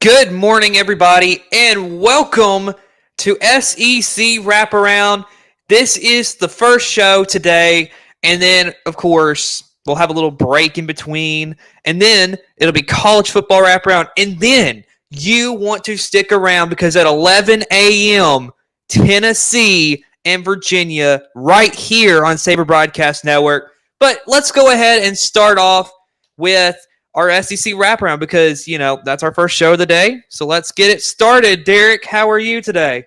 Good morning, everybody, and welcome to SEC Wraparound. This is the first show today, and then, of course, we'll have a little break in between, and then it'll be college football wraparound, and then you want to stick around because at 11 a.m., Tennessee and Virginia right here on Saber Broadcast Network. But let's go ahead and start off with our SEC wraparound because, that's our first show of the day. So let's get it started. Derek, how are you today?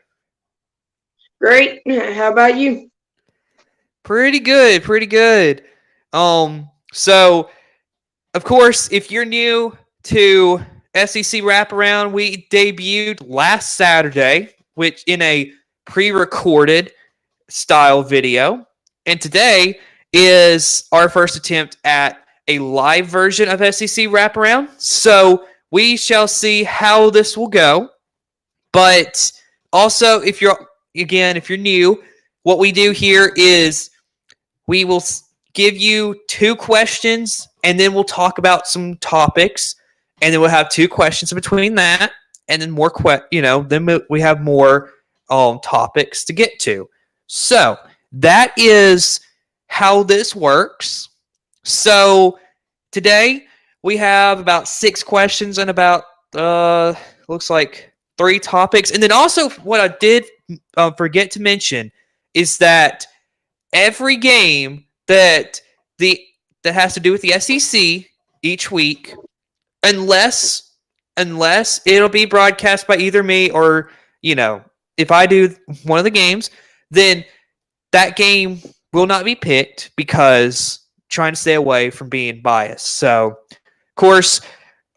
Great. How about you? Pretty good. So, of course, if you're new to SEC wraparound, we debuted last Saturday, which in a pre-recorded style video. And today is our first attempt at a live version of SEC wraparound. So we shall see how this will go. But also, if you're new, what we do here is we will give you two questions and then we'll talk about some topics and then we'll have two questions in between that and then more then we have more topics to get to. So that is how this works. So today we have about 6 questions and about looks like 3 topics. And then also what I did forget to mention is that every game that has to do with the SEC each week, unless it'll be broadcast by either me or if I do one of the games, then that game will not be picked because trying to stay away from being biased. So, of course,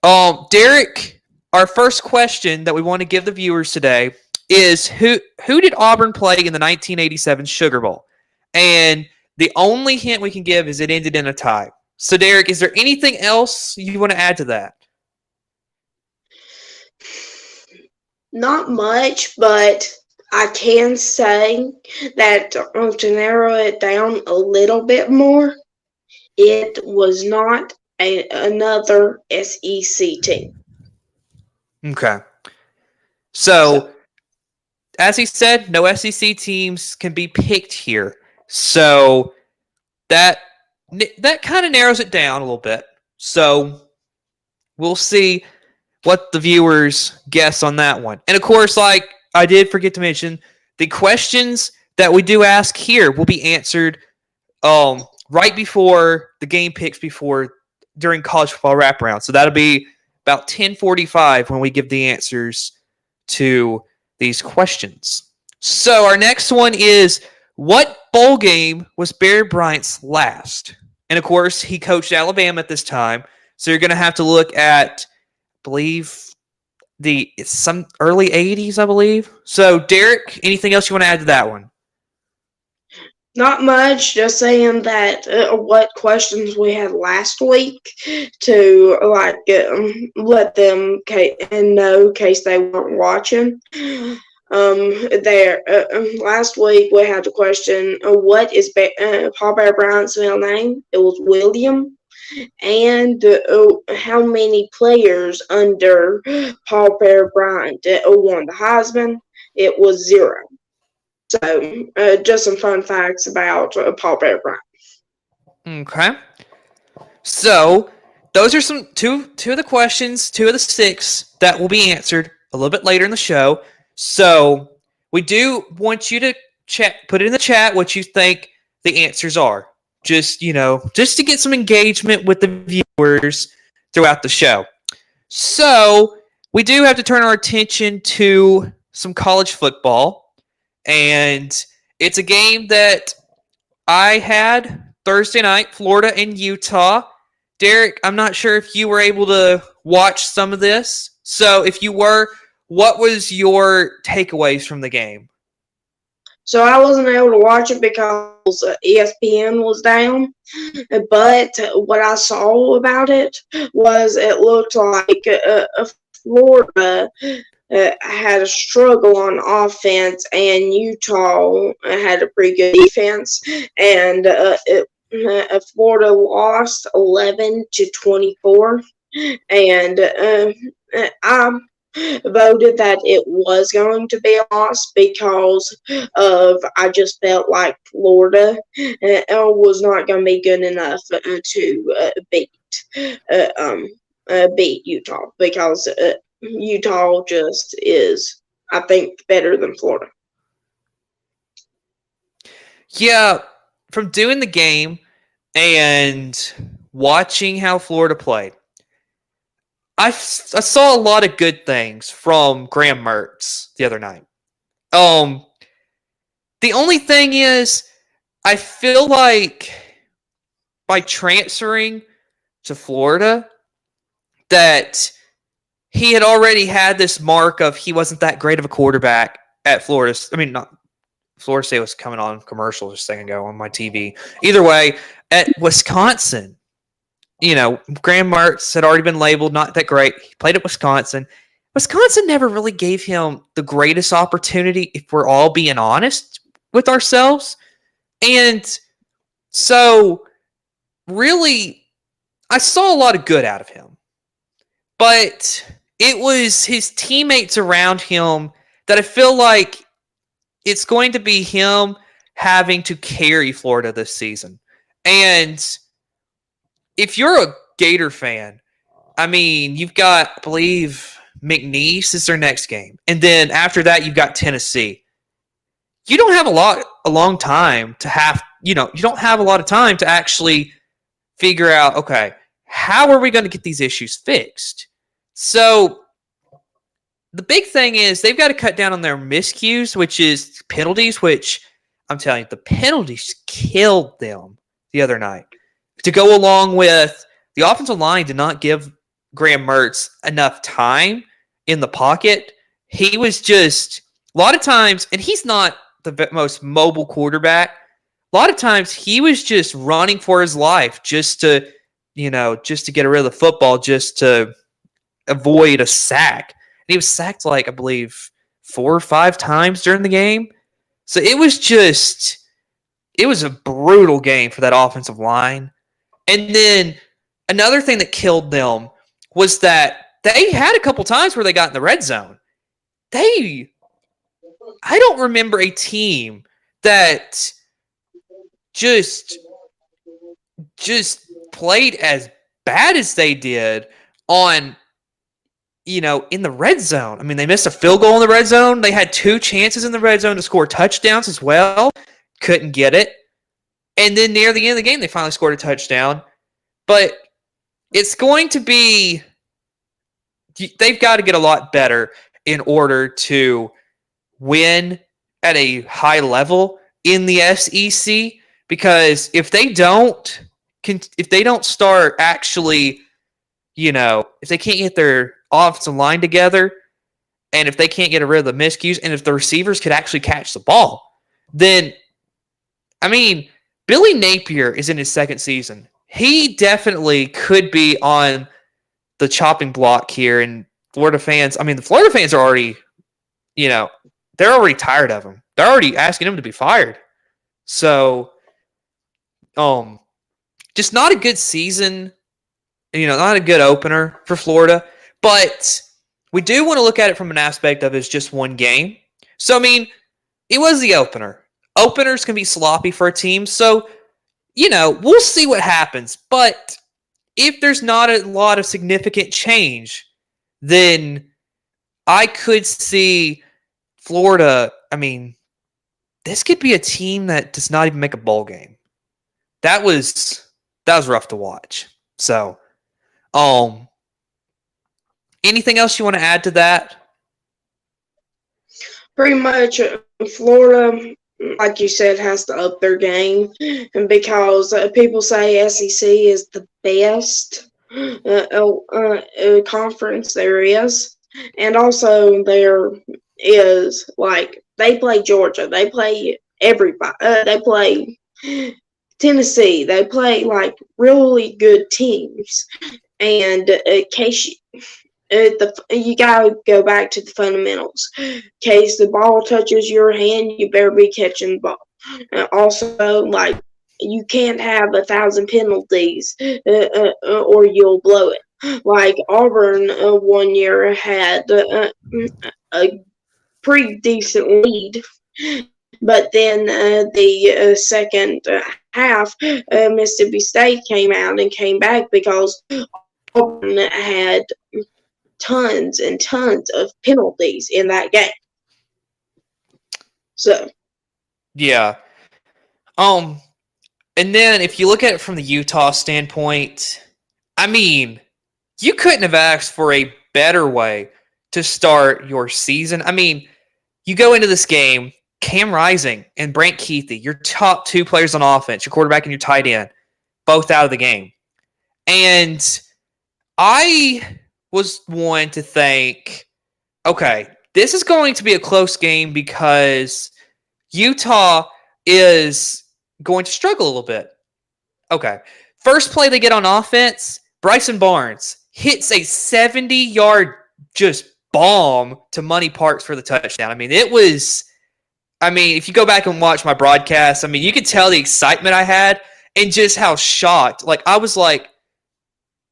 Derek, our first question that we want to give the viewers today is who did Auburn play in the 1987 Sugar Bowl? And the only hint we can give is it ended in a tie. So, Derek, is there anything else you want to add to that? Not much, but I can say that to narrow it down a little bit more, it was not another SEC team. Okay. So, as he said, no SEC teams can be picked here. So, that kind of narrows it down a little bit. So, we'll see what the viewers guess on that one. And, of course, like I did forget to mention, the questions that we do ask here will be answered right before the game picks during college football wraparound. So that'll be about 10:45 when we give the answers to these questions. So our next one is, what bowl game was Barry Bryant's last? And of course, he coached Alabama at this time. So you're going to have to look at, I believe, some early 80s, I believe. So Derek, anything else you want to add to that one? Not much, just saying that what questions we had last week to let them know in case they weren't watching. Last week we had the question, what is Paul Bear Bryant's middle name? It was William. And how many players under Paul Bear Bryant won the Heisman? It was 0. So, just some fun facts about Paul Bear Bryant. Okay. So, those are two of the questions, 2 of the 6 that will be answered a little bit later in the show. So, we do want you to put it in the chat what you think the answers are. Just to get some engagement with the viewers throughout the show. So, we do have to turn our attention to some college football. And it's a game that I had Thursday night, Florida and Utah. Derek, I'm not sure if you were able to watch some of this. So if you were, what was your takeaways from the game? So I wasn't able to watch it because ESPN was down. But what I saw about it was it looked like Florida had a struggle on offense, and Utah had a pretty good defense, and Florida lost 11-24, and voted that it was going to be a loss because of I just felt like Florida was not going to be good enough to uh, um, beat Utah because Utah just is, I think, better than Florida. Yeah, from doing the game and watching how Florida played, I saw a lot of good things from Graham Mertz the other night. Um, the only thing is, I feel like by transferring to Florida, that he had already had this mark of he wasn't that great of a quarterback at Florida. I mean, not Florida State was coming on commercials just a second ago on my TV. Either way, at Wisconsin, Graham Mertz had already been labeled not that great. He played at Wisconsin. Wisconsin never really gave him the greatest opportunity, if we're all being honest with ourselves. And so, really, I saw a lot of good out of him. But it was his teammates around him that I feel like it's going to be him having to carry Florida this season. And if you're a Gator fan, I mean, you've got, I believe, McNeese is their next game. And then after that, you've got Tennessee. You don't have a long time to have, you don't have a lot of time to actually figure out, okay, how are we going to get these issues fixed? So the big thing is they've got to cut down on their miscues, which is penalties, which I'm telling you, the penalties killed them the other night. To go along with the offensive line did not give Graham Mertz enough time in the pocket. He was just, a lot of times, and he's not the most mobile quarterback, a lot of times he was just running for his life just to get rid of the football, just to avoid a sack. And he was sacked like, I believe, 4 or 5 times during the game. So it was a brutal game for that offensive line. And then another thing that killed them was that they had a couple times where they got in the red zone. I don't remember a team that just played as bad as they did on, in the red zone. I mean, they missed a field goal in the red zone. They had 2 chances in the red zone to score touchdowns as well. Couldn't get it. And then near the end of the game, they finally scored a touchdown. But it's going to be, they've got to get a lot better in order to win at a high level in the SEC. Because if they don't start actually, if they can't get their offensive line together, and if they can't get rid of the miscues, and if the receivers could actually catch the ball, then, I mean, Billy Napier is in his 2nd season. He definitely could be on the chopping block here, and the Florida fans are already, they're already tired of him. They're already asking him to be fired. So, just not a good season, not a good opener for Florida. But we do want to look at it from an aspect of it's just one game. So, I mean, it was the opener. Openers can be sloppy for a team. So, we'll see what happens. But if there's not a lot of significant change, then I could see Florida, I mean, this could be a team that does not even make a bowl game. That was rough to watch. So, anything else you want to add to that? Pretty much, Florida, like you said, has to up their game, and because people say SEC is the best conference there is, and also there is, like, they play Georgia, they play everybody, they play Tennessee, they play like really good teams, and you gotta go back to the fundamentals. In case the ball touches your hand, you better be catching the ball. And also, like, you can't have 1,000 penalties or you'll blow it. Like Auburn one year had a pretty decent lead, but then the second half, Mississippi State came out and came back because Auburn had tons and tons of penalties in that game. So Yeah. And then if you look at it from the Utah standpoint, I mean, you couldn't have asked for a better way to start your season. I mean, you go into this game, Cam Rising and Brant Keithy, your top two players on offense, your quarterback and your tight end, both out of the game. And I was one to think, okay, this is going to be a close game because Utah is going to struggle a little bit. Okay. First play they get on offense, Bryson Barnes hits a 70-yard just bomb to Money Parks for the touchdown. I mean, if you go back and watch my broadcast, I mean, you could tell the excitement I had and just how shocked. Like, I was like,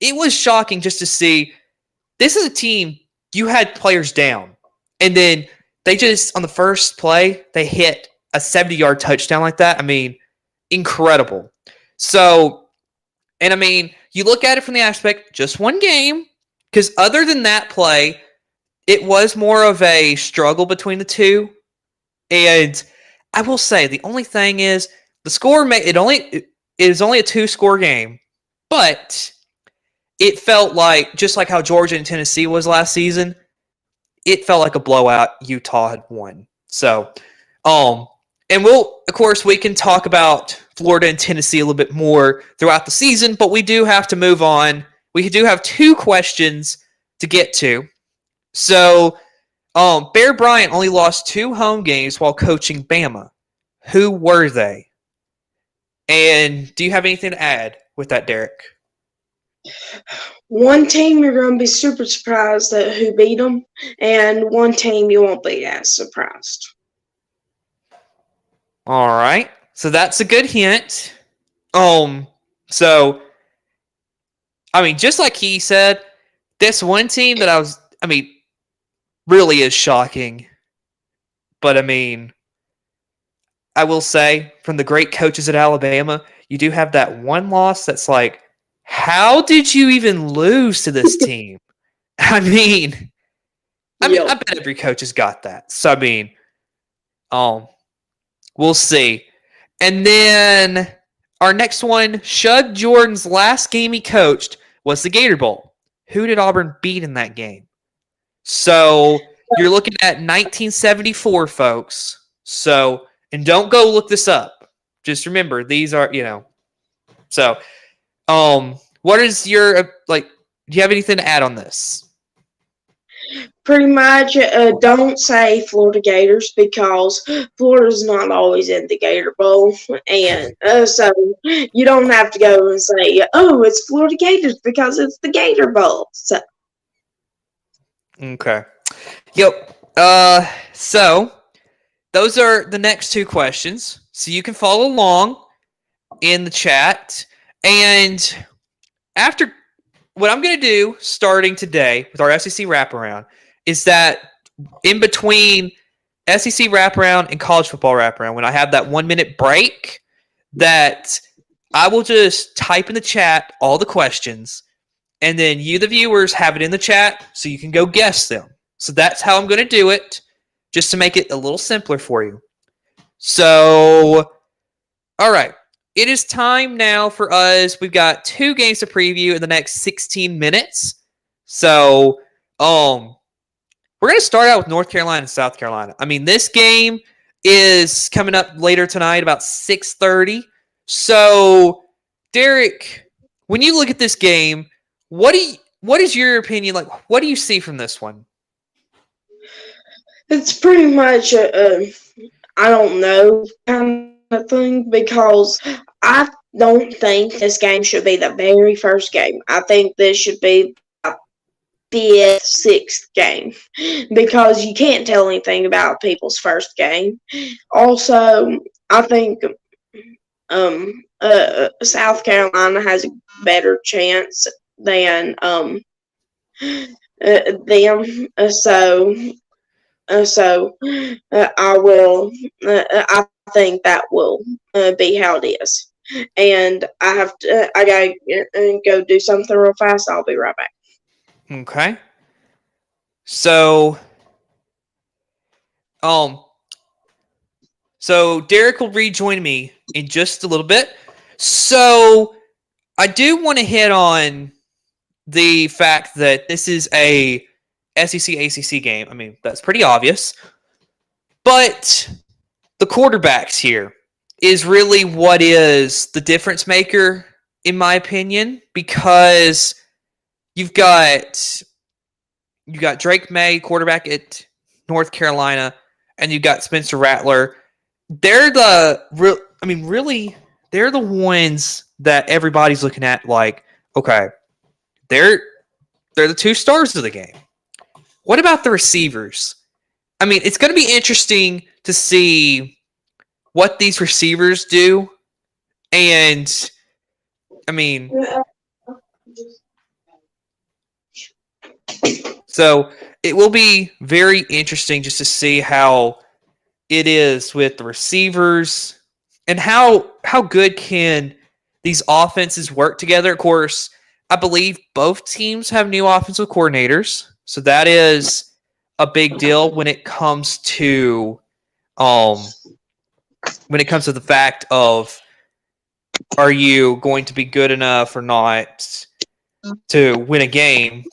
it was shocking just to see this is a team, you had players down. And then they just, on the first play, they hit a 70-yard touchdown like that. I mean, incredible. So, and I mean, you look at it from the aspect, just one game, because other than that play, it was more of a struggle between the two. And I will say, the only thing is, the score, it is only a 2-score game, but it felt like, just like how Georgia and Tennessee was last season, it felt like a blowout Utah had won. So, and we can talk about Florida and Tennessee a little bit more throughout the season, but we do have to move on. We do have 2 questions to get to. So, Bear Bryant only lost 2 home games while coaching Bama. Who were they? And do you have anything to add with that, Derek? one team you're going to be super surprised at who beat them, and one team you won't be as surprised. All right. So that's a good hint. So, I mean, just like he said, this one team that really is shocking. But, I mean, I will say, from the great coaches at Alabama, you do have that one loss that's like, how did you even lose to this team? I mean, I bet every coach has got that. So, I mean, we'll see. And then our next one, Shug Jordan's last game he coached was the Gator Bowl. Who did Auburn beat in that game? So you're looking at 1974, folks. So, and don't go look this up. Just remember, these are, So, what is your, do you have anything to add on this? Pretty much, don't say Florida Gators because Florida's not always in the Gator Bowl, and so you don't have to go and say, "Oh, it's Florida Gators" because it's the Gator Bowl. So, okay, yep. So those are the next 2 questions, so you can follow along in the chat, and after. What I'm going to do starting today with our SEC wraparound is that in between SEC wraparound and college football wraparound, when I have that 1-minute break, that I will just type in the chat all the questions, and then you, the viewers, have it in the chat so you can go guess them. So that's how I'm going to do it, just to make it a little simpler for you. So, all right. It is time now for us. We've got 2 games to preview in the next 16 minutes. So, we're going to start out with North Carolina and South Carolina. I mean, this game is coming up later tonight, about 6:30. So, Derek, when you look at this game, what is your opinion? Like, what do you see from this one? it's pretty much I don't know kind of thing because I don't think this game should be the very first game. I think this should be the 5th, 6th game because you can't tell anything about people's first game. Also, I think South Carolina has a better chance than them. I will. I think that will be how it is. And I have to. I gotta go do something real fast. I'll be right back. Okay. So, um, so Derek will rejoin me in just a little bit. So, I do want to hit on the fact that this is a SEC ACC game. I mean, that's pretty obvious. But the quarterbacks here is really what is the difference maker, in my opinion, because you've got Drake May, quarterback at North Carolina, and you've got Spencer Rattler. They're really, they're the ones that everybody's looking at like, okay, they're the two stars of the game. What about the receivers? I mean, it's going to be interesting to see what these receivers do. And, I mean, so it will be very interesting just to see how it is with the receivers and how good can these offenses work together. Of course, I believe both teams have new offensive coordinators, so that is a big deal when it comes to the fact of, are you going to be good enough or not to win a game.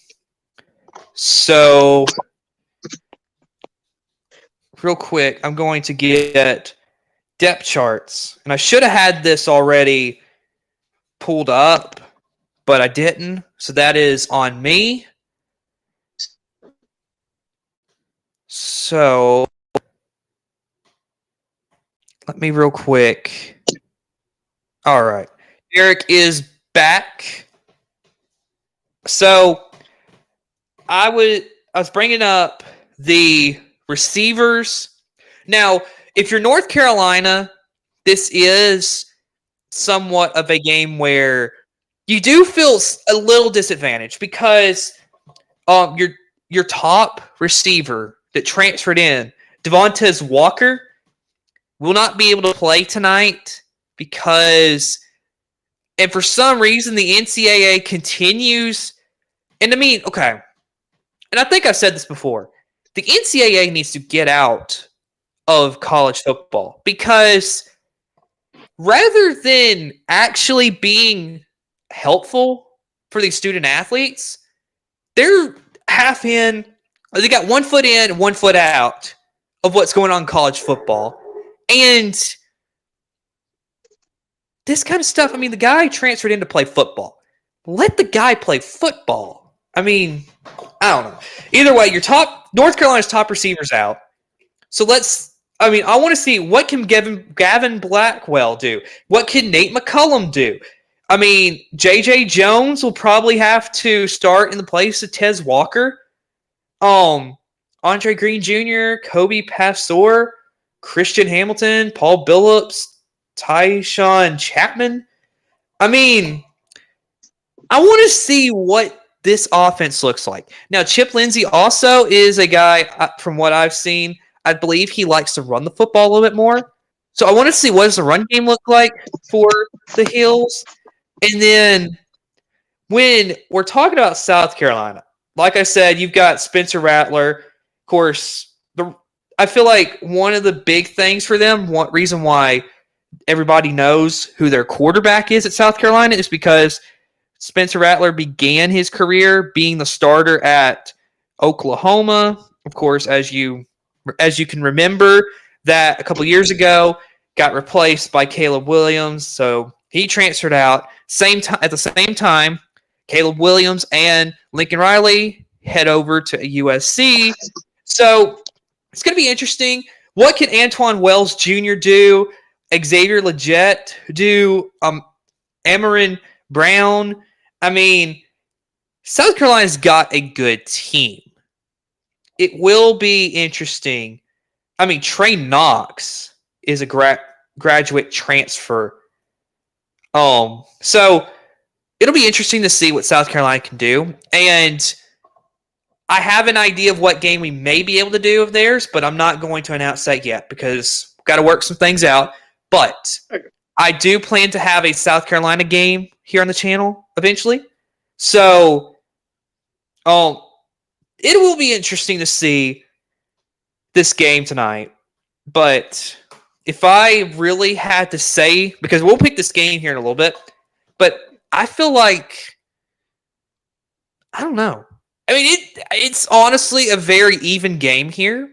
So real quick, I'm going to get depth charts, and I should have had this already pulled up, but I didn't, so that is on me. So let me real quick. All right, Eric is back. So I was bringing up the receivers. Now, if you're North Carolina, this is somewhat of a game where you do feel a little disadvantaged because your top receiver that transferred in, Devontae Walker, will not be able to play tonight because, and for some reason, the NCAA continues. And I mean, okay, and I think I've said this before, the NCAA needs to get out of college football because rather than actually being helpful for these student athletes, they're half in, they got 1 foot in, 1 foot out of what's going on in college football. And this kind of stuff, I mean, the guy transferred in to play football. Let the guy play football. I mean, I don't know. Either way, North Carolina's top receivers out. So I want to see what can Gavin Blackwell do? What can Nate McCullum do? I mean, J.J. Jones will probably have to start in the place of Tez Walker. Andre Green Jr., Kobe Pastor, Christian Hamilton, Paul Billups, Tyshawn Chapman. I mean, I want to see what this offense looks like. Now, Chip Lindsey also is a guy, from what I've seen, I believe he likes to run the football a little bit more. So I want to see what does the run game look like for the Hills. And then when we're talking about South Carolina, like I said, you've got Spencer Rattler. Of course, I feel like one of the big things for them, one reason why everybody knows who their quarterback is at South Carolina, is because Spencer Rattler began his career being the starter at Oklahoma. Of course, as you can remember, that a couple years ago got replaced by Caleb Williams. So he transferred out. At the same time, Caleb Williams and Lincoln Riley head over to USC. So it's going to be interesting. What can Antoine Wells Jr. do? Xavier Legette do? Amarin Brown? I mean, South Carolina's got a good team. It will be interesting. I mean, Trey Knox is a graduate transfer. So it'll be interesting to see what South Carolina can do. And I have an idea of what game we may be able to do of theirs, but I'm not going to announce that yet because we've got to work some things out. But I do plan to have a South Carolina game here on the channel eventually. So it will be interesting to see this game tonight. But if I really had to say, because we'll pick this game here in a little bit, but I feel like, I don't know. I mean, it's honestly a very even game here,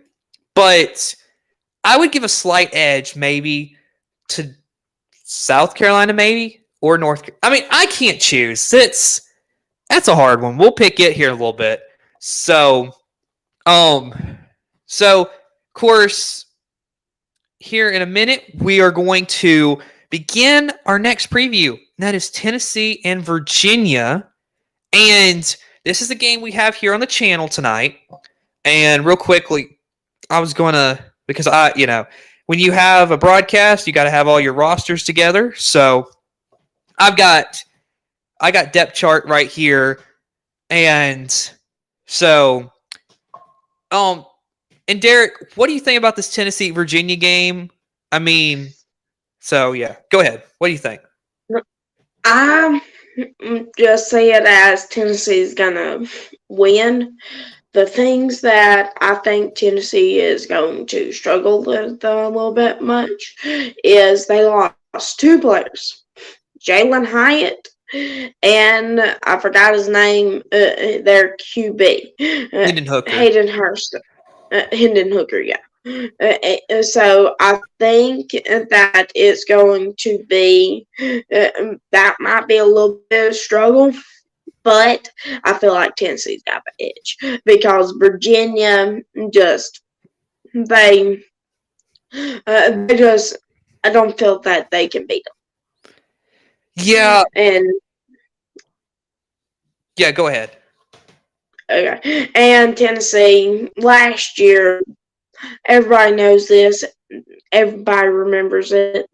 but I would give a slight edge maybe to South Carolina, maybe, or North Carolina. I mean, I can't choose. That's a hard one. We'll pick it here in a little bit. So, of course, here in a minute, we are going to begin our next preview. That is Tennessee and Virginia. And this is the game we have here on the channel tonight. And real quickly, I was going to, because when you have a broadcast, you got to have all your rosters together. So I got depth chart right here. And so, and Derek, what do you think about this Tennessee-Virginia game? I mean, so yeah, go ahead. What do you think? I just say it as Tennessee's gonna win. The things that I think Tennessee is going to struggle with a little bit much is they lost two players, Jalen Hyatt and I forgot his name, their QB, Hendon Hooker. Hendon Hooker, yeah. So I think that it's going to be that might be a little bit of a struggle, but I feel like Tennessee's got the edge because Virginia I don't feel that they can beat them. Yeah. And yeah, go ahead. Okay. And Tennessee last year, everybody knows this. Everybody remembers it.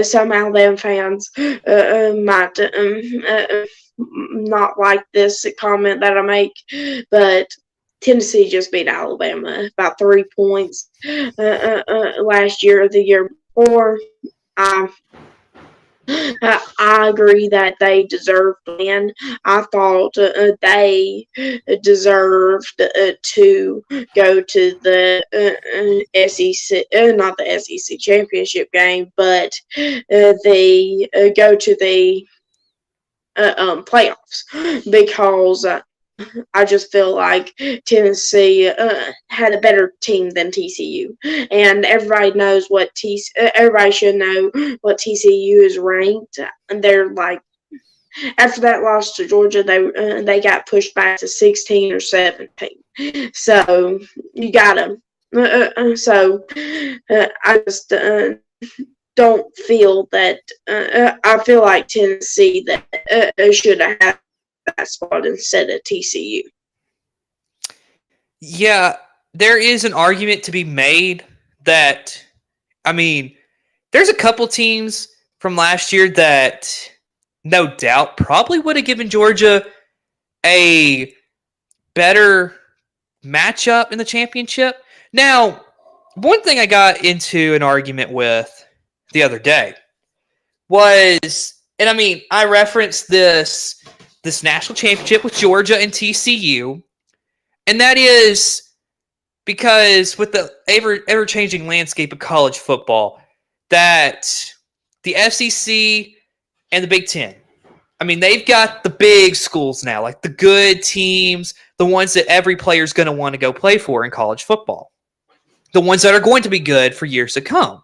Some Alabama fans might not like this comment that I make, but Tennessee just beat Alabama about 3 points last year or the year before. I agree that they deserved to win. I thought they deserved to go to the SEC, not the SEC championship game, but they go to the playoffs because I just feel like Tennessee had a better team than TCU, and everybody knows what everybody should know what TCU is ranked. And they're like, after that loss to Georgia, they got pushed back to 16 or 17. So you gotta. I just don't feel that. I feel like Tennessee that should have had that spot instead of TCU. Yeah, there is an argument to be made that, I mean, there's a couple teams from last year that no doubt probably would have given Georgia a better matchup in the championship. Now, one thing I got into an argument with the other day was, and I mean, I referenced this national championship with Georgia and TCU, and that is because with the ever-changing landscape of college football, that the SEC and the Big Ten, I mean, they've got the big schools now, like the good teams, the ones that every player is going to want to go play for in college football, the ones that are going to be good for years to come.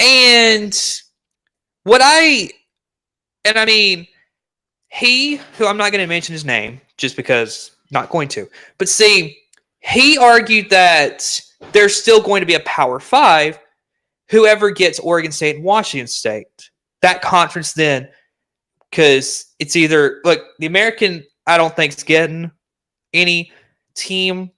And I mean, he, who I'm not going to mention his name just because I'm not going to, but see, he argued that there's still going to be a Power 5, whoever gets Oregon State and Washington State. That conference then, because it's either, like, the American, I don't think is getting any team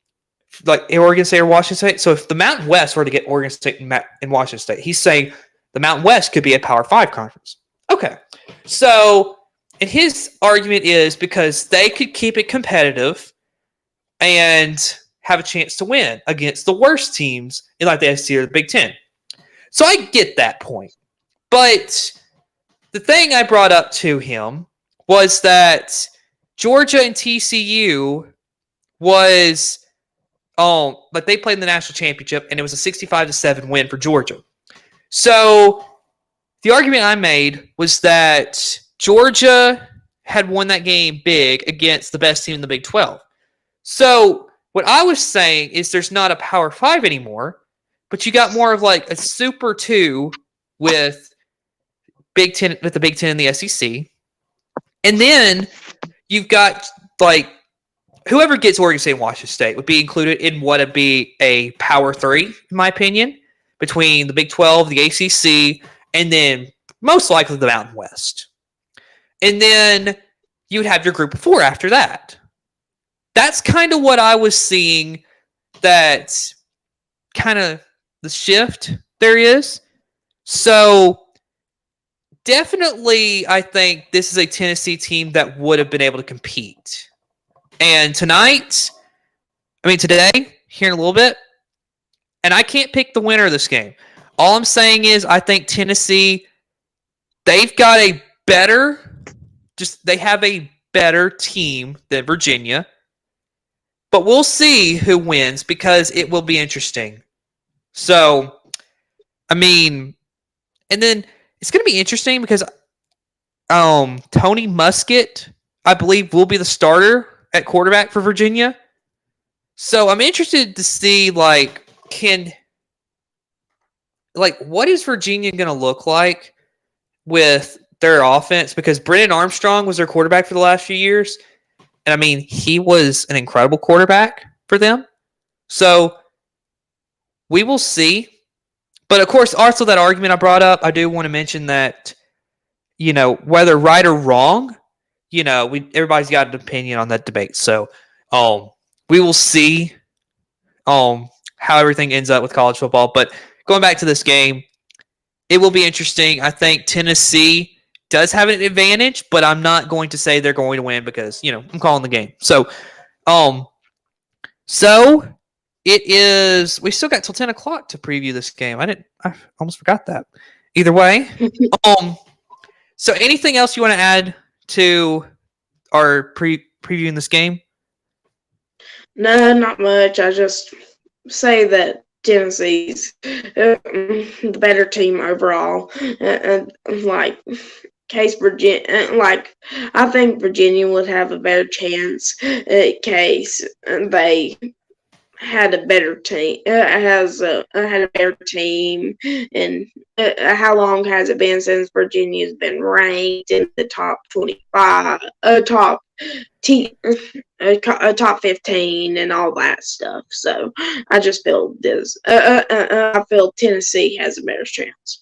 like Oregon State or Washington State. So if the Mountain West were to get Oregon State and Washington State, he's saying the Mountain West could be a Power 5 conference. Okay. So And his argument is because they could keep it competitive and have a chance to win against the worst teams in like the SEC or the Big Ten. So I get that point. But the thing I brought up to him was that Georgia and TCU was but they played in the national championship and it was a 65-7 win for Georgia. So the argument I made was that Georgia had won that game big against the best team in the Big 12. So what I was saying is there's not a Power 5 anymore, but you got more of like a Super 2 with Big Ten with the Big Ten and the SEC. And then you've got like whoever gets Oregon State and Washington State would be included in what would be a Power 3, in my opinion, between the Big 12, the ACC, and then most likely the Mountain West. And then you would have your group of 4 after that. That's kind of what I was seeing, that kind of the shift there is. So definitely I think this is a Tennessee team that would have been able to compete. And today, here in a little bit, and I can't pick the winner of this game. All I'm saying is I think Tennessee, they've got a better, they have a better team than Virginia. But we'll see who wins because it will be interesting. So, and then it's going to be interesting because Tony Muskett, I believe, will be the starter at quarterback for Virginia. So I'm interested to see, what is Virginia going to look like with their offense? Because Brennan Armstrong was their quarterback for the last few years. And he was an incredible quarterback for them. So we will see. But of course, also that argument I brought up, I do want to mention that, whether right or wrong, everybody's got an opinion on that debate. So we will see how everything ends up with college football. But going back to this game, it will be interesting. I think Tennessee does have an advantage, but I'm not going to say they're going to win because, I'm calling the game. So it is, we still got till 10 o'clock to preview this game. I almost forgot that. Either way. So anything else you want to add to our previewing this game? No, not much. I just say that Tennessee's the better team overall. Case Virginia, I think Virginia would have a better chance in case they had a better team. Had a better team, and how long has it been since Virginia's been ranked in the top 25, top 15, and all that stuff? So I just feel I feel Tennessee has a better chance.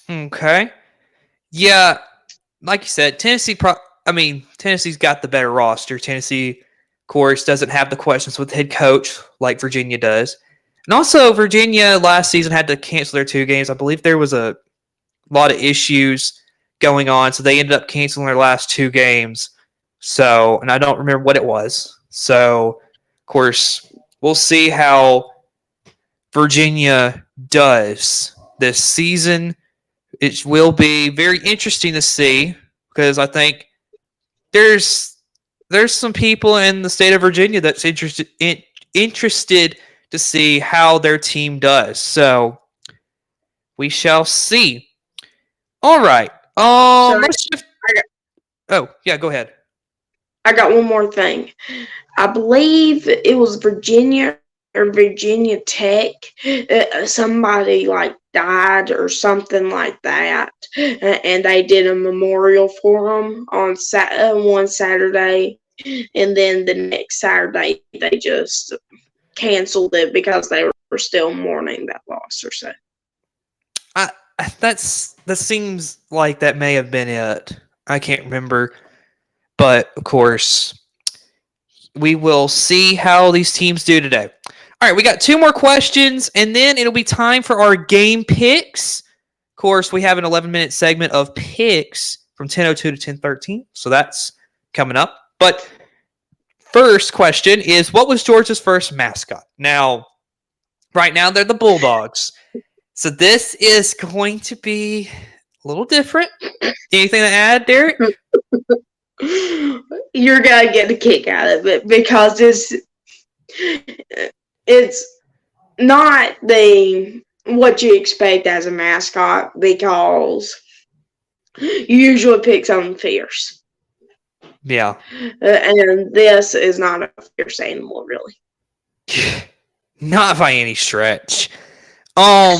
Okay. Yeah, like you said, Tennessee's got the better roster. Tennessee, of course, doesn't have the questions with head coach like Virginia does. And also, Virginia last season had to cancel their 2 games. I believe there was a lot of issues going on, so they ended up canceling their last 2 games. So, and I don't remember what it was. So, of course, we'll see how Virginia does this season. It will be very interesting to see because I think there's some people in the state of Virginia that's interested to see how their team does. So we shall see. All right. Let's shift. Oh, yeah, go ahead. I got one more thing. I believe it was Virginia or Virginia Tech. Somebody died or something like that, and they did a memorial for them on one Saturday, and then the next Saturday they just canceled it because they were still mourning that loss or so. That seems like that may have been it. I can't remember, but of course we will see how these teams do today. All right, we got 2 more questions, and then it'll be time for our game picks. Of course, we have an 11-minute segment of picks from 10:02 to 10:13. So that's coming up. But first question is, what was Georgia's first mascot? Now, right now they're the Bulldogs. So this is going to be a little different. Anything to add, Derek? You're gonna get a kick out of it because it's not what you expect as a mascot, because you usually pick something fierce. Yeah. And this is not a fierce animal, really. Not by any stretch. Yeah.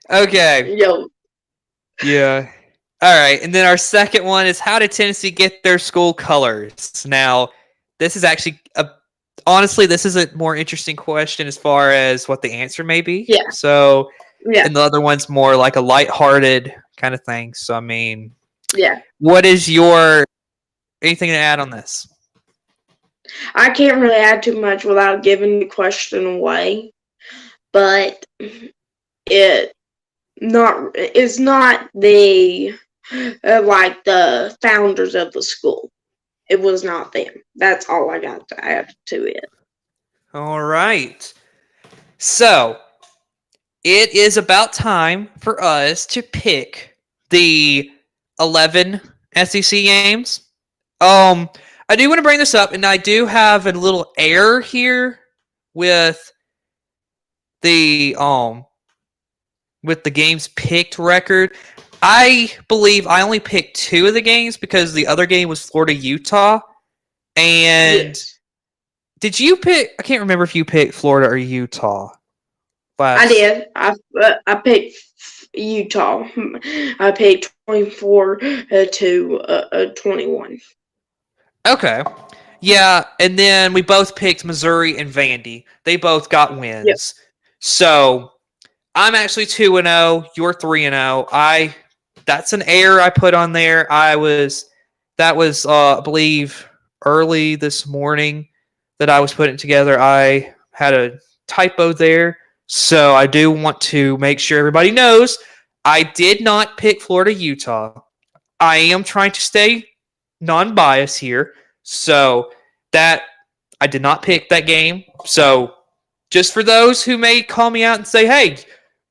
Okay. Yo. Yeah. All right. And then our second one is, how did Tennessee get their school colors? Now, this is actually honestly, this is a more interesting question as far as what the answer may be. Yeah. So, yeah. And the other one's more like a lighthearted kind of thing. So, I mean, yeah. What is anything to add on this? I can't really add too much without giving the question away, but it's not the like the founders of the school. It was not them. That's all I got to add to it. All right. So, it is about time for us to pick the 11 SEC games. I do want to bring this up, and I do have a little error here with the games picked record. I believe I only picked 2 of the games because the other game was Florida-Utah. And yes. Did you pick? I can't remember if you picked Florida or Utah. I did. I picked Utah. I picked 24 to 21. Okay. Yeah, and then we both picked Missouri and Vandy. They both got wins. Yep. So I'm actually 2-0. You're 3-0. That's an error I put on there. I believe early this morning that I was putting together. I had a typo there. So I do want to make sure everybody knows I did not pick Florida-Utah. I am trying to stay non-biased here. So that I did not pick that game. So just for those who may call me out and say, hey,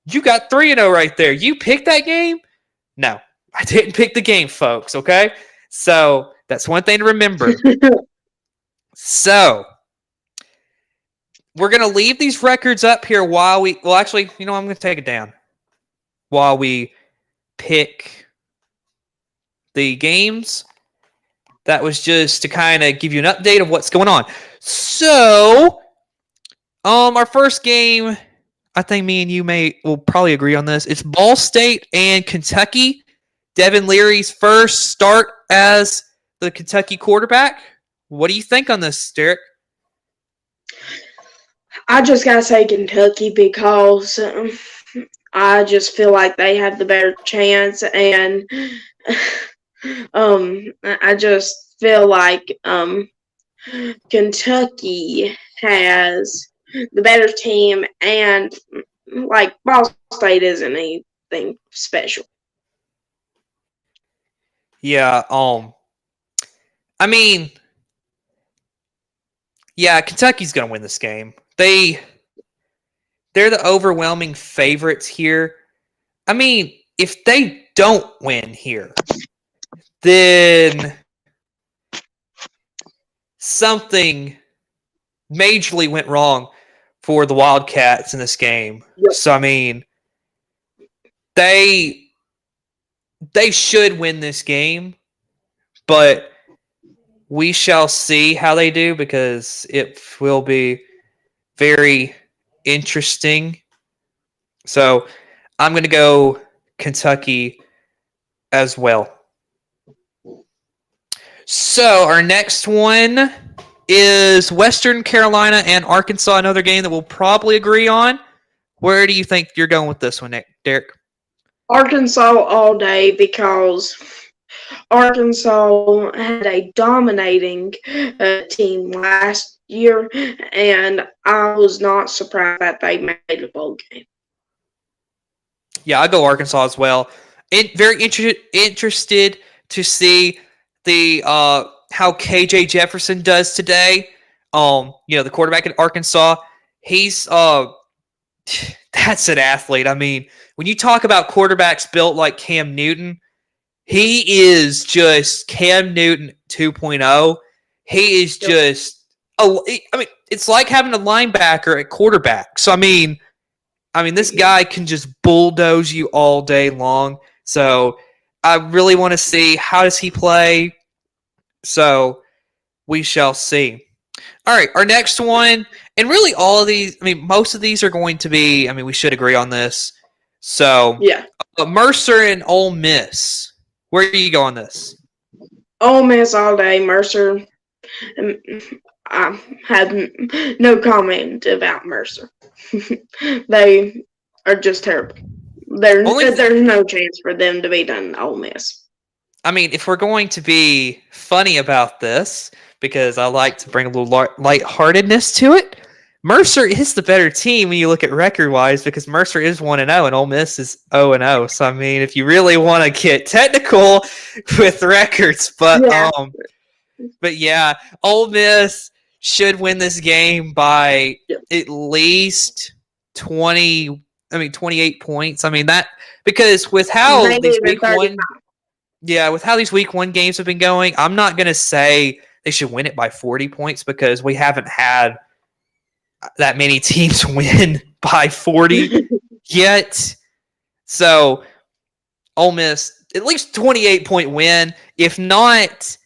you got 3-0 right there. You picked that game? No, I didn't pick the game, folks, okay? So that's one thing to remember. So we're going to leave these records up here while I'm going to take it down while we pick the games. That was just to kind of give you an update of what's going on. So, our first game, I think me and you will probably agree on this. It's Ball State and Kentucky. Devin Leary's first start as the Kentucky quarterback. What do you think on this, Derek? I just got to say Kentucky because I just feel like they had the better chance, and I just feel like Kentucky has the better team, and like Ball State isn't anything special. Yeah, I mean, yeah, Kentucky's going to win this game. They're the overwhelming favorites here. I mean, if they don't win here, then something majorly went wrong for the Wildcats in this game. Yep. So, I mean, they should win this game, but we shall see how they do because it will be very interesting. So, I'm going to go Kentucky as well. So, our next one is Western Carolina and Arkansas, another game that we'll probably agree on. Where do you think you're going with this one, Derek? Arkansas all day, because Arkansas had a dominating team last year, and I was not surprised that they made a bowl game. Yeah, I go Arkansas as well. Very interested to see the how KJ Jefferson does today. The quarterback at Arkansas, he's that's an athlete. I mean, when you talk about quarterbacks built like Cam Newton, he is just Cam Newton 2.0. He is just it's like having a linebacker at quarterback. So this guy can just bulldoze you all day long. So I really want to see how does he play. So we shall see. All right, our next one, and really all of these, most of these are going to be, we should agree on this. So, yeah. Mercer and Ole Miss. Where do you go on this? Ole Miss all day. Mercer, I have no comment about Mercer. They are just terrible. There's no chance for them to be done in Ole Miss. If we're going to be funny about this, because I like to bring a little lightheartedness to it, Mercer is the better team when you look at record-wise, because Mercer is 1-0 and Ole Miss is 0-0. So, if you really want to get technical with records, but yeah, Ole Miss should win this game by at least 28 points. Because with how these week one games have been going, I'm not going to say they should win it by 40 points because we haven't had that many teams win by 40 yet. So, Ole Miss, at least 28-point win. If not,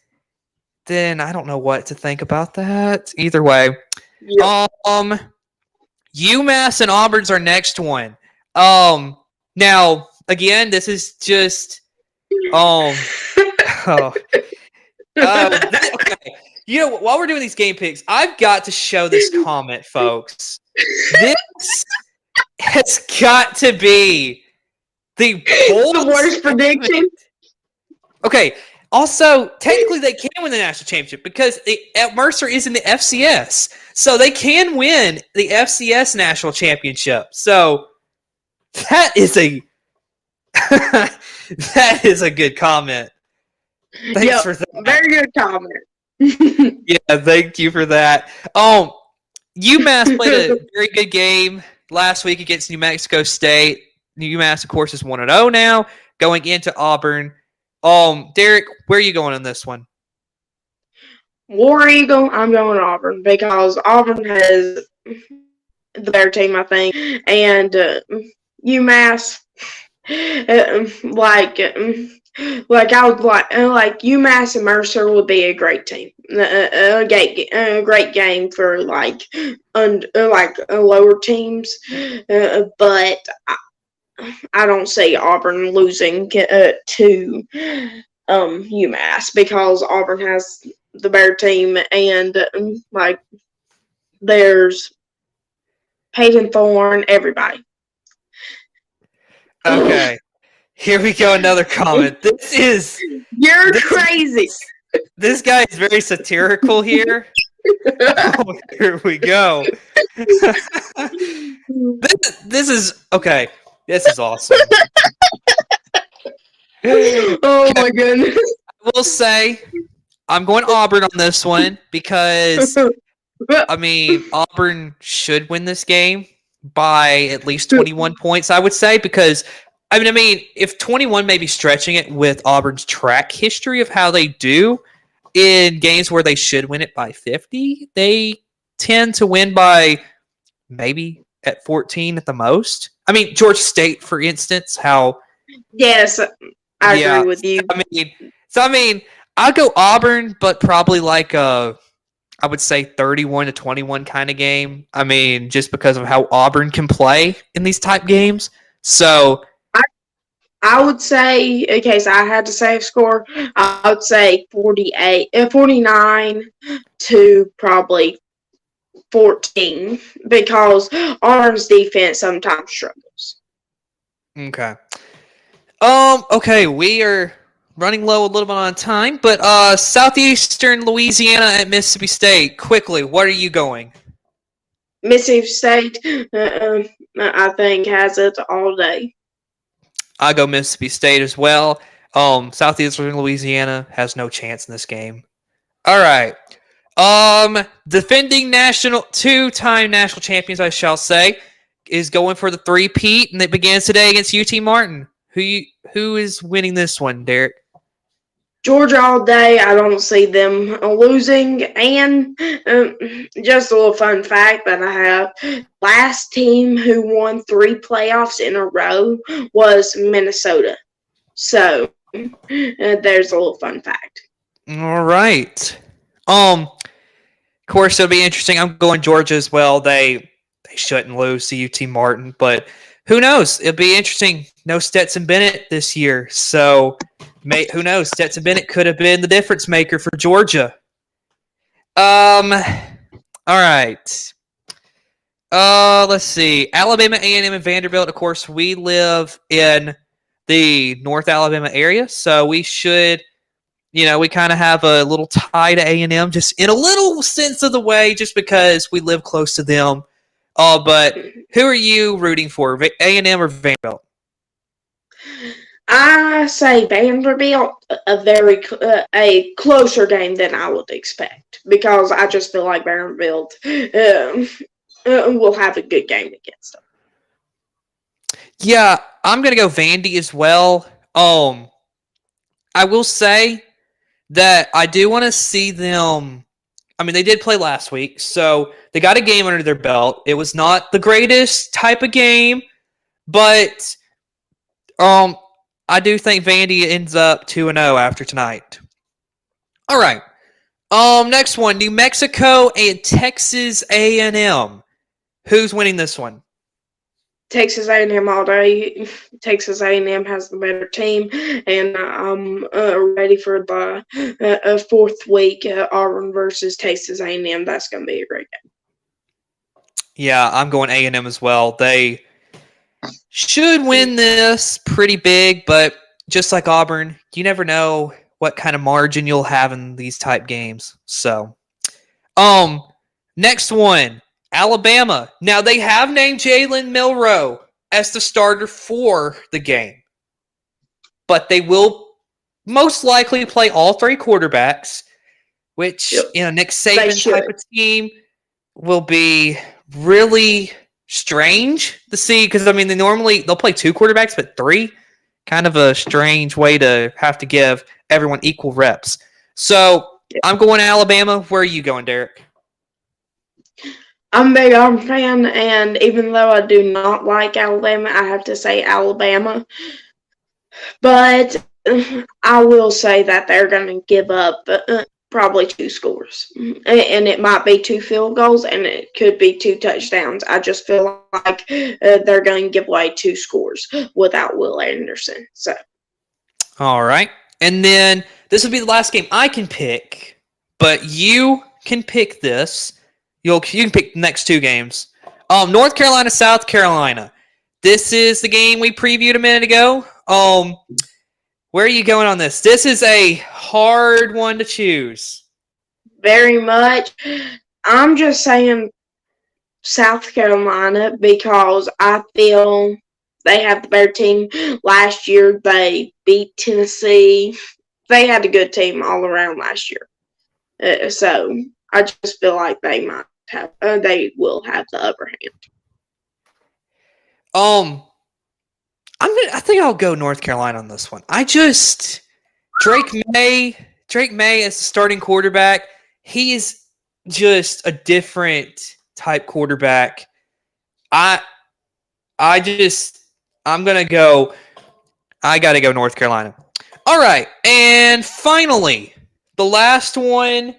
then I don't know what to think about that. Either way. Yep. UMass and Auburn's our next one. Now, again, this is just okay. While we're doing these game picks, I've got to show this comment, folks. This has got to be the worst prediction. Okay. Also, technically, they can win the national championship because Mercer is in the FCS, so they can win the FCS national championship. So that is a that is a good comment. Thanks for that. Very good comment. Yeah, thank you for that. UMass played a very good game last week against New Mexico State. UMass, of course, is 1-0 now, going into Auburn. Derek, where are you going on this one? War Eagle, I'm going Auburn because Auburn has the better team, I think, and UMass, like I would like UMass and Mercer would be a great team, a great game for lower teams, but I don't see Auburn losing to UMass because Auburn has the better team, and there's Peyton Thorne, everybody. Okay, here we go. Another comment. You're crazy. This guy is very satirical here. Here we go. This is okay. This is awesome. Oh my goodness. I will say I'm going Auburn on this one because Auburn should win this game by at least 21 points, I would say, because if 21 may be stretching it with Auburn's track history of how they do in games where they should win it by 50, they tend to win by maybe at 14 at the most. Georgia State, for instance, how... Yes, I agree with you. I'll go Auburn, but probably I would say 31-21 kind of game. Just because of how Auburn can play in these type games. So... I would say, in case I had to say a score, I would say 49 to probably 14 because Auburn's defense sometimes struggles. Okay. Okay, we are running low a little bit on time, but Southeastern Louisiana at Mississippi State. Quickly, what are you going? Mississippi State, I think, has it all day. I go Mississippi State as well. Southeastern Louisiana has no chance in this game. All right. Defending two-time national champions, I shall say, is going for the three-peat, and it begins today against UT Martin. Who is winning this one, Derek? Georgia all day. I don't see them losing. And just a little fun fact that I have: last team who won 3 playoffs in a row was Minnesota. So there's a little fun fact. All right. Of course, it'll be interesting. I'm going Georgia as well. They shouldn't lose to UT Martin, but who knows? It'll be interesting. No Stetson Bennett this year, so who knows? Stetson Bennett could have been the difference maker for Georgia. All right. Let's see. Alabama, A&M, and Vanderbilt. Of course, we live in the North Alabama area, so we should, we kind of have a little tie to A&M, just in a little sense of the way, just because we live close to them. But who are you rooting for, A&M or Vanderbilt? I say Vanderbilt, a closer game than I would expect, because I just feel like Vanderbilt will have a good game against them. Yeah, I'm gonna go Vandy as well. I will say that I do want to see them. I mean, they did play last week, so they got a game under their belt. It was not the greatest type of game, but I do think Vandy ends up 2-0 after tonight. All right. Next one, New Mexico and Texas A&M. Who's winning this one? Texas A&M all day. Texas A&M has the better team, and I'm ready for the fourth week, Auburn versus Texas A&M. That's going to be a great game. Yeah, I'm going A&M as well. They should win this pretty big, but just like Auburn, you never know what kind of margin you'll have in these type games. So, next one. Alabama. Now, they have named Jalen Milroe as the starter for the game, but they will most likely play all 3 quarterbacks, which in a Nick Saban type of team will be really strange to see, because, I mean, they'll play 2 quarterbacks, but 3? Kind of a strange way to have to give everyone equal reps. So, I'm going Alabama. Where are you going, Derek? I'm a big Auburn fan, and even though I do not like Alabama, I have to say Alabama. But I will say that they're going to give up probably 2 scores. And it might be 2 field goals, and it could be 2 touchdowns. I just feel like they're going to give away 2 scores without Will Anderson. So, all right. And then this will be the last game I can pick, but you can pick this. You can pick the next 2 games. North Carolina, South Carolina. This is the game we previewed a minute ago. Where are you going on this? This is a hard one to choose. Very much. I'm just saying South Carolina because I feel they have the better team. Last year they beat Tennessee. They had a good team all around last year. So I just feel like they will have the upper hand. I think I'll go North Carolina on this one. Drake May as the starting quarterback, he is just a different type quarterback. I gotta go North Carolina. All right, and finally, the last one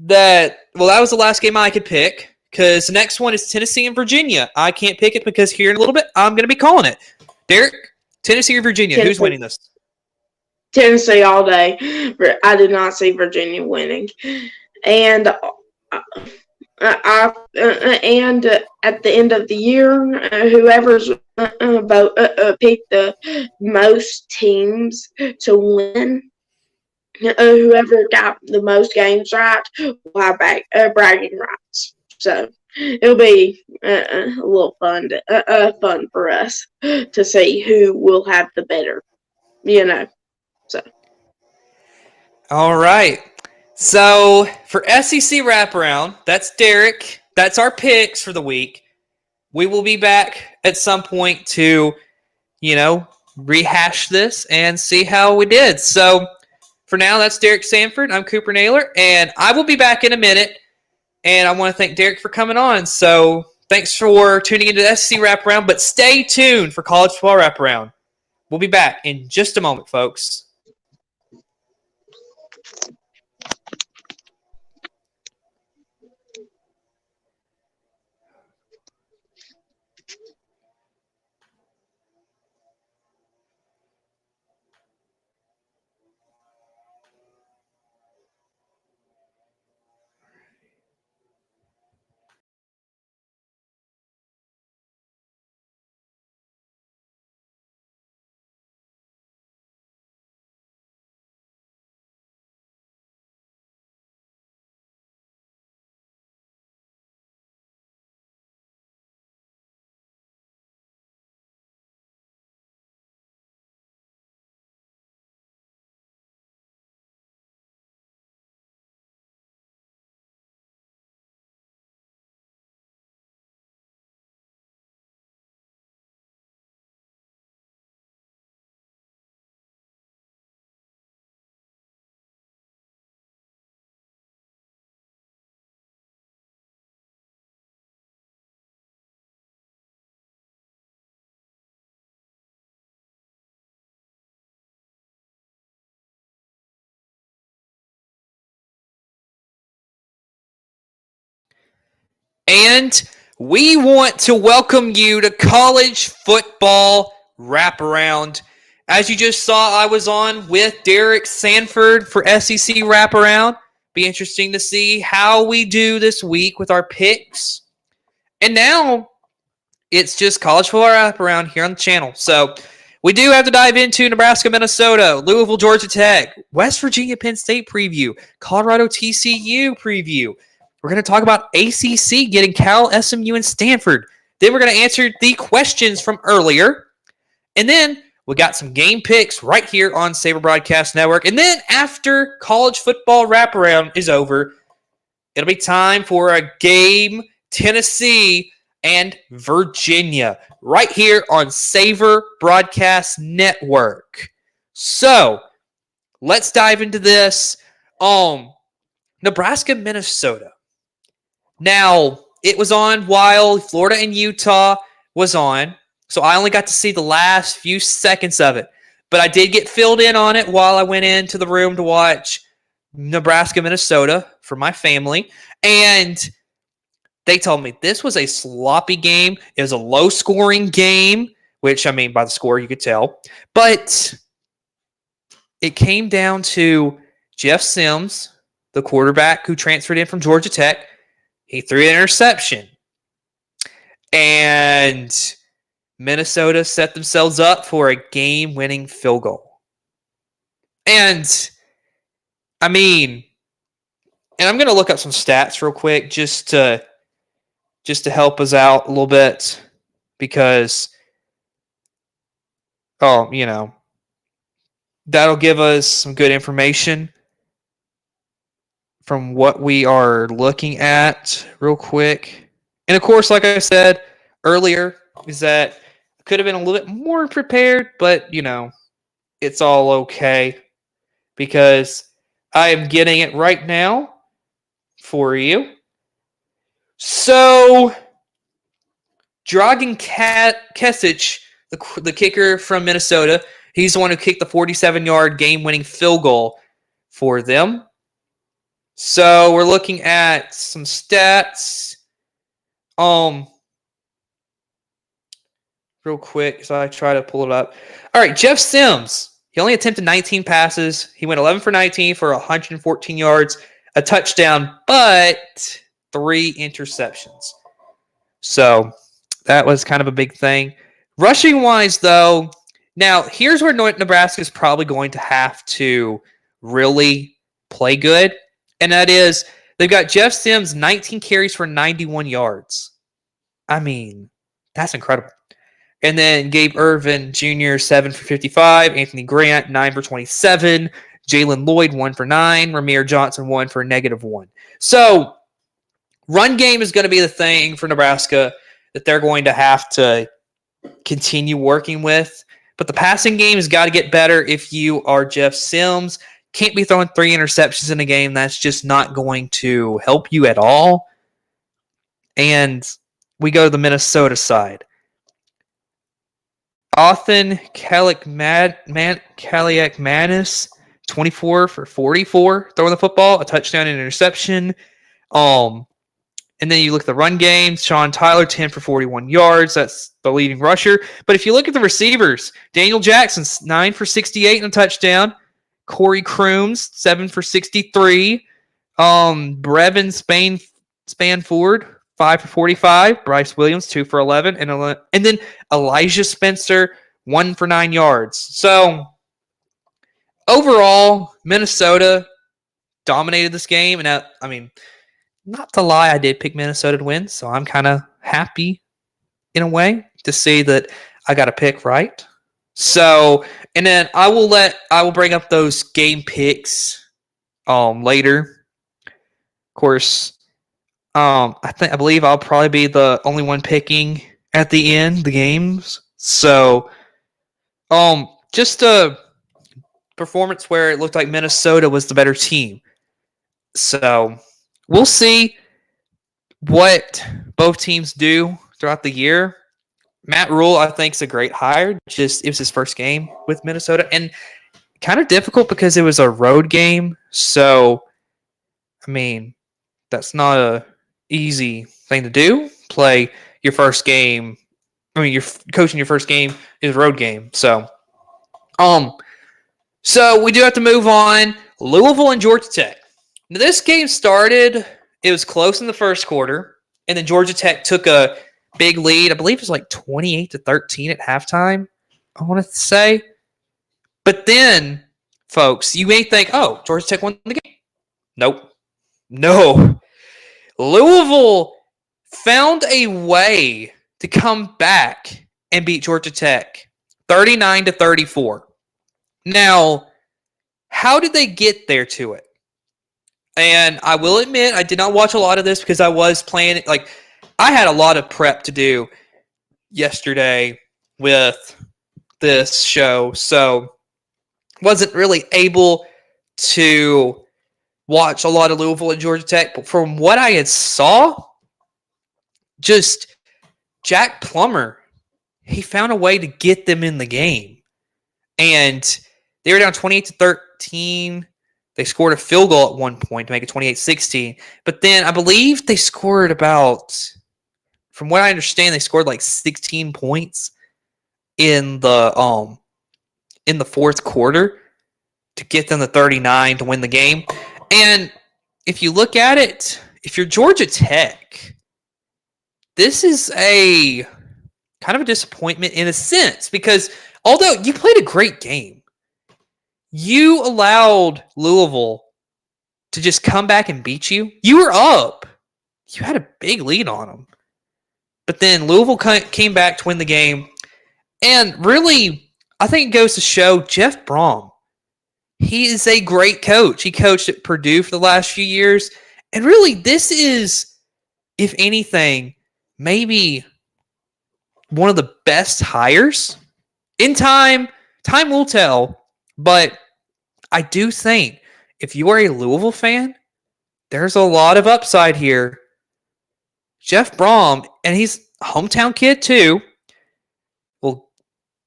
that was the last game I could pick, because the next one is Tennessee and Virginia. I can't pick it because here in a little bit I'm going to be calling it. Derek, Tennessee or Virginia? Tennessee. Who's winning this? Tennessee all day. I did not see Virginia winning. And and at the end of the year, whoever's picked the most teams to win, whoever got the most games right will have bragging rights. So it'll be a little fun for us to see who will have the better, So All right. So for SEC wraparound, that's Derek. That's our picks for the week. We will be back at some point to, rehash this and see how we did. So for now, that's Derek Sanford. I'm Cooper Naylor, and I will be back in a minute. And I want to thank Derek for coming on. So thanks for tuning into the SEC wraparound, but stay tuned for college football wraparound. We'll be back in just a moment, folks. And we want to welcome you to College Football Wraparound. As you just saw, I was on with Derek Sanford for SEC Wraparound. Be interesting to see how we do this week with our picks. And now it's just College Football Wraparound here on the channel. So we do have to dive into Nebraska, Minnesota, Louisville, Georgia Tech, West Virginia, Penn State preview, Colorado, TCU preview. We're going to talk about ACC getting Cal, SMU, and Stanford. Then we're going to answer the questions from earlier. And then we got some game picks right here on Saber Broadcast Network. And then after college football wraparound is over, it'll be time for a game Tennessee and Virginia right here on Saber Broadcast Network. So let's dive into this. Nebraska, Minnesota. Now, it was on while Florida and Utah was on, so I only got to see the last few seconds of it. But I did get filled in on it while I went into the room to watch Nebraska, Minnesota for my family. And they told me this was a sloppy game. It was a low-scoring game, which, I mean, by the score, you could tell. But it came down to Jeff Sims, the quarterback who transferred in from Georgia Tech. He threw an interception. And Minnesota set themselves up for a game-winning field goal. And, I mean, and I'm going to look up some stats real quick just to help us out a little bit because, that'll give us some good information from what we are looking at real quick. And of course, like I said earlier, is that I could have been a little bit more prepared, but, it's all okay because I am getting it right now for you. So, Dragan Kesic, the kicker from Minnesota, he's the one who kicked the 47-yard game-winning field goal for them. So we're looking at some stats. Real quick, so I try to pull it up. All right, Jeff Sims. He only attempted 19 passes. He went 11 for 19 for 114 yards, a touchdown. But 3 interceptions. So that was kind of a big thing. Rushing wise, though, now here's where Nebraska is probably going to have to really play good, and that is they've got Jeff Sims 19 carries for 91 yards. I mean, that's incredible. And then Gabe Irvin Jr. 7 for 55, Anthony Grant 9 for 27, Jalen Lloyd 1 for 9, Ramir Johnson 1 for -1. So run game is going to be the thing for Nebraska that they're going to have to continue working with. But the passing game has got to get better if you are Jeff Sims. Can't be throwing 3 interceptions in a game. That's just not going to help you at all. And we go to the Minnesota side. Othan Kaliak-Manis, 24 for 44, throwing the football, a touchdown and interception. And then you look at the run game, Sean Tyler, 10 for 41 yards. That's the leading rusher. But if you look at the receivers, Daniel Jackson, 9 for 68 and a touchdown. Corey Crooms, 7 for 63. Brevin Spanford, 5 for 45. Bryce Williams, 2 for 11. And then Elijah Spencer, 1 for 9 yards. So overall, Minnesota dominated this game. And not to lie, I did pick Minnesota to win, so I'm kind of happy in a way to see that I got a pick right. So, and then I will bring up those game picks later. Of course, I believe I'll probably be the only one picking at the end the games. So, just a performance where it looked like Minnesota was the better team. So we'll see what both teams do throughout the year. Matt Rule, I think, is a great hire. It was his first game with Minnesota, and kind of difficult because it was a road game. So, that's not a easy thing to do. Play your first game. You're coaching your first game is a road game. So we do have to move on. Louisville and Georgia Tech. Now, this game started, it was close in the first quarter, and then Georgia Tech took a big lead. I believe it was like 28-13 at halftime, I want to say. But then, folks, you may think, oh, Georgia Tech won the game. Nope. No. Louisville found a way to come back and beat Georgia Tech 39-34. Now, how did they get there to it? And I will admit, I did not watch a lot of this because I was playing. I had a lot of prep to do yesterday with this show, so wasn't really able to watch a lot of Louisville and Georgia Tech. But from what I had saw, just Jack Plummer, he found a way to get them in the game. And they were down 28-13. They scored a field goal at one point to make it 28-16. But then I believe they scored from what I understand, they scored like 16 points in the fourth quarter to get them to 39 to win the game. And if you look at it, if you're Georgia Tech, this is a kind of a disappointment in a sense because although you played a great game, you allowed Louisville to just come back and beat you. You were up. You had a big lead on them. But then Louisville came back to win the game. And really, I think it goes to show Jeff Brom. He is a great coach. He coached at Purdue for the last few years. And really, this is, if anything, maybe one of the best hires. In time will tell. But I do think if you are a Louisville fan, there's a lot of upside here. Jeff Brom, and he's a hometown kid too. Well,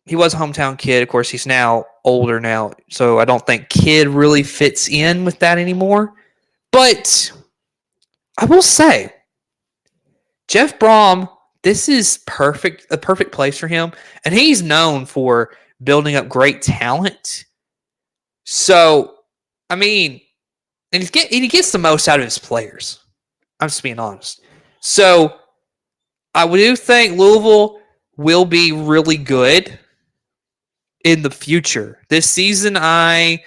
he was a hometown kid. Of course, he's now older now, so I don't think kid really fits in with that anymore. But I will say, Jeff Brom, this is a perfect place for him. And he's known for building up great talent. So, and he gets the most out of his players. I'm just being honest. So I do think Louisville will be really good in the future. This season, I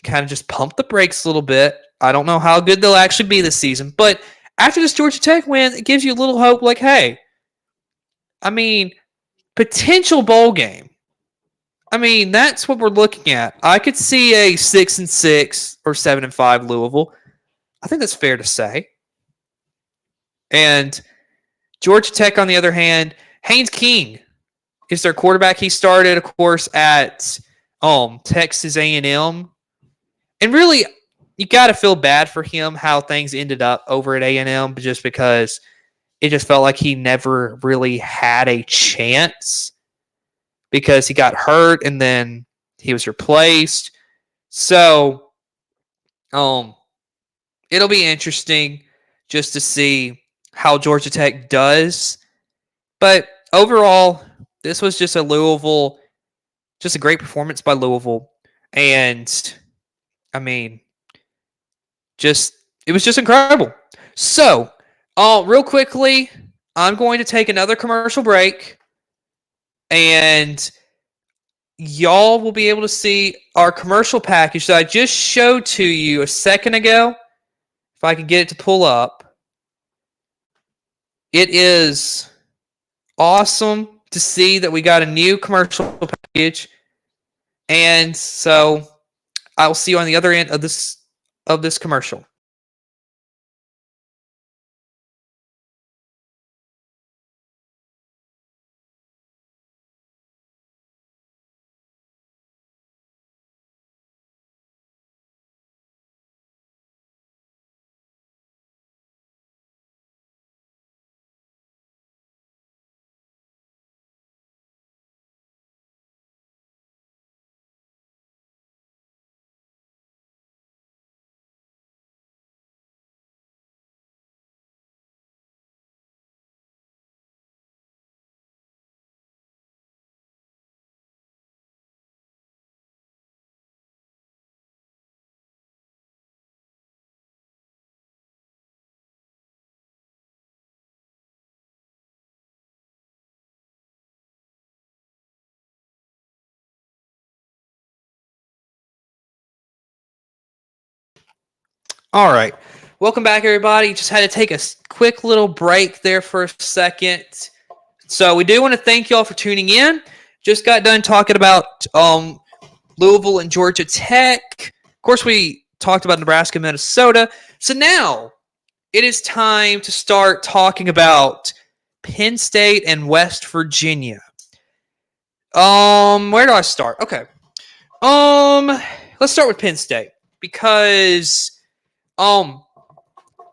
kind of just pumped the brakes a little bit. I don't know how good they'll actually be this season, but after this Georgia Tech win, it gives you a little hope. Like, hey, I mean, potential bowl game. I mean, that's what we're looking at. I could see a 6-6 or 7-5 Louisville. I think that's fair to say. And Georgia Tech, on the other hand, Haynes King is their quarterback. He started, of course, at Texas A&M, and really, you got to feel bad for him how things ended up over at A&M, just because it just felt like he never really had a chance because he got hurt and then he was replaced. So, it'll be interesting just to see how Georgia Tech does. But overall, this was just just a great performance by Louisville. And, I mean, it was just incredible. So, real quickly, I'm going to take another commercial break. And y'all will be able to see our commercial package that I just showed to you a second ago. If I can get it to pull up. It is awesome to see that we got a new commercial package. And so I'll see you on the other end of this commercial. All right. Welcome back, everybody. Just had to take a quick little break there for a second. So we do want to thank y'all for tuning in. Just got done talking about Louisville and Georgia Tech. Of course, we talked about Nebraska, Minnesota. So now it is time to start talking about Penn State and West Virginia. Where do I start? Okay. Let's start with Penn State because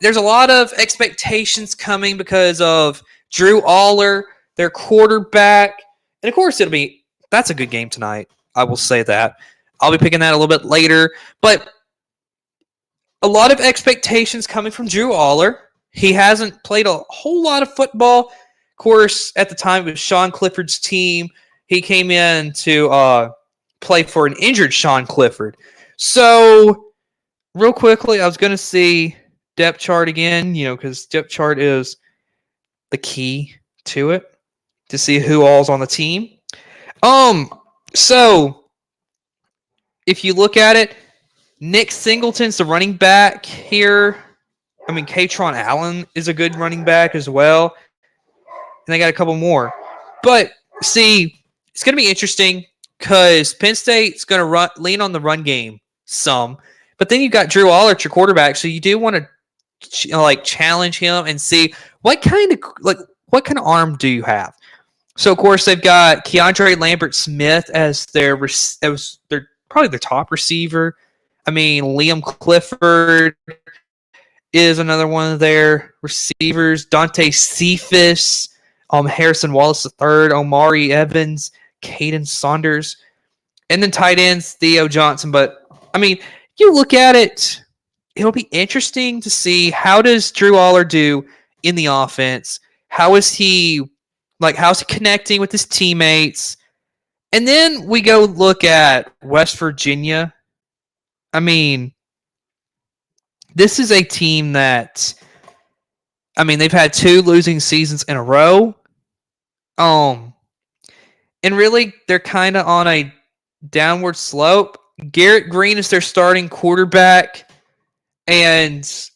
there's a lot of expectations coming because of Drew Aller, their quarterback, and of course that's a good game tonight. I will say that. I'll be picking that a little bit later, but a lot of expectations coming from Drew Aller. He hasn't played a whole lot of football. Of course, at the time it was Sean Clifford's team. He came in to play for an injured Sean Clifford. So, real quickly, I was going to see depth chart again, because depth chart is the key to it, to see who all's on the team. So, if you look at it, Nick Singleton's the running back here. I mean, Katron Allen is a good running back as well. And they got a couple more. But, see, it's going to be interesting because Penn State's going to lean on the run game some. But then you've got Drew Aller at your quarterback, so you do want to challenge him and see what kind of arm do you have. So of course they've got Keandre Lambert-Smith as their probably their top receiver. I mean, Liam Clifford is another one of their receivers. Dante Cephas, Harrison Wallace III, Omari Evans, Caden Saunders, and then tight ends Theo Johnson. But I mean, you look at it, it'll be interesting to see how does Drew Aller do in the offense. How's he connecting with his teammates? And then we go look at West Virginia. I mean, this is a team that I mean, they've had 2 losing seasons in a row. Um, and really, they're kind of on a downward slope. Garrett Green is their starting quarterback, and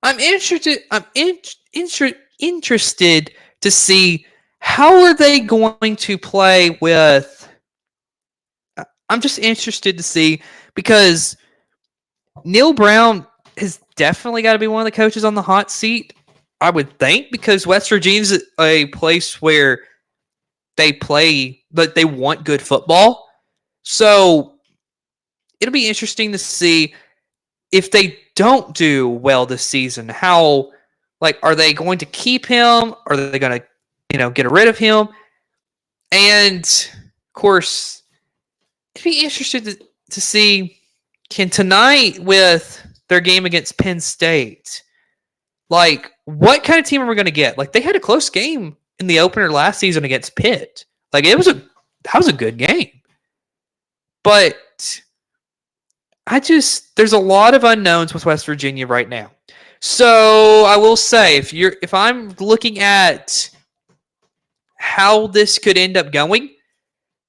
I'm interested. Interested to see how are they going to play with. I'm just interested to see because Neil Brown has definitely got to be one of the coaches on the hot seat. I would think because West Virginia's a place where they play, but they want good football. So it'll be interesting to see if they don't do well this season. How, like, are they going to keep him? Are they going to, get rid of him? And of course, it'd be interesting to see can tonight with their game against Penn State, like, what kind of team are we going to get? Like, they had a close game in the opener last season against Pitt. Like, that was a good game. But there's a lot of unknowns with West Virginia right now. So I will say, if I'm looking at how this could end up going,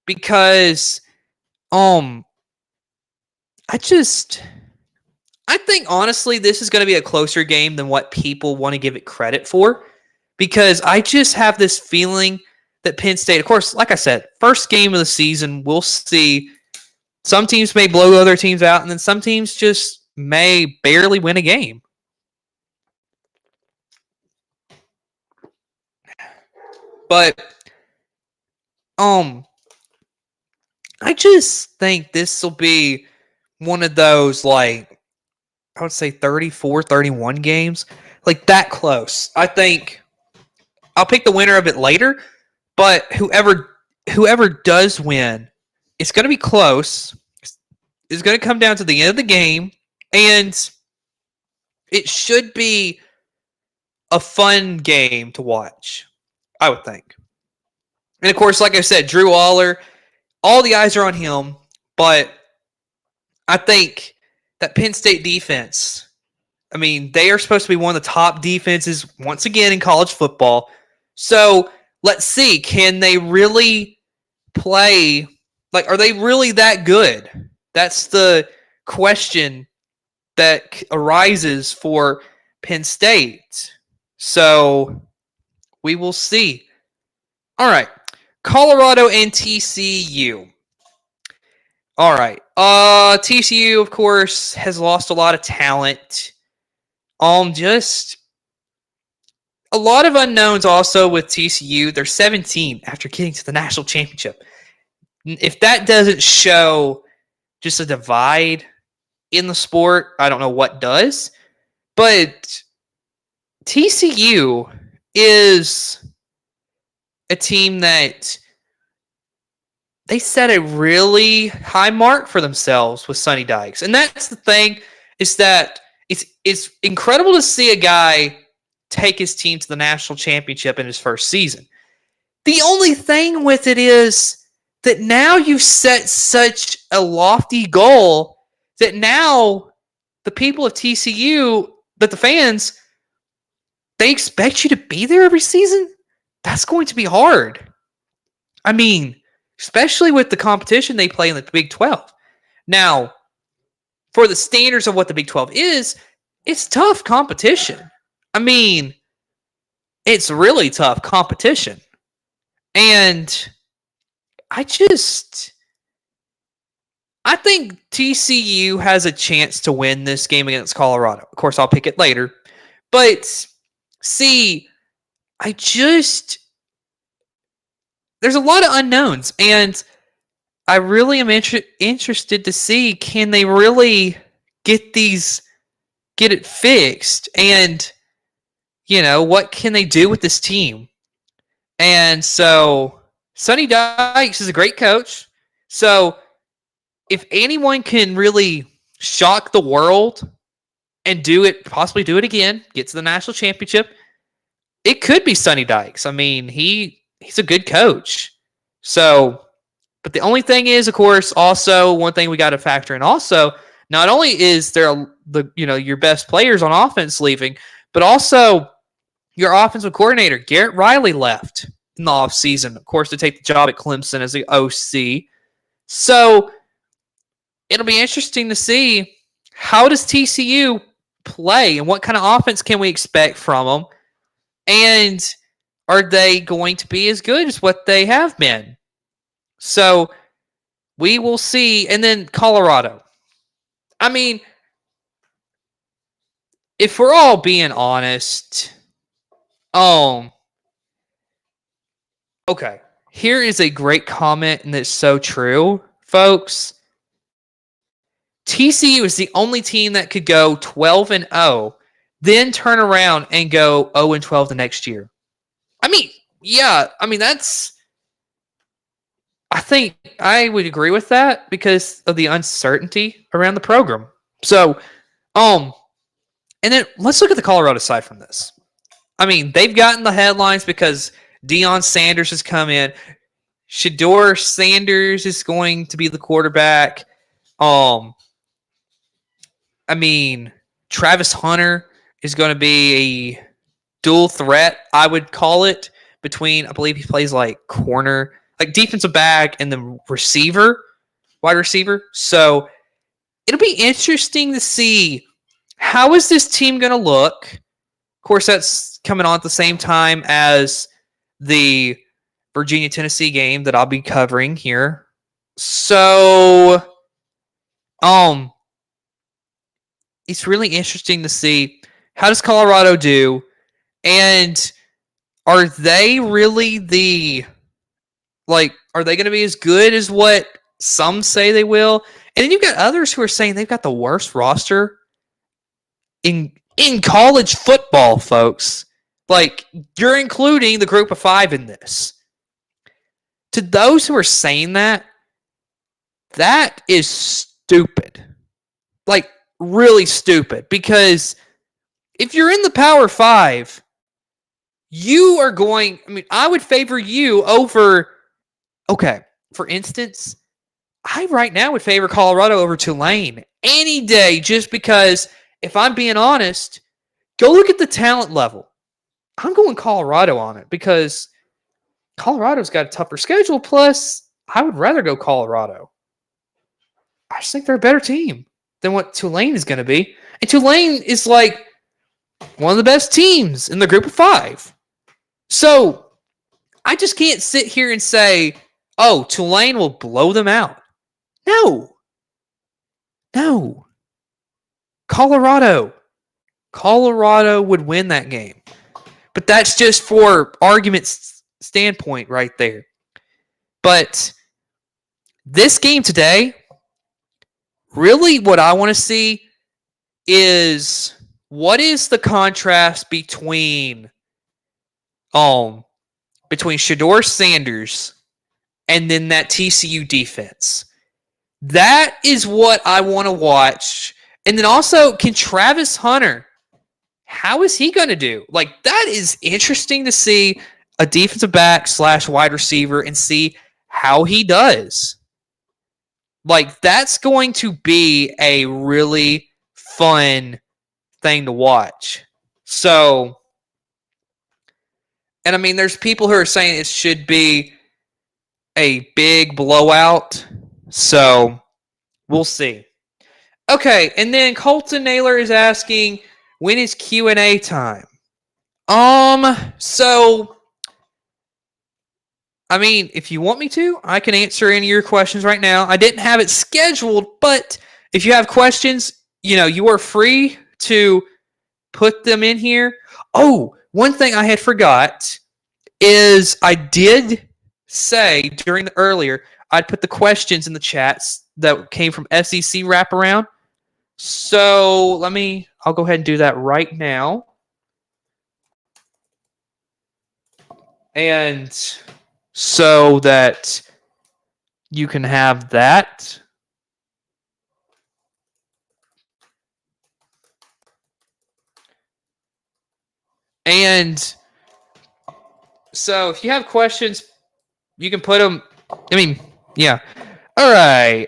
because I think honestly this is going to be a closer game than what people want to give it credit for, because I just have this feeling that Penn State, of course, like I said, first game of the season, we'll see. Some teams may blow other teams out, and then some teams just may barely win a game. But I just think this will be one of those, like, I would say 34-31 games, like that close. I think I'll pick the winner of it later, but whoever does win, it's going to be close. It's going to come down to the end of the game, and it should be a fun game to watch, I would think. And of course, like I said, Drew Aller, all the eyes are on him, but I think that Penn State defense, I mean, they are supposed to be one of the top defenses once again in college football. So let's see, can they really play? Like, are they really that good? That's the question that arises for Penn State. So we will see. All right, Colorado and TCU. All right. TCU, of course, has lost a lot of talent. Just a lot of unknowns also with TCU. They're 17 after getting to the national championship. If that doesn't show just a divide in the sport, I don't know what does. But TCU is a team that they set a really high mark for themselves with Sonny Dykes. And that's the thing, is that it's incredible to see a guy take his team to the national championship in his first season. The only thing with it is that now you've set such a lofty goal that now the people of TCU, that the fans, they expect you to be there every season. That's going to be hard. I mean, especially with the competition they play in the Big 12. Now, for the standards of what the Big 12 is, it's tough competition. I mean, it's really tough competition. And I think TCU has a chance to win this game against Colorado. Of course, I'll pick it later. But, see, there's a lot of unknowns, and I really am interested to see, can they really get it fixed, and what can they do with this team? And so Sonny Dykes is a great coach. So if anyone can really shock the world and possibly do it again, get to the national championship, it could be Sonny Dykes. I mean, he's a good coach. So, but the only thing is, of course, also one thing we got to factor in also, not only is there your best players on offense leaving, But also, your offensive coordinator, Garrett Riley, left in the offseason, of course, to take the job at Clemson as the OC. So it'll be interesting to see how does TCU play and what kind of offense can we expect from them, and are they going to be as good as what they have been? So we will see. And then Colorado. I mean, if we're all being honest, okay, here is a great comment, and it's so true, folks. TCU is the only team that could go 12-0, then turn around and go 0-12 the next year. I mean, yeah, I think I would agree with that because of the uncertainty around the program. So, and then let's look at the Colorado side from this. I mean, they've gotten the headlines because Deion Sanders has come in. Shedeur Sanders is going to be the quarterback. Travis Hunter is going to be a dual threat, I would call it, between, I believe he plays like corner, like defensive back and the wide receiver. So it'll be interesting to see how is this team going to look. Of course, that's coming on at the same time as the Virginia-Tennessee game that I'll be covering here. So, it's really interesting to see how does Colorado do, and are they really are they going to be as good as what some say they will? And then you've got others who are saying they've got the worst roster in college football, folks. Like, you're including the group of 5 in this. To those who are saying that is stupid. Like, really stupid. Because if you're in the Power 5, you are going, I would favor you over, okay, for instance, I right now would favor Colorado over Tulane any day, just because, if I'm being honest, go look at the talent level. I'm going Colorado on it because Colorado's got a tougher schedule. Plus, I would rather go Colorado. I just think they're a better team than what Tulane is going to be. And Tulane is like one of the best teams in the group of 5. So I just can't sit here and say, oh, Tulane will blow them out. No. Colorado would win that game. But that's just for argument's standpoint right there. But this game today, really what I want to see is what is the contrast between Shedeur Sanders and then that TCU defense. That is what I want to watch. And then also, can Travis Hunter, how is he going to do? Like, that is interesting to see a defensive back / wide receiver and see how he does. Like, that's going to be a really fun thing to watch. So, and there's people who are saying it should be a big blowout. So, we'll see. Okay, and then Colton Naylor is asking, when is Q&A time? So, if you want me to, I can answer any of your questions right now. I didn't have it scheduled, but if you have questions, you are free to put them in here. Oh, one thing I had forgot is I did say during the earlier, I'd put the questions in the chats that came from SEC Wraparound. So I'll go ahead and do that right now. And so that you can have that. And so if you have questions, you can put them. Yeah. All right.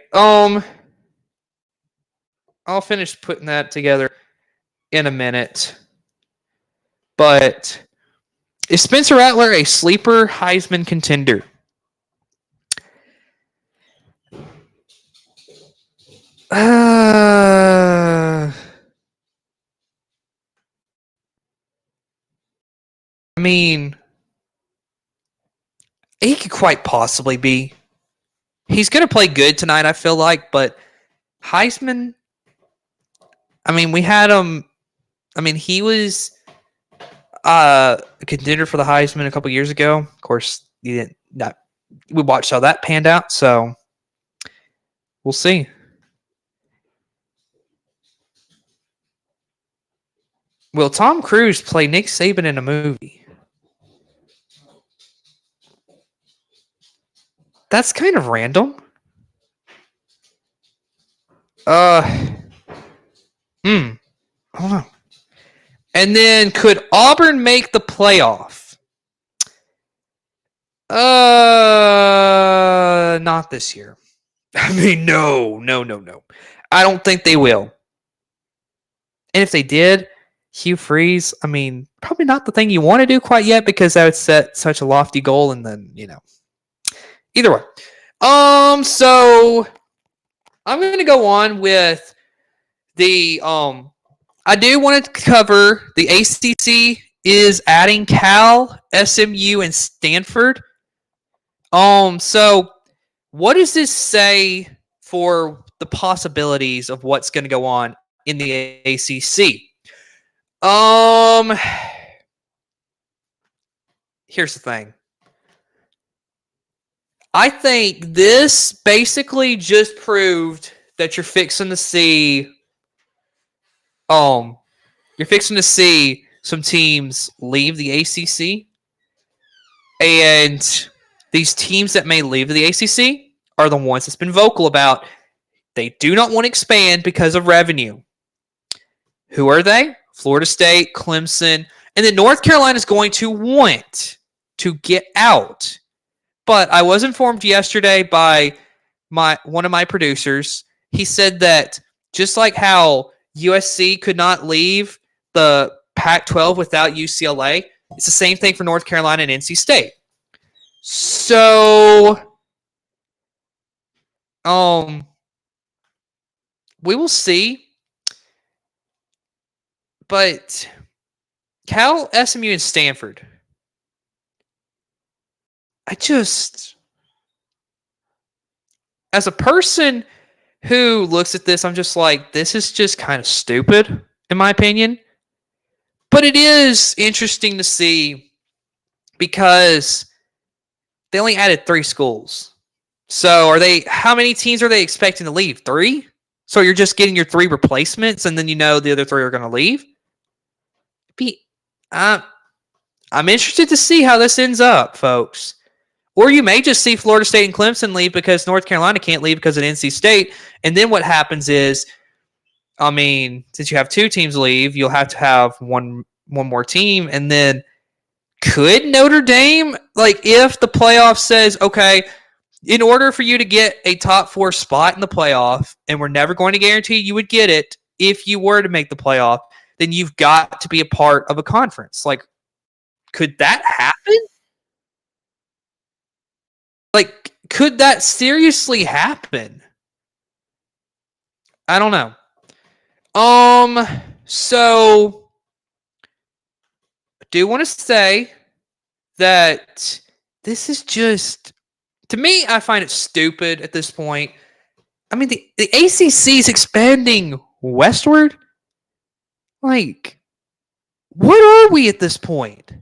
I'll finish putting that together in a minute. But is Spencer Rattler a sleeper Heisman contender? I mean, he could quite possibly be. He's going to play good tonight, I feel like, but Heisman, I mean, we had him. I mean, he was a contender for the Heisman a couple years ago. Of course, he didn't. Not, we watched how that panned out, so we'll see. Will Tom Cruise play Nick Saban in a movie? That's kind of random. I don't know. And then could Auburn make the playoff? Not this year. I mean, no. I don't think they will. And if they did, Hugh Freeze, I mean, probably not the thing you want to do quite yet because that would set such a lofty goal and then, either way. So I'm going to go on with the I do want to cover the ACC is adding Cal, SMU, and Stanford. So what does this say for the possibilities of what's going to go on in the ACC? Here's the thing. I think this basically just proved that you're fixing to see some teams leave the ACC, and these teams that may leave the ACC are the ones that's been vocal about they do not want to expand because of revenue. Who are they? Florida State, Clemson, and then North Carolina is going to want to get out. But I was informed yesterday by one of my producers. He said that just like how USC could not leave the Pac-12 without UCLA, it's the same thing for North Carolina and NC State. So, we will see. But Cal, SMU, and Stanford, as a person who looks at this, I'm just like, this is just kind of stupid, in my opinion. But it is interesting to see because they only added 3 schools. So how many teams are they expecting to leave? 3? So you're just getting your 3 replacements and then the other 3 are going to leave? I'm interested to see how this ends up, folks. Or you may just see Florida State and Clemson leave because North Carolina can't leave because of NC State. And then what happens is, since you have 2 teams leave, you'll have to have one more team. And then could Notre Dame, if the playoff says, okay, in order for you to get a top 4 spot in the playoff, and we're never going to guarantee you would get it if you were to make the playoff, then you've got to be a part of a conference. Could that happen? Could that seriously happen? I don't know. So I do want to say that this is just, to me, I find it stupid at this point. The ACC is expanding westward. What are we at this point?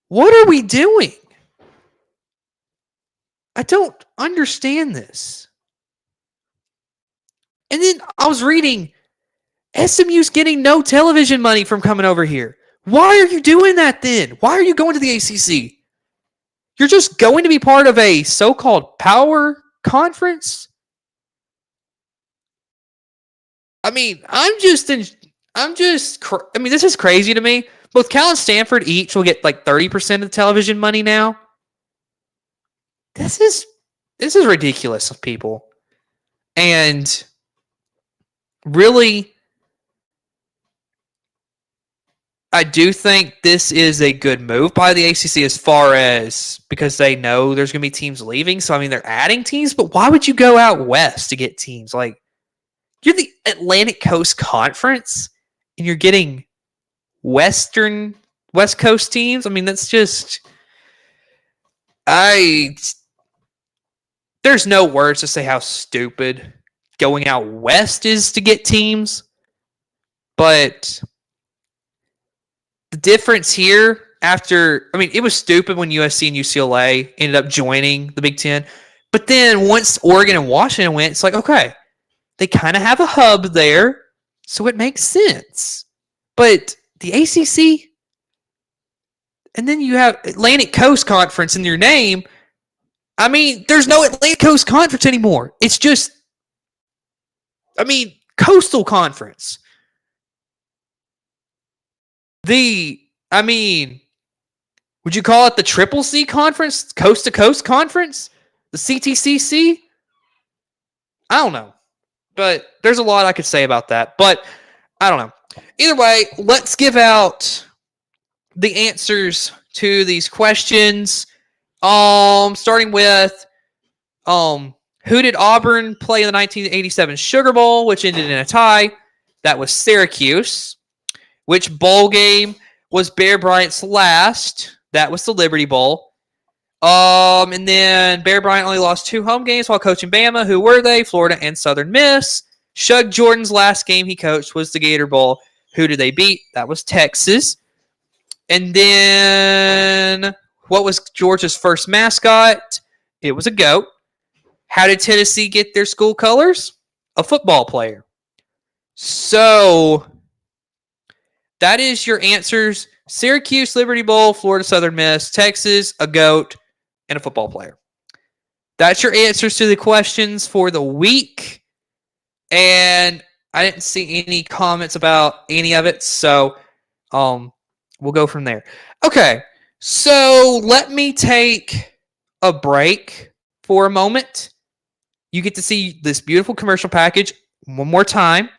What are we doing? I don't understand this. And then I was reading SMU's getting no television money from coming over here. Why are you doing that then? Why are you going to the ACC? You're just going to be part of a so-called power conference? This is crazy to me. Both Cal and Stanford each will get 30% of the television money now. This is ridiculous of people. And really, I do think this is a good move by the ACC as far as because they know there's going to be teams leaving. So, I mean, they're adding teams, but why would you go out west to get teams? Like, you're the Atlantic Coast Conference and you're getting West Coast teams. I mean, that's just. There's no words to say how stupid going out west is to get teams. But the difference here it was stupid when USC and UCLA ended up joining the Big Ten. But then once Oregon and Washington went, it's like, okay, they kind of have a hub there, so it makes sense. But the ACC, and then you have Atlantic Coast Conference in your name. I mean, there's no Atlantic Coast Conference anymore. It's just, Coastal Conference. Would you call it the Triple C Conference? Coast to Coast Conference? The CTCC? I don't know. But there's a lot I could say about that. But I don't know. Either way, let's give out the answers to these questions. Starting with who did Auburn play in the 1987 Sugar Bowl, which ended in a tie? That was Syracuse. Which bowl game was Bear Bryant's last? That was the Liberty Bowl. And then Bear Bryant only lost 2 home games while coaching Bama. Who were they? Florida and Southern Miss. Shug Jordan's last game he coached was the Gator Bowl. Who did they beat? That was Texas. And then what was Georgia's first mascot? It was a goat. How did Tennessee get their school colors? A football player. So that is your answers. Syracuse, Liberty Bowl, Florida, Southern Miss, Texas, a goat, and a football player. That's your answers to the questions for the week. And I didn't see any comments about any of it, so we'll go from there. Okay, so let me take a break for a moment. You get to see this beautiful commercial package one more time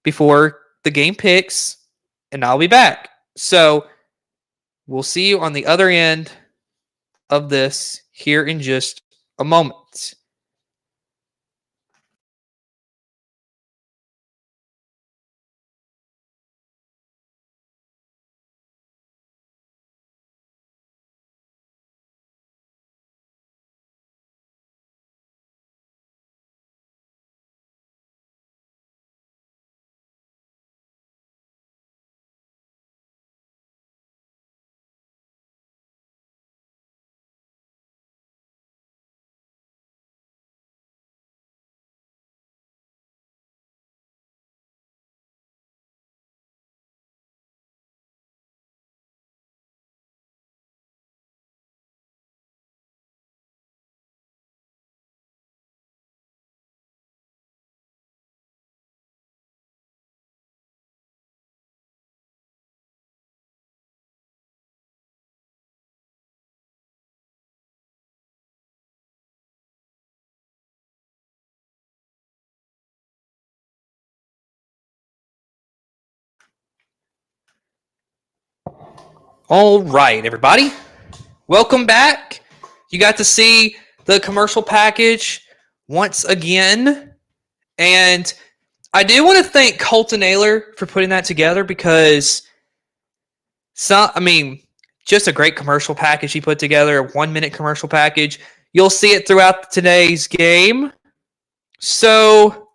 before the game picks, and I'll be back. So we'll see you on the other end of this here in just a moment. All right, everybody. Welcome back. You got to see the commercial package once again. And I do want to thank Colton Naylor for putting that together because, just a great commercial package he put together, a 1-minute commercial package. You'll see it throughout today's game. So,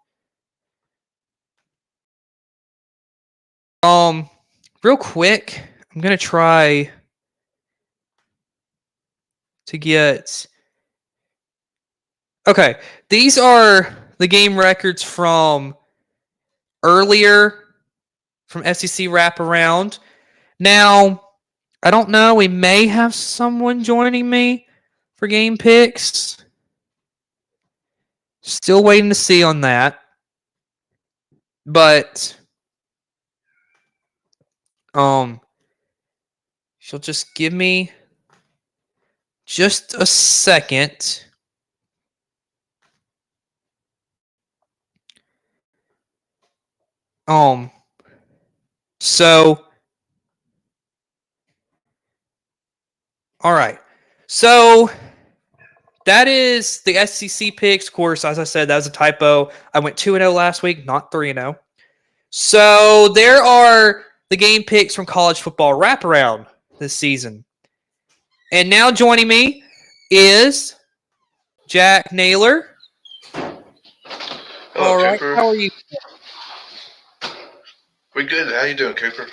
real quick, I'm going to try to get... Okay, these are the game records from earlier from SEC Wraparound. Now, I don't know. We may have someone joining me for game picks. Still waiting to see on that. But, she'll just give me just a second. So All right. So that is the SEC picks. Of course, as I said, that was a typo. I went 2-0 last week, not 3-0. So there are the game picks from college football wraparound this season. And now joining me is Jack Naylor. Hello, All right. Cooper. How are you? We good. How you doing, Cooper?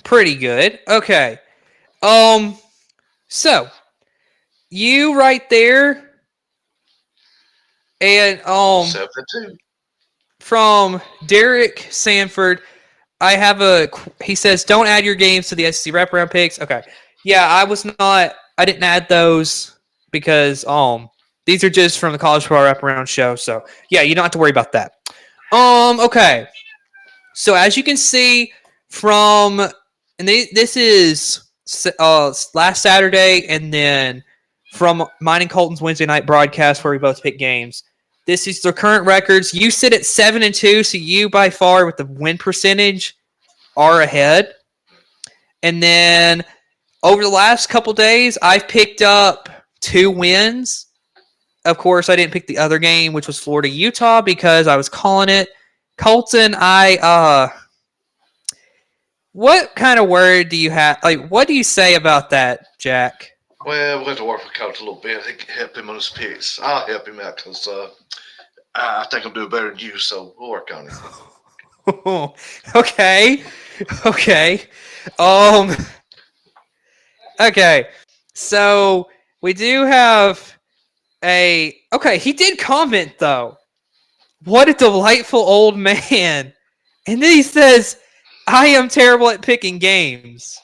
Pretty good. Okay. Um. So you right there, and 7-2. from Derek Sanford. I have a. He says, "Don't add your games to the SEC wraparound picks." Okay. Yeah, I was not. I didn't add those because these are just from the college football wraparound show. So yeah, you don't have to worry about that. Okay. So as you can see from, and this is last Saturday, and then from mine and Colton's Wednesday night broadcast where we both pick games. This is the current records. You sit at 7-2, so you by far with the win percentage are ahead. And then over the last couple days, I've picked up 2 wins. Of course, I didn't pick the other game, which was Florida Utah, because I was calling it. Colton, what kind of word do you have? Like, what do you say about that, Jack? Well, we're going to work with Coach a little bit. I think help him on his picks. I'll help him out because I think I'm doing better than you, so we'll work on it. Okay. Okay. Um. Okay. So we do have a. Okay, he did comment though. What a delightful old man. And then he says, "I am terrible at picking games."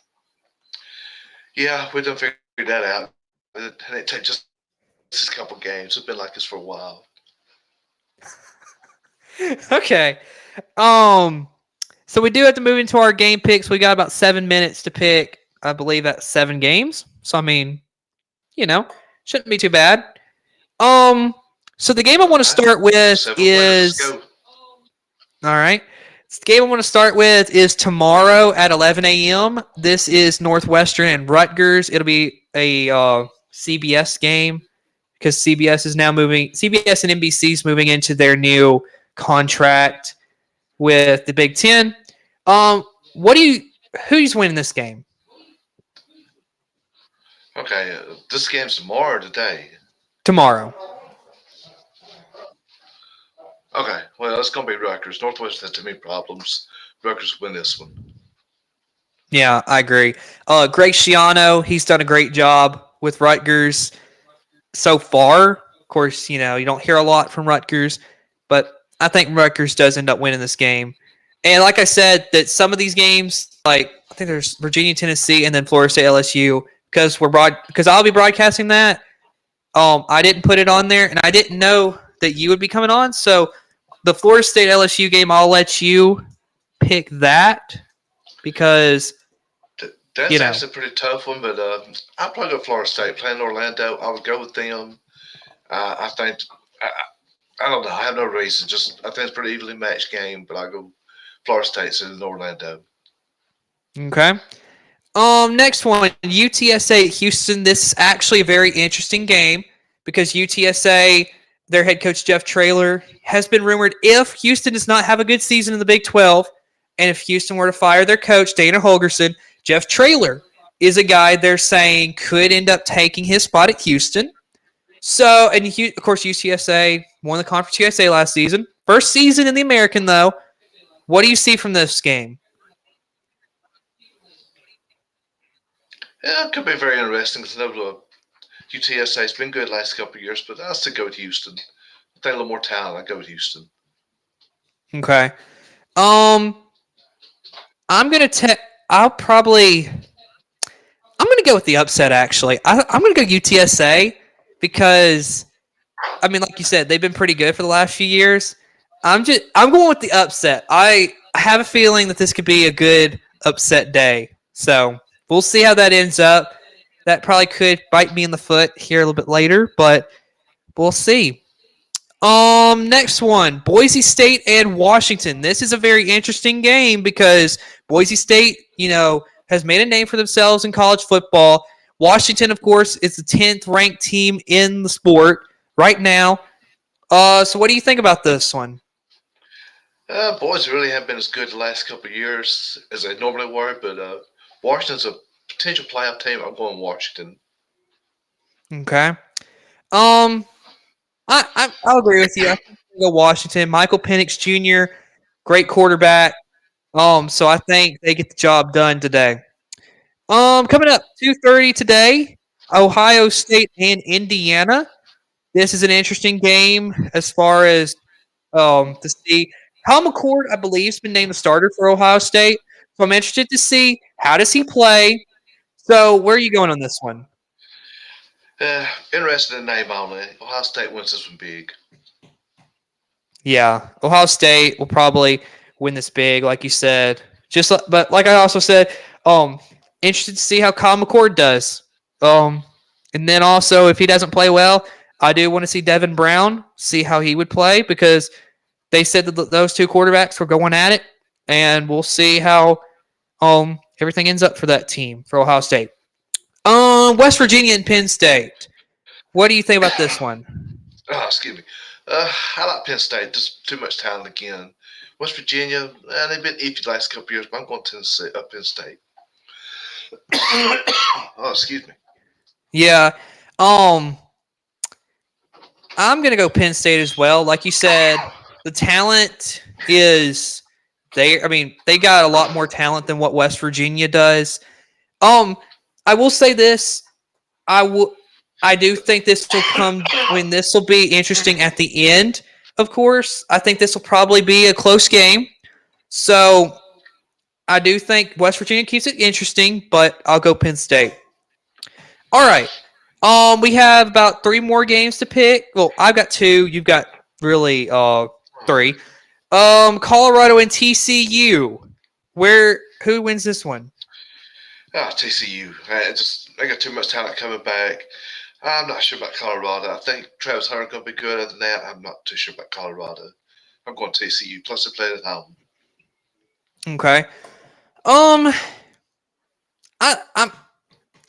Yeah, we done figured that out. And it takes just a couple games. It's been like this for a while. Okay. So we do have to move into our game picks. We got about 7 minutes to pick. I believe that's 7 games. So I mean, shouldn't be too bad. So the game I want to start with 7 is winners. Let's all right. The game I want to start with is tomorrow at 11 a.m. This is Northwestern and Rutgers. It'll be a CBS game because CBS is now moving. CBS and NBC is moving into their new contract with the Big Ten. Who's winning this game? go. Okay, this game's tomorrow or today? Tomorrow. Okay, well, it's going to be Rutgers. Northwest has too many problems. Rutgers win this one. Yeah, I agree. Greg Schiano, he's done a great job with Rutgers so far. Of course, you don't hear a lot from Rutgers, but I think Rutgers does end up winning this game. And like I said, that some of these games, like I think there's Virginia, Tennessee, and then Florida State, LSU, because I'll be broadcasting that. I didn't put it on there, and I didn't know that you would be coming on. So the Florida State LSU game, I'll let you pick that because That's actually a pretty tough one, but I'll probably go Florida State. Playing Orlando, I would go with them. I think I don't know. I have no reason. Just I think it's a pretty evenly matched game, but I go Florida State in Orlando. Okay. Next one, UTSA at Houston. This is actually a very interesting game because UTSA, their head coach Jeff Traylor, has been rumored if Houston does not have a good season in the Big 12, and if Houston were to fire their coach Dana Holgorsen, Jeff Traylor is a guy they're saying could end up taking his spot at Houston. So, and of course, UTSA won the Conference USA last season. First season in the American, though. What do you see from this game? Yeah, it could be very interesting because UTSA has been good last couple of years, but I'll still go with Houston. I think a little more talent. I go with Houston. Okay. I'm gonna I'll probably. I'm gonna go with the upset. Actually, I'm gonna go UTSA because, I mean, like you said, they've been pretty good for the last few years. I'm going with the upset. I have a feeling that this could be a good upset day. So we'll see how that ends up. That probably could bite me in the foot here a little bit later, but we'll see. Next one, Boise State and Washington. This is a very interesting game because Boise State, has made a name for themselves in college football. Washington, of course, is the 10th ranked team in the sport right now. So what do you think about this one? Boys really haven't been as good the last couple of years as they normally were, but Washington's a potential playoff team. I'm going Washington. Okay. Um, I'll agree with you. I think I'll go Washington. Michael Penix Jr., great quarterback. So I think they get the job done today. Coming up 2:30 today, Ohio State and Indiana. This is an interesting game as far as to see. Kyle McCord, I believe, has been named the starter for Ohio State. So I'm interested to see how does he play. So where are you going on this one? Interested in the name only. Ohio State wins this one big. Yeah, Ohio State will probably win this big, like you said. But like I also said, interested to see how Kyle McCord does. Um, and then also if he doesn't play well, I do want to see Devin Brown see how he would play because they said that those two quarterbacks were going at it, and we'll see how everything ends up for that team for Ohio State. West Virginia and Penn State. What do you think about this one? Oh, excuse me. I like Penn State. Just too much talent again. West Virginia, they've been iffy the last couple of years, but I'm going Tennessee, Penn State. Oh, excuse me. Yeah. I'm gonna go Penn State as well. Like you said, the talent is they. I mean, they got a lot more talent than what West Virginia does. Um, I will say this. I will. I do think this will come. I mean, this will be interesting at the end. Of course, I think this will probably be a close game. So I do think West Virginia keeps it interesting, but I'll go Penn State. All right. We have about three more games to pick. Well, I've got two. You've got really three. Colorado and TCU. Who wins this one? TCU. They got too much talent coming back. I'm not sure about Colorado. I think Travis Hunter going to be good. Other than that, I'm not too sure about Colorado. I'm going TCU. Plus, they played at home. Okay. Um, I'm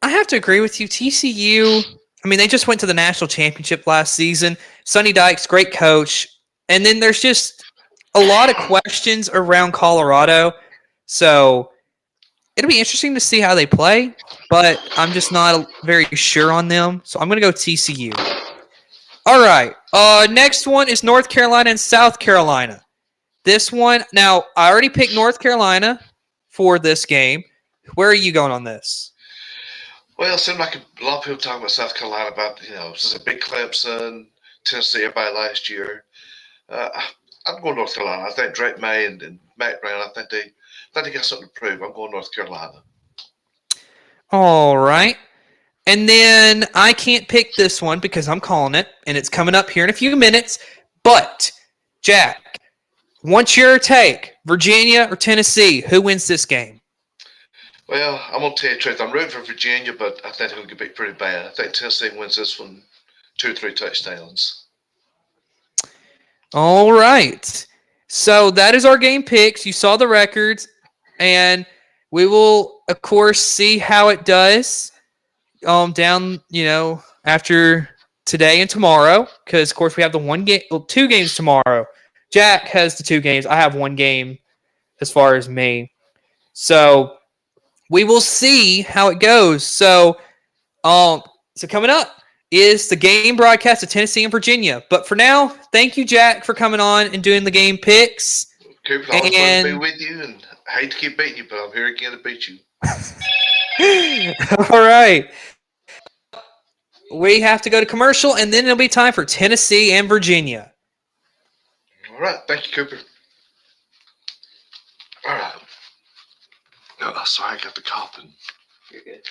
I have to agree with you. TCU. I mean, they just went to the national championship last season. Sonny Dykes, great coach, and then there's just a lot of questions around Colorado. So it'll be interesting to see how they play, but I'm just not very sure on them. So I'm going to go TCU. All right. Next one is North Carolina and South Carolina. This one, now I already picked North Carolina for this game. Where are you going on this? Well, it seemed like a lot of people talking about South Carolina about, this is a big Clemson, Tennessee, everybody last year. Uh, I'm going North Carolina. I think Drake May and Matt Brown, I think they got something to prove. I'm going North Carolina. All right. And then I can't pick this one because I'm calling it, and it's coming up here in a few minutes. But, Jack, what's your take? Virginia or Tennessee? Who wins this game? Well, I'm going to tell you the truth. I'm rooting for Virginia, but I think it'll be pretty bad. I think Tennessee wins this one 2 or 3 touchdowns. All right. So that is our game picks. You saw the records, and we will, of course, see how it does down, after today and tomorrow, because, of course, we have two games tomorrow. Jack has the two games. I have one game as far as me. So we will see how it goes. So coming up is the game broadcast of Tennessee and Virginia. But for now, thank you, Jack, for coming on and doing the game picks. Cooper, always fun to be with you, and I hate to keep beating you, but I'm here again to beat you. All right. We have to go to commercial, and then it'll be time for Tennessee and Virginia. All right. Thank you, Cooper. All right. Oh, sorry, I got the coughing. You're good.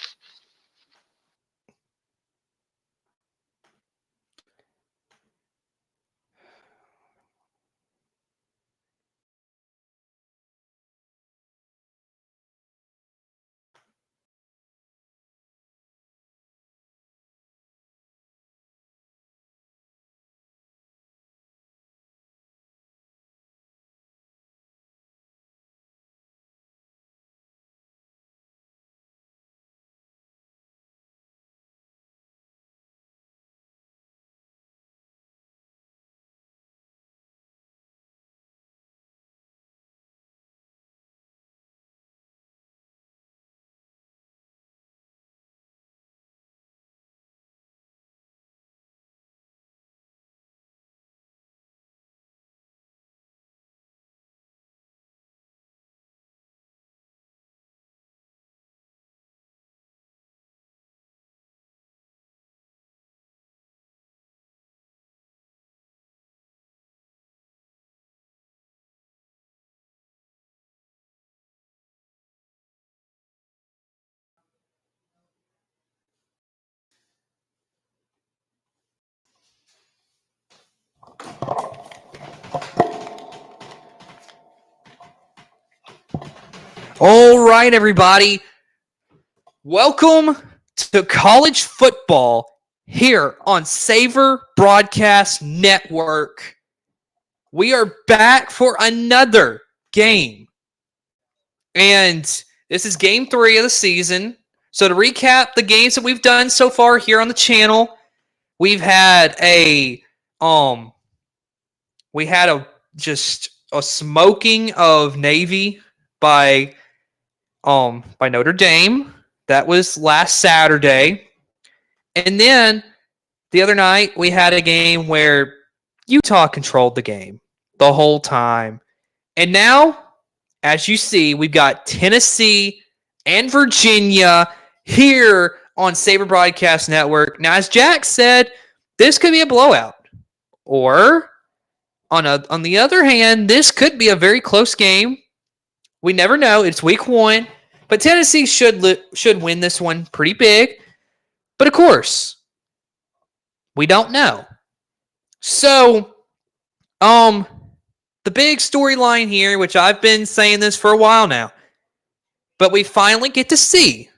All right, everybody. Welcome to college football here on Savor Broadcast Network. We are back for another game. And this is game 3 of the season. So to recap the games that we've done so far here on the channel, we've had a just a smoking of Navy by Notre Dame. That was last Saturday. And then the other night we had a game where Utah controlled the game the whole time. And now, as you see, we've got Tennessee and Virginia here on Saber Broadcast Network. Now, as Jack said, this could be a blowout. Or, on the other hand, this could be a very close game. We never know. It's week 1. But Tennessee should win this one pretty big. But, of course, we don't know. So, the big storyline here, which I've been saying this for a while now, but we finally get to see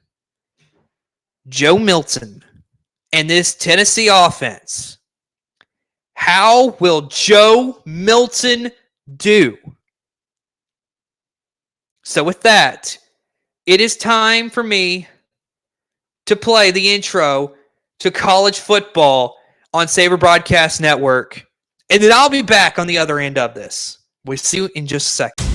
Joe Milton and this Tennessee offense. How will Joe Milton do? So with that, it is time for me to play the intro to college football on Saber Broadcast Network. And then I'll be back on the other end of this. We'll see you in just a second.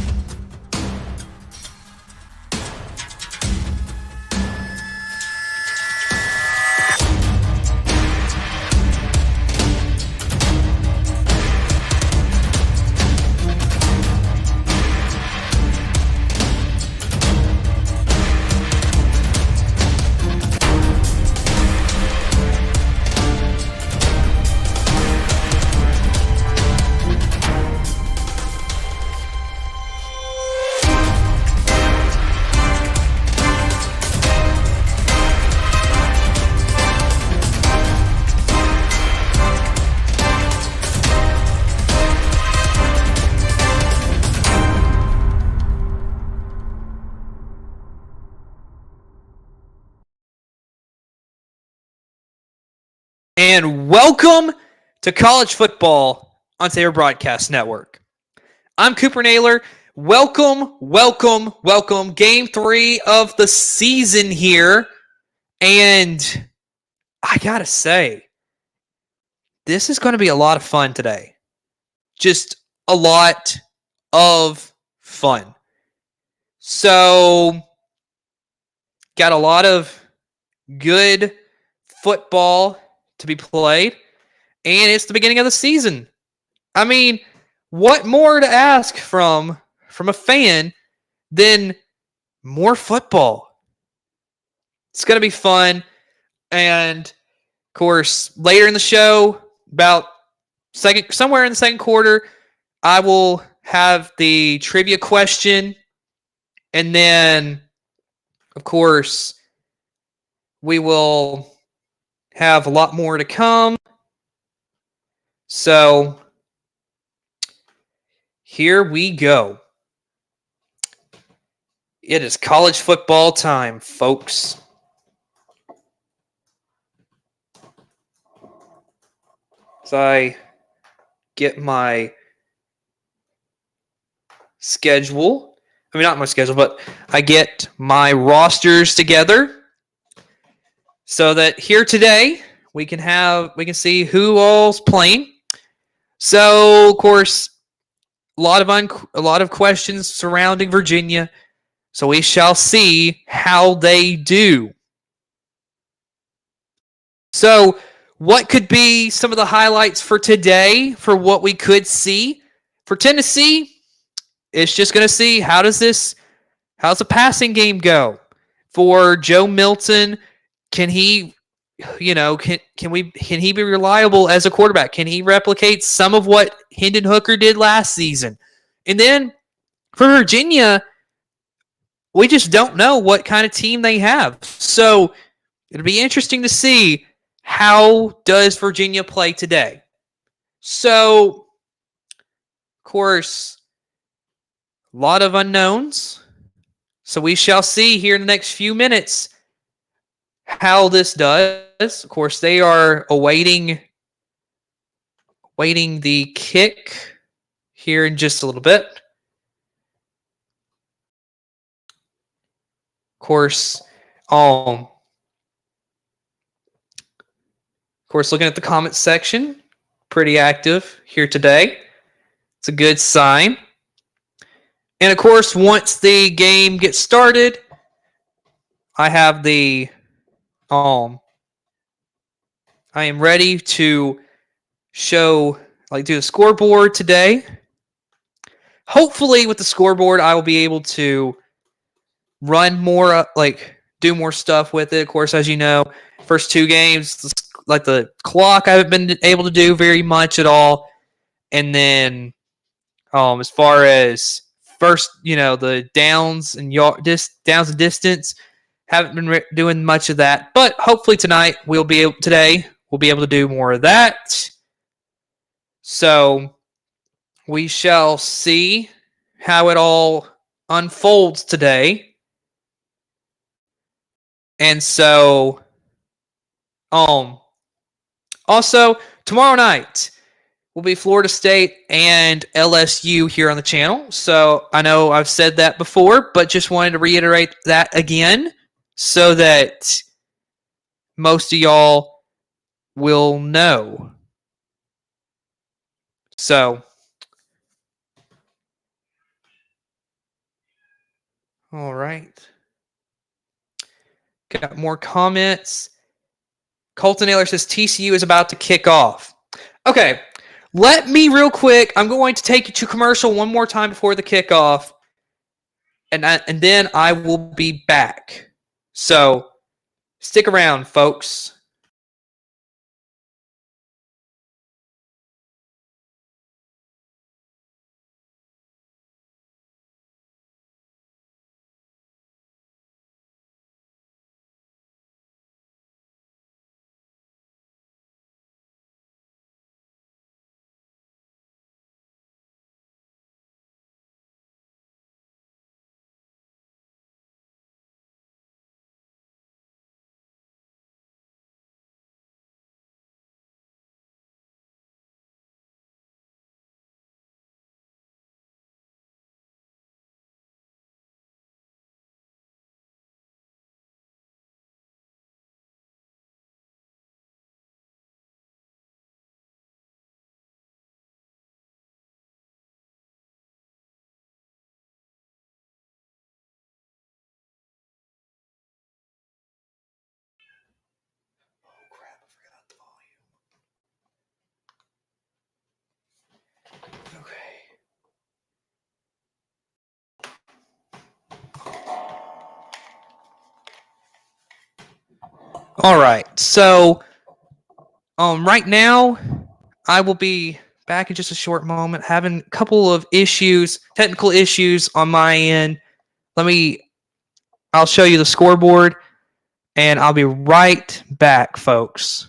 And welcome to college football on Saber Broadcast Network. I'm Cooper Naylor. Welcome. Game 3 of the season here. And I gotta say, this is going to be a lot of fun today. Just a lot of fun. So, got a lot of good football to be played, and it's the beginning of the season. I mean, what more to ask from a fan than more football? It's going to be fun, and of course, later in the show, somewhere in the second quarter, I will have the trivia question, and then, of course, we will have a lot more to come. So, here we go. It is college football time, folks. So I get my schedule. I mean, not my schedule, but I get my rosters together so that here today we can see who all's playing. So, of course, a lot of questions surrounding Virginia. So we shall see how they do. So, what could be some of the highlights for today for what we could see? For Tennessee, it's just going to see how's the passing game go? For Joe Milton, can he can he be reliable as a quarterback? Can he replicate some of what Hendon Hooker did last season? And then for Virginia, we just don't know what kind of team they have. So it'll be interesting to see how does Virginia play today. So, of course, a lot of unknowns. So we shall see here in the next few minutes how this does. Of course, they are awaiting the kick here in just a little bit. Of course, looking at the comments section, pretty active here today. It's a good sign. And of course, once the game gets started, I have the I am ready to show, do the scoreboard today. Hopefully with the scoreboard, I will be able to run more, do more stuff with it. Of course, as you know, first two games, like the clock, I haven't been able to do very much at all. And then as far as first, the downs and distance, haven't been doing much of that. But hopefully today we'll be able to do more of that. So we shall see how it all unfolds today. And so, also tomorrow night will be Florida State and LSU here on the channel. So I know I've said that before, but just wanted to reiterate that again so that most of y'all will know. So, all right. Got more comments. Colton Naylor says TCU is about to kick off. Okay, let me real quick. I'm going to take you to commercial one more time before the kickoff, and then I will be back. So stick around, folks. All right. So, right now, I will be back in just a short moment. Having a couple of technical issues on my end. I'll show you the scoreboard, and I'll be right back, folks.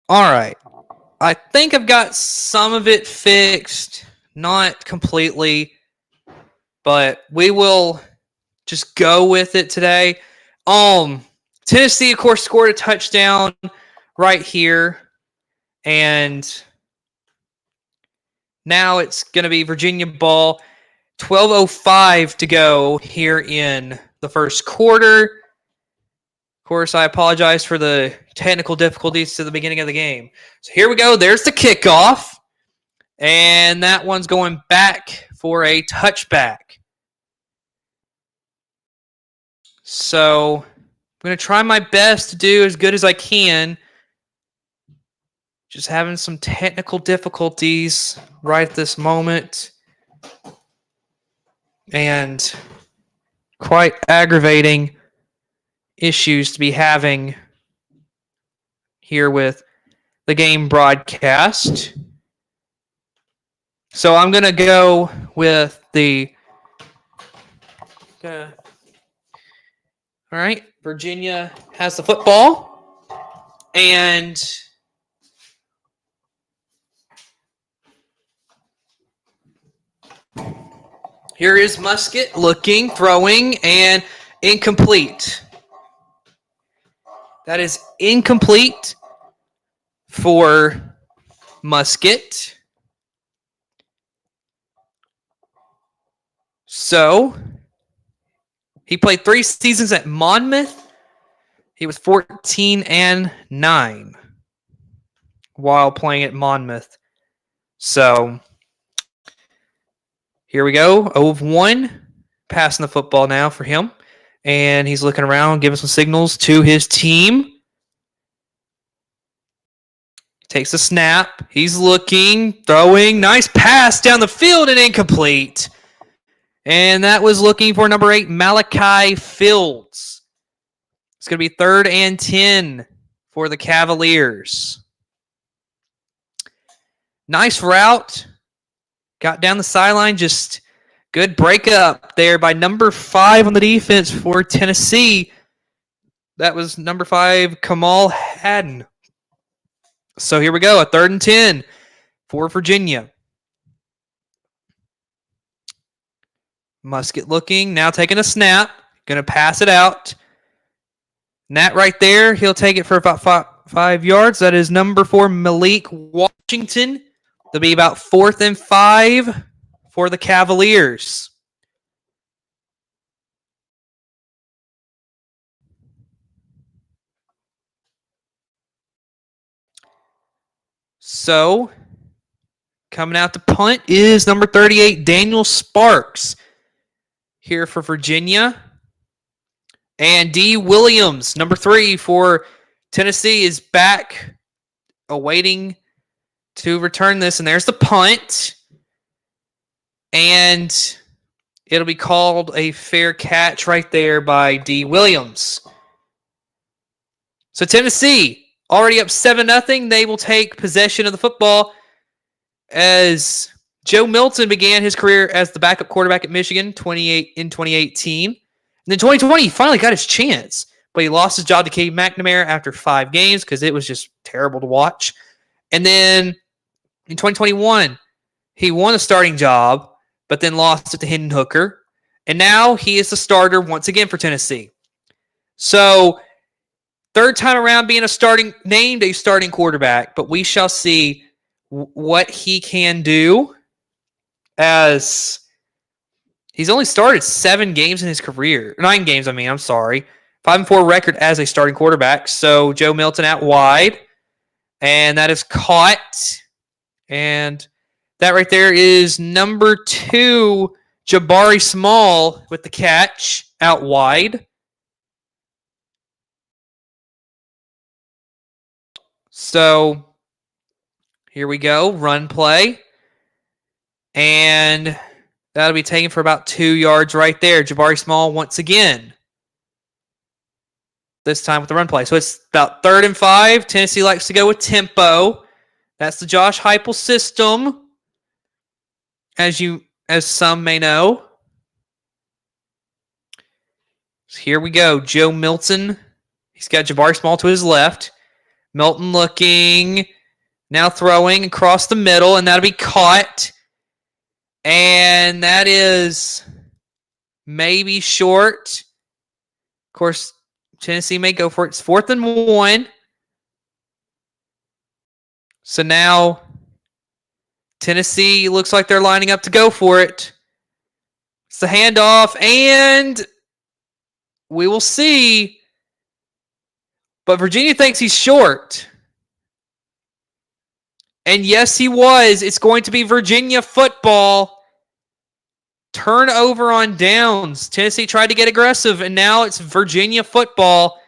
All right. I think I've got some of it fixed. Not completely. But we will just go with it today. Tennessee, of course, scored a touchdown right here. And now it's going to be Virginia ball. 12:05 to go here in the first quarter. Of course, I apologize for the technical difficulties to the beginning of the game. So here we go. There's the kickoff. And that one's going back for a touchback. So I'm going to try my best to do as good as I can. Just having some technical difficulties right at this moment. And quite aggravating issues to be having here with the game broadcast. So I'm going to go with the... all right, Virginia has the football. And... here is Musket looking, throwing, and incomplete. That is incomplete for Musket. So, he played 3 seasons at Monmouth. He was 14-9 while playing at Monmouth. So, here we go. 0-1. Passing the football now for him. And he's looking around, giving some signals to his team. Takes a snap. He's looking, throwing. Nice pass down the field and incomplete. And that was looking for number 8, Malachi Fields. It's going to be 3rd and 10 for the Cavaliers. Nice route. Got down the sideline. Just good breakup there by number 5 on the defense for Tennessee. That was number 5, Kamal Haddon. So here we go. A 3rd and 10 for Virginia. Musket looking. Now taking a snap. Going to pass it out. And that right there, he'll take it for about 5 yards. That is number 4, Malik Washington. There'll be about 4th and 5 for the Cavaliers. So, coming out to punt is number 38, Daniel Sparks, here for Virginia. And D. Williams, number 3 for Tennessee, is back awaiting to return this. And there's the punt. And it'll be called a fair catch right there by D. Williams. So Tennessee, already up 7-0. They will take possession of the football as Joe Milton began his career as the backup quarterback at Michigan in 2018. And then 2020, he finally got his chance, but he lost his job to Cade McNamara after 5 games because it was just terrible to watch. And then in 2021, he won a starting job, but then lost it to Hendon Hooker. And now he is the starter once again for Tennessee. So, 3rd time around being named a starting quarterback, but we shall see what he can do, as he's only started 7 games in his career. 9 games, I'm sorry. 5-4 record as a starting quarterback. So Joe Milton out wide, and that is caught. And that right there is number 2, Jabari Small with the catch out wide. So here we go, run play. And that'll be taken for about 2 yards right there. Jabari Small once again. This time with the run play. So it's about 3rd and 5. Tennessee likes to go with tempo. That's the Josh Heupel system, as some may know. So here we go. Joe Milton. He's got Jabari Small to his left. Milton looking. Now throwing across the middle, and that'll be caught. And that is maybe short. Of course, Tennessee may go for it. It's 4th and 1. So now Tennessee looks like they're lining up to go for it. It's the handoff, and we will see. But Virginia thinks he's short. And yes, he was. It's going to be Virginia football. Turnover on downs. Tennessee tried to get aggressive, and now it's Virginia football.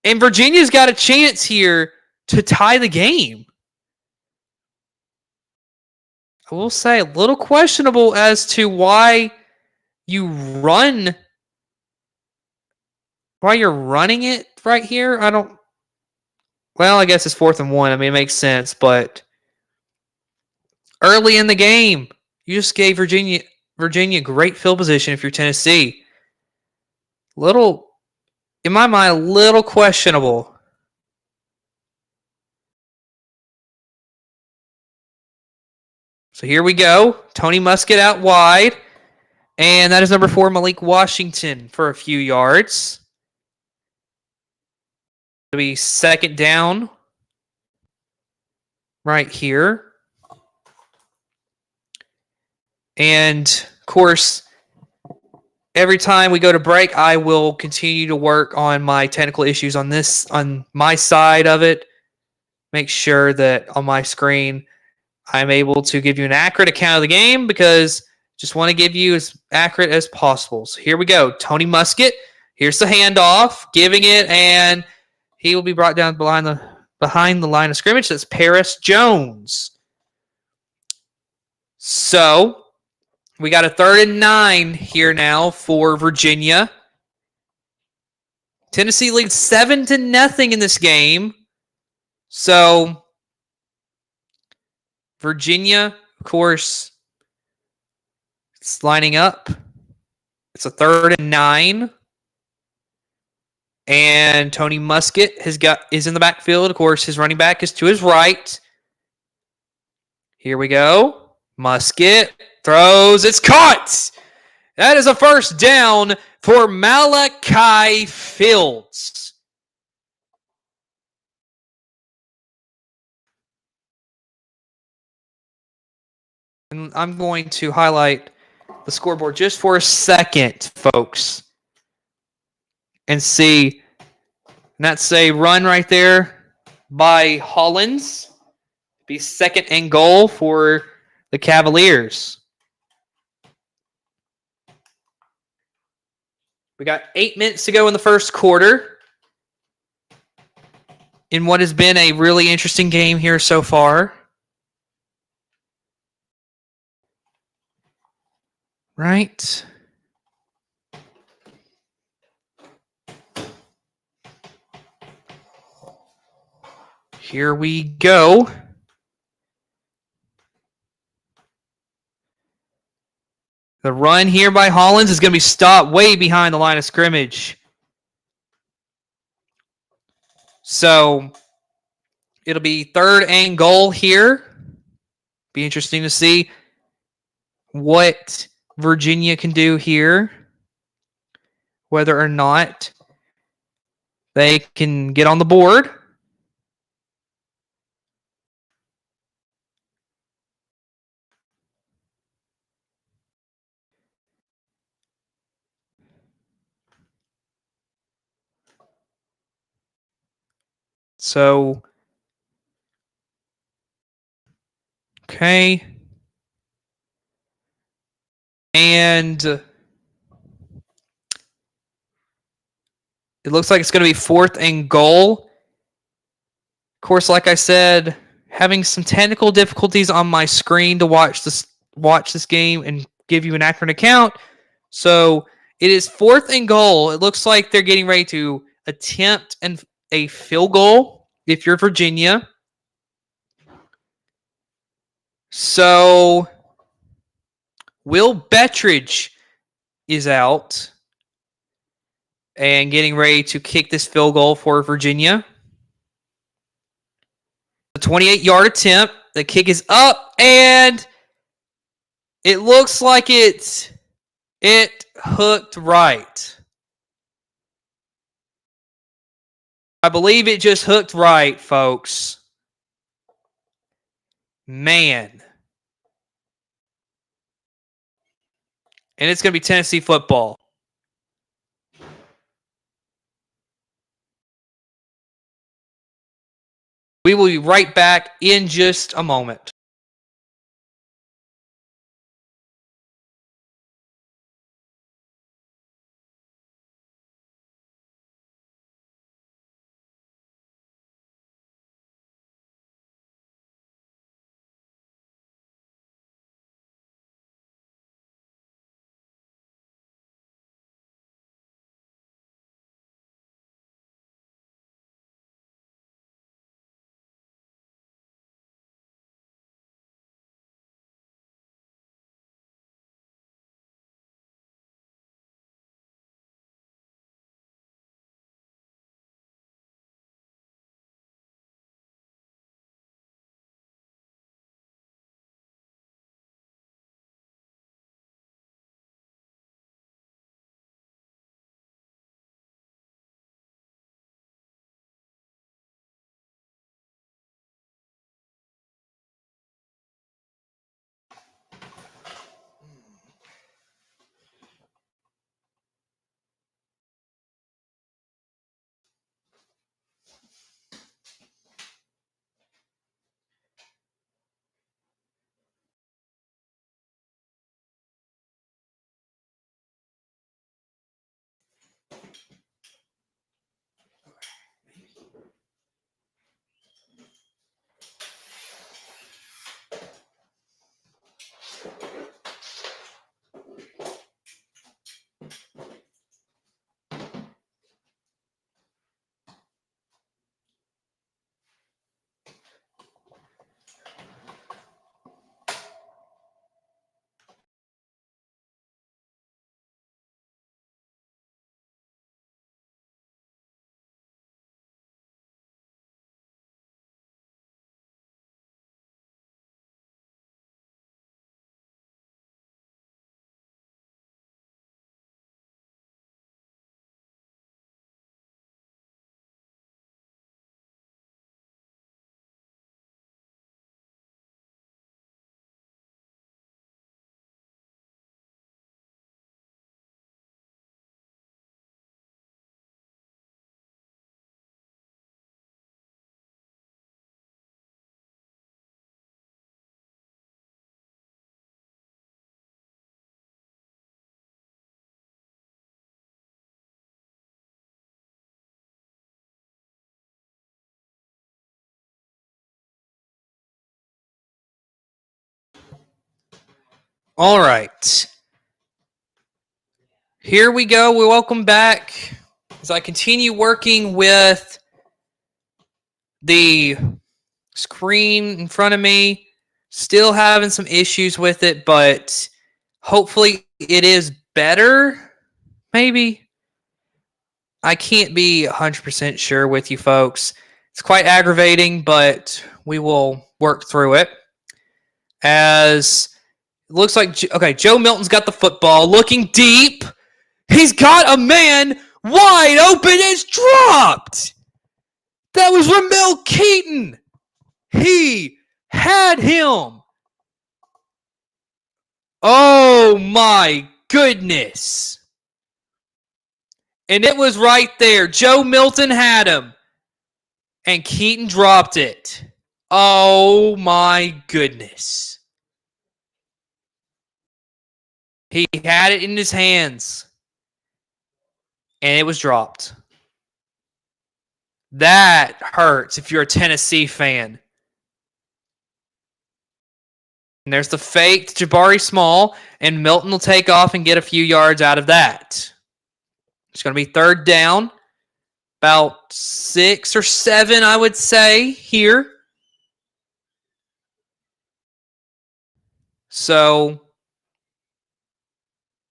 And Virginia's got a chance here to tie the game. I will say a little questionable as to why you're running it right here. I guess it's 4th and 1. I mean, it makes sense, but early in the game, you just gave Virginia great field position if you're Tennessee. In my mind, a little questionable. So here we go. Tony Muskett out wide. And that is number 4, Malik Washington, for a few yards. It'll be 2nd down right here. And, of course, every time we go to break, I will continue to work on my technical issues on my side of it. Make sure that on my screen I'm able to give you an accurate account of the game because just want to give you as accurate as possible. So here we go. Tony Muskett. Here's the handoff, giving it, and he will be brought down behind the line of scrimmage. That's Paris Jones. So we got a 3rd and 9 here now for Virginia. Tennessee leads 7-0 in this game. So Virginia, of course, it's lining up. It's a 3rd and 9. And Tony Muskett is in the backfield. Of course, his running back is to his right. Here we go. Muskett throws. It's caught. That is a 1st down for Malachi Fields. And I'm going to highlight the scoreboard just for a second, folks, and see. And that's a run right there by Hollins. Be 2nd and goal for the Cavaliers. We got 8 minutes to go in the 1st quarter in what has been a really interesting game here so far. Right. Here we go. The run here by Hollins is going to be stopped way behind the line of scrimmage. So it'll be 3rd and goal here. Be interesting to see what Virginia can do here. Whether or not they can get on the board. So, okay. And it looks like it's going to be 4th and goal. Of course, like I said, having some technical difficulties on my screen to watch this game and give you an accurate account. So it is 4th and goal. It looks like they're getting ready to attempt a field goal if you're Virginia. So Will Bettridge is out and getting ready to kick this field goal for Virginia. 28-yard attempt. The kick is up, and it looks like it hooked right. I believe it just hooked right, folks. Man. And it's going to be Tennessee football. We will be right back in just a moment. All right. Here we go. We welcome back as I continue working with the screen in front of me. Still having some issues with it, but hopefully it is better. Maybe. I can't be 100% sure with you folks. It's quite aggravating, but we will work through it. As it looks like, okay, Joe Milton's got the football, looking deep. He's got a man wide open. It's dropped. That was Ramel Keaton. He had him. Oh my goodness. And it was right there. Joe Milton had him. And Keaton dropped it. Oh my goodness. He had it in his hands. And it was dropped. That hurts if you're a Tennessee fan. And there's the fake to Jabari Small. And Milton will take off and get a few yards out of that. It's going to be third down. About 6 or 7, I would say, here. So,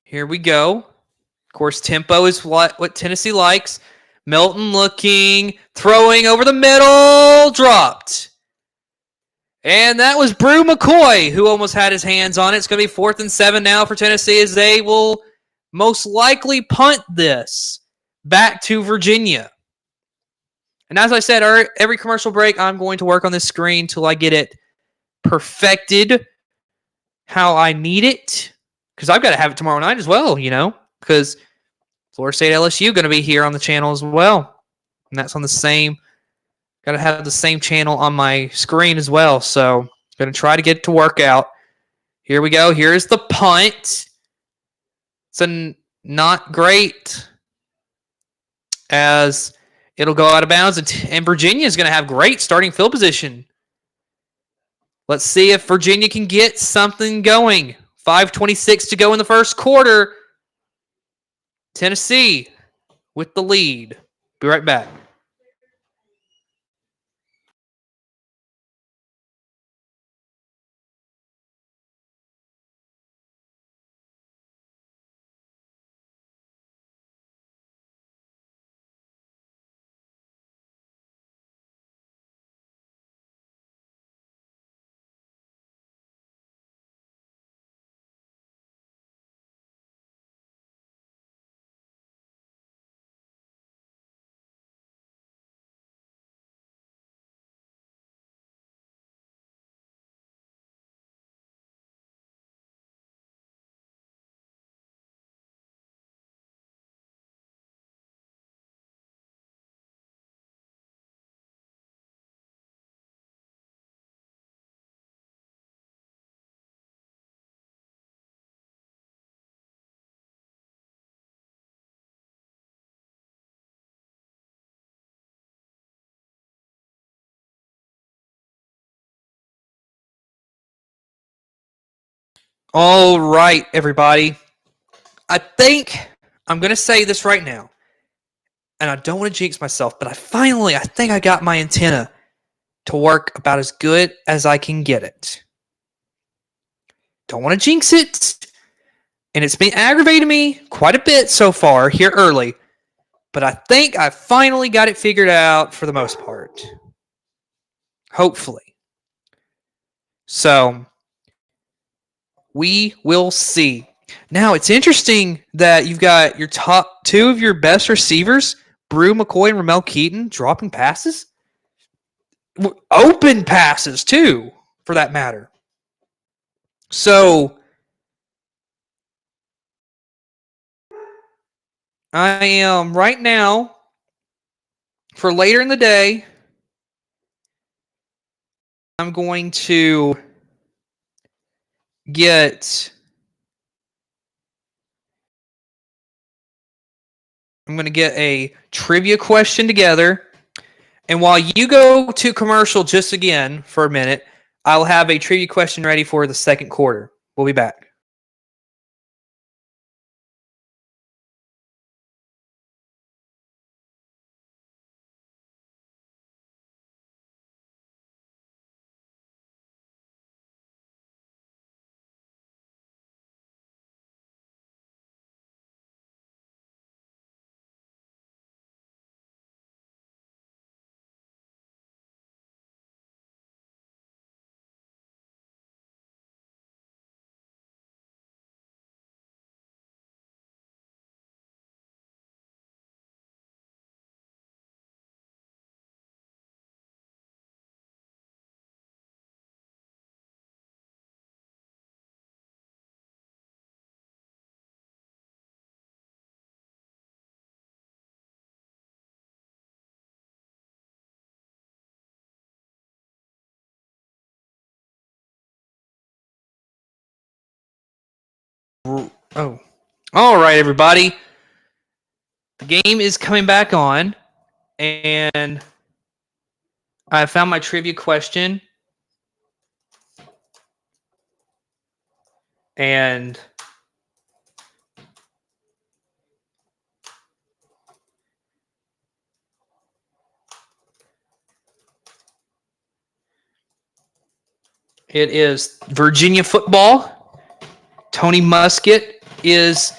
here we go. Of course, tempo is what Tennessee likes. Milton looking, throwing over the middle, dropped. And that was Brew McCoy, who almost had his hands on it. It's going to be 4th and 7 now for Tennessee as they will most likely punt this back to Virginia. And as I said, every commercial break, I'm going to work on this screen till I get it perfected how I need it. Because I've got to have it tomorrow night as well, because Florida State LSU going to be here on the channel as well. And that's on the same, got to have the same channel on my screen as well. So going to try to get it to work out. Here we go. Here's the punt. It's not great as it'll go out of bounds. And Virginia is going to have great starting field position. Let's see if Virginia can get something going. 5:26 to go in the first quarter. Tennessee with the lead. Be right back. All right, everybody. I think I'm going to say this right now, and I don't want to jinx myself, but I think I got my antenna to work about as good as I can get it. Don't want to jinx it, and it's been aggravating me quite a bit so far here early, but I think I finally got it figured out for the most part. Hopefully. So, we will see. Now, it's interesting that you've got your top two of your best receivers, Brew McCoy and Ramel Keaton, dropping passes. Open passes, too, for that matter. So, I am right now, for later in the day, I'm going to get a trivia question together. And while you go to commercial just again for a minute, I'll have a trivia question ready for the second quarter. We'll be back. Oh, all right, everybody. The game is coming back on, and I found my trivia question. And it is Virginia football. Tony Muskett is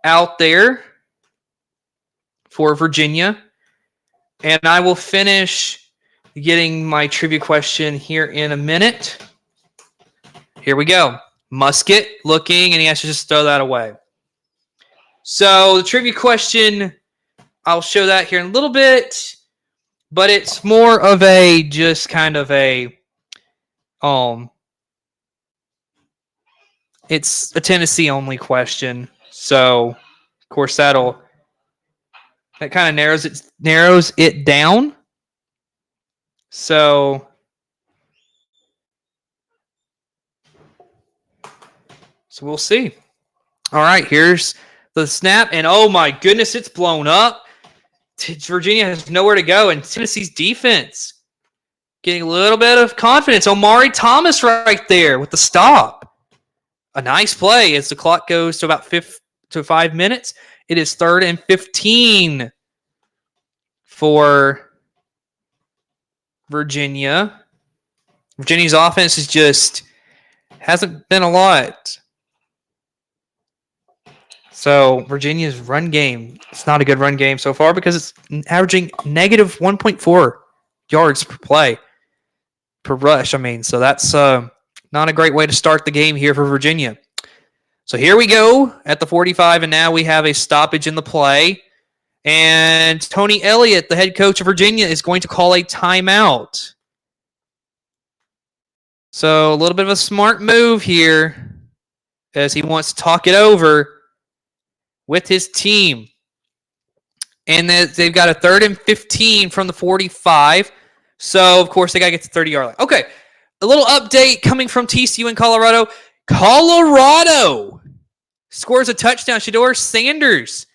out there for Virginia. And I will finish getting my trivia question here in a minute. Here we go. Musket looking, and he has to just throw that away. So the trivia question, I'll show that here in a little bit, but it's more of a just kind of a it's a Tennessee only question. So of course that kind of narrows it down. So we'll see. All right, here's the snap, and oh my goodness, it's blown up. Virginia has nowhere to go, and Tennessee's defense getting a little bit of confidence. Omari Thomas right there with the stop. A nice play as the clock goes to about 5 minutes. It is 3rd and 15 for Virginia. Virginia's offense is just hasn't been a lot. So Virginia's run game, it's not a good run game so far because it's averaging negative 1.4 yards per play, per rush. So that's not a great way to start the game here for Virginia. So here we go at the 45, and now we have a stoppage in the play. And Tony Elliott, the head coach of Virginia, is going to call a timeout. So a little bit of a smart move here as he wants to talk it over with his team. And they've got a 3rd and 15 from the 45. So, of course, they got to get to the 30-yard line. Okay, a little update coming from TCU in Colorado. Colorado scores a touchdown. Shedeur Sanders.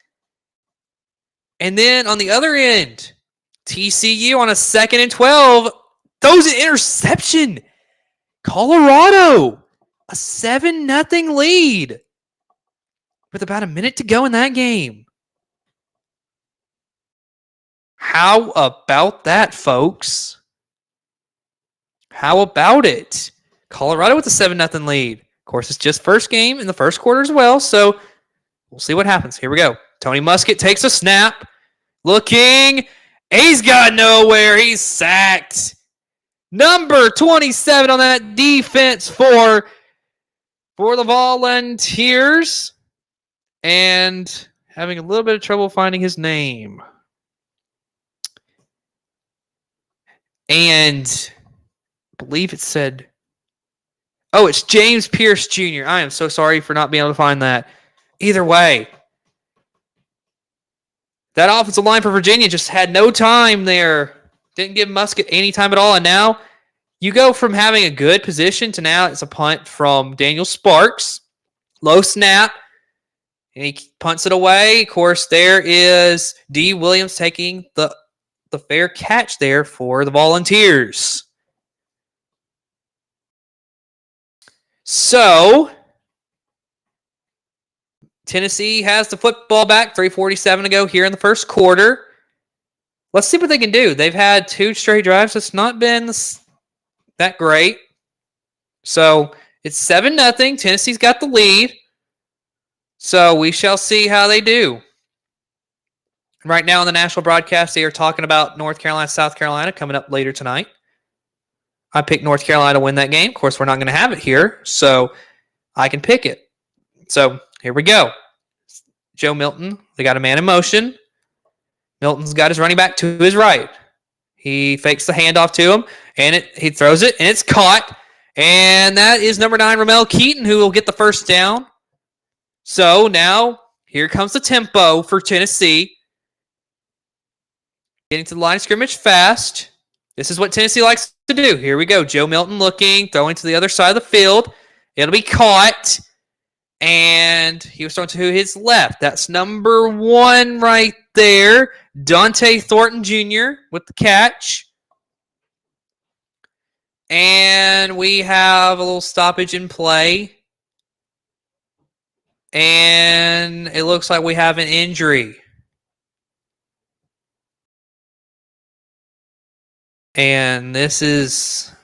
And then on the other end, TCU on a 2nd and 12 throws an interception. Colorado, a 7-0 lead with about a minute to go in that game. How about that, folks? How about it? Colorado with a 7-0 lead. Of course, it's just first game in the first quarter as well, so we'll see what happens. Here we go. Tony Musket takes a snap. Looking. He's got nowhere. He's sacked. Number 27 on that defense for the Volunteers. And having a little bit of trouble finding his name. And I believe it said, it's James Pierce Jr. I am so sorry for not being able to find that. Either way, that offensive line for Virginia just had no time there. Didn't give Musket any time at all. And now you go from having a good position to now it's a punt from Daniel Sparks. Low snap. And he punts it away. Of course, there is D. Williams taking the fair catch there for the Volunteers. So, Tennessee has the football back. 3:47 to go here in the first quarter. Let's see what they can do. They've had 2 straight drives. It's not been that great. So, it's 7-0. Tennessee's got the lead. So we shall see how they do. Right now on the national broadcast, they are talking about North Carolina, South Carolina coming up later tonight. I picked North Carolina to win that game. Of course, we're not going to have it here, so I can pick it. So here we go. Joe Milton, they got a man in motion. Milton's got his running back to his right. He fakes the handoff to him, and he throws it, and it's caught. And that is number 9, Ramel Keaton, who will get the first down. So now, here comes the tempo for Tennessee. Getting to the line of scrimmage fast. This is what Tennessee likes to do. Here we go. Joe Milton looking, throwing to the other side of the field. It'll be caught. And he was thrown to his left. That's number 1 right there. Dante Thornton Jr. with the catch. And we have a little stoppage in play. And it looks like we have an injury. And this does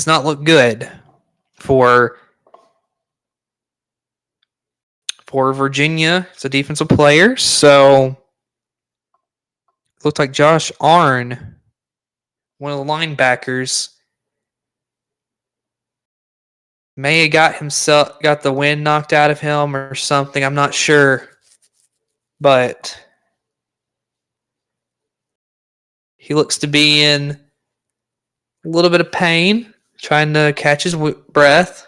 not look good for Virginia. It's a defensive player. So looked like Josh Arn, one of the linebackers, may have got the wind knocked out of him or something. I'm not sure. But he looks to be in a little bit of pain, trying to catch his breath.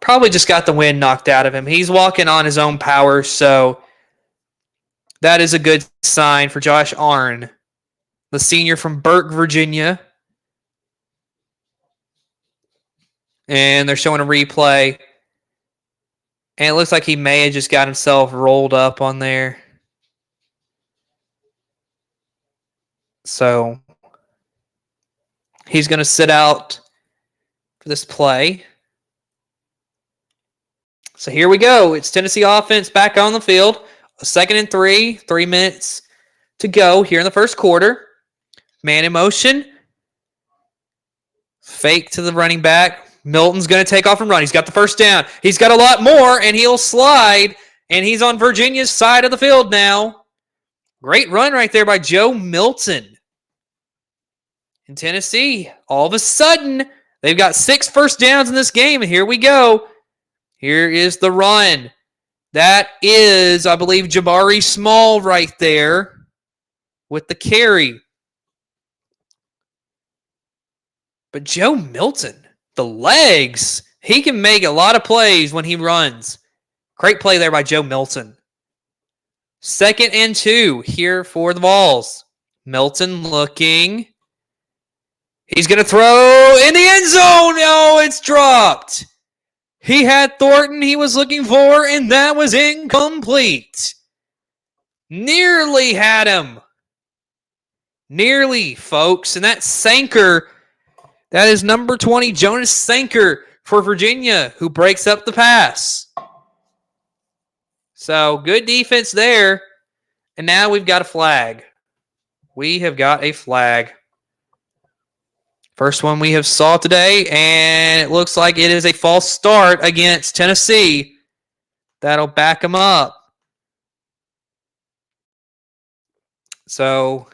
Probably just got the wind knocked out of him. He's walking on his own power, so that is a good sign for Josh Arn, the senior from Burke, Virginia. And they're showing a replay. And it looks like he may have just got himself rolled up on there. So he's going to sit out for this play. So here we go. It's Tennessee offense back on the field. A 2nd and 3. 3 minutes to go here in the first quarter. Man in motion. Fake to the running back. Milton's going to take off and run. He's got the first down. He's got a lot more, and he'll slide. And he's on Virginia's side of the field now. Great run right there by Joe Milton. In Tennessee, all of a sudden, they've got 6 first downs in this game, and here we go. Here is the run. That is, I believe, Jabari Small right there with the carry. But Joe Milton, the legs, he can make a lot of plays when he runs. Great play there by Joe Milton. 2nd and 2 here for the Vols. Milton looking. He's going to throw in the end zone. Oh, it's dropped. He had Thornton he was looking for, and that was incomplete. Nearly had him. Nearly, folks. And that's Sanker. That is number 20, Jonas Sanker for Virginia, who breaks up the pass. So, good defense there. And now we've got a flag. We have got a flag. First one we have saw today, and it looks like it is a false start against Tennessee. That'll back them up. So,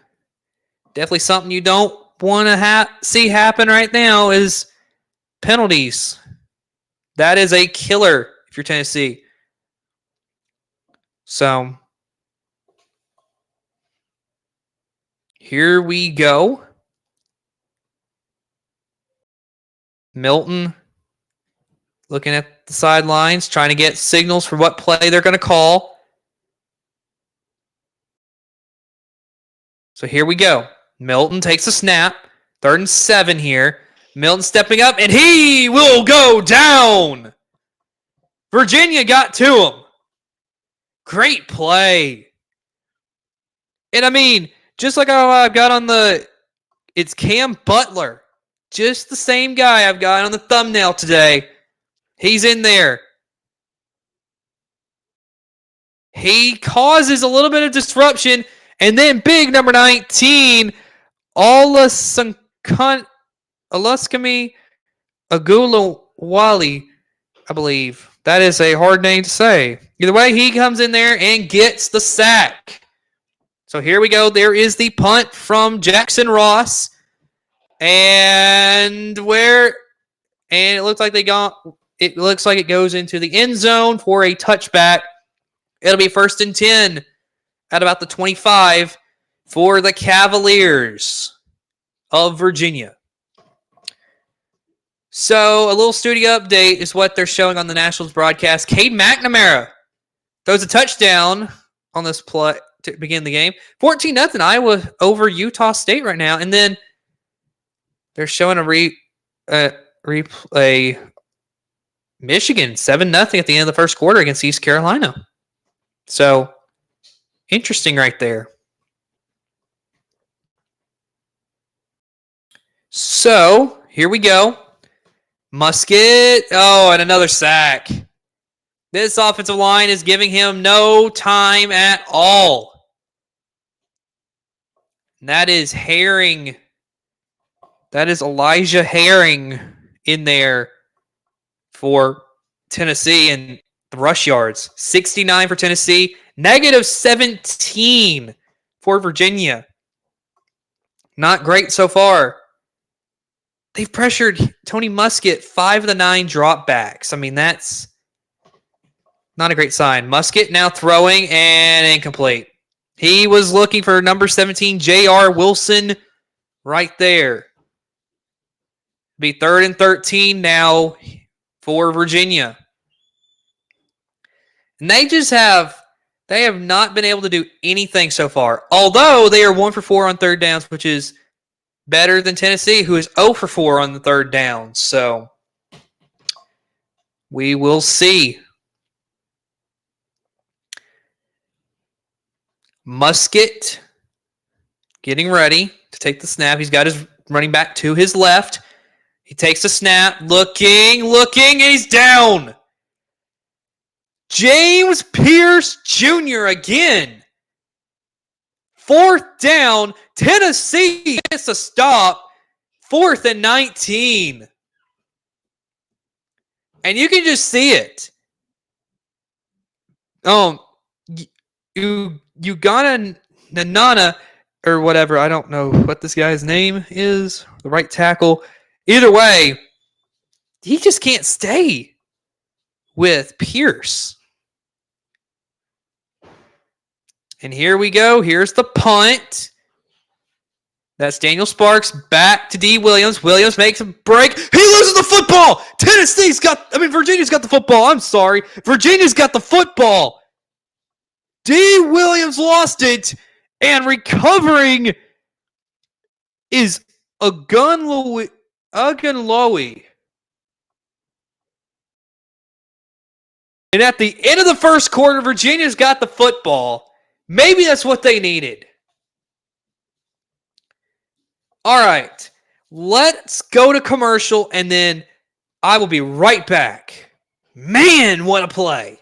definitely something you don't want to see happen right now is penalties. That is a killer if you're Tennessee. So, here we go. Milton looking at the sidelines, trying to get signals for what play they're going to call. So here we go. Milton takes a snap. 3rd and 7 here. Milton stepping up, and he will go down. Virginia got to him. Great play. And I mean, just like I've got on it's Cam Butler. Just the same guy I've got on the thumbnail today. He's in there. He causes a little bit of disruption. And then big number 19, Olaskami Agulawali, I believe. That is a hard name to say. Either way, he comes in there and gets the sack. So here we go. There is the punt from Jackson Ross. And it looks like it goes into the end zone for a touchback. It'll be 1st and 10 at about the 25 for the Cavaliers of Virginia. So a little studio update is what they're showing on the Nationals broadcast. Cade McNamara throws a touchdown on this play to begin the game. 14-0 Iowa over Utah State right now. And then they're showing a replay. Michigan 7-0 at the end of the first quarter against East Carolina. So, interesting right there. So, here we go. Musket. Oh, and another sack. This offensive line is giving him no time at all. And that is Herring. That is Elijah Herring in there for Tennessee, and the rush yards. 69 for Tennessee, negative 17 for Virginia. Not great so far. They've pressured Tony Muskett 5 of the 9 dropbacks. I mean, that's not a great sign. Muskett now throwing and incomplete. He was looking for number 17, J.R. Wilson, right there. Be 3rd and 13 now for Virginia. And they have not been able to do anything so far. Although they are 1 for 4 on third downs, which is better than Tennessee, who is 0 for 4 on the third down. So we will see. Muskett getting ready to take the snap. He's got his running back to his left. He takes the snap, looking, and he's down. James Pierce Jr. again. 4th down. Tennessee gets a stop. 4th and 19. And you can just see it. Ugana Nanana, or whatever, I don't know what this guy's name is, the right tackle. Either way, he just can't stay with Pierce. And here we go. Here's the punt. That's Daniel Sparks back to D. Williams. Williams makes a break. He loses the football. Virginia's got the football. I'm sorry. Virginia's got the football. D. Williams lost it. And recovering is Agunlowi. And at the end of the first quarter, Virginia's got the football. Maybe that's what they needed. All right, let's go to commercial, and then I will be right back. Man, what a play.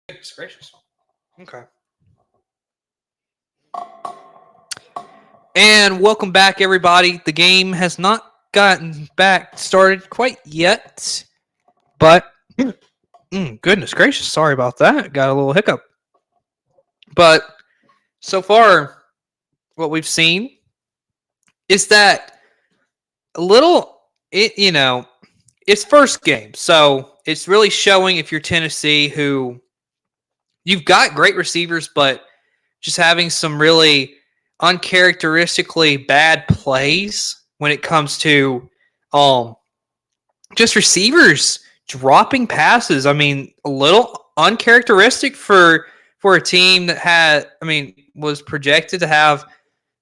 Goodness gracious. Okay. And welcome back, everybody. The game has not gotten back started quite yet, but goodness gracious, sorry about that. Got a little hiccup. But so far, what we've seen is that a little, it's first game. So it's really showing if you're Tennessee, who you've got great receivers, but just having some really uncharacteristically bad plays when it comes to just receivers dropping passes. I mean, a little uncharacteristic for a team that was projected to have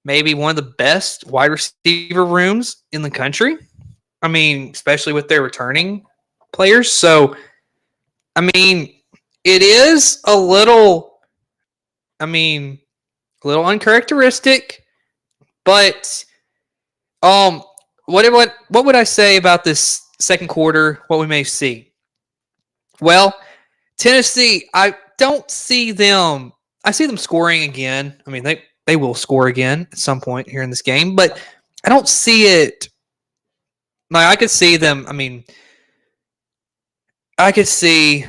maybe one of the best wide receiver rooms in the country. I mean, especially with their returning players. So, I mean, it is a little uncharacteristic, but what would I say about this second quarter? What we may see? Well, Tennessee, I don't see them. I see them scoring again. I mean, they will score again at some point here in this game, but I don't see it. Like, I could see them. I mean, I could see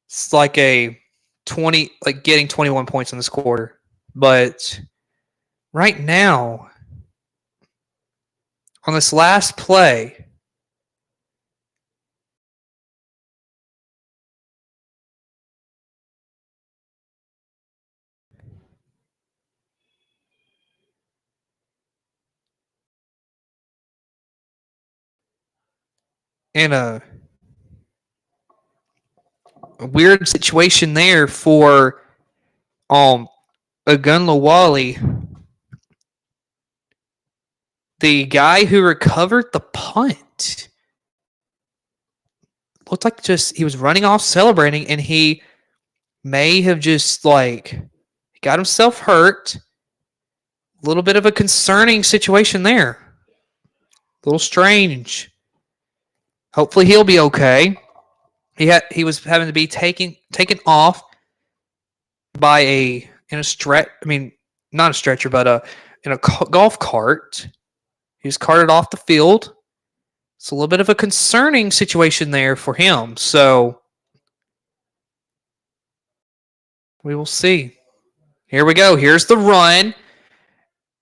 it's like a 20, like getting 21 points in this quarter, but right now on this last play, in a weird situation there for Ogunlawale, the guy who recovered the punt. Looked like just he was running off celebrating, and he may have just got himself hurt. A little bit of a concerning situation there. A little strange. Hopefully he'll be okay. He was having to be taken off by in a stretch. I mean, not a stretcher, but in a golf cart. He was carted off the field. It's a little bit of a concerning situation there for him. So we will see. Here we go. Here's the run.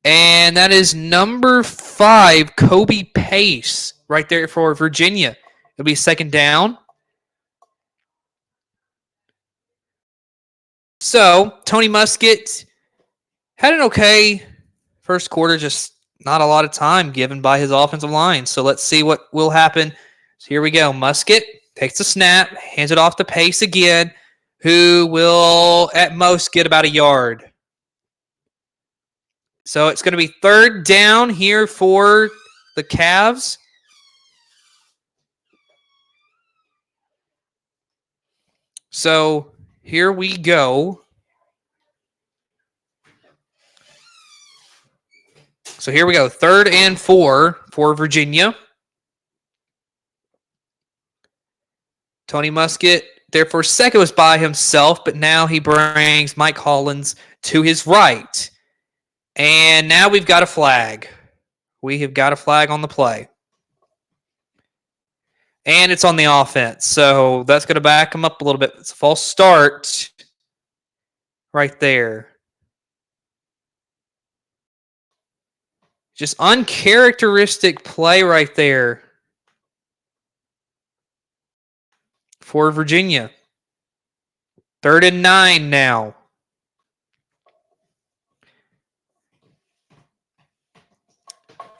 And that is number 5, Kobe Pace, right there for Virginia. It'll be second down. So Tony Muskett had an okay first quarter, just not a lot of time given by his offensive line. So let's see what will happen. So here we go. Muskett takes the snap, hands it off to Pace again, who will at most get about a yard. So it's going to be third down here for the Cavs. So here we go. So here we go. 3rd and 4 for Virginia. Tony Muskett, therefore, second was by himself, but now he brings Mike Hollins to his right. And now we've got a flag. We have got a flag on the play. And it's on the offense. So that's going to back him up a little bit. It's a false start right there. Just uncharacteristic play right there for Virginia. 3rd and 9 now.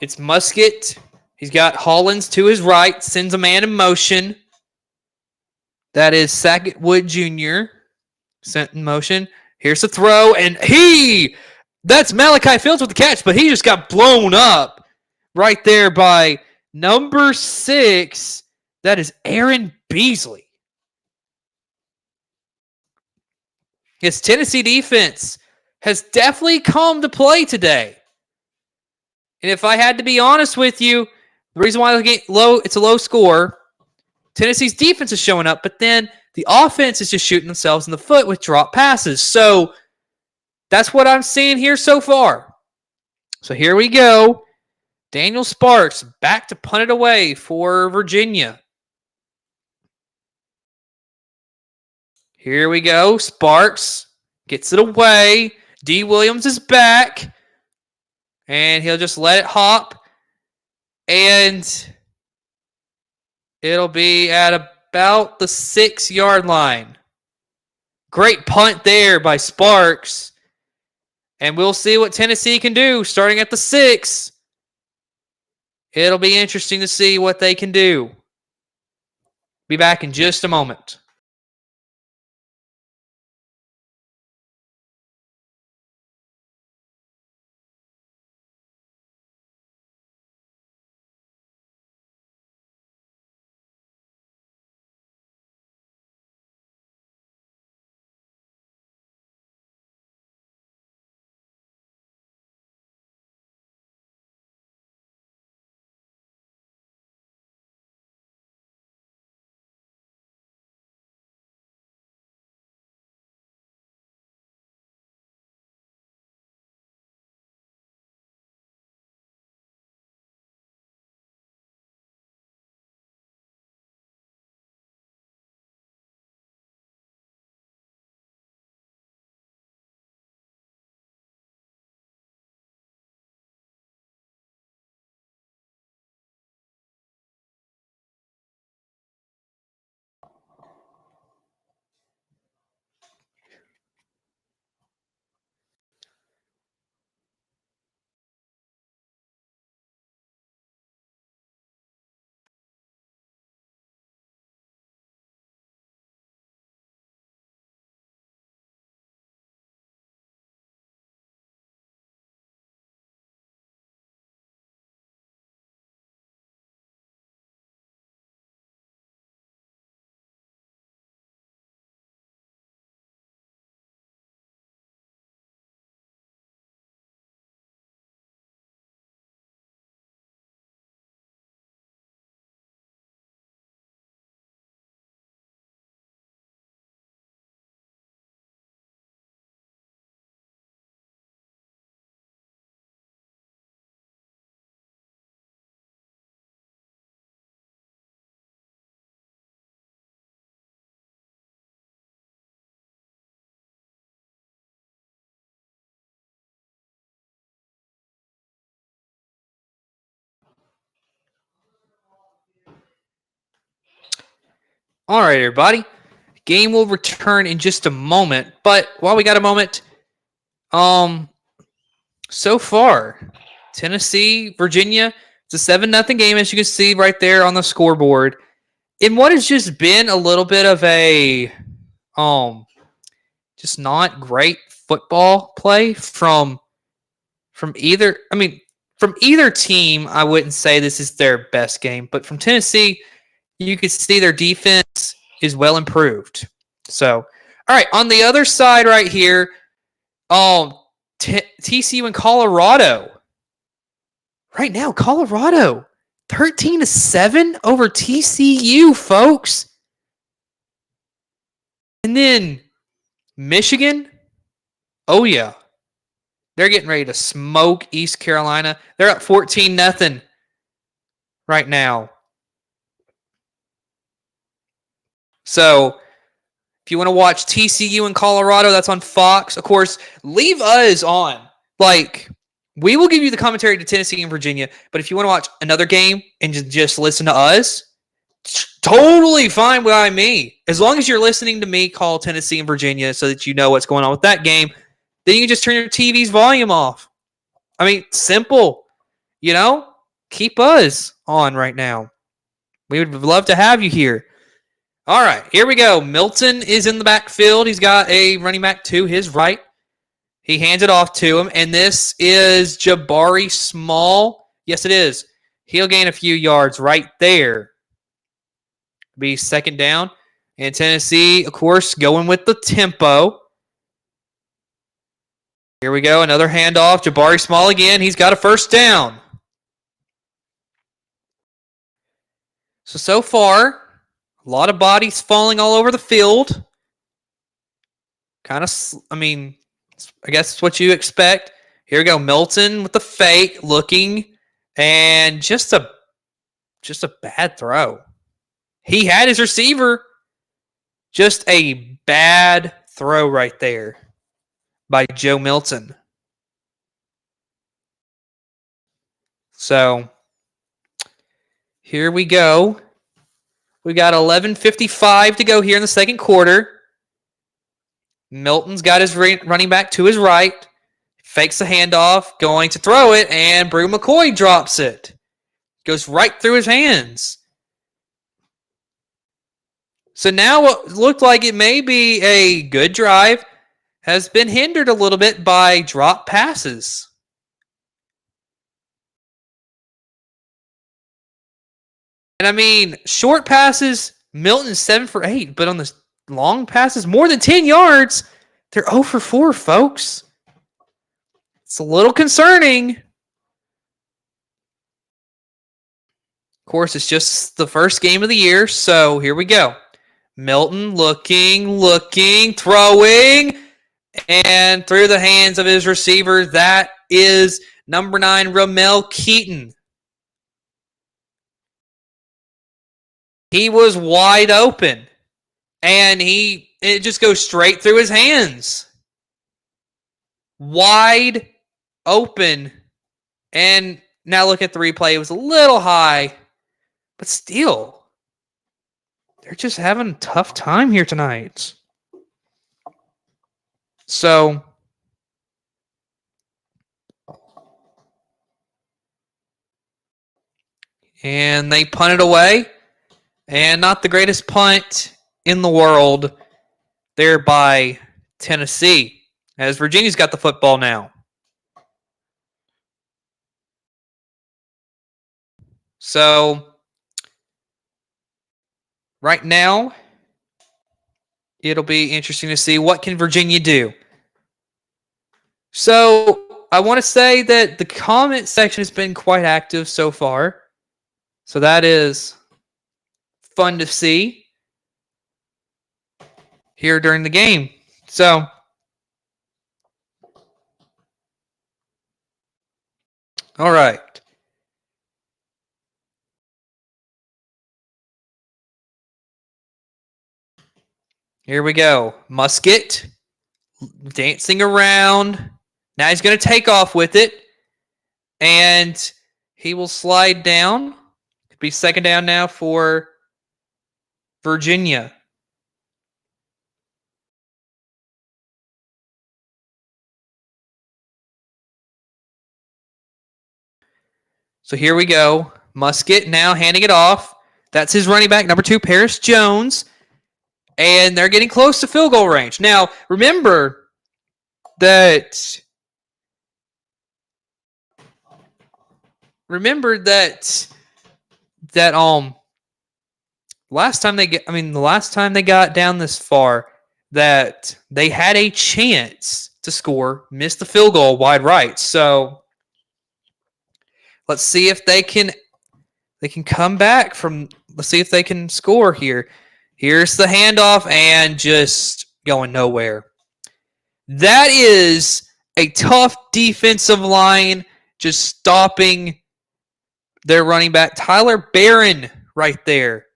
It's Muskett. He's got Hollins to his right, sends a man in motion. That is Sackett Wood Jr. Sent in motion. Here's the throw, and that's Malachi Fields with the catch, but he just got blown up right there by number 6. That is Aaron Beasley. His Tennessee defense has definitely come to play today. And if I had to be honest with you, the reason why it's a low score, Tennessee's defense is showing up, but then the offense is just shooting themselves in the foot with drop passes. So that's what I'm seeing here so far. So here we go. Daniel Sparks back to punt it away for Virginia. Here we go. Sparks gets it away. D. Williams is back. And he'll just let it hop. And it'll be at about the 6-yard line. Great punt there by Sparks. And we'll see what Tennessee can do starting at the 6. It'll be interesting to see what they can do. Be back in just a moment. All right, everybody. Game will return in just a moment. But while we got a moment, so far, Tennessee, Virginia, it's a 7-0 game, as you can see right there on the scoreboard. In what has just been a little bit of a just not great football play from either. I mean, from either team, I wouldn't say this is their best game, but from Tennessee, you could see their defense is well improved. So, all right, on the other side right here, TCU and Colorado. Right now, Colorado 13-7 over TCU, folks. And then Michigan, oh yeah, they're getting ready to smoke East Carolina. They're up 14-0 right now. So if you want to watch TCU in Colorado, that's on Fox. Of course, leave us on. Like, we will give you the commentary to Tennessee and Virginia, but if you want to watch another game and just listen to us, totally fine by me. As long as you're listening to me call Tennessee and Virginia so that you know what's going on with that game, then you can just turn your TV's volume off. I mean, simple. You know, keep us on right now. We would love to have you here. All right, here we go. Milton is in the backfield. He's got a running back to his right. He hands it off to him, and this is Jabari Small. Yes, it is. He'll gain a few yards right there. Be second down. And Tennessee, of course, going with the tempo. Here we go. Another handoff. Jabari Small again. He's got a first down. So far, a lot of bodies falling all over the field. Kind of, I mean, I guess it's what you expect. Here we go. Milton with the fake, looking, and just a bad throw. He had his receiver. Just a bad throw right there by Joe Milton. So here we go. We got 11:55 to go here in the second quarter. Milton's got his running back to his right. Fakes the handoff, going to throw it, and Brew McCoy drops it. Goes right through his hands. So now what looked like it may be a good drive has been hindered a little bit by drop passes. And I mean, short passes, Milton's 7 for 8, but on the long passes, more than 10 yards, they're 0 for 4, folks. It's a little concerning. Of course, it's just the first game of the year, so here we go. Milton looking, throwing, and through the hands of his receiver, that is number 9, Ramel Keaton. He was wide open, and it just goes straight through his hands. Wide open, and now look at the replay. It was a little high, but still, they're just having a tough time here tonight. So, and they punt it away, and not the greatest punt in the world there by Tennessee, as Virginia's got the football now. So, right now, it'll be interesting to see what can Virginia do. So, I want to say that the comment section has been quite active so far. So that is fun to see here during the game. So, all right. Here we go. Musket dancing around. Now he's going to take off with it. And he will slide down. It'll be second down now for Virginia. So here we go. Musket now handing it off. That's his running back, number 2, Paris Jones. And they're getting close to field goal range. Now, remember that last time they got down this far, that they had a chance to score, missed the field goal wide right. So let's see if they can come back from. Let's see if they can score here. Here's the handoff and just going nowhere. That is a tough defensive line just stopping their running back, Tyler Barron, right there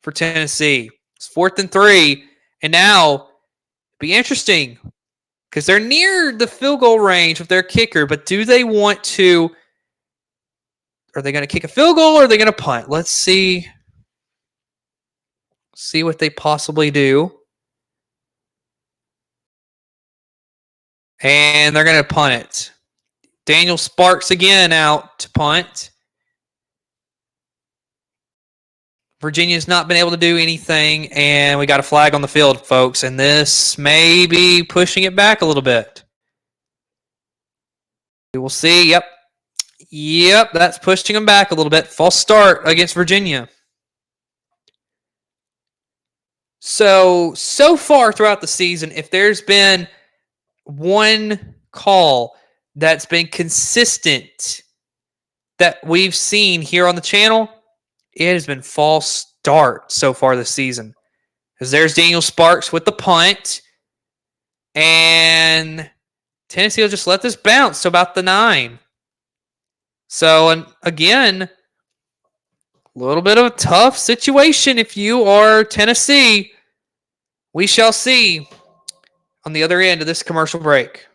for Tennessee. It's 4th and 3. And now, it'll be interesting because they're near the field goal range with their kicker, but do they want to? Are they going to kick a field goal or are they going to punt? Let's see what they possibly do. And they're going to punt it. Daniel Sparks again out to punt. Virginia's not been able to do anything, and we got a flag on the field, folks, and this may be pushing it back a little bit. We will see. Yep, that's pushing them back a little bit. False start against Virginia. So far throughout the season, if there's been one call that's been consistent that we've seen here on the channel, it has been false start so far this season. Because there's Daniel Sparks with the punt. And Tennessee will just let this bounce to about the 9. So, and again, a little bit of a tough situation if you are Tennessee. We shall see on the other end of this commercial break.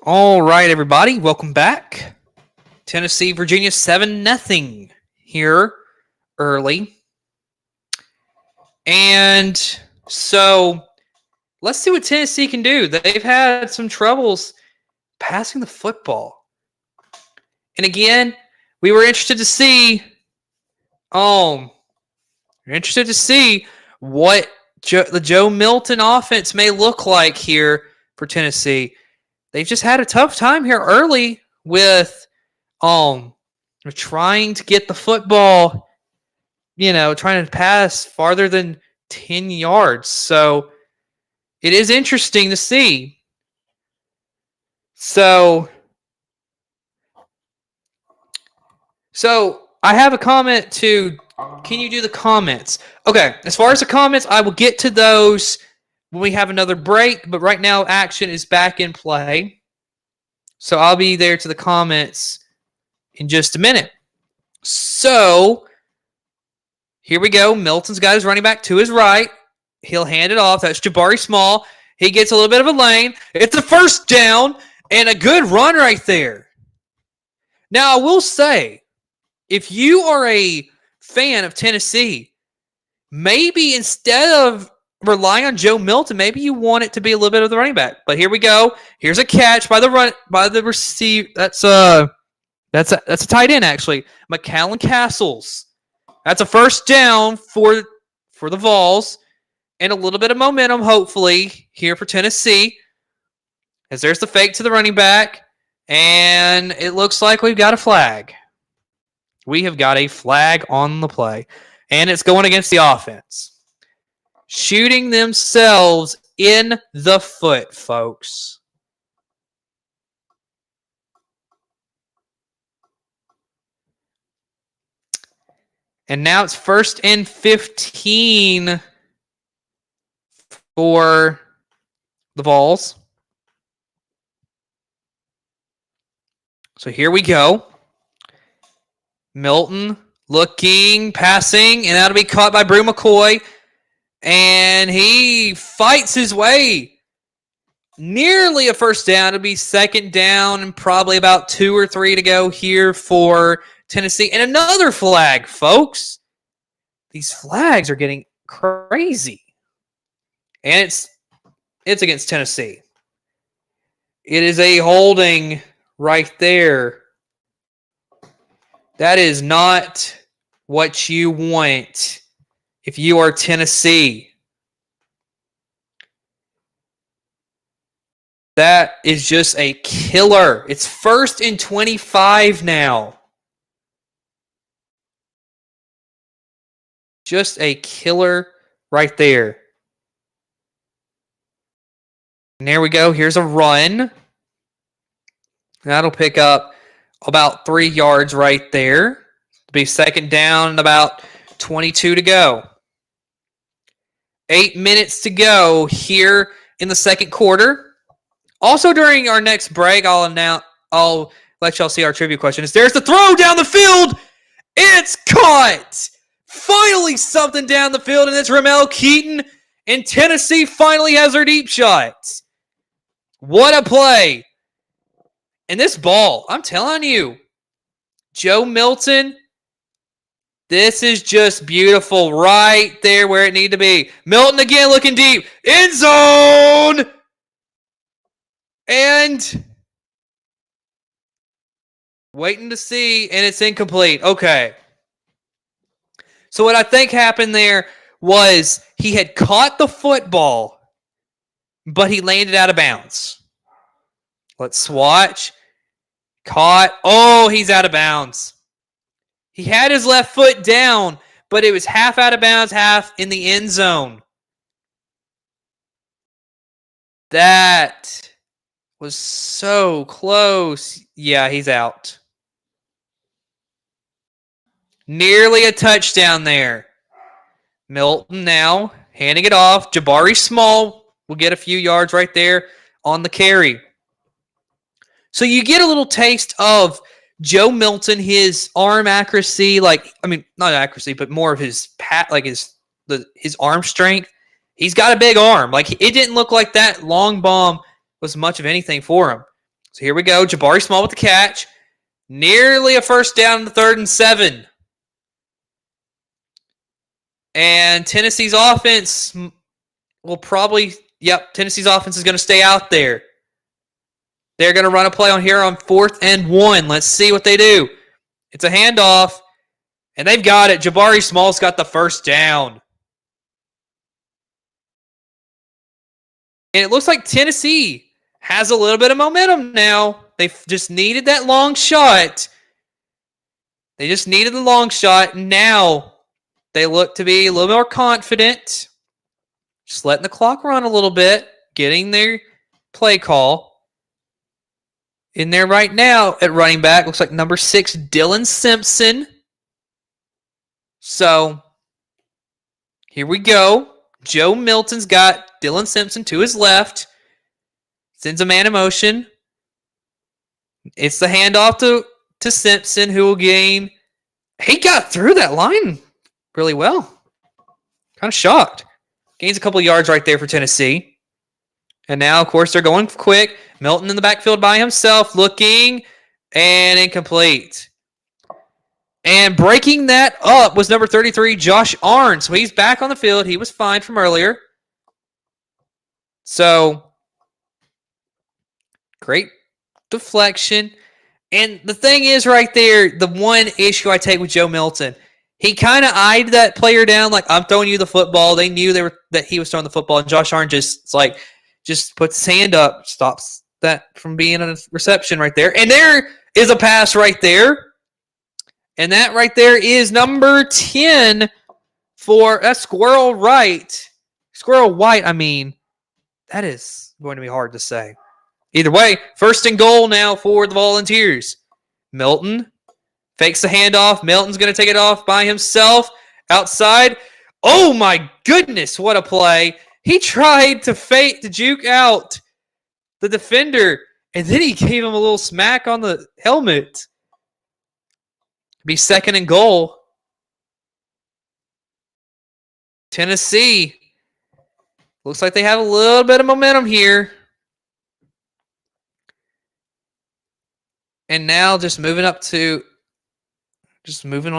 All right, everybody, welcome back. Tennessee, Virginia, 7-0 here early. And so let's see what Tennessee can do. They've had some troubles passing the football. And again, we were interested to see what the Joe Milton offense may look like here for Tennessee. They've just had a tough time here early with trying to get the football, trying to pass farther than 10 yards. So it is interesting to see. So I have a comment to, can you do the comments? Okay, as far as the comments, I will get to those when we have another break, but right now action is back in play. So I'll be there to the comments in just a minute. So here we go. Milton's got his running back to his right. He'll hand it off. That's Jabari Small. He gets a little bit of a lane. It's a first down and a good run right there. Now, I will say, if you are a fan of Tennessee, maybe instead of relying on Joe Milton, maybe you want it to be a little bit of the running back. But here we go. Here's a catch by the receiver. That's a tight end, actually. McCallum Castles. That's a first down for the Vols. And a little bit of momentum, hopefully, here for Tennessee. As there's the fake to the running back. And it looks like we've got a flag. We have got a flag on the play. And it's going against the offense. Shooting themselves in the foot, folks. And now it's 1st and 15 for the Vols. So here we go. Milton looking, passing, and that'll be caught by Brew McCoy. And he fights his way. Nearly a first down. It'll be 2nd down and probably about 2 or 3 to go here for Tennessee. And another flag, folks. These flags are getting crazy. And it's against Tennessee. It is a holding right there. That is not what you want if you are Tennessee. That is just a killer. It's 1st and 25 now. Just a killer right there. And there we go. Here's a run. That'll pick up about 3 yards right there. It'll be 2nd down and about 22 to go. 8 minutes to go here in the 2nd quarter. Also, during our next break, I'll let y'all see our trivia questions. There's the throw down the field. It's caught. Finally, something down the field, and it's Ramel Keaton. And Tennessee finally has their deep shot. What a play. And this ball, I'm telling you, Joe Milton, this is just beautiful right there where it needed to be. Milton again looking deep. End zone. And waiting to see, and it's incomplete. Okay. So what I think happened there was he had caught the football, but he landed out of bounds. Let's swatch. Caught. Oh, he's out of bounds. He had his left foot down, but it was half out of bounds, half in the end zone. That was so close. Yeah, he's out. Nearly a touchdown there. Milton now handing it off. Jabari Small will get a few yards right there on the carry. So you get a little taste of Joe Milton, his arm accuracy, not accuracy, but more of his his arm strength. He's got a big arm. It didn't look like that long bomb was much of anything for him. So here we go. Jabari Small with the catch. Nearly a first down in the 3rd and 7. And Tennessee's offense will probably, Tennessee's offense is going to stay out there. They're going to run a play on here on 4th and 1. Let's see what they do. It's a handoff, and they've got it. Jabari Small's got the first down. And it looks like Tennessee has a little bit of momentum now. They just needed that long shot. They just needed the long shot. Now they look to be a little more confident. Just letting the clock run a little bit. Getting their play call. In there right now at running back. Looks like number 6, Dylan Simpson. So here we go. Joe Milton's got Dylan Simpson to his left. Sends a man in motion. It's the handoff to Simpson, who will gain. He got through that line really well. Kind of shocked. Gains a couple of yards right there for Tennessee. And now, of course, they're going quick. Milton in the backfield by himself, looking, and incomplete. And breaking that up was number 33, Josh Arns. So he's back on the field. He was fine from earlier. So, great deflection. And the thing is right there, the one issue I take with Joe Milton, he kind of eyed that player down like, I'm throwing you the football. They knew that he was throwing the football. And Josh Arn just puts his hand up, stops that from being a reception right there. And there is a pass right there. And that right there is number 10 for Squirrel White. That is going to be hard to say. Either way, 1st and goal now for the Volunteers. Milton fakes the handoff. Milton's going to take it off by himself. Outside. Oh my goodness, what a play. He tried to juke out the defender, and then he gave him a little smack on the helmet. Be 2nd and goal. Tennessee. Looks like they have a little bit of momentum here. And now just moving on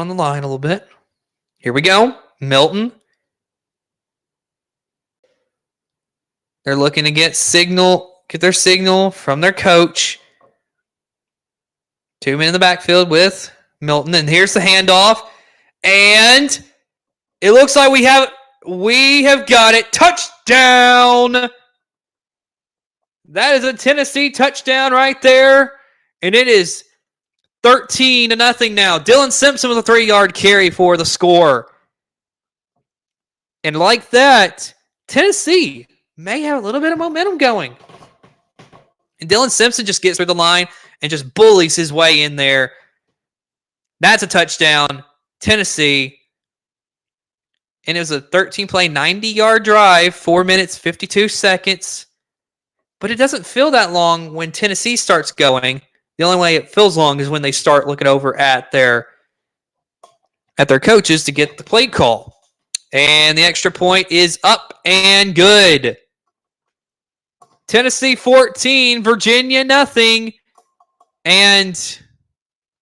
the line a little bit. Here we go. Milton. They're looking to get their signal from their coach. 2 men in the backfield with Milton. And here's the handoff. And it looks like we have got it. Touchdown. That is a Tennessee touchdown right there. And it is 13-0 now. Dylan Simpson with a 3-yard carry for the score. And like that, Tennessee may have a little bit of momentum going. And Dylan Simpson just gets through the line and just bullies his way in there. That's a touchdown. Tennessee. And it was a 13-play, 90-yard drive, 4 minutes, 52 seconds. But it doesn't feel that long when Tennessee starts going. The only way it feels long is when they start looking over at their coaches to get the play call. And the extra point is up and good. Tennessee 14, Virginia nothing. And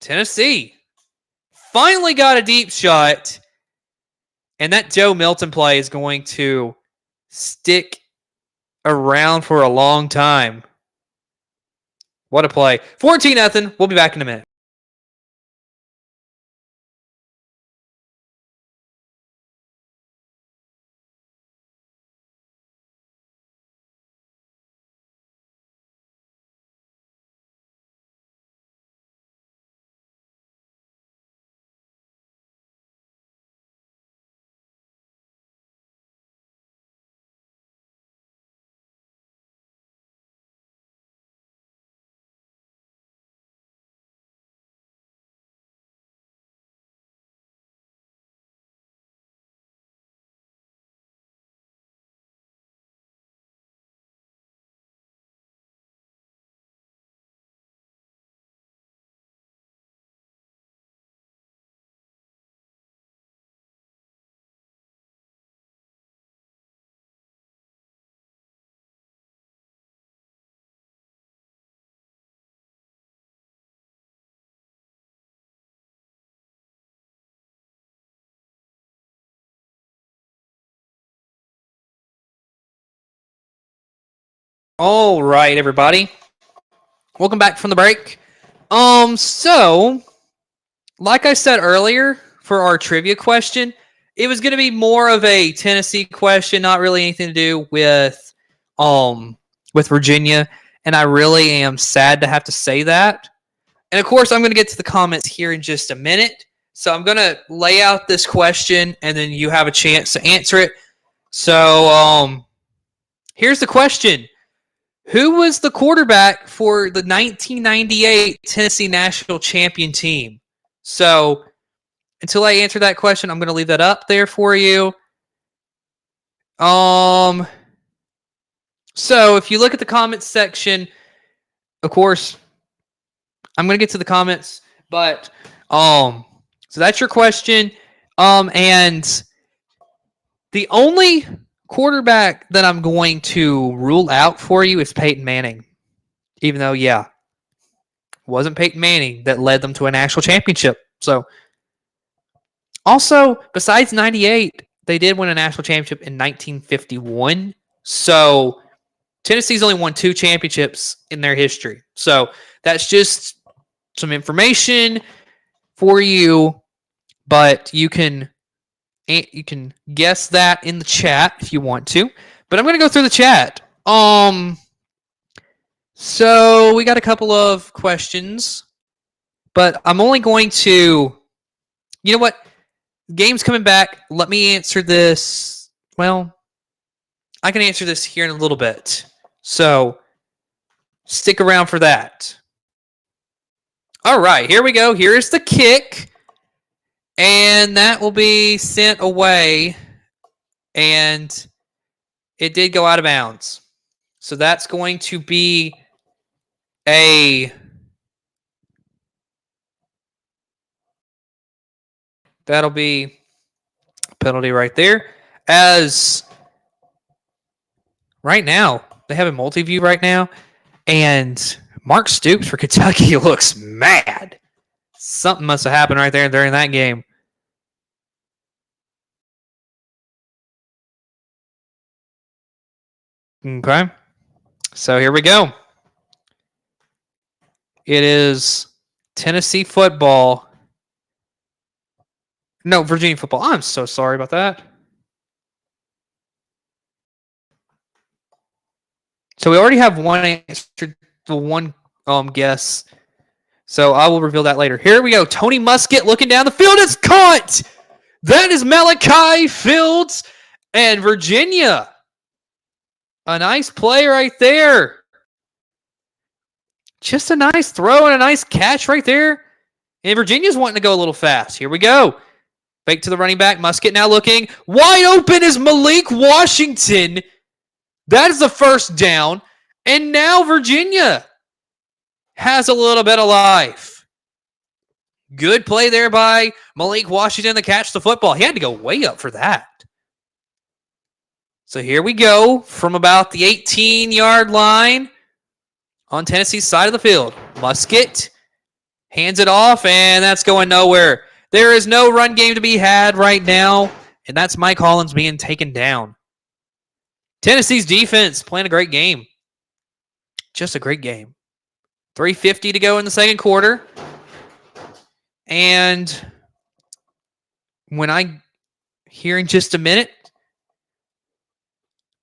Tennessee finally got a deep shot. And that Joe Milton play is going to stick around for a long time. What a play. 14-0. We'll be back in a minute. All right, everybody. Welcome back from the break. So, like I said earlier, for our trivia question, it was going to be more of a Tennessee question, not really anything to do with Virginia, and I really am sad to have to say that. And of course, I'm going to get to the comments here in just a minute. So I'm going to lay out this question, and then you have a chance to answer it. So, here's the question. Who was the quarterback for the 1998 Tennessee National Champion team? So, until I answer that question, I'm going to leave that up there for you. So if you look at the comments section, of course, I'm going to get to the comments, but so that's your question. And the only quarterback that I'm going to rule out for you is Peyton Manning. Even though, yeah, it wasn't Peyton Manning that led them to a national championship. So, also, besides 98, they did win a national championship in 1951. So, Tennessee's only won 2 championships in their history. So, that's just some information for you, but you can guess that in the chat if you want to. But I'm going to go through the chat. So we got a couple of questions, but I'm only going to, you know what? Game's coming back. Let me answer this. Well, I can answer this here in a little bit. So stick around for that. All right, here we go. Here's the kick. And that will be sent away. And it did go out of bounds. So that's going to be that'll be a penalty right there. As right now, they have a multi-view right now, and Mark Stoops for Kentucky looks mad. Something must have happened right there during that game. Okay. So here we go. It is Tennessee football. No, Virginia football. I'm so sorry about that. So we already have one answer, one guess. So I will reveal that later. Here we go. Tony Muskett looking down the field. It's caught. That is Malachi Fields and Virginia. A nice play right there. Just a nice throw and a nice catch right there. And Virginia's wanting to go a little fast. Here we go. Fake to the running back. Muskett now looking. Wide open is Malik Washington. That is the first down. And now Virginia has a little bit of life. Good play there by Malik Washington to catch the football. He had to go way up for that. So here we go from about the 18-yard line on Tennessee's side of the field. Muskett hands it off, and that's going nowhere. There is no run game to be had right now, and that's Mike Hollins being taken down. Tennessee's defense playing a great game. Just a great game. 3:50 to go in the second quarter. And when I here in just a minute,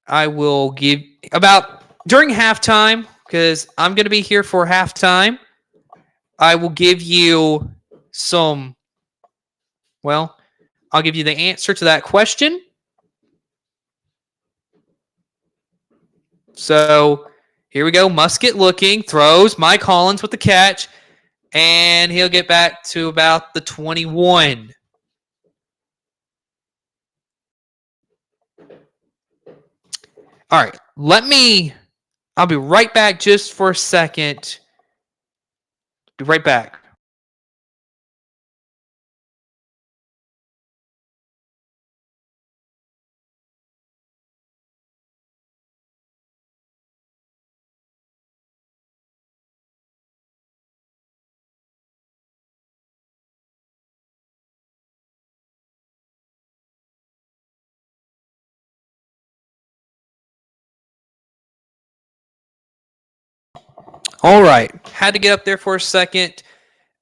I will give about during halftime, because I'm going to be here for halftime. I will give you I'll give you the answer to that question. So here we go. Muskett looking, throws. Mike Hollins with the catch, and he'll get back to about the 21. All right, I'll be right back just for a second. Be right back. All right. Had to get up there for a second.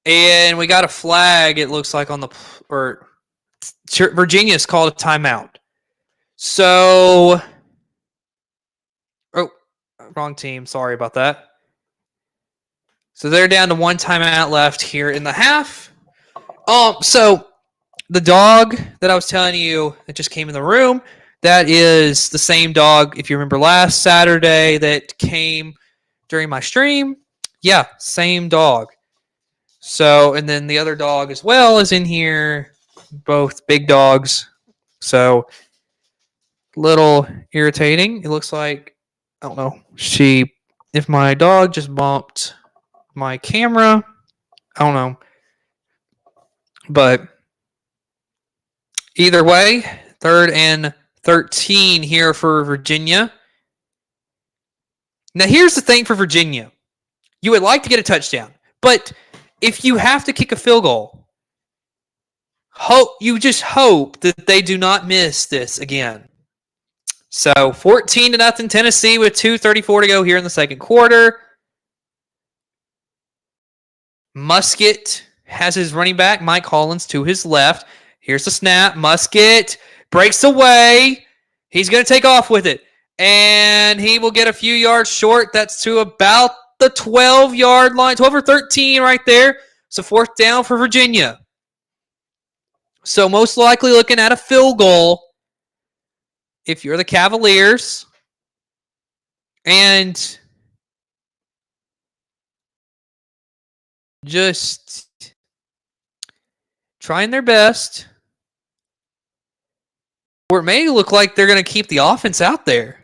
And we got a flag, it looks like, on the – or Virginia's called a timeout. So – oh, wrong team. Sorry about that. So they're down to one timeout left here in the half. So the dog that I was telling you that just came in the room, that is the same dog, if you remember last Saturday, that came during my stream. Yeah, same dog. So, and then the other dog as well is in here, both big dogs. So, little irritating. It looks like, I don't know, if my dog just bumped my camera, I don't know. But either way, 3rd and 13 here for Virginia. Now, here's the thing for Virginia. You would like to get a touchdown, but if you have to kick a field goal, you just hope that they do not miss this again. So 14-0 Tennessee with 2:34 to go here in the second quarter. Musket has his running back, Mike Hollins, to his left. Here's the snap. Musket breaks away. He's going to take off with it. And he will get a few yards short. That's to about the 12-yard line. 12 or 13 right there. So 4th down for Virginia. So most likely looking at a field goal if you're the Cavaliers. And just trying their best. Or it may look like they're going to keep the offense out there.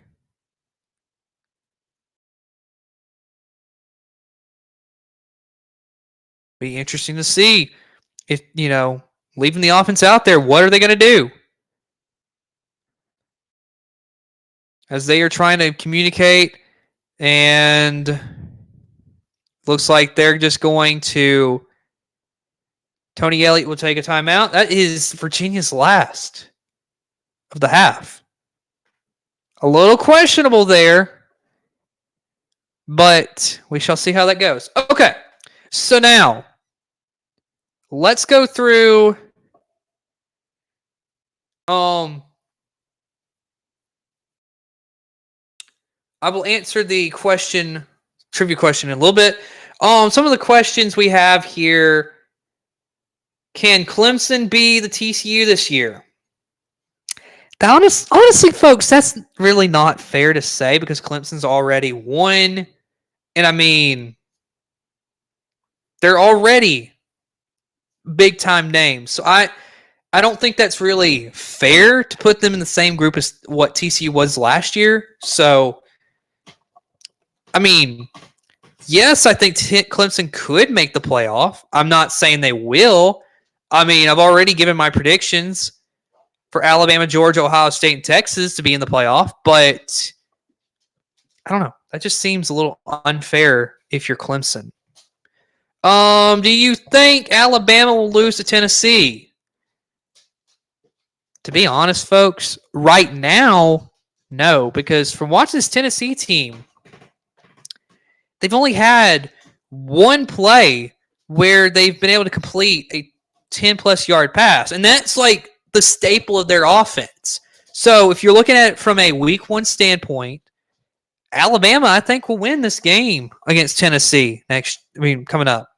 Be interesting to see if, leaving the offense out there, what are they going to do? As they are trying to communicate, and looks like they're just going to. Tony Elliott will take a timeout. That is Virginia's last of the half. A little questionable there, but we shall see how that goes. Okay, so now let's go through I will answer the trivia question in a little bit. Some of the questions we have here. Can Clemson be the TCU this year? Honestly, folks, that's really not fair to say because Clemson's already won. And I mean, they're already big-time names. So I don't think that's really fair to put them in the same group as what TCU was last year. So, I mean, yes, I think Clemson could make the playoff. I'm not saying they will. I mean, I've already given my predictions for Alabama, Georgia, Ohio State, and Texas to be in the playoff, but I don't know. That just seems a little unfair if you're Clemson. Do you think Alabama will lose to Tennessee? To be honest, folks, right now, no, because from watching this Tennessee team, they've only had one play where they've been able to complete a 10-plus yard pass, and that's like the staple of their offense. So if you're looking at it from a week 1 standpoint, Alabama, I think, will win this game against Tennessee coming up.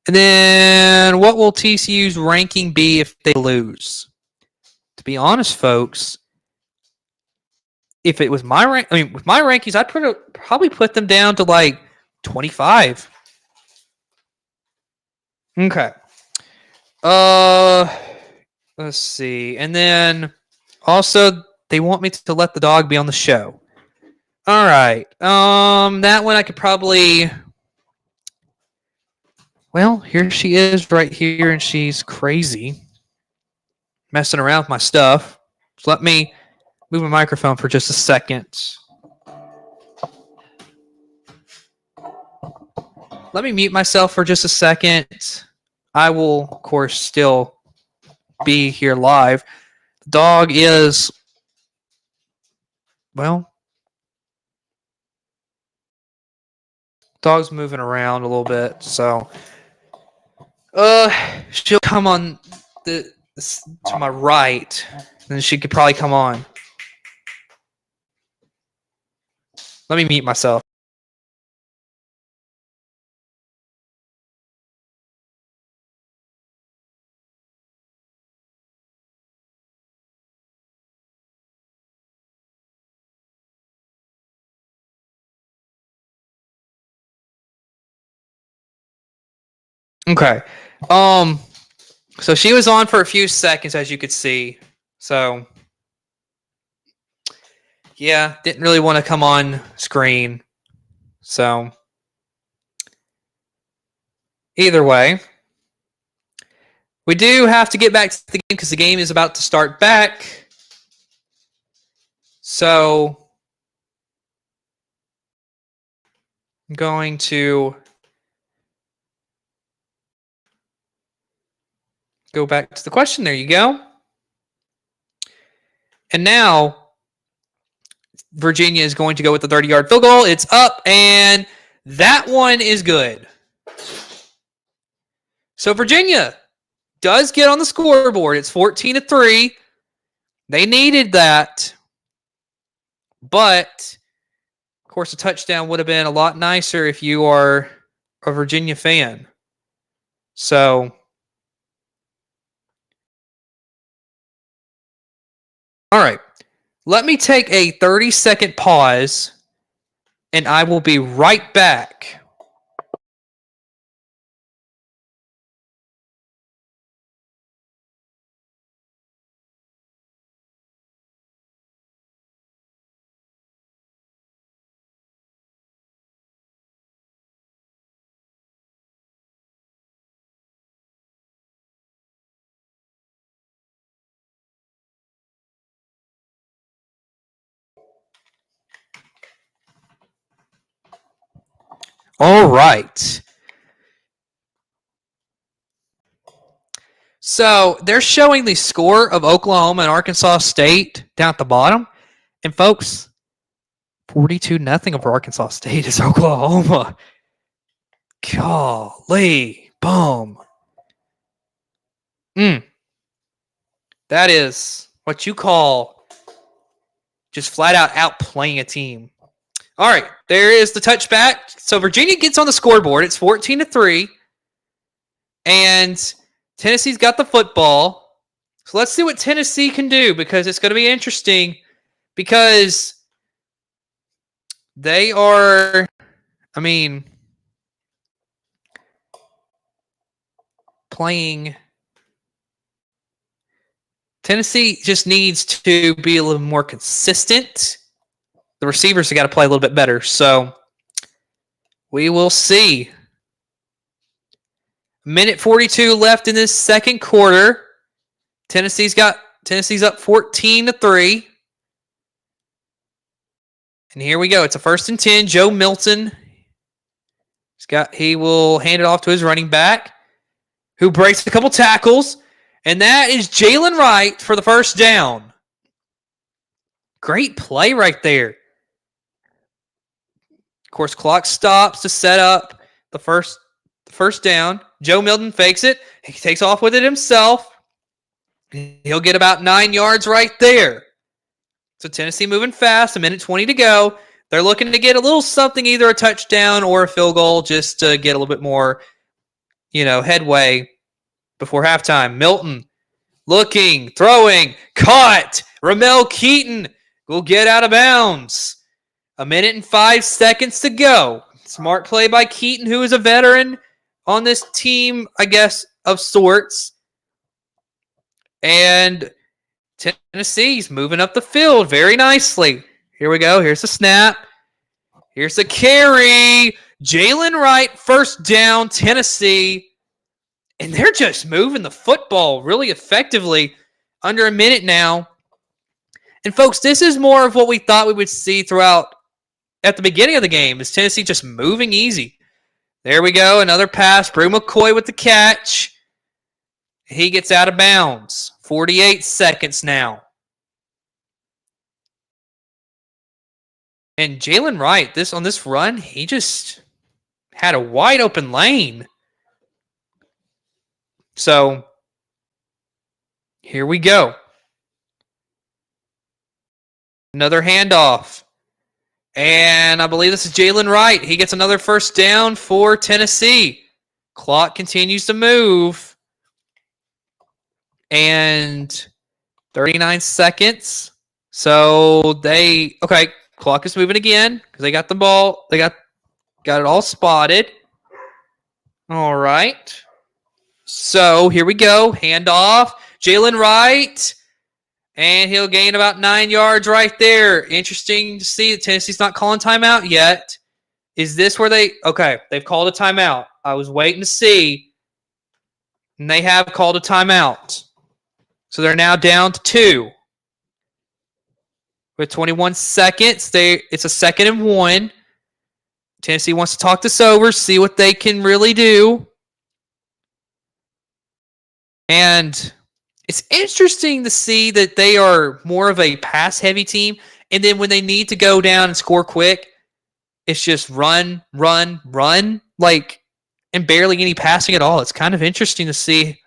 And then what will TCU's ranking be if they lose? To be honest, folks, if it was with my rankings, I'd probably put them down to like 25. Okay. Let's see. And then also they want me to let the dog be on the show. All right. That one I could probably. Well, here she is right here, and she's crazy, messing around with my stuff. So let me move my microphone for just a second. Let me mute myself for just a second. I will, of course, still be here live. The dog is, well, Dog's moving around a little bit, so she'll come on to my right, and she could probably come on. Let me mute myself. Okay. So she was on for a few seconds, as you could see. So yeah, didn't really want to come on screen. So either way, we do have to get back to the game because the game is about to start back. So I'm going to go back to the question. There you go. And now Virginia is going to go with the 30-yard field goal. It's up, and that one is good. So Virginia does get on the scoreboard. It's 14-3. They needed that. But, of course, a touchdown would have been a lot nicer if you are a Virginia fan. So, all right. Let me take a 30-second pause, and I will be right back. All right. So they're showing the score of Oklahoma and Arkansas State down at the bottom. And folks, 42-0 over Arkansas State is Oklahoma. Golly, boom. That is what you call just flat out outplaying a team. All right, there is the touchback. So Virginia gets on the scoreboard. It's 14-3. And Tennessee's got the football. So let's see what Tennessee can do because it's going to be interesting because they are, playing. Tennessee just needs to be a little more consistent. The receivers have got to play a little bit better. So we will see. Minute 42 left in this second quarter. Tennessee's up 14-3. And here we go. It's a 1st and 10. Joe Milton. He will hand it off to his running back, who breaks a couple tackles. And that is Jalen Wright for the first down. Great play right there. Of course, clock stops to set up the first down. Joe Milton fakes it. He takes off with it himself. He'll get about 9 yards right there. So Tennessee moving fast. A minute 20 to go. They're looking to get a little something, either a touchdown or a field goal, just to get a little bit more, headway before halftime. Milton looking, throwing, caught. Ramel Keaton will get out of bounds. A minute and 5 seconds to go. Smart play by Keaton, who is a veteran on this team, I guess, of sorts. And Tennessee's moving up the field very nicely. Here we go. Here's the snap. Here's the carry. Jalen Wright, first down, Tennessee. And they're just moving the football really effectively. Under a minute now. And folks, this is more of what we thought we would see throughout at the beginning of the game, is Tennessee just moving easy. There we go. Another pass. Brew McCoy with the catch. He gets out of bounds. 48 seconds now. And Jalen Wright, on this run, he just had a wide open lane. So here we go. Another handoff. And I believe this is Jalen Wright. He gets another first down for Tennessee. Clock continues to move. And 39 seconds. So clock is moving again because they got the ball. They got it all spotted. All right. So here we go. Handoff. Jalen Wright. And he'll gain about 9 yards right there. Interesting to see that Tennessee's not calling timeout yet. Is this where they've called a timeout. I was waiting to see. And they have called a timeout. So they're now down to 2. With 21 seconds, it's a 2nd and 1. Tennessee wants to talk this over, see what they can really do. And it's interesting to see that they are more of a pass-heavy team. And then when they need to go down and score quick, it's just run, run, run. And barely any passing at all. It's kind of interesting to see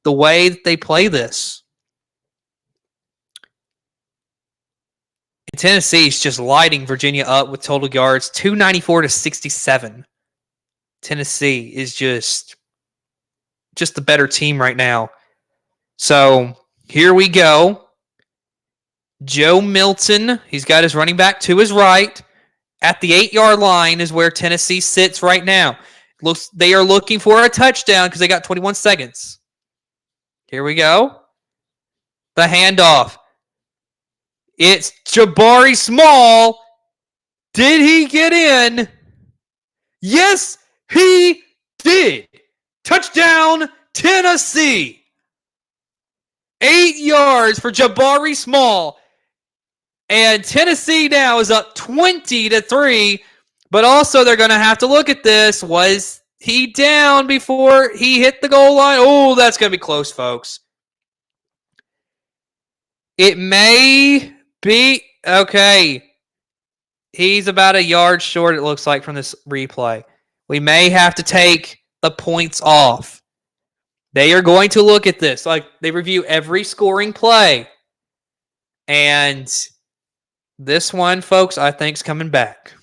the way that they play this. And Tennessee's just lighting Virginia up with total yards, 294 to 67. Tennessee is just the better team right now. So here we go. Joe Milton, he's got his running back to his right. At the 8-yard line is where Tennessee sits right now. They are looking for a touchdown because they got 21 seconds. Here we go. The handoff. It's Jabari Small. Did he get in? Yes, he did. Touchdown, Tennessee. 8 yards for Jabari Small. And Tennessee now is up 20-3. But also they're going to have to look at this. Was he down before he hit the goal line? Oh, that's going to be close, folks. It may be. Okay. He's about a yard short, it looks like, from this replay. We may have to take the points off. They are going to look at this. They review every scoring play. And this one, folks, I think is coming back.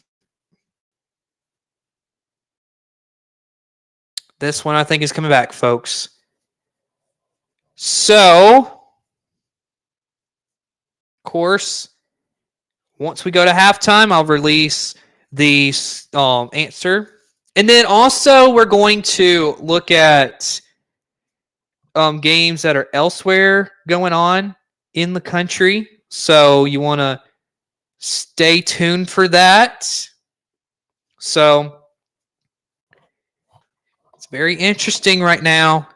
This one, I think, is coming back, folks. So, of course, once we go to halftime, I'll release the answer. And then also, we're going to look at games that are elsewhere going on in the country. So, you want to stay tuned for that. So, it's very interesting right now.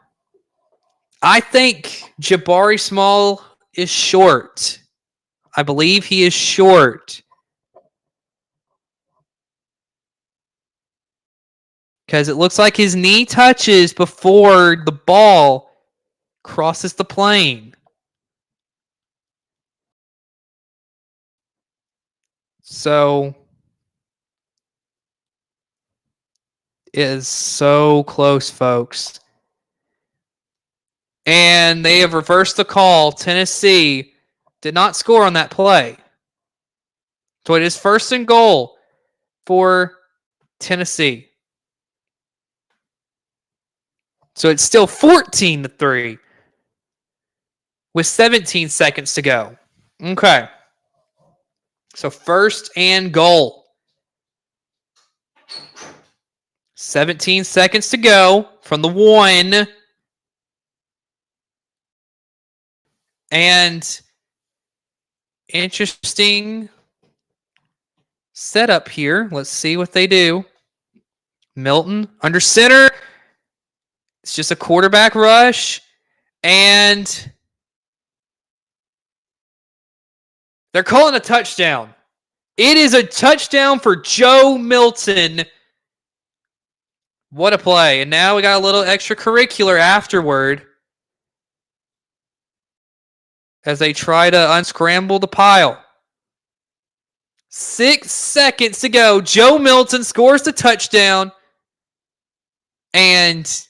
I think Jabari Small is short. I believe he is short. Because it looks like his knee touches before the ball crosses the plane. So, it is so close, folks. And they have reversed the call. Tennessee did not score on that play. So it is 1st and goal for Tennessee. So it's still 14-3 with 17 seconds to go. Okay. So 1st and goal. 17 seconds to go from the 1. And interesting setup here. Let's see what they do. Milton under center. It's just a quarterback rush. And they're calling a touchdown. It is a touchdown for Joe Milton. What a play. And now we got a little extracurricular afterward as they try to unscramble the pile. 6 seconds to go. Joe Milton scores the touchdown. And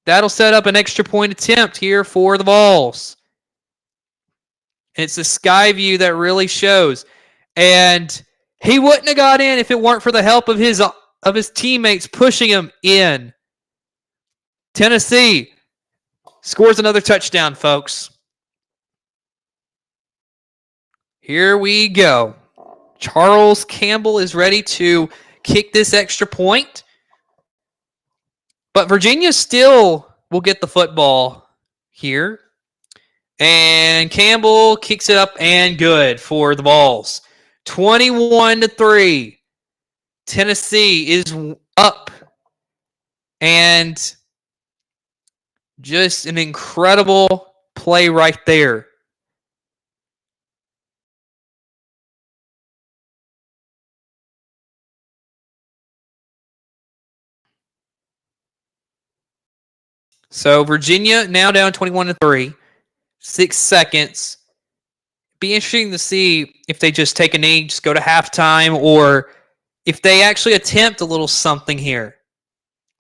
that'll set up an extra point attempt here for the Vols. It's the sky view that really shows. And he wouldn't have got in if it weren't for the help of his teammates pushing him in. Tennessee scores another touchdown, folks. Here we go. Charles Campbell is ready to kick this extra point. But Virginia still will get the football here. And Campbell kicks it up and good for the Vols. 21-3. Tennessee is up. And just an incredible play right there. So Virginia now down 21-3. 6 seconds. Be interesting to see if they just take a knee, just go to halftime, or if they actually attempt a little something here.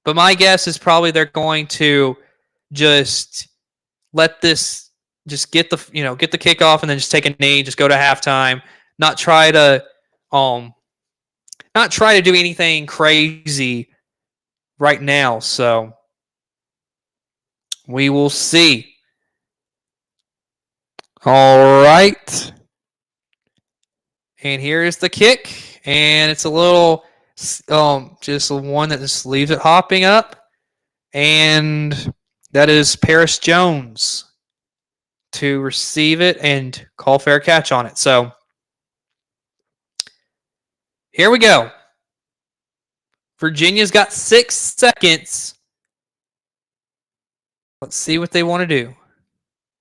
But my guess is probably they're going to just let this just get the kickoff and then just take a knee, just go to halftime, not try to do anything crazy right now. So we will see. All right. And here is the kick. And it's a little, just one that just leaves it hopping up. And that is Paris Jones to receive it and call fair catch on it. So here we go. Virginia's got 6 seconds. Let's see what they want to do.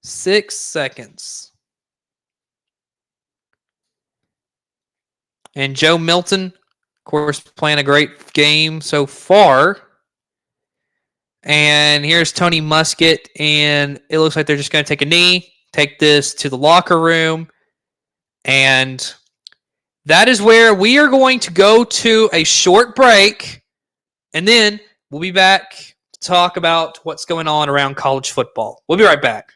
6 seconds. And Joe Milton, of course, playing a great game so far. And here's Tony Muskett, and it looks like they're just going to take a knee, take this to the locker room, and that is where we are going to go to a short break, and then we'll be back to talk about what's going on around college football. We'll be right back.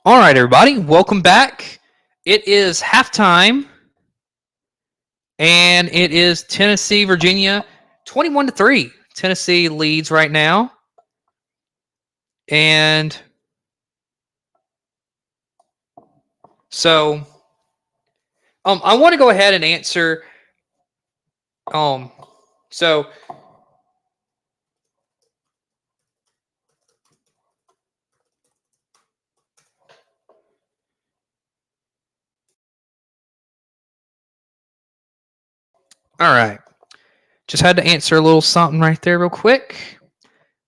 All right, everybody, welcome back. it is halftime, and it is Tennessee, Virginia, 21-3. Tennessee leads right now. And so I want to go ahead and answer. So all right. Just had to answer a little something right there real quick.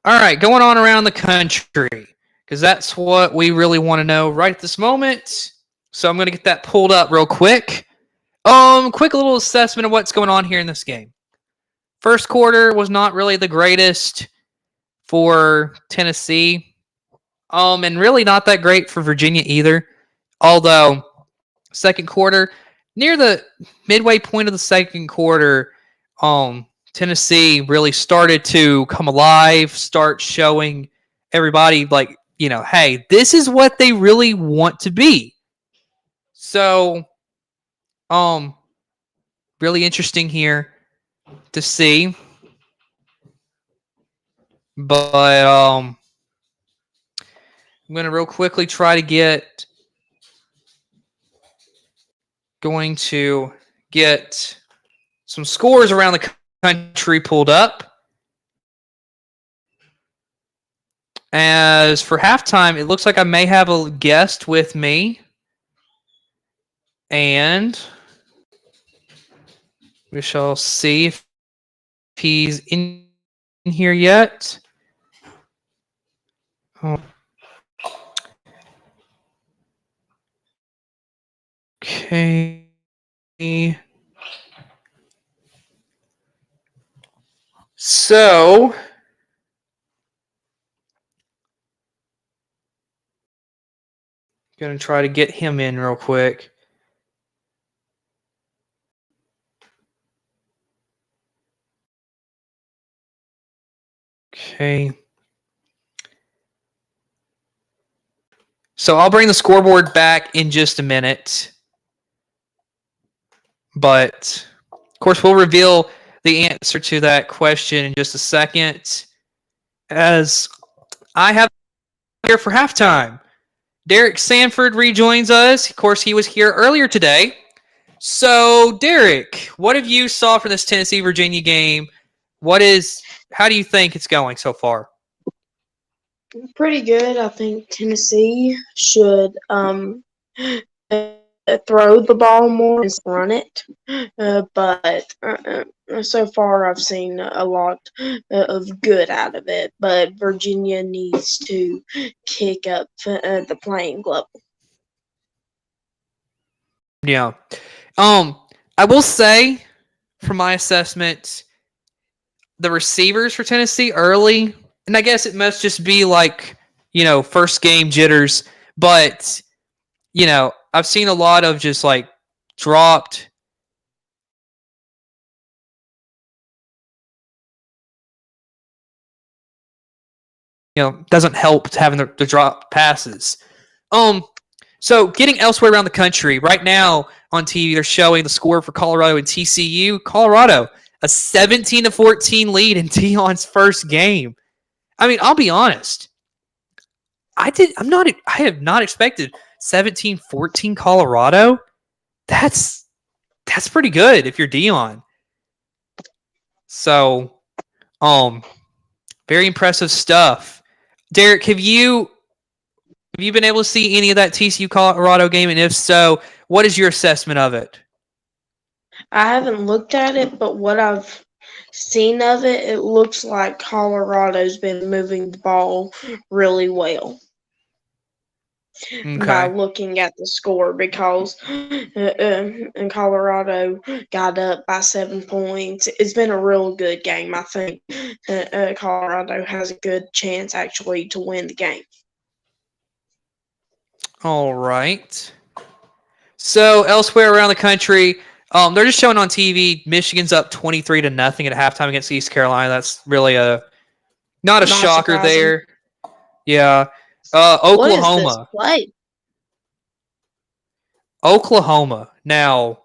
All right, going on around the country, because that's what we really want to know right at this moment. So I'm going to get that pulled up real quick. Quick little assessment of what's going on here in this game. First quarter was not really the greatest for Tennessee. And really not that great for Virginia either. Although, second quarter, near the midway point of the second quarter, Tennessee really started to come alive, start showing everybody, like, hey, this is what they really want to be. So, really interesting here to see. But I'm going to real quickly try to get some scores around the country pulled up. As for halftime, it looks like I may have a guest with me. And we shall see if he's in here yet. Okay. So, going to try to get him in real quick. Okay. So I'll bring the scoreboard back in just a minute. But, of course, we'll reveal the answer to that question in just a second. As I have here for halftime, Derek Sanford rejoins us. Of course, he was here earlier today. So, Derek, what have you saw from this Tennessee-Virginia game? How do you think it's going so far? Pretty good. I think Tennessee should throw the ball more and run it. But so far, I've seen a lot of good out of it. But Virginia needs to kick up the playing level. Yeah. I will say, from my assessment, the receivers for Tennessee early, and I guess it must just be like, first game jitters, but, I've seen a lot of just like dropped. Doesn't help having the drop passes. So getting elsewhere around the country, right now on TV, they're showing the score for Colorado and TCU. Colorado, a 17-14 lead in Deion's first game. I mean, I'll be honest. I have not expected 17-14 Colorado. That's pretty good if you're Deion. So, very impressive stuff. Derek, have you been able to see any of that TCU Colorado game? And if so, what is your assessment of it? I haven't looked at it, but what I've seen of it, it looks like Colorado's been moving the ball really well. By looking at the score, because Colorado got up by 7 points. It's been a real good game. I think Colorado has a good chance actually to win the game. All right. So elsewhere around the country, they're just showing on TV Michigan's up 23-0 at halftime against East Carolina. That's really not shocker surprising. There. Yeah. Oklahoma. What is this play? Oklahoma. Now,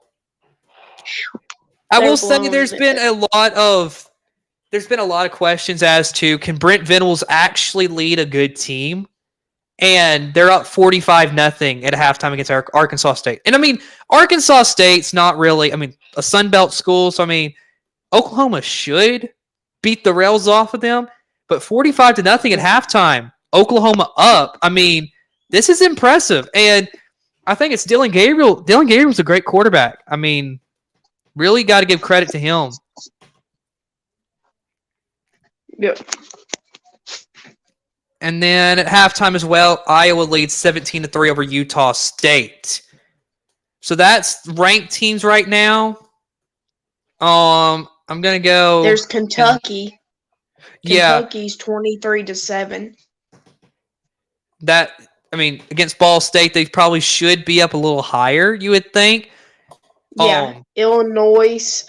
I They're will say blowing there's been a lot of questions as to can Brent Venables actually lead a good team? And they're up 45-0 at halftime against Arkansas State. And I mean, Arkansas State's not really, a Sun Belt school. So, Oklahoma should beat the rails off of them. But 45-0 at halftime, Oklahoma up. This is impressive. And I think it's Dylan Gabriel. Dylan Gabriel's a great quarterback. Really got to give credit to him. Yep. And then at halftime as well, Iowa leads 17-3 over Utah State. So that's ranked teams right now. I'm gonna go. There's Kentucky. Yeah. Kentucky's 23-7. That against Ball State, they probably should be up a little higher, you would think. Yeah, Illinois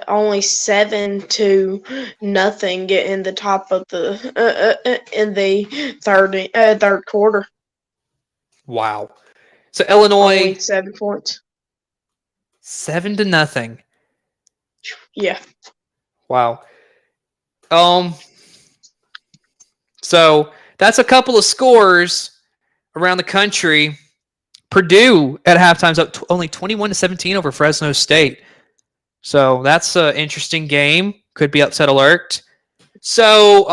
only 7-0 in the top of the in the third quarter. Wow. So Illinois Only 7 points. 7-0. Yeah. Wow. So that's a couple of scores around the country. Purdue at halftime's up only 21-17 over Fresno State. So that's an interesting game. Could be upset alert. So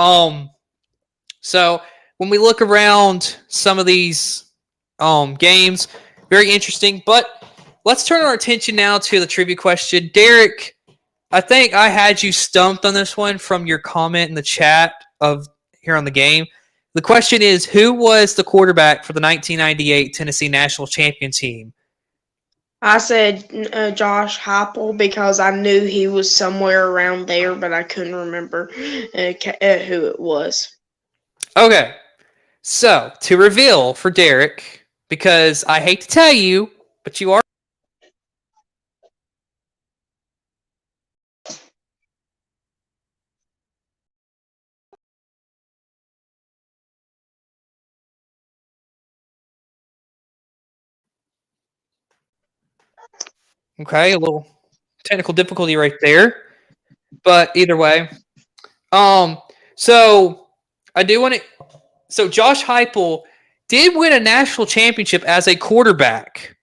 when we look around some of these games, very interesting. But let's turn our attention now to the trivia question. Derek, I think I had you stumped on this one from your comment in the chat of here on the game. The question is, who was the quarterback for the 1998 Tennessee National Champion team? I said Josh Heupel because I knew he was somewhere around there, but I couldn't remember who it was. Okay. So, to reveal for Derek, because I hate to tell you, but you are. Okay, a little technical difficulty right there. But either way. So I do want to. So Josh Heupel did win a national championship as a quarterback,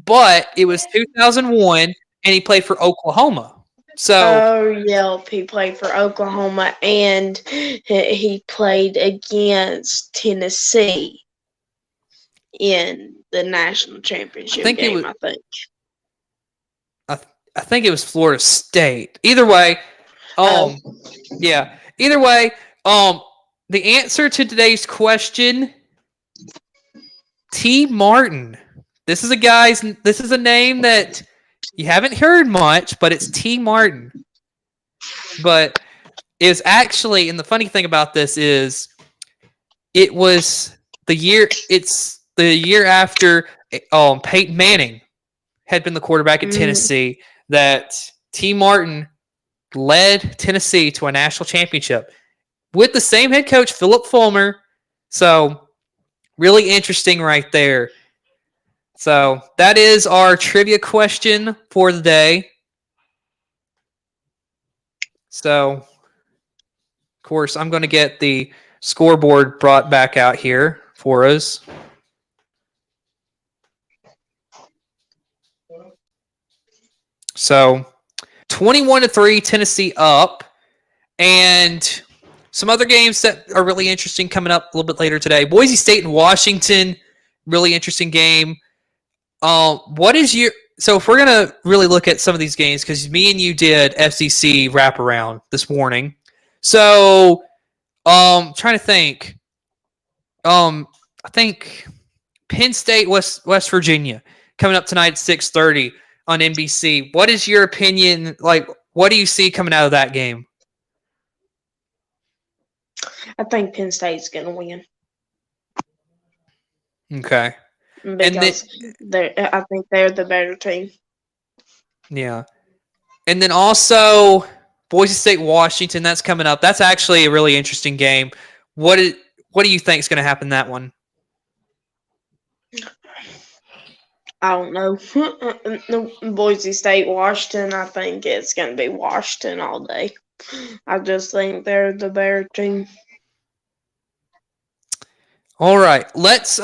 but it was 2001, and he played for Oklahoma. So, yep, he played for Oklahoma, and he played against Tennessee in the national championship game. I think it was Florida State. Either way, yeah. Either way, the answer to today's question, T. Martin. This is a name that you haven't heard much, but it's T. Martin. But it's actually, and the funny thing about this is, it's the year after Peyton Manning had been the quarterback at Tennessee that T. Martin led Tennessee to a national championship with the same head coach, Philip Fulmer. So, really interesting right there. So, that is our trivia question for the day. So, of course, I'm going to get the scoreboard brought back out here for us. So, 21-3, Tennessee up. And some other games that are really interesting coming up a little bit later today. Boise State and Washington, really interesting game. So if we're going to really look at some of these games, because me and you did FCC wraparound this morning. So, trying to think. I think Penn State, West Virginia, coming up tonight at 6:30 on NBC. What is your opinion? Like, what do you see coming out of that game? I think Penn State's going to win. Okay. Because I think they're the better team. Yeah. And then also Boise State, Washington, that's coming up. That's actually a really interesting game. What do you think is going to happen in that one? I don't know. Boise State, Washington. I think it's going to be Washington all day. I just think they're the better team. All right, let's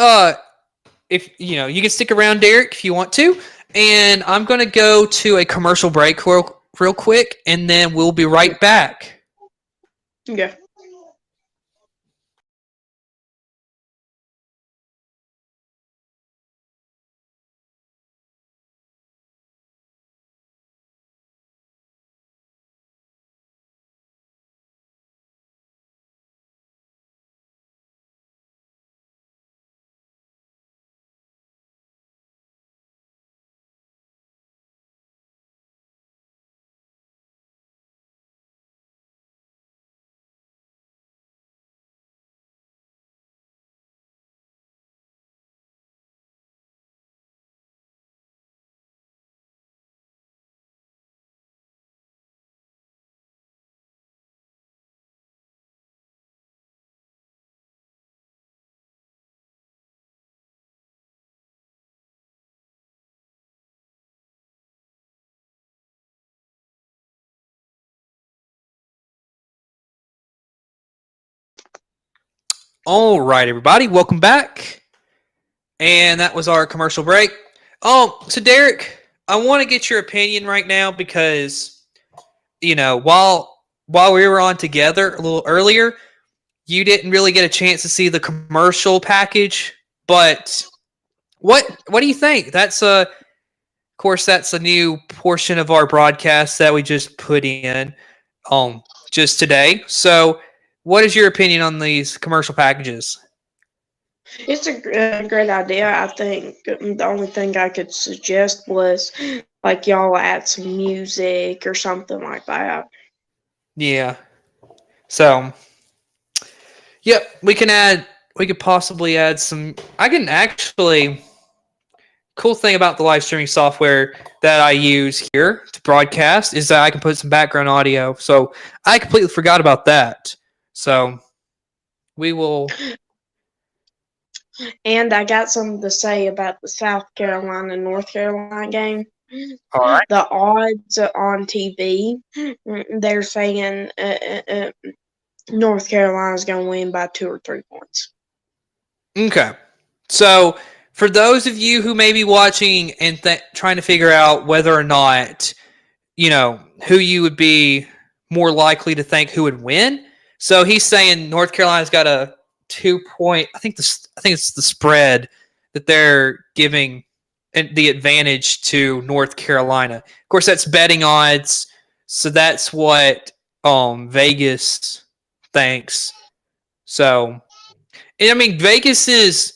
if you can stick around, Derek, if you want to, and I'm going to go to a commercial break real quick, and then we'll be right back. Yeah. All right, everybody, welcome back. And that was our commercial break. So Derek, I want to get your opinion right now because, while we were on together a little earlier, you didn't really get a chance to see the commercial package. But what do you think? Of course, that's a new portion of our broadcast that we just put in, just today. So, what is your opinion on these commercial packages? It's a great idea. I think the only thing I could suggest was like y'all add some music or something like that. Yeah. So, yep, we could possibly add some. I can actually. Cool thing about the live streaming software that I use here to broadcast is that I can put some background audio. So I completely forgot about that. So we will. And I got something to say about the South Carolina North Carolina game. All right. The odds on TV, they're saying North Carolina's going to win by 2 or 3 points. Okay. So for those of you who may be watching and trying to figure out whether or not, who you would be more likely to think who would win. So he's saying North Carolina's got a 2-point. I think it's the spread that they're giving the advantage to North Carolina. Of course, that's betting odds. So that's what Vegas thinks. So, and I mean, Vegas is,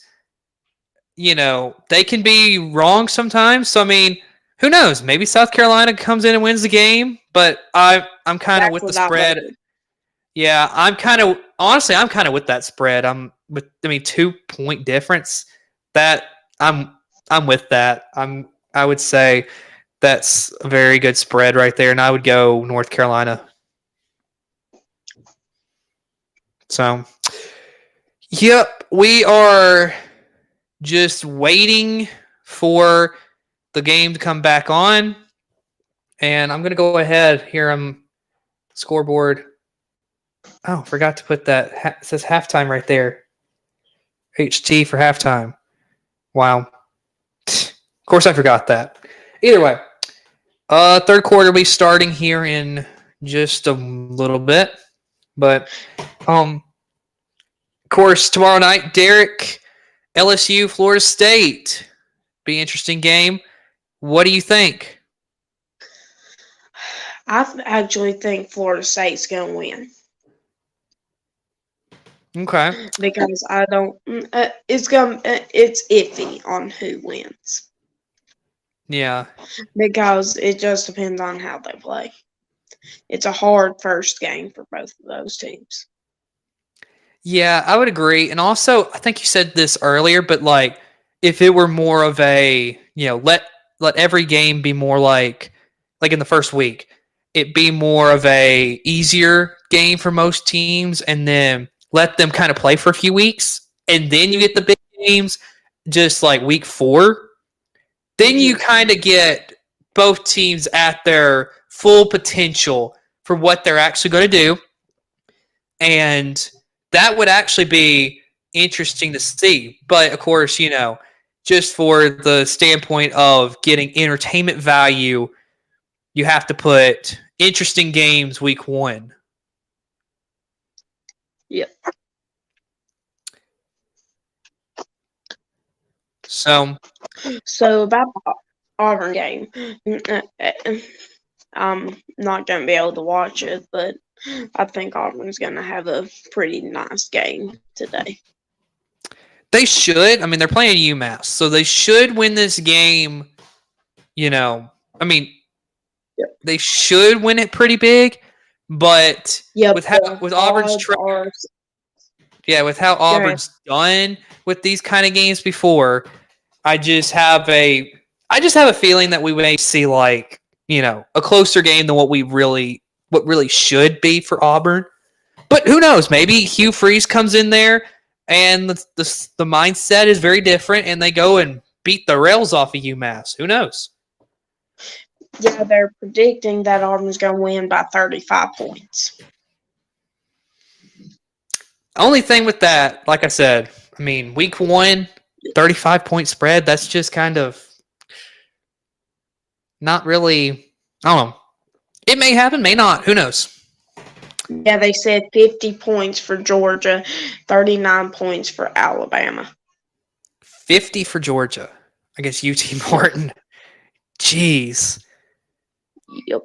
they can be wrong sometimes. So, I mean, who knows? Maybe South Carolina comes in and wins the game, but I'm kind of with the spread. Yeah, I'm kind of with that spread. 2-point difference. That I'm with that. I would say that's a very good spread right there, and I would go North Carolina. So, yep, we are just waiting for the game to come back on, and I'm gonna go ahead here. I'm scoreboard. Oh, forgot to put that. It says halftime right there. HT for halftime. Wow. Of course, I forgot that. Either way, third quarter will be starting here in just a little bit. But, of course, tomorrow night, Derek, LSU, Florida State. Be an interesting game. What do you think? I actually think Florida State's going to win. Okay. Because I don't. It's iffy on who wins. Yeah. Because it just depends on how they play. It's a hard first game for both of those teams. Yeah, I would agree. And also, I think you said this earlier, but like, if it were more of a, let every game be more like in the first week, it be more of a easier game for most teams, and then let them kind of play for a few weeks, and then you get the big games, just like week 4. then you kind of get both teams at their full potential for what they're actually going to do. And that would actually be interesting to see. But of course, just for the standpoint of getting entertainment value, you have to put interesting games week 1. Yep. So about the Auburn game, I'm not going to be able to watch it, but I think Auburn's going to have a pretty nice game today. they should. I mean, they're playing UMass, so they should win this game. They should win it pretty big, but with Auburn's with how Auburn's done with these kind of games before, I just have a feeling that we may see a closer game than what really should be for Auburn. But who knows? Maybe Hugh Freeze comes in there and the mindset is very different, and they go and beat the rails off of UMass. Who knows? Yeah, they're predicting that Auburn's going to win by 35 points. Only thing with that, like I said, I mean, week 1, 35-point spread, that's just kind of not really, I don't know. It may happen, may not. Who knows? Yeah, they said 50 points for Georgia, 39 points for Alabama. 50 for Georgia. I guess UT Martin. Jeez. Yep.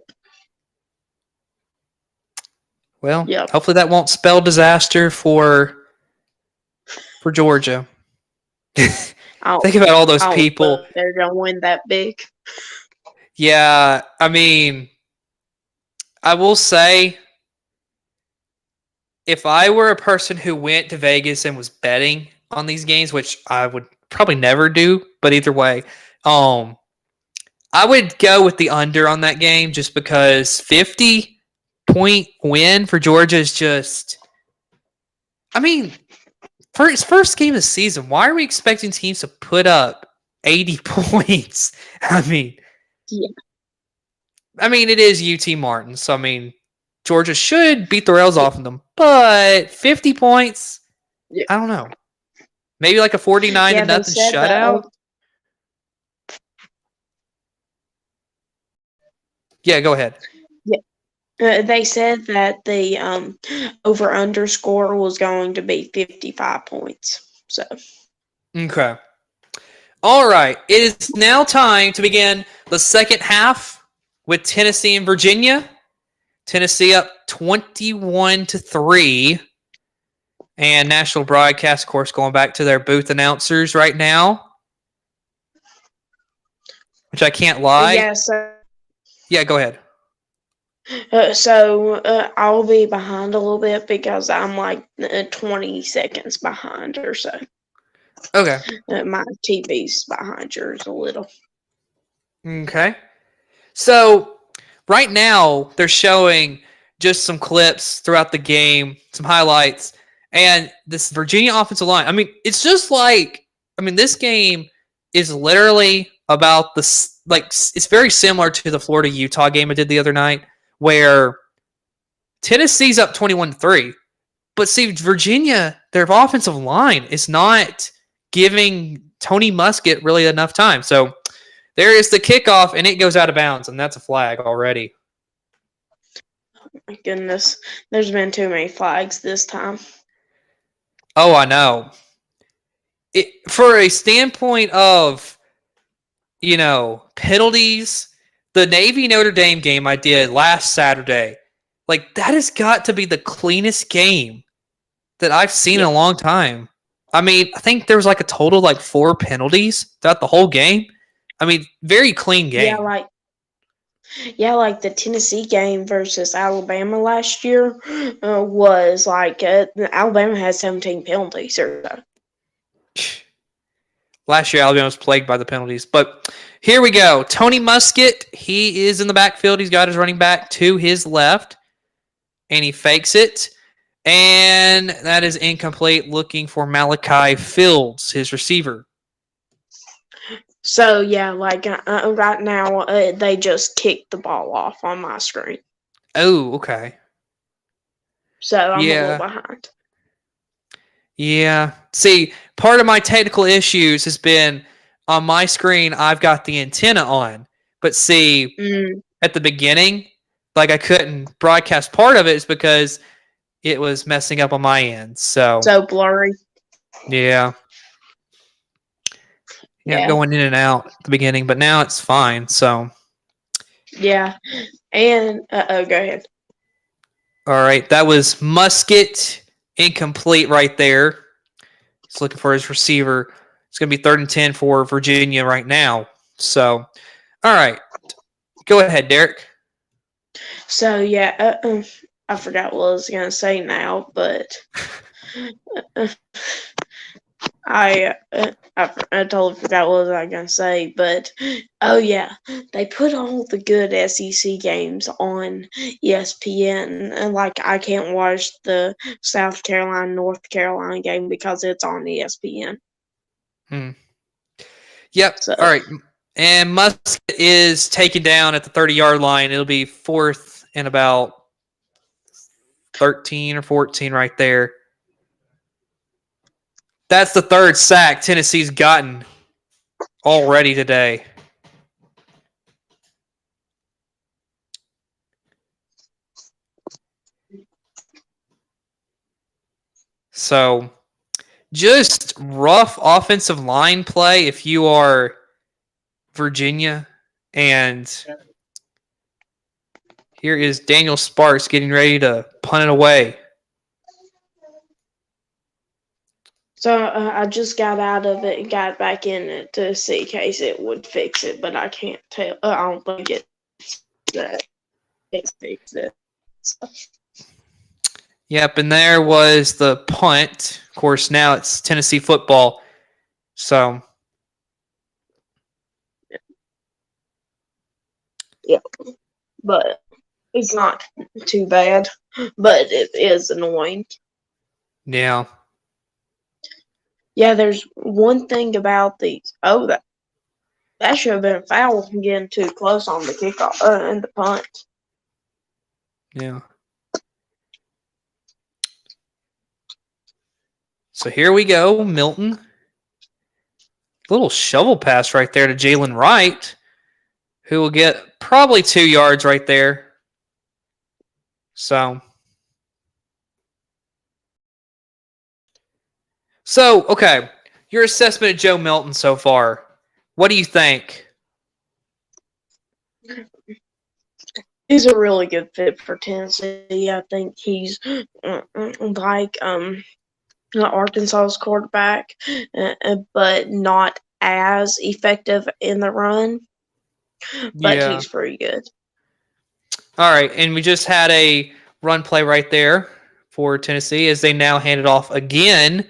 Well, hopefully that won't spell disaster for Georgia. Think about all those people. They're going to win that big. Yeah, I mean, I will say, if I were a person who went to Vegas and was betting on these games, which I would probably never do, but either way, I would go with the under on that game just because 50-point win for Georgia is just, I mean, for its first game of the season, why are we expecting teams to put up 80 points? I mean, it is UT Martin, so I mean, Georgia should beat the rails off of them, but 50 points, I don't know. Maybe like a 49-0 shutout. Yeah, go ahead. Yeah, they said that the over/under score was going to be 55 points. So. Okay. All right. It is now time to begin the second half with Tennessee and Virginia. Tennessee up 21-3. And national broadcast, of course, going back to their booth announcers right now. Which I can't lie. Yeah, go ahead. I'll be behind a little bit because I'm like 20 seconds behind or so. Okay. My TV's behind yours a little. Okay. So right now they're showing just some clips throughout the game, some highlights, and this Virginia offensive line. I mean, it's just this game is literally about it's very similar to the Florida-Utah game I did the other night, where Tennessee's up 21-3. But see, Virginia, their offensive line is not giving Tony Muskett really enough time. So there is the kickoff, and it goes out of bounds, and that's a flag already. Oh my goodness. There's been too many flags this time. Oh, I know. For a standpoint of, penalties, the Navy-Notre Dame game I did last Saturday, that has got to be the cleanest game that I've seen in a long time. I mean, I think there was a total of 4 penalties throughout the whole game. I mean, very clean game. Like the Tennessee game versus Alabama last year was Alabama had 17 penalties or so. Last year, Alabama was plagued by the penalties. But here we go. Tony Muskett, he is in the backfield. He's got his running back to his left, and he fakes it. And that is incomplete, looking for Malachi Fields, his receiver. So yeah, like right now, they just kicked the ball off on my screen. Oh, okay. So I'm a little Yeah. behind. Yeah. See, part of my technical issues has been on my screen, I've got the antenna on. But see, at the beginning, like I couldn't broadcast part of it is because it was messing up on my end. So blurry. yeah. Yeah, Yeah. going in and out at the beginning, but now it's fine. So Yeah. And go ahead. all right, that was Musket incomplete right there. He's looking for his receiver. It's going to be 3rd and 10 for Virginia right now. So, all right, go ahead, Derek. So yeah, I forgot what I was gonna say now, but I totally forgot what I was gonna say. But oh yeah, they put all the good SEC games on ESPN, and like I can't watch the South Carolina North Carolina game because it's on ESPN. Yep. So All right. And Musket is taken down at the 30-yard line. It'll be 4th and about 13 or 14 right there. That's the 3rd sack Tennessee's gotten already today. So just rough offensive line play if you are Virginia. And here is Daniel Sparks getting ready to punt it away. So I just got out of it and got back in it to see in case it would fix it, but I can't tell. I don't think it fixed it. So. Yep, and there was the punt. Of course, now it's Tennessee football. So, yeah, but it's not too bad, but it is annoying. yeah. Yeah, there's one thing about these. Oh, that should have been a foul getting too close on the kickoff and the punt. Yeah. So here we go, Milton. Little shovel pass right there to Jalen Wright, who will get probably 2 yards right there. So, okay, your assessment of Joe Milton so far. What do you think? He's a really good fit for Tennessee. I think he's like Arkansas's quarterback, but not as effective in the run. But Yeah. he's pretty good. All right, and we just had a run play right there for Tennessee as they now hand it off again.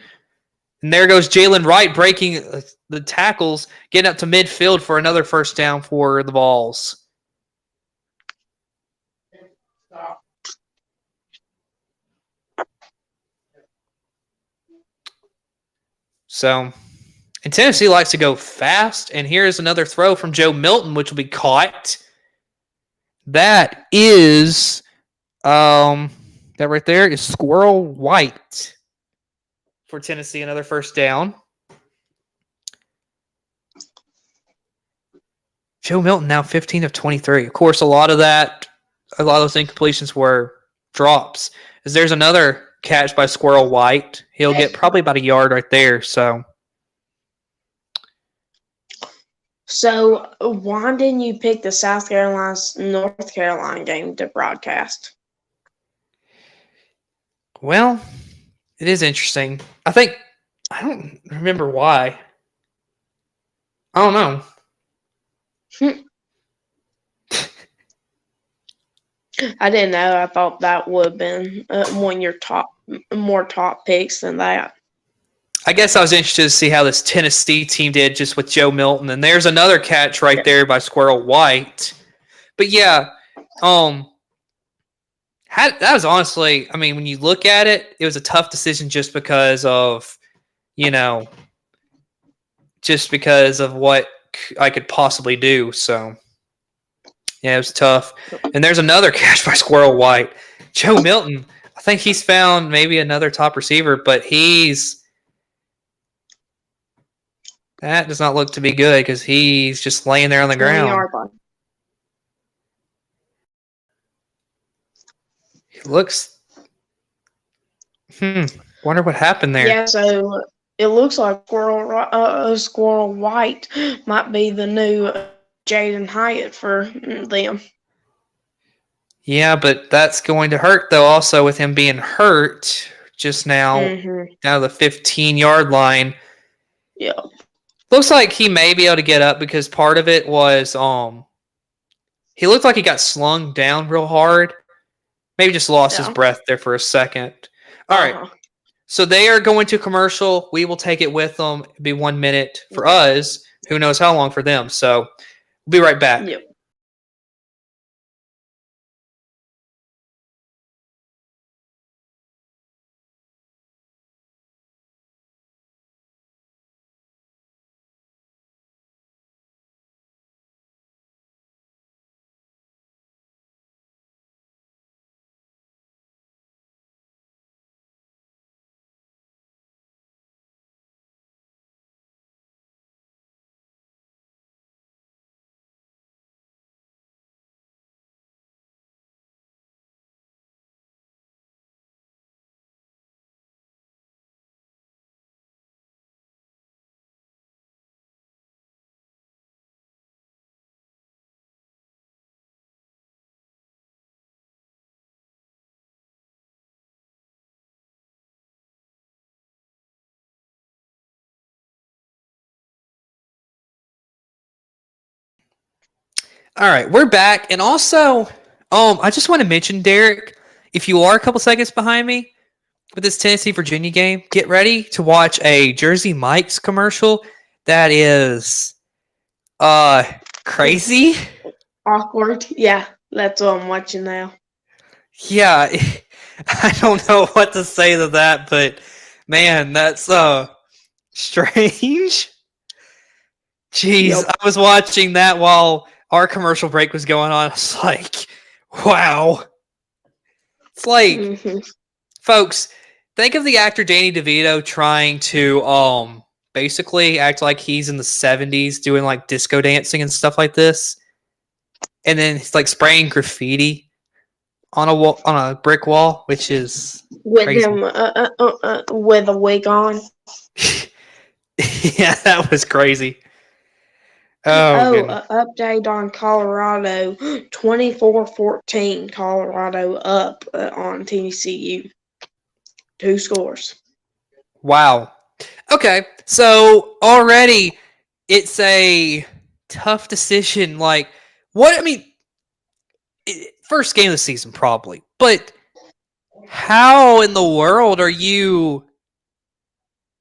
And there goes Jalen Wright breaking the tackles, getting up to midfield for another first down for the Vols. So, and Tennessee likes to go fast. And here's another throw from Joe Milton, which will be caught. That is, that right there is Squirrel White for Tennessee. Another first down. Joe Milton now 15 of 23. Of course, a lot of those incompletions were drops. As there's another catch by Squirrel White. He'll get probably about a yard right there. So why didn't you pick the South Carolina North Carolina game to broadcast? Well, it is interesting. I don't remember why. I don't know. I didn't know. I thought that would have been one of your more top picks than that. I guess I was interested to see how this Tennessee team did just with Joe Milton. And there's another catch right there by Squirrel White. But yeah, that was honestly, I mean, when you look at it, it was a tough decision just because of what I could possibly do. So, yeah, it was tough. And there's another catch by Squirrel White. Joe Milton, I think he's found maybe another top receiver, but that does not look to be good because he's just laying there on the ground. 20-yard line. He looks. Wonder what happened there. Yeah, so it looks like Squirrel White might be the new Jaden Hyatt for them. Yeah, but that's going to hurt, though, also with him being hurt just now, down to the 15-yard line. Yeah. Looks like he may be able to get up because part of it was he looked like he got slung down real hard. Maybe just lost his breath there for a second. All right. So they are going to commercial. We will take it with them. It'll be 1 minute for us. Who knows how long for them. So we'll be right back. Yep. All right, we're back. And also, I just want to mention, Derek, if you are a couple seconds behind me with this Tennessee-Virginia game, get ready to watch a Jersey Mike's commercial that is crazy. Awkward. Yeah, that's what I'm watching now. Yeah, I don't know what to say to that, but man, that's strange. Jeez, Yep. I was watching that while our commercial break was going on. I was like, wow. It's like, folks, think of the actor Danny DeVito trying to basically act like he's in the 70s doing like disco dancing and stuff like this. And then he's like spraying graffiti on a brick wall, which is with crazy. him with a wig on. Yeah, that was crazy. Update on Colorado. 24-14. Colorado up on TCU. 2 scores. Wow. Okay, so already it's a tough decision. Like, what? I mean, first game of the season probably, but how in the world are you're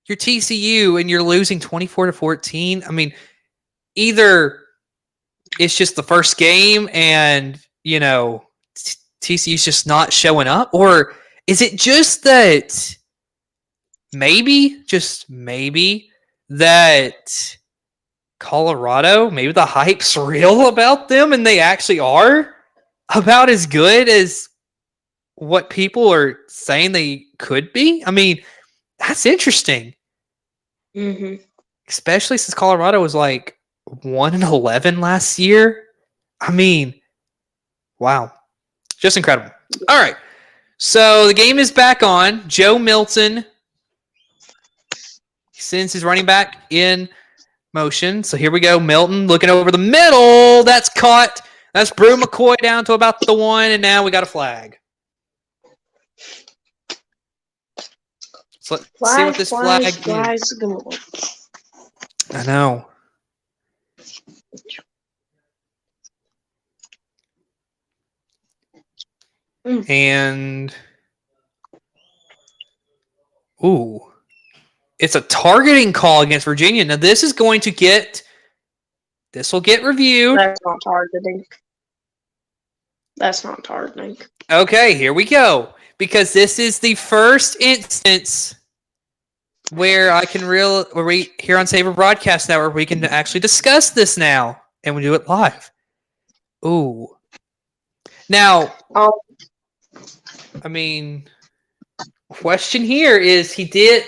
TCU and you're losing 24-14? I mean, either it's just the first game and, TCU's just not showing up, or is it just that just maybe, that Colorado, maybe the hype's real about them and they actually are about as good as what people are saying they could be? I mean, that's interesting. Especially since Colorado was like 1-11 last year. I mean, wow. Just incredible. All right. So the game is back on. Joe Milton sends his running back in motion. So here we go. Milton looking over the middle. That's caught. That's Brew McCoy down to about the 1, and now we got a flag. So let's see what this flag is. I know. And it's a targeting call against Virginia. Now this will get reviewed. That's not targeting. That's not targeting. Okay, here we go. Because this is the first instance where I can where we here on Saber Broadcast Network we can actually discuss this now, and we do it live. Ooh. Now, Um, I mean, question here is did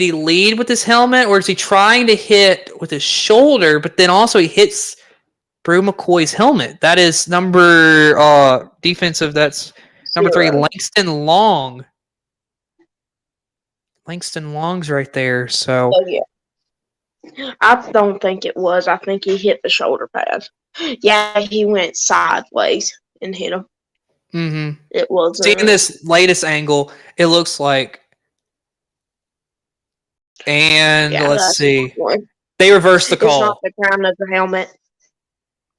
he lead with his helmet, or is he trying to hit with his shoulder, but then also he hits Brew McCoy's helmet? That is number defensive, that's number 3, 0. Langston Long. Langston Long's right there, so So yeah, I don't think it was. I think he hit the shoulder pad. Yeah, he went sideways and hit him. mm-hmm. It wasn't. Seeing this latest angle, it looks like, and Yeah, let's that's see. one. They reversed the It's not call. the crown of the helmet.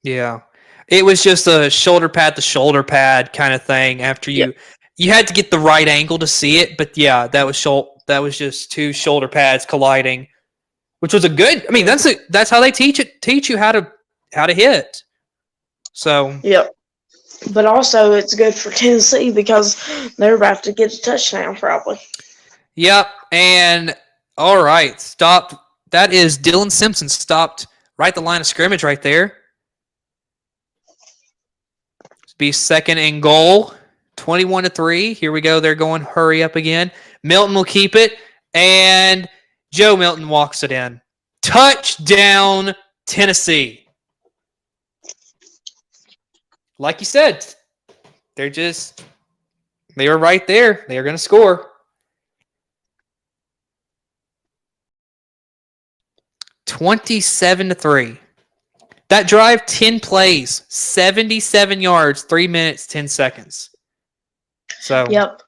Yeah. It was just a shoulder pad to shoulder pad kind of thing after you had to get the right angle to see it, but yeah, that was just 2 shoulder pads colliding, which was a good. I mean, that's how they teach you how to hit. So, Yep. But also, it's good for Tennessee because they're about to get a touchdown probably. yep. And all right, stopped. That is Dylan Simpson stopped right at the line of scrimmage right there. Be 2nd and goal, 21-3. Here we go. They're going hurry up again. Milton will keep it, and Joe Milton walks it in. Touchdown, Tennessee. Like you said, they were right there. They are going to score. 27-3. That drive, 10 plays, 77 yards, 3 minutes, 10 seconds. So, Yep.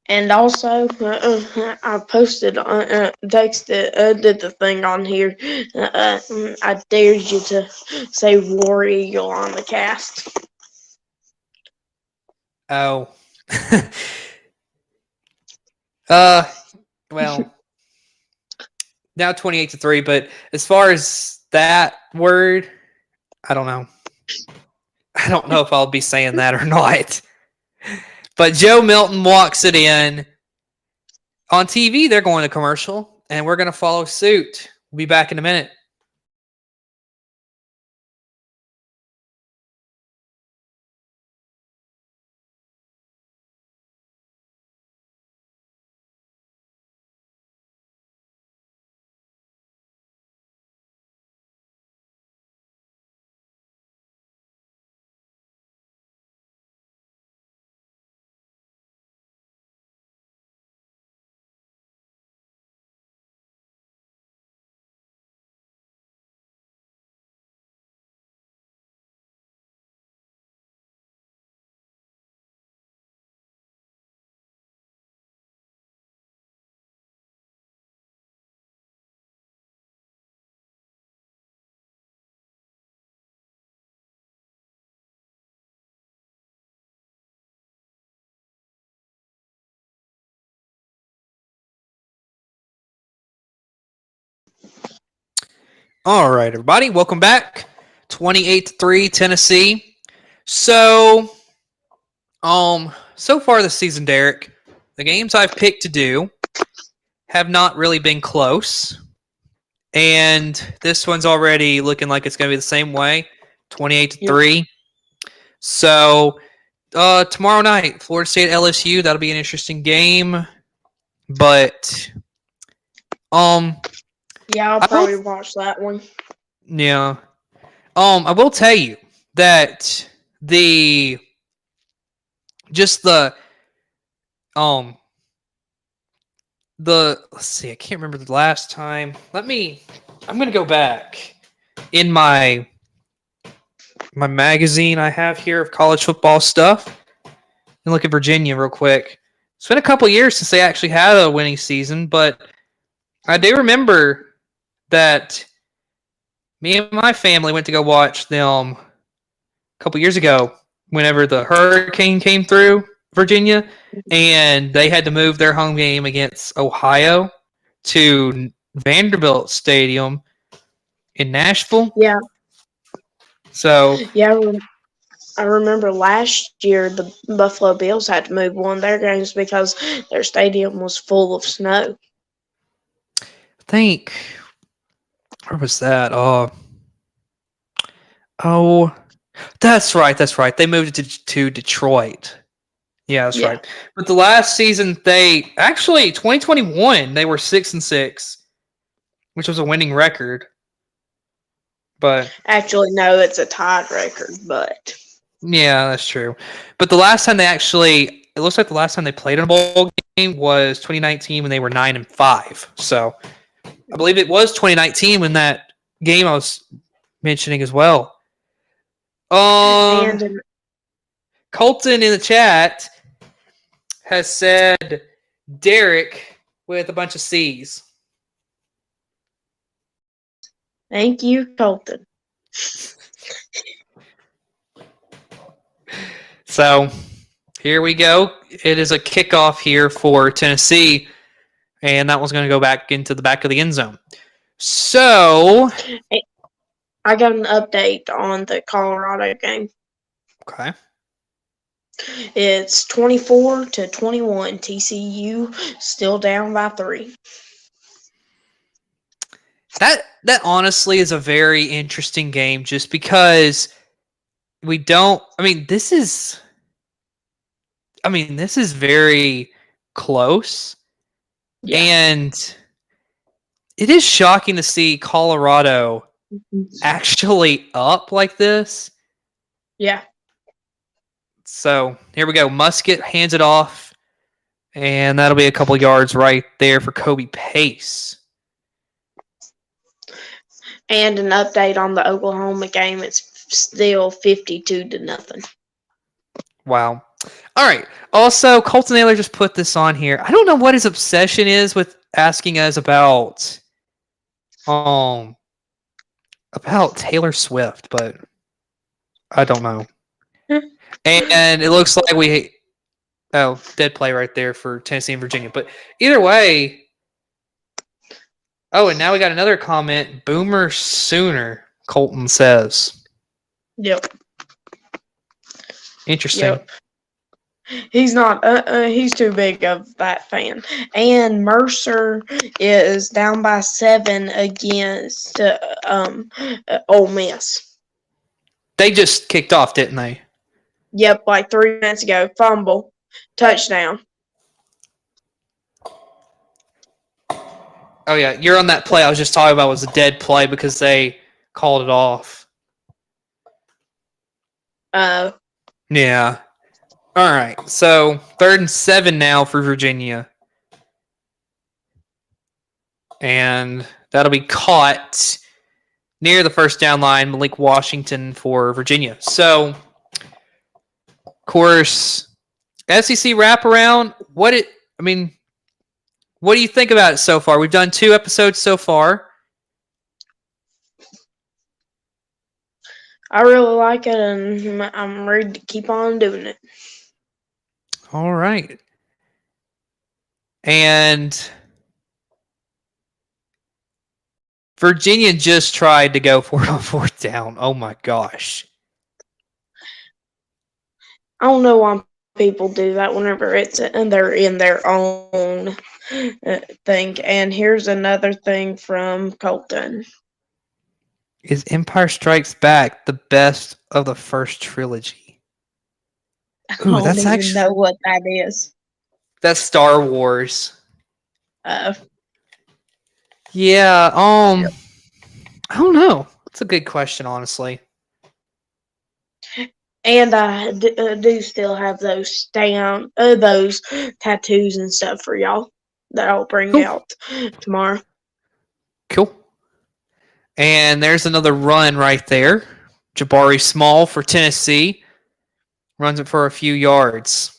And also, I posted, texted, did the thing on here. I dare you to say War Eagle on the cast. oh. Well, now 28-3, but as far as that word, I don't know. I don't know if I'll be saying that or not. But Joe Milton walks it in. On TV, they're going to commercial, and we're going to follow suit. We'll be back in a minute. All right, everybody, welcome back. 28-3 Tennessee. So far this season, Derek, the games I've picked to do have not really been close. And this one's already looking like it's going to be the same way, 28-3. Yep. So tomorrow night, Florida State LSU, that'll be an interesting game. But yeah, I'll probably watch that one. Yeah. I will tell you that let's see, I can't remember the last time. I'm going to go back in my magazine I have here of college football stuff and look at Virginia real quick. It's been a couple years since they actually had a winning season, but I do remember that me and my family went to go watch them a couple years ago whenever the hurricane came through Virginia, and they had to move their home game against Ohio to Vanderbilt Stadium in Nashville. Yeah. So yeah, I remember last year the Buffalo Bills had to move one of their games because their stadium was full of snow. I think where was that? Oh, that's right. That's right. They moved it to Detroit. Yeah, that's Yeah, right. But the last season, they actually 2021 they were 6-6, which was a winning record. But actually, no, it's a tied record, but yeah, that's true. But the last time it looks like the last time they played in a bowl game was 2019 when they were 9-5. So I believe it was 2019 when that game I was mentioning as well. and Colton in the chat has said Derek with a bunch of C's. thank you, Colton. So here we go. It is a kickoff here for Tennessee, and that one's going to go back into the back of the end zone. So, I got an update on the Colorado game. okay. It's 24-21. TCU still down by 3. That honestly is a very interesting game just because we don't this is very close. Yeah. And it is shocking to see Colorado actually up like this. Yeah. So here we go. Musket hands it off, and that'll be a couple yards right there for Kobe Pace. And an update on the Oklahoma game. It's still 52-0. Wow. All right. Also, Colton Naylor just put this on here. I don't know what his obsession is with asking us about Taylor Swift, but I don't know. And it looks like dead play right there for Tennessee and Virginia. But either way, and now we got another comment. Boomer Sooner, Colton says. Yep. Interesting. Yep. He's not. He's too big of that fan. And Mercer is down by 7 against Ole Miss. They just kicked off, didn't they? Yep, like 3 minutes ago. Fumble, touchdown. Oh yeah, you're on that play I was just talking about was a dead play because they called it off. Yeah. All right. So 3rd and 7 now for Virginia. And that'll be caught near the first down line, Malik Washington for Virginia. So, of course, SEC wraparound. What do you think about it so far? We've done 2 episodes so far. I really like it, and I'm ready to keep on doing it. All right. And Virginia just tried to go for it on 4th down. Oh my gosh. I don't know why people do that whenever they're in their own thing. And here's another thing from Colton. Is Empire Strikes Back the best of the first trilogy? Ooh, I don't even know what that is. That's Star Wars. Yeah, Yep. I don't know. That's a good question, honestly. And I do still have those those tattoos and stuff for y'all that I'll bring out tomorrow. Cool. And there's another run right there. Jabari Small for Tennessee. Runs it for a few yards.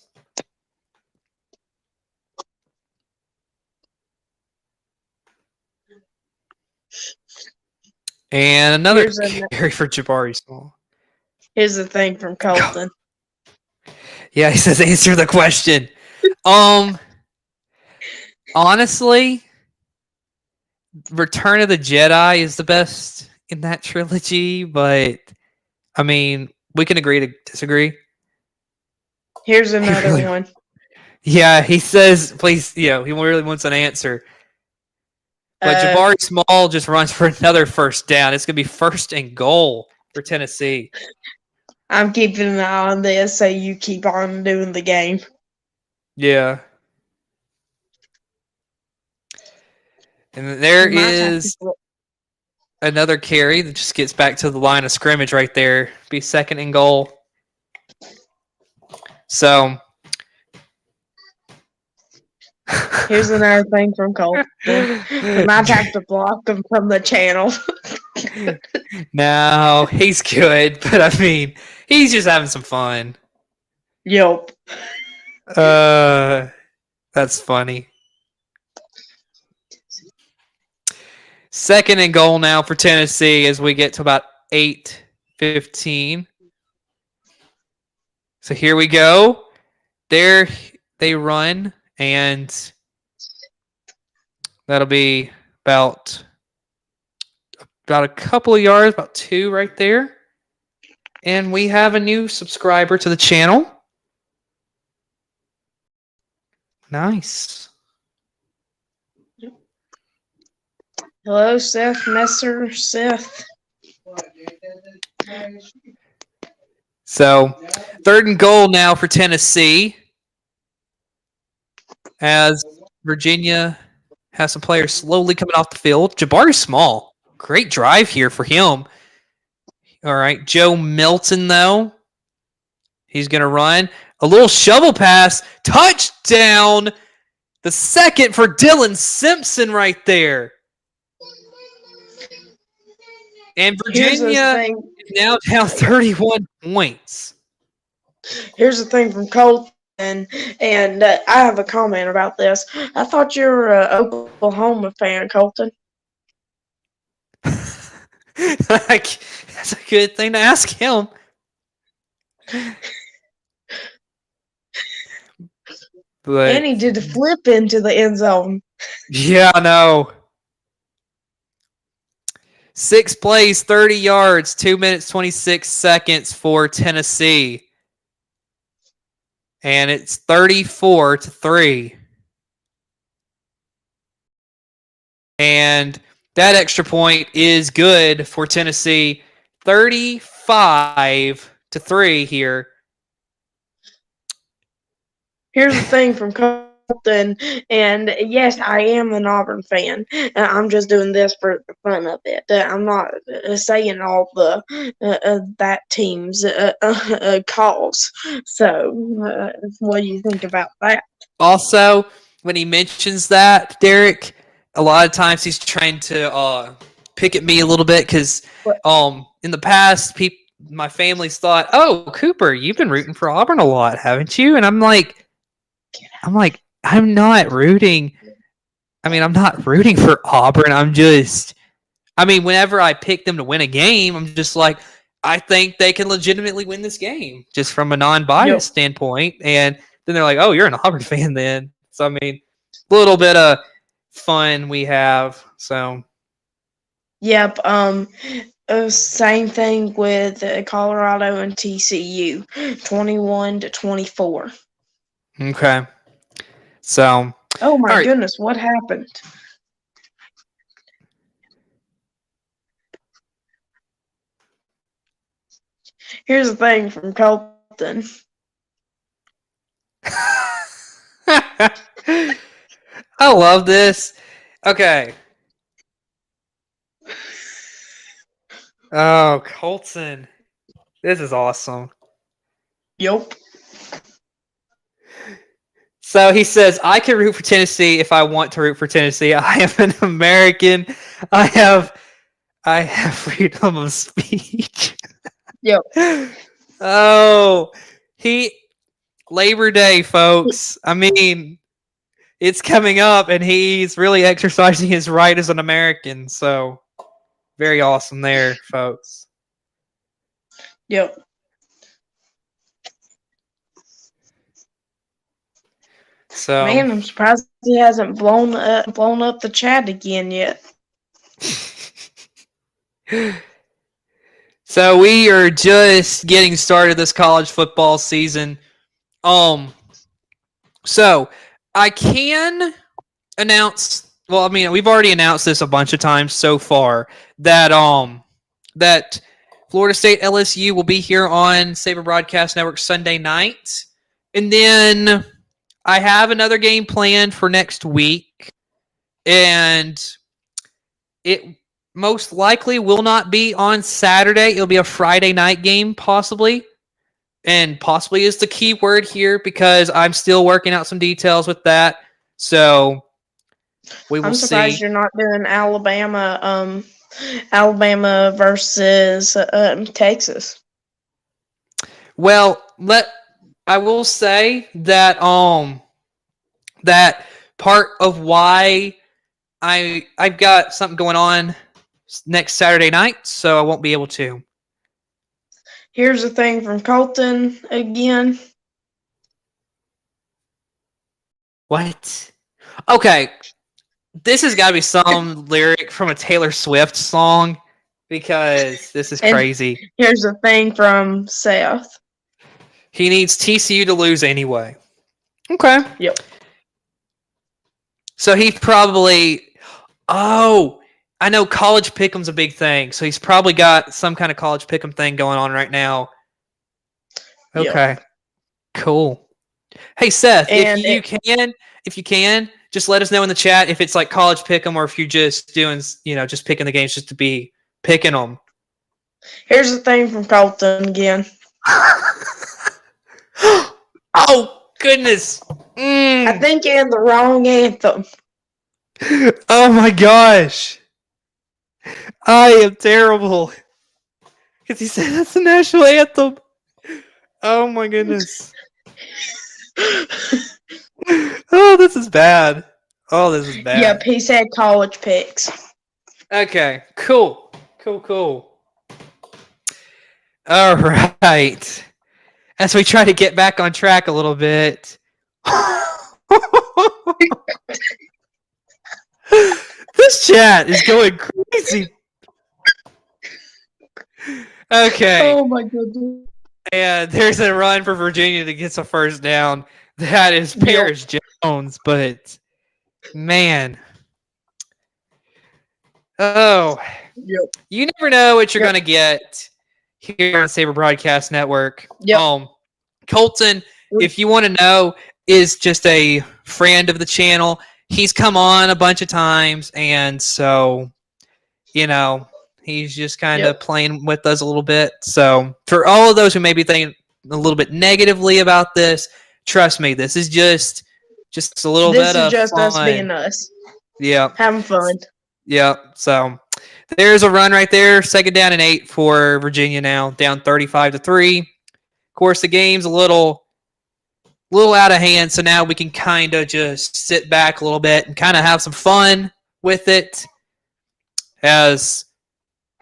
And another carry for Jabari Small. Here's the thing from Colton. Yeah, he says answer the question. Honestly, Return of the Jedi is the best in that trilogy, but We can agree to disagree. Here's another really- one. Yeah, he says, please, he really wants an answer. But Jabari Small just runs for another first down. It's going to be 1st and goal for Tennessee. I'm keeping an eye on this, so you keep on doing the game. Yeah. And there is another carry that just gets back to the line of scrimmage right there. Be 2nd and goal. So here's another thing from Colton. We might have to block him from the channel. No, he's good, but I mean, he's just having some fun. Yep. That's funny. 2nd and goal now for Tennessee as we get to about 8:15. So here we go. There they run, and that'll be about a couple of yards, about 2 right there. And we have a new subscriber to the channel. Nice. Hello, Seth Messer. Seth. So 3rd and goal now for Tennessee as Virginia has some players slowly coming off the field. Jabari Small, great drive here for him. All right, Joe Milton, though, he's going to run. A little shovel pass, touchdown. The 2nd for Dylan Simpson right there. And Virginia is now down 31 points. Here's the thing from Colton, and I have a comment about this. I thought you were an Oklahoma fan, Colton. That's a good thing to ask him. But, and he did a flip into the end zone. Yeah, I know. 6 plays, 30 yards, 2 minutes, 26 seconds for Tennessee. And it's 34-3. And that extra point is good for Tennessee. 35-3 here. Here's the thing from Colton, and yes, I am an Auburn fan. I'm just doing this for the fun of it. I'm not saying all the that team's calls. So, what do you think about that? Also, when he mentions that, Derek, a lot of times he's trying to pick at me a little bit because in the past, my family's thought, "Oh, Cooper, you've been rooting for Auburn a lot, haven't you?" And I'm like, I'm not rooting. I'm not rooting for Auburn. Whenever I pick them to win a game, I'm just like, I think they can legitimately win this game, just from a non-biased standpoint. And then they're like, "Oh, you're an Auburn fan then." So, a little bit of fun we have. So, yep. Same thing with Colorado and TCU, 21-24. Okay. So. Oh my goodness, what happened? Here's the thing from Colton. I love this. Okay. Oh, Colton. This is awesome. Yep. So he says, I can root for Tennessee if I want to root for Tennessee. I am an American. I have freedom of speech. Yep. Oh, Labor Day, folks. It's coming up, and he's really exercising his right as an American. So, very awesome there, folks. Yep. So, man, I'm surprised he hasn't blown up the chat again yet. So we are just getting started this college football season. So I can announce. Well, I mean, we've already announced this a bunch of times so far that that Florida State LSU will be here on Saber Broadcast Network Sunday night, and then I have another game planned for next week, and it most likely will not be on Saturday. It'll be a Friday night game, possibly. And possibly is the key word here because I'm still working out some details with that. So we will I'm surprised see. you're not doing Alabama versus Texas. Well, I will say that that part of why I've got something going on next Saturday night, so I won't be able to. Here's a thing from Colton again. What? Okay. This has got to be some lyric from a Taylor Swift song because this is crazy. Here's a thing from Seth. He needs TCU to lose anyway. Okay. Yep. So he probably. Oh, I know college pick'em's a big thing. So he's probably got some kind of college pick'em thing going on right now. Okay. Yep. Cool. Hey Seth, And if you can, just let us know in the chat if it's like college pick'em or if you're just doing, just picking the games just to be picking them. Here's the thing from Colton again. Oh goodness! I think you had the wrong anthem. Oh my gosh! I am terrible. Because he said that's the national anthem. Oh my goodness. Oh, this is bad. Oh, this is bad. Yep, he said college picks. Okay, cool. All right. As we try to get back on track a little bit. This chat is going crazy. Okay. Oh my goodness. And there's a run for Virginia to get a first down. That is Pierce Jones, but man. Oh. Yep. You never know what you're going to get here on Saber Broadcast Network. Yep. Colton, if you want to know, is just a friend of the channel. He's come on a bunch of times, and so, he's just kind of playing with us a little bit. So for all of those who may be thinking a little bit negatively about this, trust me, this is just a little bit of fun. This is just us being us. Yeah. Having fun. Yeah. So there's a run right there. 2nd down and 8 for Virginia now, down 35-3. Of course, the game's a little out of hand, so now we can kind of just sit back a little bit and kind of have some fun with it as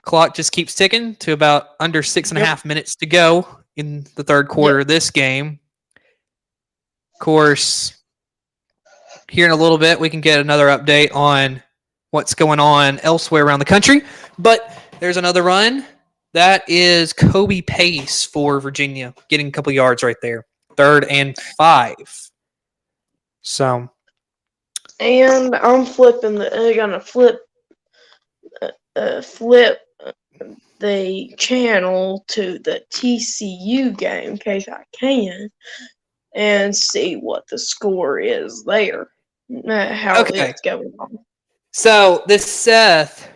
clock just keeps ticking to about under 6.5 minutes to go in the third quarter of this game. Of course, here in a little bit, we can get another update on what's going on elsewhere around the country. But there's another run. That is Kobe Pace for Virginia, getting a couple yards right there. 3rd and 5. So. And I'm gonna flip the channel to the TCU game in case I can and see what the score is there. How it's going on. So this Seth.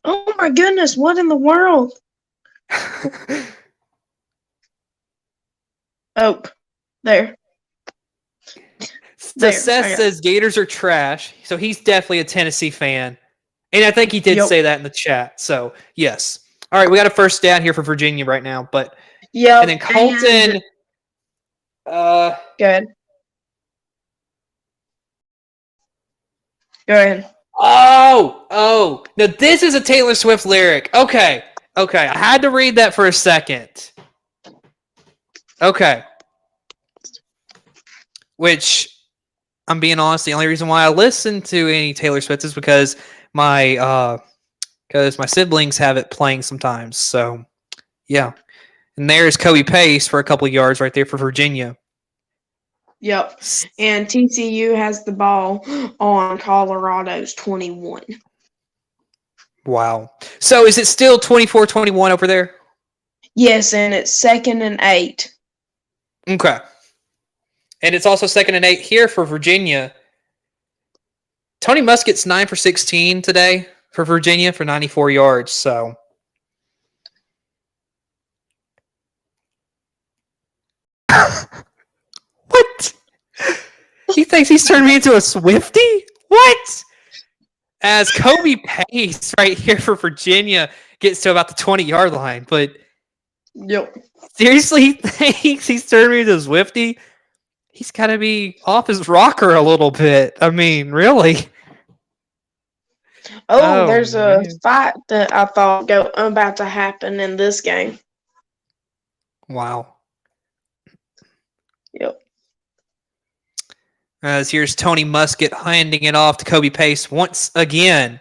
Oh my goodness! What in the world? Oh, there. So Seth says Gators are trash. So he's definitely a Tennessee fan. And I think he did say that in the chat. So, yes. All right, we got a first down here for Virginia right now. But yeah. And then Colton. Good. Go ahead. Oh. Now, this is a Taylor Swift lyric. Okay. I had to read that for a second. Okay. Which, I'm being honest, the only reason why I listen to any Taylor Swift is because my because my siblings have it playing sometimes. So, yeah. And there's Kobe Pace for a couple of yards right there for Virginia. Yep. And TCU has the ball on Colorado's 21. Wow. So is it still 24-21 over there? Yes, and it's 2nd and 8. Okay. And it's also 2nd and 8 here for Virginia. Tony Muskett's 9 for 16 today for Virginia for 94 yards. So what? He thinks he's turned me into a Swiftie? What? As Kobe Pace right here for Virginia gets to about the 20-yard line. But Yep. seriously, he thinks he's turned me into a Swiftie? He's got to be off his rocker a little bit. I mean, really? Oh, there's a fight that I thought about to happen in this game. Wow. Yep. As here's Tony Muskett handing it off to Kobe Pace once again.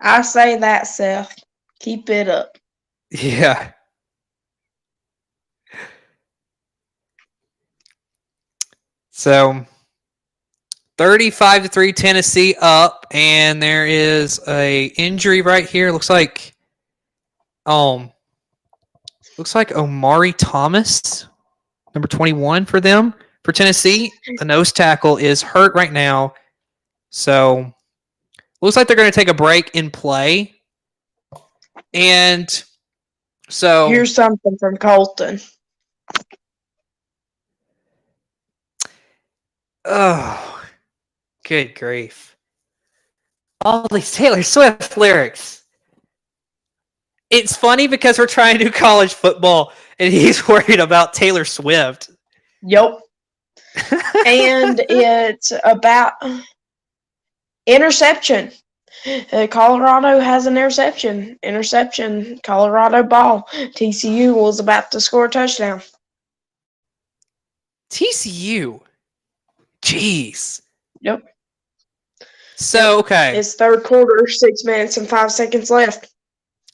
I say that, Seth. Keep it up. Yeah. So 35-3 Tennessee up, and there is a injury right here. Looks like Omari Thomas, number 21 for them. For Tennessee, the nose tackle is hurt right now. So looks like they're going to take a break in play. And so here's something from Colton. Oh, good grief. All these Taylor Swift lyrics. It's funny because we're trying to do college football and he's worried about Taylor Swift. Yep. And it's about interception. Colorado has an interception. Interception. Colorado ball. TCU was about to score a touchdown. TCU. Jeez. Yep. So, okay. It's third quarter, 6 minutes and 5 seconds left.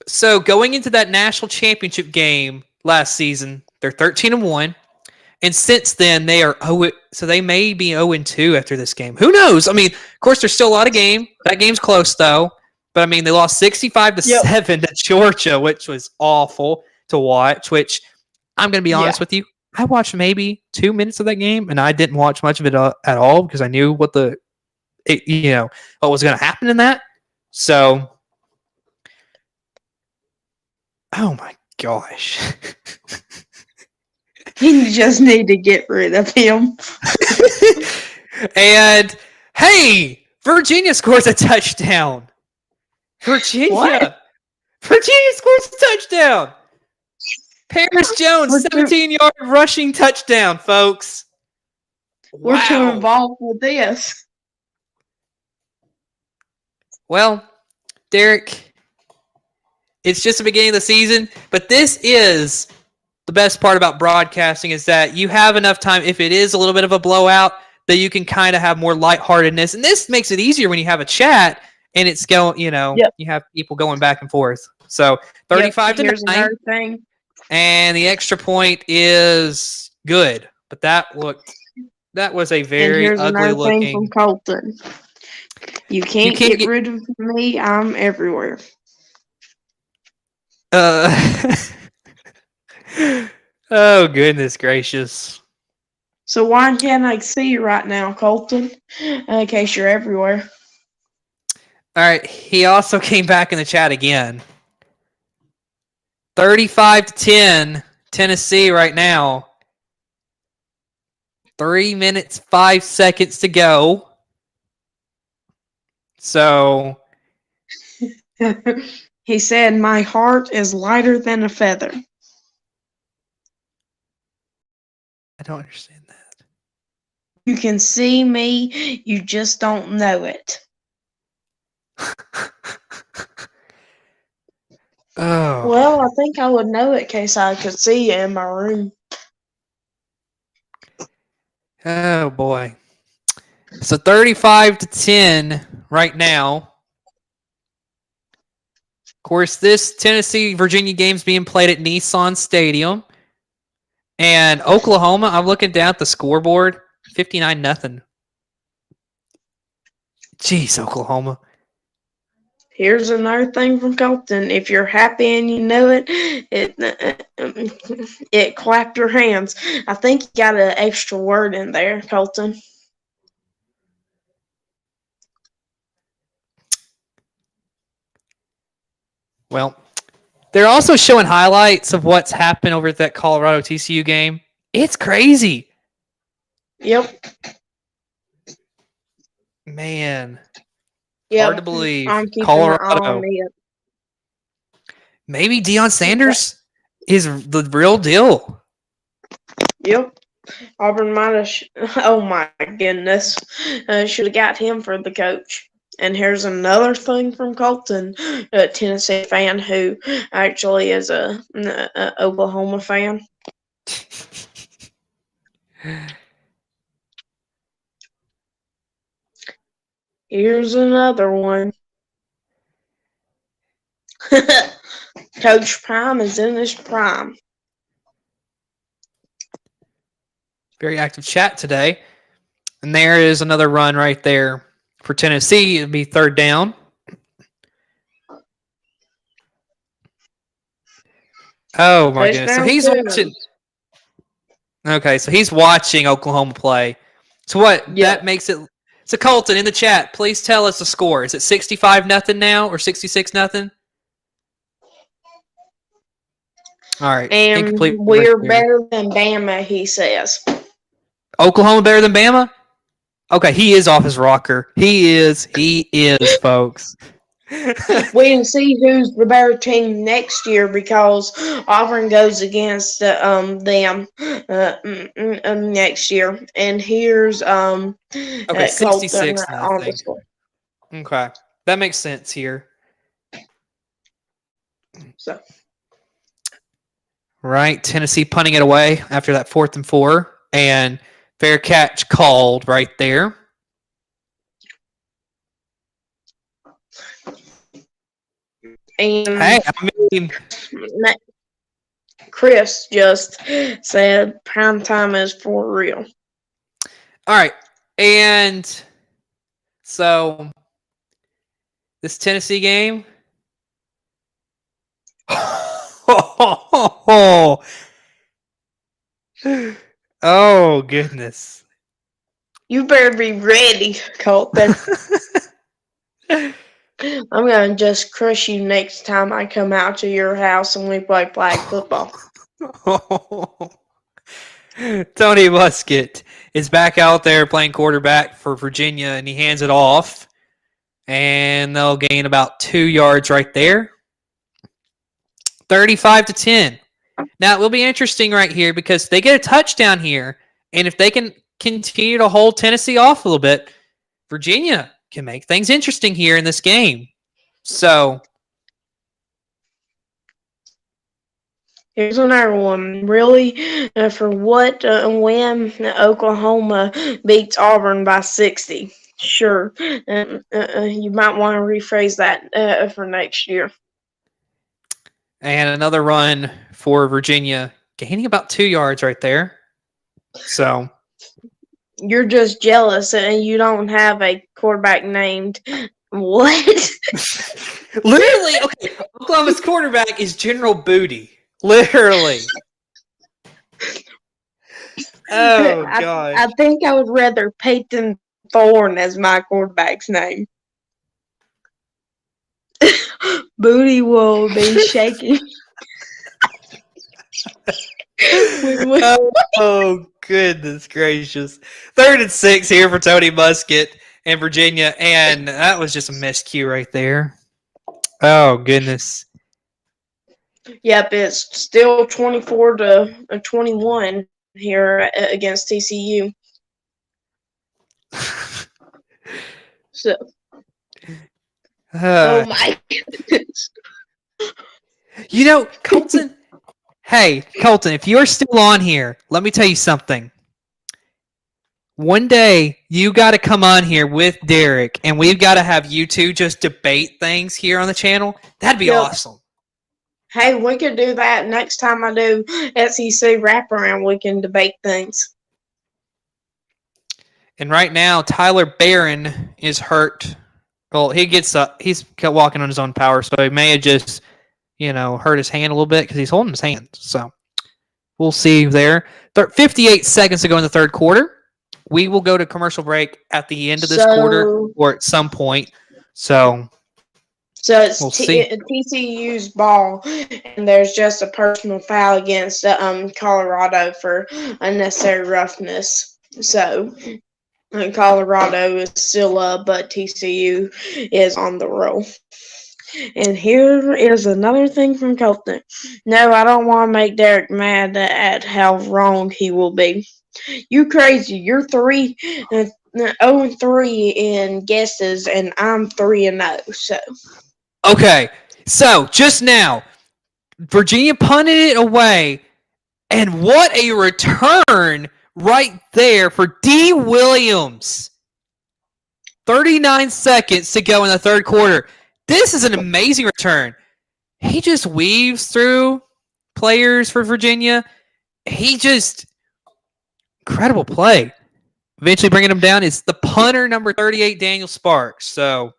So, going into that national championship game last season, they're 13-1. And since then, they are so they may be 0-2 after this game. Who knows? I mean, of course, there's still a lot of game. That game's close, though. But, I mean, they lost 65-7 to Georgia, which was awful to watch, which I'm going to be honest with you. I watched maybe 2 minutes of that game, and I didn't watch much of it at all because I knew what what was going to happen in that. So, oh my gosh. You just need to get rid of him. And, hey, Virginia scores a touchdown. Virginia scores a touchdown. Paris Jones, 17-yard rushing touchdown, folks. We're too involved with this. Well, Derek, it's just the beginning of the season, but this is the best part about broadcasting is that you have enough time, if it is a little bit of a blowout, that you can kind of have more lightheartedness. And this makes it easier when you have a chat and it's going, you have people going back and forth. So 35-9. Here's another thing. And the extra point is good. But that was a very ugly looking. Thing from Colton. You can't get rid of me. I'm everywhere. Oh, goodness gracious. So why can't I see you right now, Colton? In case you're everywhere. All right. He also came back in the chat again. 35-10, Tennessee right now. 3 minutes, 5 seconds to go. So. He said, my heart is lighter than a feather. I don't understand that. You can see me, you just don't know it. Oh. Well, I think I would know it in case I could see you in my room. Oh, boy. So 35-10 right now. course, this Tennessee-Virginia game's being played at Nissan Stadium. And Oklahoma, I'm looking down at the scoreboard, 59-0. Jeez, Oklahoma. Here's another thing from Colton. If you're happy and you know it, it clap your hands. I think you got an extra word in there, Colton. Well, they're also showing highlights of what's happened over at that Colorado TCU game. It's crazy. Yep. Man. Yep. Hard to believe. I'm keeping Colorado. on it. Maybe Deion Sanders is the real deal. Yep. Auburn might have. Oh my goodness. Should have got him for the coach. And here's another thing from Colton, a Tennessee fan who actually is a Oklahoma fan. Here's another one. Coach Prime is in his prime. Very active chat today. And there is another run right there for Tennessee. It'd be third down. Oh my goodness. So he's watching. Okay, so he's watching Oklahoma play. So what? Yep. That makes it. So Colton in the chat, please tell us the score. Is it 65-0 now or 66-0? All right. And we're better than Bama, he says. Oklahoma better than Bama? Okay, he is off his rocker. He is, folks. We can see who's the better team next year because Auburn goes against them next year. And here's okay, 66 on the score. Okay, that makes sense here. So, right, Tennessee punting it away after that 4th and 4, and fair catch called right there. And hey, I mean, Chris just said prime time is for real. All right, and so this Tennessee game. Oh goodness! You better be ready, Colton. I'm gonna just crush you next time I come out to your house and we play flag football. Tony Muskett is back out there playing quarterback for Virginia, and he hands it off, and they'll gain about 2 yards right there. 35-10. Now, it will be interesting right here because they get a touchdown here, and if they can continue to hold Tennessee off a little bit, Virginia can make things interesting here in this game. So, here's another one. Really, for what when Oklahoma beats Auburn by 60? Sure. You might want to rephrase that for next year. and another run for Virginia, gaining about 2 yards right there. So, you're just jealous and you don't have a quarterback named what? literally, okay, Oklahoma's quarterback is General Booty. Literally. Oh, God. I think I would rather Peyton Thorne as my quarterback's name. Booty will be shaking. Oh, goodness gracious. 3rd and 6 here for Tony Muskett and Virginia, and that was just a miscue right there. Oh, goodness. Yep, it's still 24-21 here against TCU. So, oh my goodness. You know, Colton, hey, Colton, if you're still on here, let me tell you something. one day you got to come on here with Derek, and we've got to have you two just debate things here on the channel. That'd be awesome. Hey, we could do that next time I do SEC wraparound. We can debate things. And right now, Tyler Barron is hurt. Well, he's walking on his own power, so he may have just, hurt his hand a little bit because he's holding his hand. So we'll see there. 58 seconds to go in the third quarter. We will go to commercial break at the end of this quarter or at some point. So it's we'll see. TCU's ball, and there's just a personal foul against Colorado for unnecessary roughness. So Colorado is still up, but TCU is on the roll. And here is another thing from Colton. No, I don't want to make Derek mad at how wrong he will be. You crazy. You're 0-3 in guesses, and I'm 3-0. So. Okay. So just now, Virginia punted it away, and what a return right there for D. Williams. 39 seconds to go in the third quarter. This is an amazing return. He just weaves through players for Virginia. Incredible play. Eventually bringing him down is the punter, number 38, Daniel Sparks. So,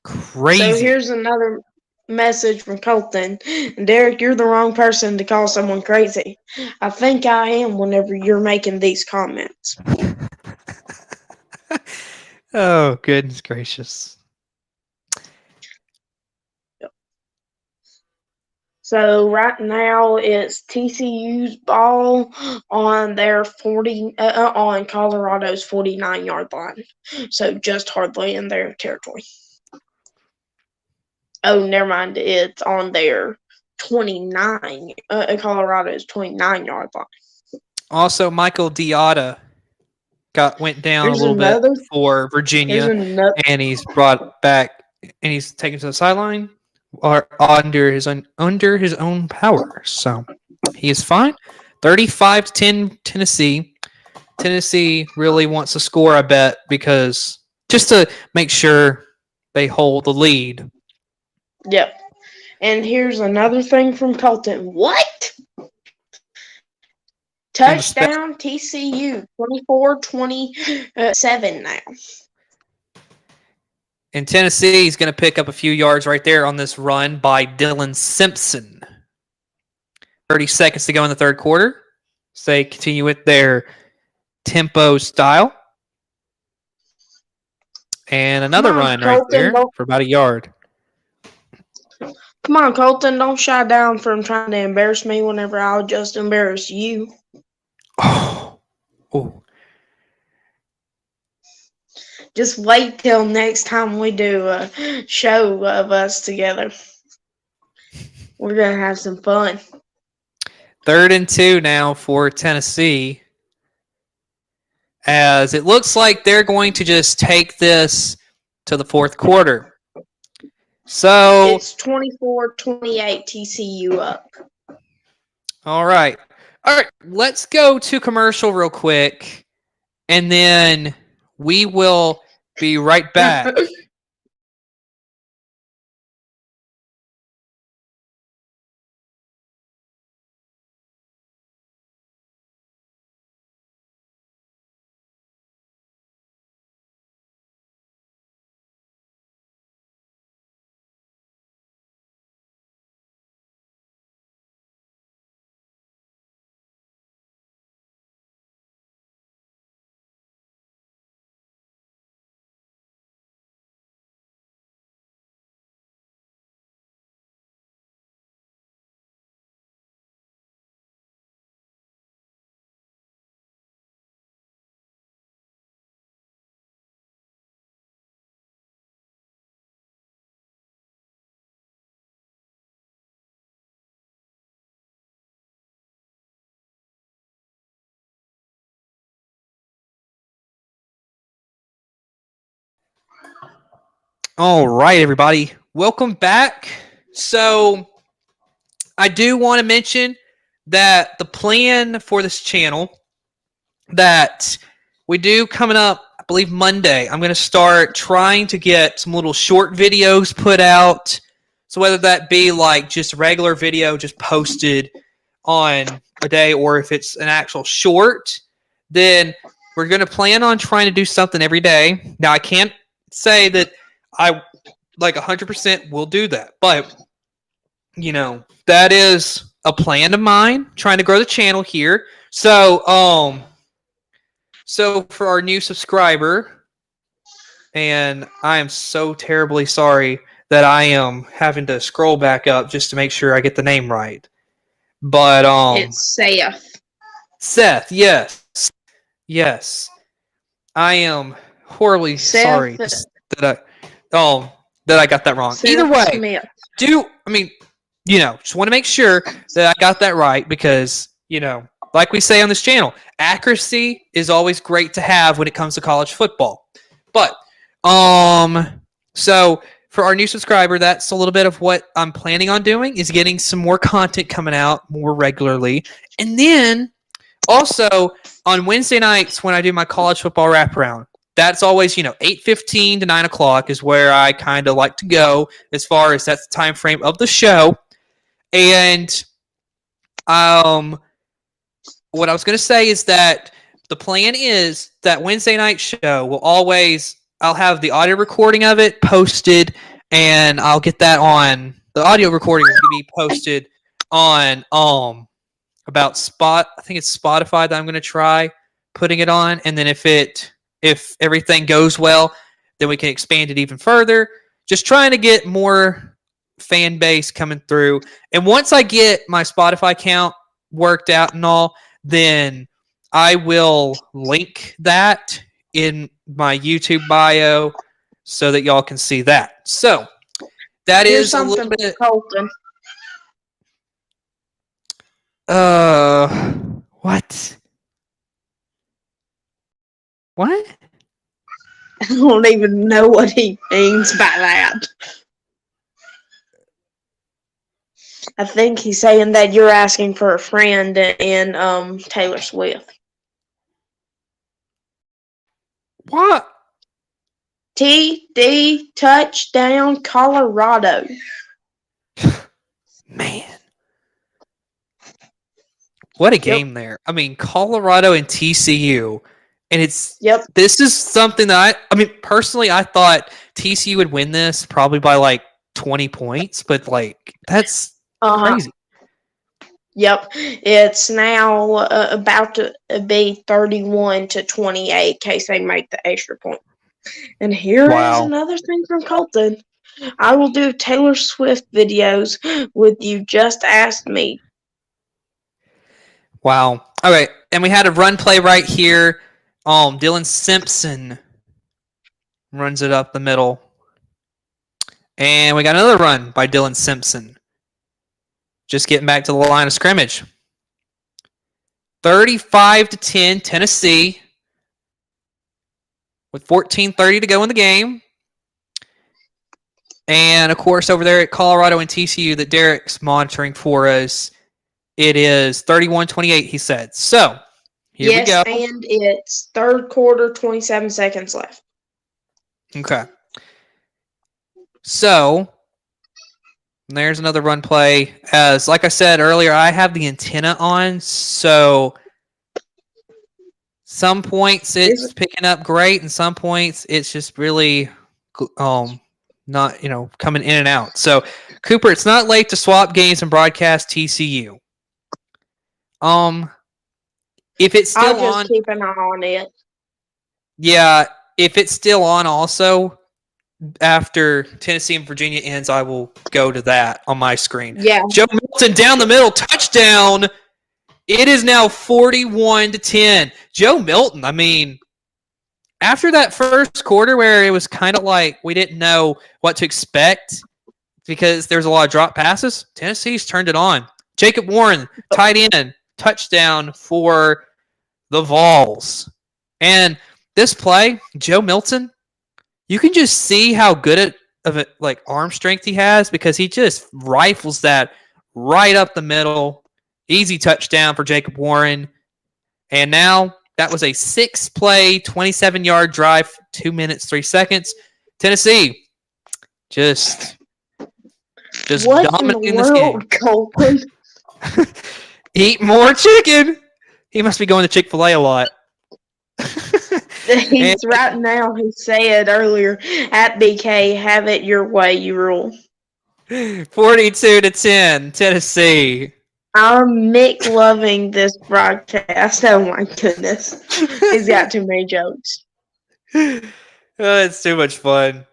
crazy. So here's another message from Colton. Derek, you're the wrong person to call someone crazy. I think I am whenever you're making these comments. Oh, goodness gracious. So right now it's TCU's ball on their on Colorado's 49-yard line. So just hardly in their territory. Oh, never mind. It's on their 29. Colorado's 29-yard line. Also, Michael Diotta went down a little bit for Virginia, and he's brought back, and he's taken to the sideline or under his own power. So he is fine. 35-10 Tennessee. Tennessee really wants to score, I bet, because just to make sure they hold the lead. Yep. And here's another thing from Colton. What? Touchdown TCU, 24-27 now. And Tennessee is going to pick up a few yards right there on this run by Dylan Simpson. 30 seconds to go in the third quarter. So they continue with their tempo style. And another run right there for about a yard. Come on, Colton. Don't shy down from trying to embarrass me whenever I'll just embarrass you. Oh. Just wait till next time we do a show of us together. We're going to have some fun. 3rd and 2 now for Tennessee. As it looks like they're going to just take this to the fourth quarter. So it's 24-28 TCU up. All right. Let's go to commercial real quick, and then we will be right back. All right, everybody. Welcome back. So I do want to mention that the plan for this channel, that we do coming up, I believe Monday, I'm going to start trying to get some little short videos put out. So whether that be like just a regular video just posted on a day, or if it's an actual short, then we're going to plan on trying to do something every day. Now, I can't say that I like 100% will do that, but that is a plan of mine, trying to grow the channel here. So for our new subscriber, and I am so terribly sorry that I am having to scroll back up just to make sure I get the name right. But It's Seth. Seth, yes. I am horribly sorry that I got that wrong. Seth Either way, Smith. just want to make sure that I got that right because, like we say on this channel, accuracy is always great to have when it comes to college football. But, so for our new subscriber, that's a little bit of what I'm planning on doing, is getting some more content coming out more regularly. And then also on Wednesday nights when I do my college football wraparound, that's always, 8:15 to 9 o'clock is where I kind of like to go as far as that's the time frame of the show. And what I was going to say is that the plan is that Wednesday night show I'll have the audio recording of it posted, and I'll get that on the audio recording will be posted on I think it's Spotify that I'm going to try putting it on, and then if everything goes well, then we can expand it even further. Just trying to get more fan base coming through. And once I get my Spotify account worked out and all, then I will link that in my YouTube bio so that y'all can see that. So that Here's is a little bit. Colton. What? What? I don't even know what he means by that. I think he's saying that you're asking for a friend in Taylor Swift. What? TD touchdown Colorado. Man. What a game there. I mean, Colorado and TCU. And this is something that personally, I thought TCU would win this probably by like 20 points, but that's crazy. Yep. It's now about to be 31-28 in case they make the extra point. And here is another thing from Colton. I will do Taylor Swift videos with you. Just ask me. Wow. All right. And we had a run play right here. Dylan Simpson runs it up the middle. And we got another run by Dylan Simpson. Just getting back to the line of scrimmage. 35-10, Tennessee. With 14:30 to go in the game. And, of course, over there at Colorado and TCU that Derek's monitoring for us, it is 31-28, he said. So, here we go. Yes, and it's third quarter, 27 seconds left. Okay. So, there's another run play. As, like I said earlier, I have the antenna on, so some points it's picking up great, and some points it's just really not, coming in and out. So, Cooper, it's not late to swap games and broadcast TCU. If it's still I'll on, just keep an eye on it. Yeah, if it's still on also, after Tennessee and Virginia ends, I will go to that on my screen. Yeah. Joe Milton down the middle, touchdown. It is now 41-10. Joe Milton, after that first quarter where it was kind of like we didn't know what to expect because there's a lot of drop passes, Tennessee's turned it on. Jacob Warren, tight end, touchdown for the Vols. And this play, Joe Milton, you can just see how good of it, arm strength he has because he just rifles that right up the middle. Easy touchdown for Jacob Warren. And now That was a 6-play, 27-yard drive, 2 minutes, 3 seconds. Tennessee just What in the dominating this game. world, Colton? Eat more chicken. He must be going to Chick-fil-A a lot. He's right now. He said earlier at BK, "Have it your way, you rule." 42-10, Tennessee. I'm Mick loving this broadcast. Oh my goodness, he's got too many jokes. It's too much fun.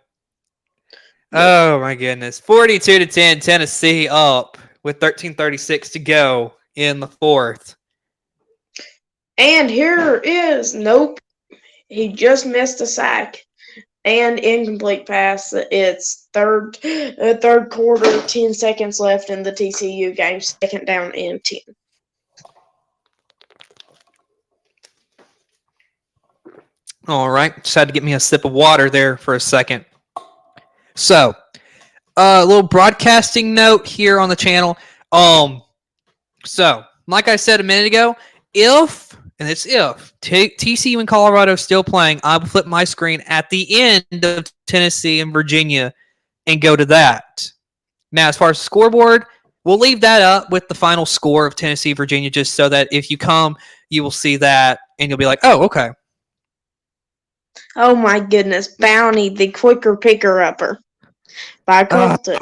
Oh my goodness. 42-10, Tennessee up with 13:36 to go in the fourth. And here is nope. He just missed a sack and incomplete pass. It's third quarter, 10 seconds left in the TCU game. Second down and 10. All right. Just had to get me a sip of water there for a second. So, a little broadcasting note here on the channel. So, like I said a minute ago, if TCU and Colorado still playing, I will flip my screen at the end of Tennessee and Virginia and go to that. Now, as far as the scoreboard, we'll leave that up with the final score of Tennessee, Virginia, just so that if you come, you will see that and you'll be like, oh, okay. Oh my goodness. Bounty, the quicker picker-upper by Colton.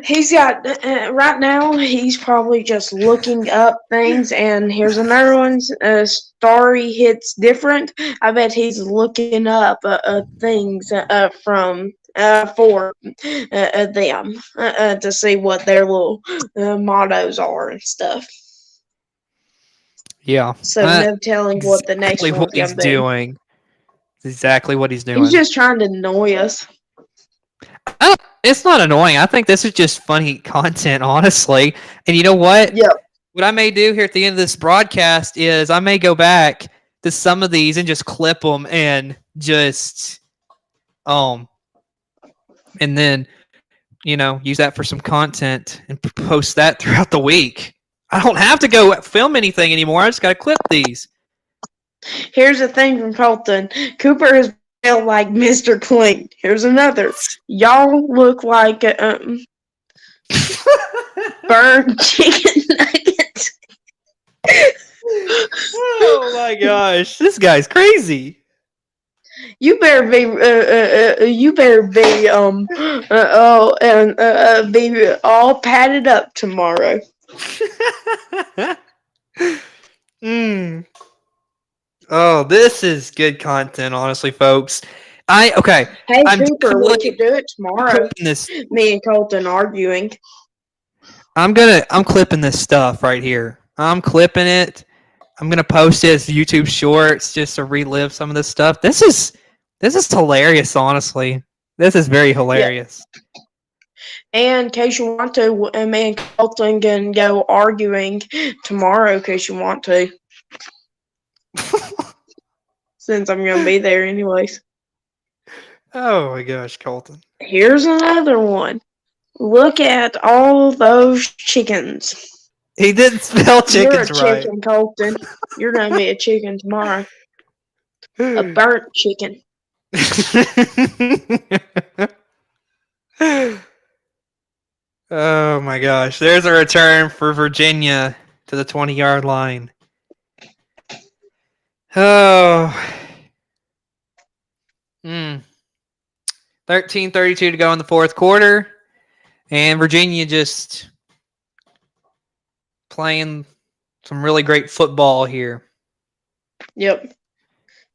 He's got, right now, he's probably just looking up things, and here's another one. Starry hits different. I bet he's looking up things from for them to see what their little mottos are and stuff. Yeah. So no telling what the next exactly one's what he's gonna be. doing. Exactly what he's doing. He's just trying to annoy us. It's not annoying. I think this is just funny content, honestly. And you know what? Yep. What I may do here at the end of this broadcast is I may go back to some of these and just clip them and just, and then, use that for some content and post that throughout the week. I don't have to go film anything anymore. I just got to clip these. Here's a thing from Colton. Cooper has felt like Mr. Clean. Here's another. Y'all look like burned chicken nuggets. Oh my gosh, this guy's crazy. You better be be all padded up tomorrow. Oh, this is good content, honestly, folks. Hey, I'm Cooper, we could do it tomorrow. Me and Colton arguing. I'm clipping this stuff right here. I'm clipping it. I'm gonna post it as YouTube shorts just to relive some of this stuff. This is hilarious, honestly. This is very hilarious. Yeah. And in case you want to, me and Colton can go arguing tomorrow in case you want to. Since I'm going to be there anyways. Oh my gosh, Colton. Here's another one. Look at all those chickens. He didn't spell chickens You're a chicken, Colton. You're going to be a chicken tomorrow. A burnt chicken. Oh my gosh. There's a return for Virginia to the 20-yard line. Oh. 13:32 to go in the fourth quarter. And Virginia just playing some really great football here. Yep.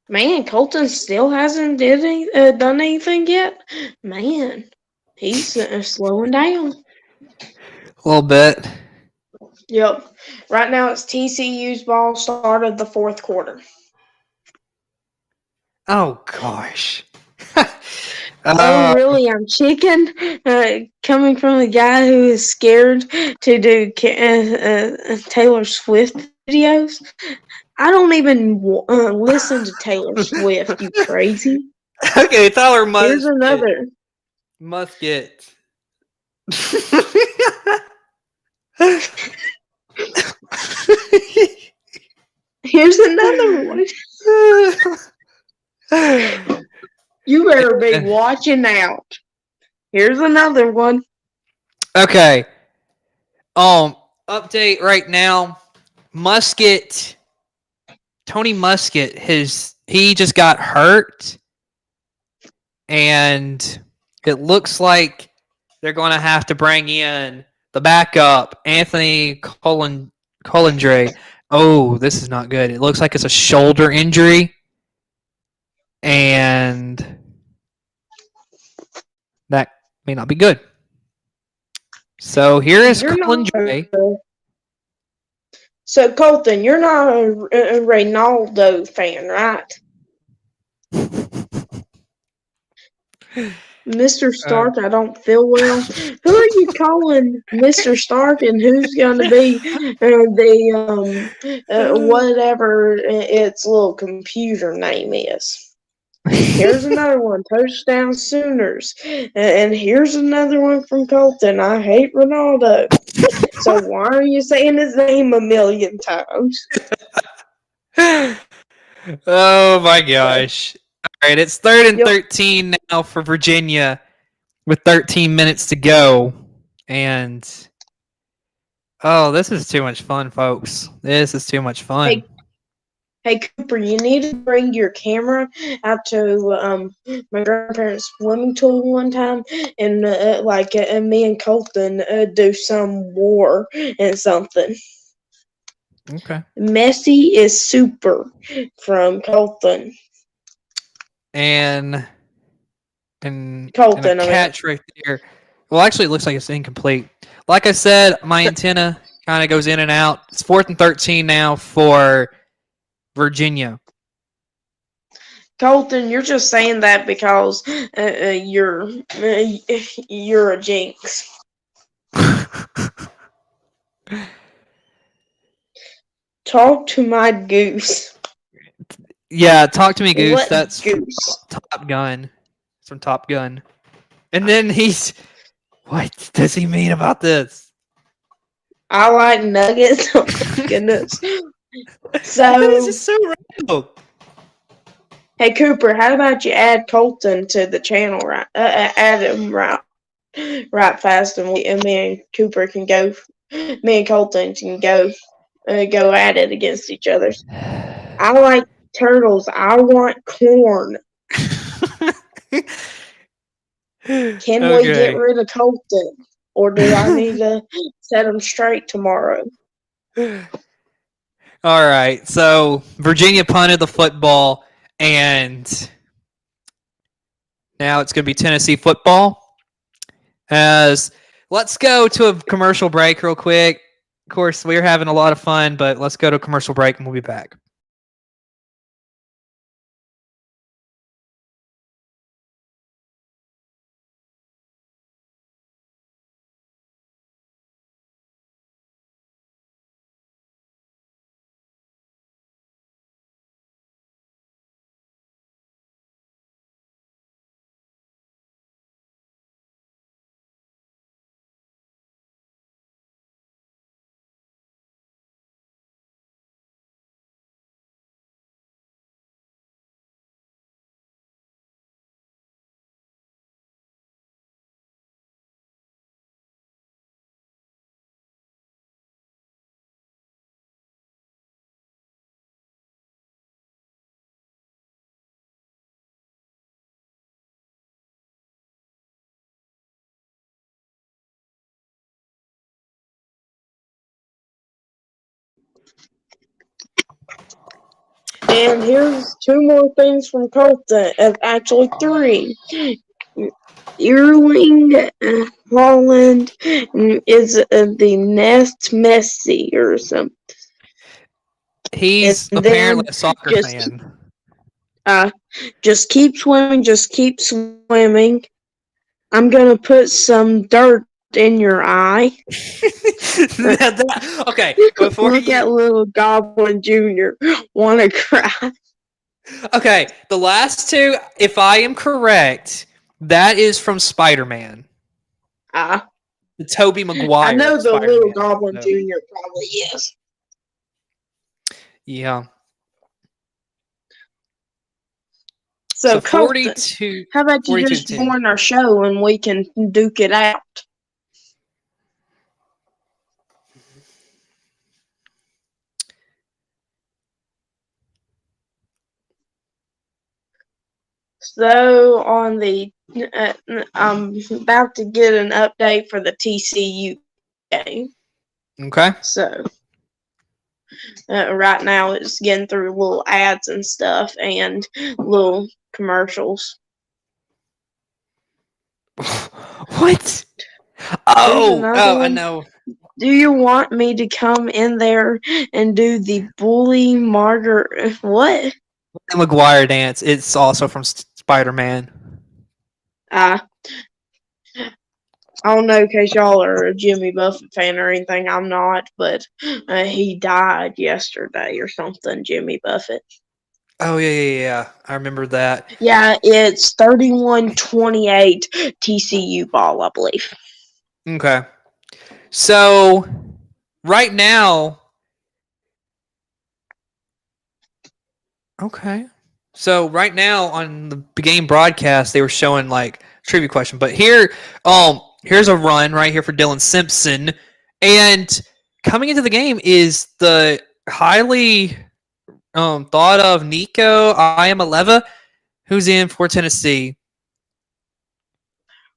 Man, Colton still hasn't done anything yet. Man, he's slowing down. A little bit. Yep. Right now it's TCU's ball, start of the fourth quarter. Oh, gosh. Oh, really? I'm chicken? Coming from the guy who is scared to do Taylor Swift videos? I don't even listen to Taylor Swift, you crazy. Okay, Tyler Musket. Here's another. Musket. Here's another one. You better be watching out. Here's another one. Okay. Update right now. Musket. Tony Musket, he just got hurt, and it looks like they're going to have to bring in the backup, Anthony Collindre. Oh, this is not good. It looks like it's a shoulder injury, and that may not be good. So here is Collindre. So, Colton, you're not a Ronaldo fan, right? Mr. Stark, I don't feel well. Who are you calling Mr. Stark, and who's going to be whatever its little computer name is? Here's another one, Touchdown Sooners. And here's another one from Colton, I hate Ronaldo. So why are you saying his name a million times? Oh my gosh. All right, it's 3rd and 13 now for Virginia with 13 minutes to go. And this is too much fun, folks. This is too much fun. Hey Cooper, you need to bring your camera out to my grandparents' swimming pool one time, and me and Colton do some war and something. Okay. Messi is super from Colton. And Colton, a catch right there. Well, actually, it looks like it's incomplete. Like I said, my antenna kind of goes in and out. It's 4th and 13 now for Virginia. Colton, you're just saying that because you're a jinx. Talk to my goose. Yeah, talk to me, Goose. What That's Goose? Top Gun. It's from Top Gun. And then what does he mean about this? I like nuggets. Oh my goodness. So this is so random. Hey Cooper, how about you add Colton to the channel, right? Add him right fast, and me and Cooper can go. Me and Colton can go at it against each other. I like turtles. I want corn. Can we get rid of Colton, or do I need to set him straight tomorrow? All right, so Virginia punted the football, and now it's going to be Tennessee football. Let's go to a commercial break real quick. Of course, we're having a lot of fun, but let's go to a commercial break, and we'll be back. And here's 2 more things from Colton. Actually, 3. Erling Holland is the next Messi or something. He's apparently a soccer fan. Just keep swimming. Just keep swimming. I'm gonna put some dirt in your eye. Okay, Look at little Goblin Jr. Wanna cry? Okay, the last 2, if I am correct, that is from Spider-Man. The Tobey Maguire. I know the little Goblin Jr. probably is. Yeah. So, Colton, 42. how about you 42 just 10. join our show and we can duke it out? So on I'm about to get an update for the TCU game. Okay. So right now it's getting through little ads and stuff and little commercials. What? Oh, I know. Do you want me to come in there and do the bully Margaret? What? The McGuire dance. It's also from Spider-Man. I don't know in case y'all are a Jimmy Buffett fan or anything. I'm not, but he died yesterday or something, Jimmy Buffett. Oh, yeah. I remember that. Yeah, it's 31-28 TCU ball, I believe. Okay. So, right now... Okay. So, right now on the game broadcast, they were showing, like, trivia question. But here's a run right here for Dylan Simpson. And coming into the game is the highly thought of Nico Iamaleava, who's in for Tennessee.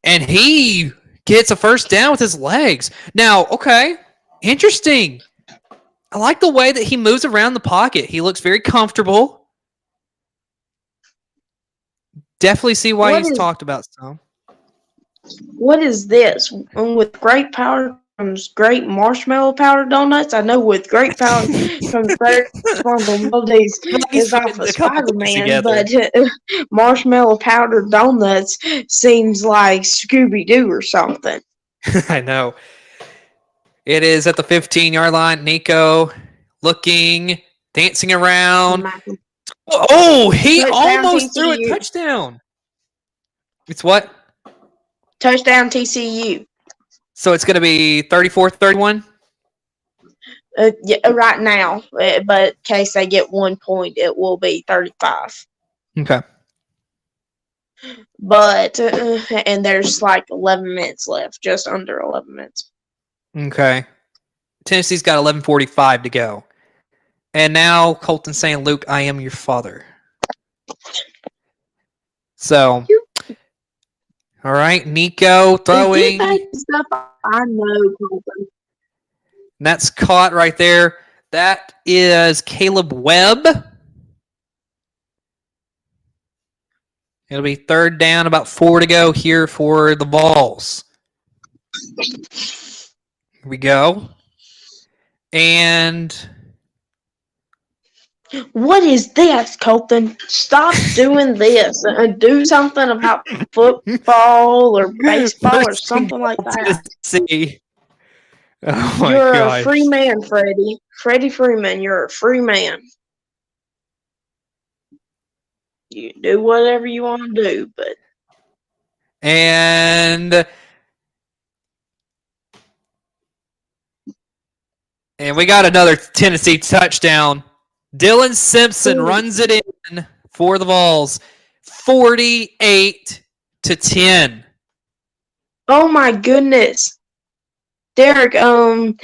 And he gets a first down with his legs. Now, okay, interesting. I like the way that he moves around the pocket. He looks very comfortable. Definitely see why he's talked about some. What is this? With great power comes great marshmallow powder donuts. I know with great power comes great responsibilities is off of Spider-Man, but marshmallow powder donuts seems like Scooby-Doo or something. I know. It is at the 15-yard line. Nico looking, dancing around. Oh, he almost threw a touchdown. It's what? Touchdown TCU. So it's going to be 34-31? Yeah, right now. But in case they get 1 point, it will be 35. Okay. But, and there's like 11 minutes left, just under 11 minutes. Okay. Tennessee's got 11:45 to go. And now Colton's saying, Luke, I am your father. So, all right, Nico throwing. Stuff I know, Colton. That's caught right there. That is Caleb Webb. It'll be third down, about 4 to go here for the Vols. Here we go. And what is this, Colton? Stop doing this. Do something about football or baseball or something like that. See. Oh my You're gosh. a free man, Freddie. Freddie Freeman, you're a free man. You do whatever you want to do, but. And we got another Tennessee touchdown. Dylan Simpson runs it in for the Vols. 48-10. Oh my goodness. Derek, I'm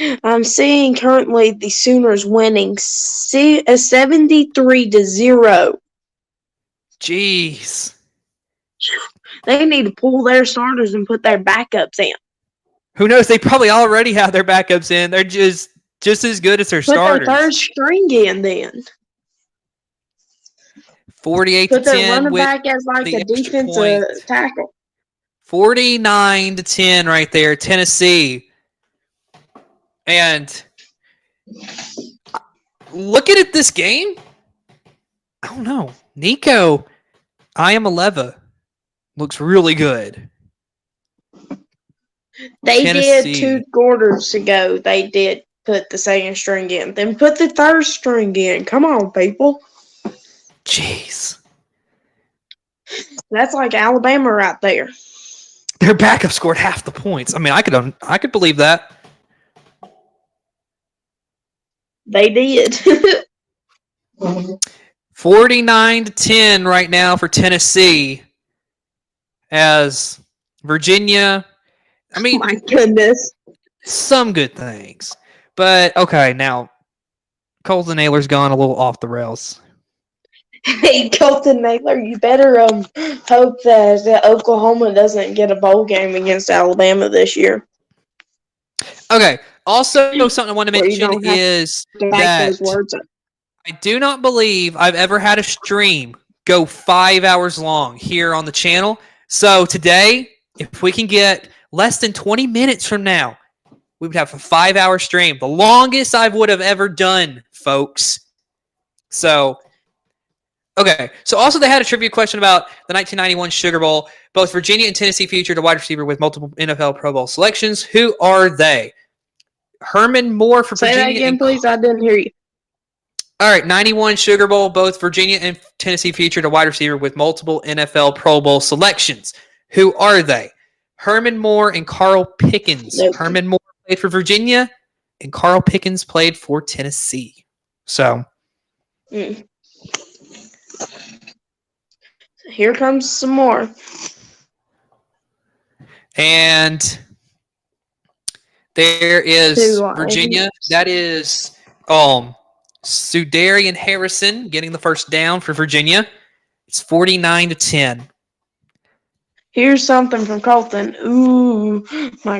seeing currently the Sooners winning 73-0. Jeez. They need to pull their starters and put their backups in. Who knows? They probably already have their backups in. They're just as good as their starters. Put their third string in then. 48-10. Put their running back as like a defensive tackle. 49-10 right there, Tennessee. And looking at this game, I don't know. Nico Iamaleava looks really good. They did 2 quarters ago. They did put the second string in. Then put the third string in. Come on, people. Jeez. That's like Alabama right there. Their backup scored half the points. I mean, I could believe that. They did. 49-10 right now for Tennessee. As Virginia, I mean, My goodness. some good things. But, okay, now, Colton Naylor's gone a little off the rails. Hey, Colton Naylor, you better hope that Oklahoma doesn't get a bowl game against Alabama this year. Okay, also something I want to Where you mention don't have is to make that those words up. I do not believe I've ever had a stream go 5 hours long here on the channel. So today, if we can get less than 20 minutes from now, we would have a 5-hour stream. The longest I would have ever done, folks. So, okay. So also they had a trivia question about the 1991 Sugar Bowl. Both Virginia and Tennessee featured a wide receiver with multiple NFL Pro Bowl selections. Who are they? Herman Moore for Say Virginia. that again, please. I didn't hear you. All right, 91 Sugar Bowl. Both Virginia and Tennessee featured a wide receiver with multiple NFL Pro Bowl selections. Who are they? Herman Moore and Carl Pickens. Nope. Herman Moore played for Virginia, and Carl Pickens played for Tennessee. So, Here comes some more. and there is Two Virginia. lines. That is Sudarian Harrison getting the first down for Virginia. It's 49-10. Here's something from Colton. Ooh, my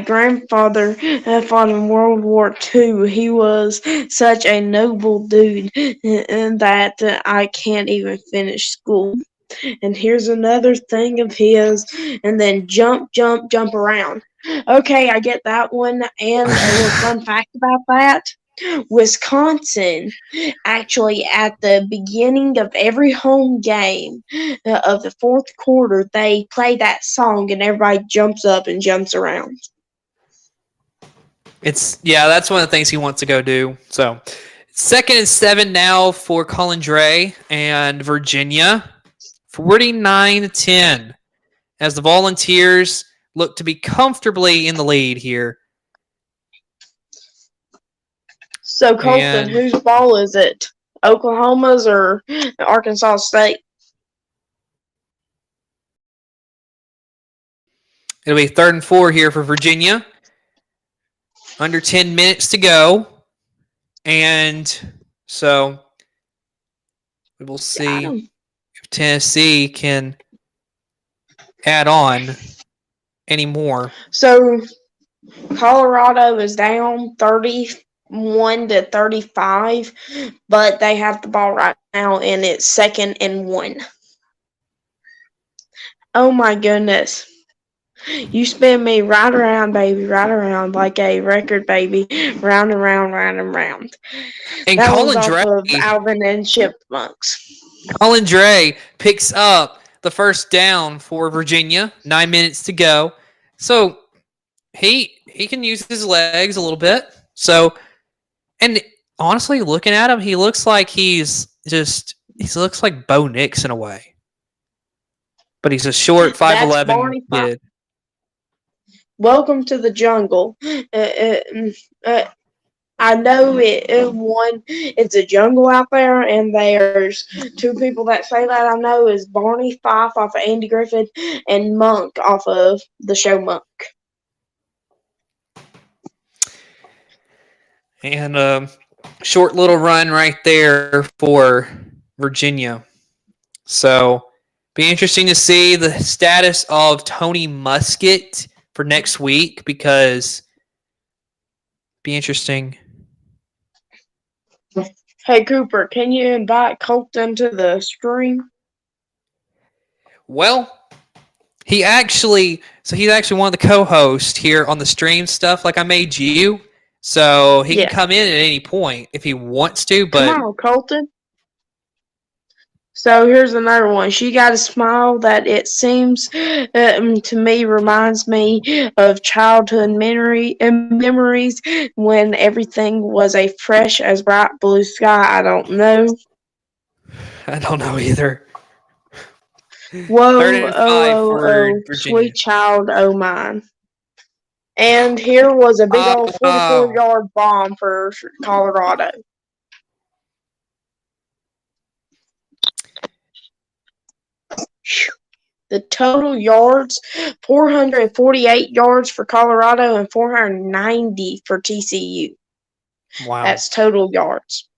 grandfather fought in World War II. He was such a noble dude that I can't even finish school. And here's another thing of his, and then jump around. Okay, I get that one. And a little fun fact about that. Wisconsin, actually, at the beginning of every home game of the fourth quarter, they play that song and everybody jumps up and jumps around. That's one of the things he wants to go do. So 2nd and 7 now for Colin Dre and Virginia. 49-10 as the Volunteers look to be comfortably in the lead here. So, Colton, whose ball is it? Oklahoma's or Arkansas State? It'll be 3rd and 4 here for Virginia. Under 10 minutes to go. And so we will see if Tennessee can add on any more. So, Colorado is down 31-35, but they have the ball right now, and it's 2nd and 1. Oh my goodness. You spin me right around, baby, right around like a record, baby, round and round, round and round. And that Colin was Dre, off of Alvin and Chipmunks. Colin Dre picks up the first down for Virginia. 9 minutes to go. So he can use his legs a little bit. So, and honestly, looking at him, he looks like he looks like Bo Nix in a way. But he's a short 5'11" kid. Welcome to the jungle. I know it's a jungle out there, and there's two people that say that I know is Barney Fife off of Andy Griffith and Monk off of the show Monk. And a short little run right there for Virginia. So, be interesting to see the status of Tony Muskett for next week because be interesting. Hey, Cooper, can you invite Colton to the stream? Well, he's actually one of the co-hosts here on the stream stuff like I made you. So he can come in at any point if he wants to. But come on, Colton. So here's another one. She got a smile that it seems to me reminds me of childhood memories when everything was a fresh as bright blue sky. I don't know. I don't know either. Whoa, oh, sweet child, oh mine. And here was a big old 44-yard bomb for Colorado. The total yards, 448 yards for Colorado and 490 for TCU. Wow. That's total yards.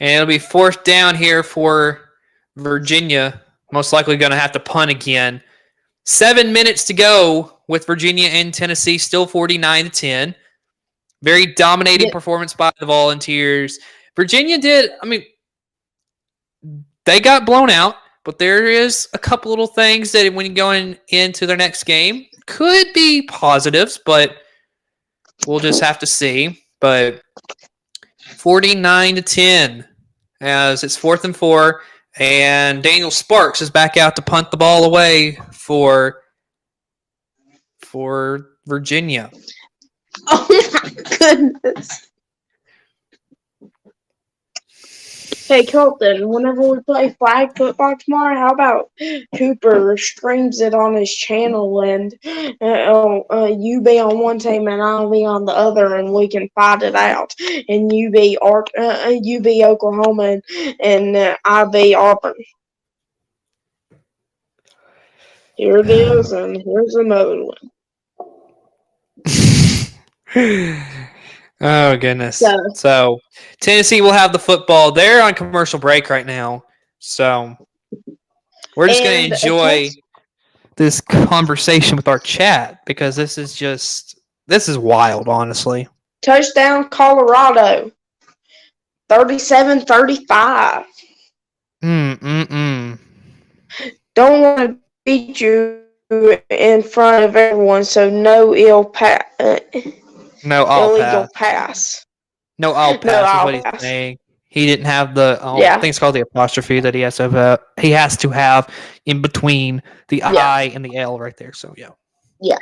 And it'll be fourth down here for Virginia. Most likely going to have to punt again. 7 minutes to go with Virginia and Tennessee, still 49-10. Very dominating performance by the Volunteers. Virginia did, they got blown out, but there is a couple little things that when you're going into their next game could be positives, but we'll just have to see. But 49-10 as it's 4th and 4, and Daniel Sparks is back out to punt the ball away for Virginia. Oh my goodness. Hey Colton, whenever we play flag football tomorrow, how about Cooper streams it on his channel and you be on one team and I'll be on the other and we can fight it out. And you be Oklahoma and I be Auburn. Here it is, and here's another one. Oh, goodness. So, Tennessee will have the football. They're on commercial break right now. So, we're just going to enjoy this conversation with our chat because this is wild, honestly. Touchdown, Colorado. 37-35. Don't want to beat you in front of everyone, so no illegal pass. No all pass is what he's saying. He didn't have the I think it's called the apostrophe that he has to have in between the I and the L right there. So yeah. Yeah.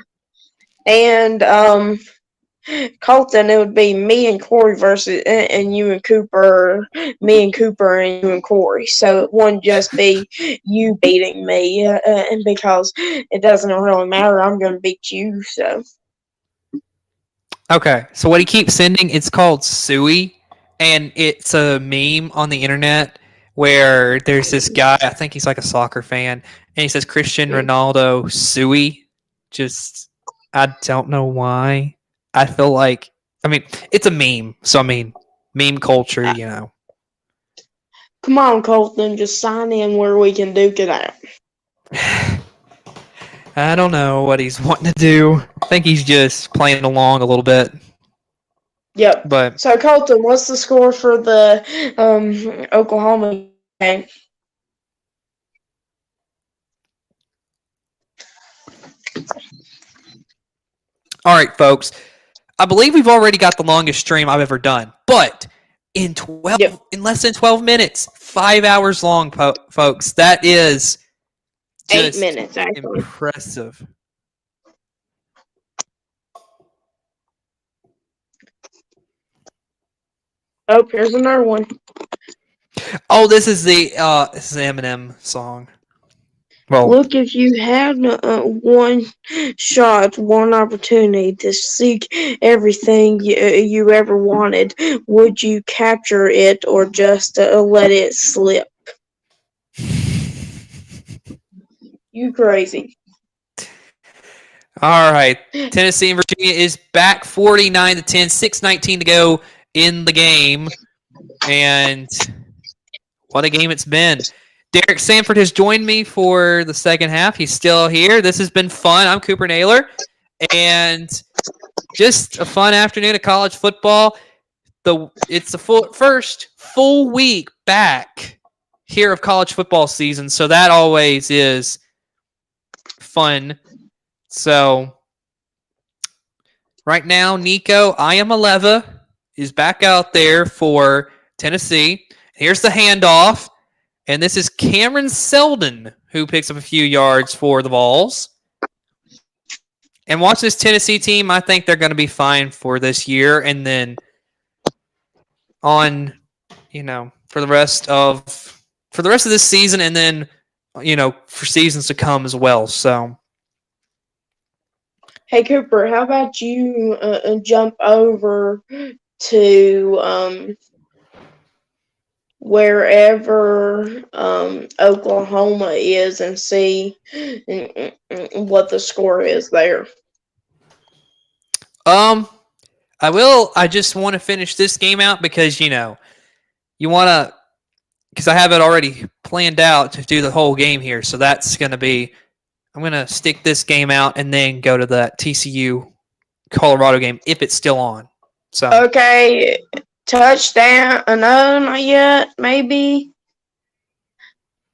And Colton, it would be me and Corey versus and you and Cooper, me and Cooper and you and Corey. So it wouldn't just be you beating me, and because it doesn't really matter, I'm going to beat you. So. Okay, so what he keeps sending, it's called Suey, and it's a meme on the internet where there's this guy, I think he's like a soccer fan, and he says Cristian Ronaldo Suey. Just, I don't know why. I feel like, it's a meme, so meme culture, you know. Come on, Colton, just sign in where we can duke it out. I don't know what he's wanting to do. I think he's just playing along a little bit. Yep. But so, Colton, what's the score for the Oklahoma game? All right, folks. I believe we've already got the longest stream I've ever done, but in less than 12 minutes, 5 hours long, folks. That is 8 minutes, actually. Impressive. Oh, here's another one. Oh, this is the Eminem song. Well, look, if you had one shot, one opportunity to seek everything you ever wanted, would you capture it or just let it slip? You crazy. All right. Tennessee and Virginia is back 49-10, 6:19 to go in the game. And what a game it's been. Derek Sanford has joined me for the second half. He's still here. This has been fun. I'm Cooper Naylor. And just a fun afternoon of college football. It's the first full week back here of college football season. So that always is fun. So right now, Nico Iamaleva is back out there for Tennessee. Here's the handoff. And this is Cameron Seldon who picks up a few yards for the Vols. And watch this Tennessee team. I think they're going to be fine for this year. And then on, for the rest of this season and then, for seasons to come as well. So. Hey, Cooper, how about you jump over to wherever Oklahoma is and see what the score is there. I will. I just want to finish this game out because you want to, because I have it already planned out to do the whole game here. So that's going to be, I'm going to stick this game out and then go to that TCU Colorado game if it's still on. So Okay, touchdown. No, not yet. Maybe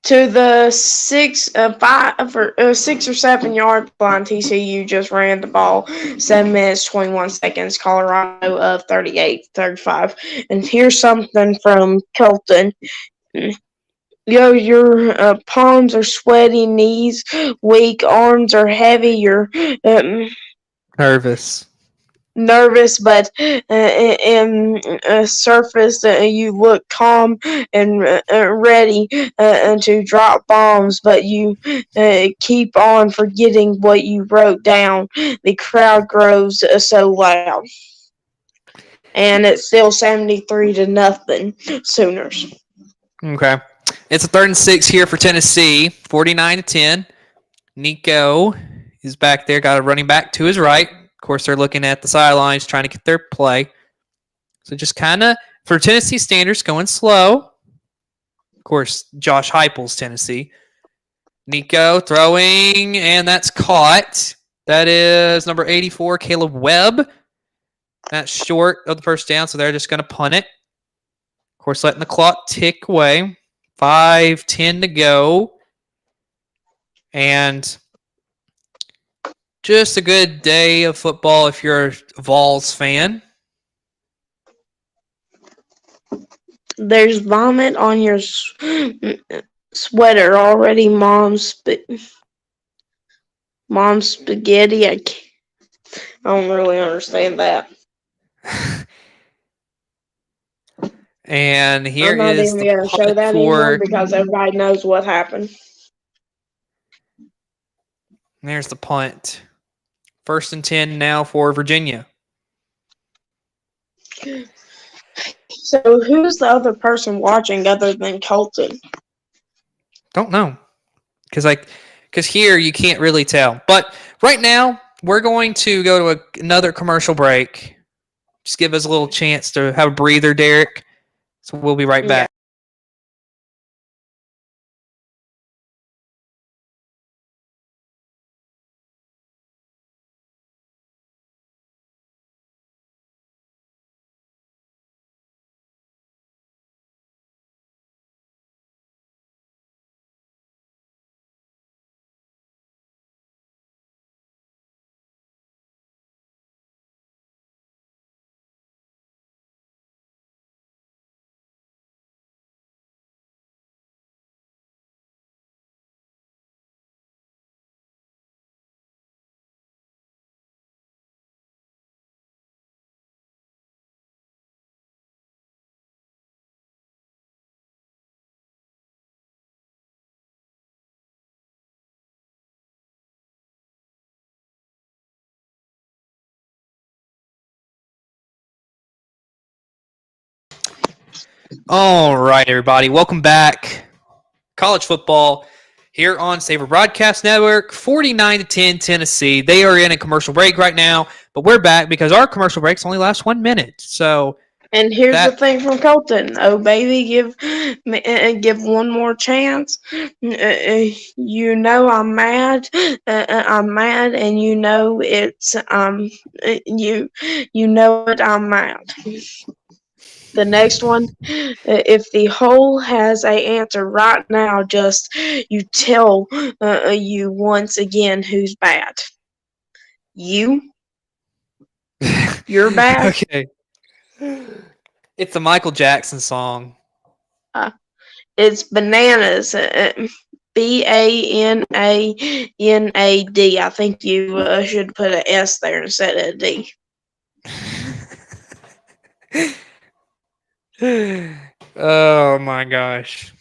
to the 6 or 7 yard line. TCU just ran the ball. 7 minutes 21 seconds. Colorado of 38-35. And here's something from Kelton. Your palms are sweaty, knees weak, arms are heavy. You're nervous. But in surface you look calm and ready to drop bombs, but you keep on forgetting what you wrote down. The crowd grows so loud, and it's still 73-0 Sooners. Okay, it's a 3rd and 6 here for Tennessee, 49-10. Nico is back there, got a running back to his right. Of course, they're looking at the sidelines, trying to get their play. So just kind of, for Tennessee standards, going slow. Of course, Josh Heupel's Tennessee. Nico throwing, and that's caught. That is number 84, Caleb Webb. That's short of the first down, so they're just going to punt it. Of course, letting the clock tick away. 5:10 to go. And just a good day of football if you're a Vols fan. There's vomit on your sweater already, Mom's spaghetti. I don't really understand that. And here I'm not is even the going to show that anymore because everybody knows what happened. There's the punt. 1st and 10 now for Virginia. So who's the other person watching other than Colton? Don't know. Because here you can't really tell. But right now, we're going to go to another commercial break. Just give us a little chance to have a breather, Derek. So we'll be right back. All right, everybody. Welcome back. College football here on Saber Broadcast Network, 49-10 Tennessee. They are in a commercial break right now, but we're back because our commercial breaks only last 1 minute. So, and here's the thing from Colton. Oh, baby, give one more chance. You know I'm mad. I'm mad, and you know it's you know it. I'm mad. The next one, if the whole has a answer right now, just you tell you once again who's bad. You're bad. Okay. It's a Michael Jackson song. It's bananas. BANANAD. I think you should put an S there instead of a D. Oh my gosh.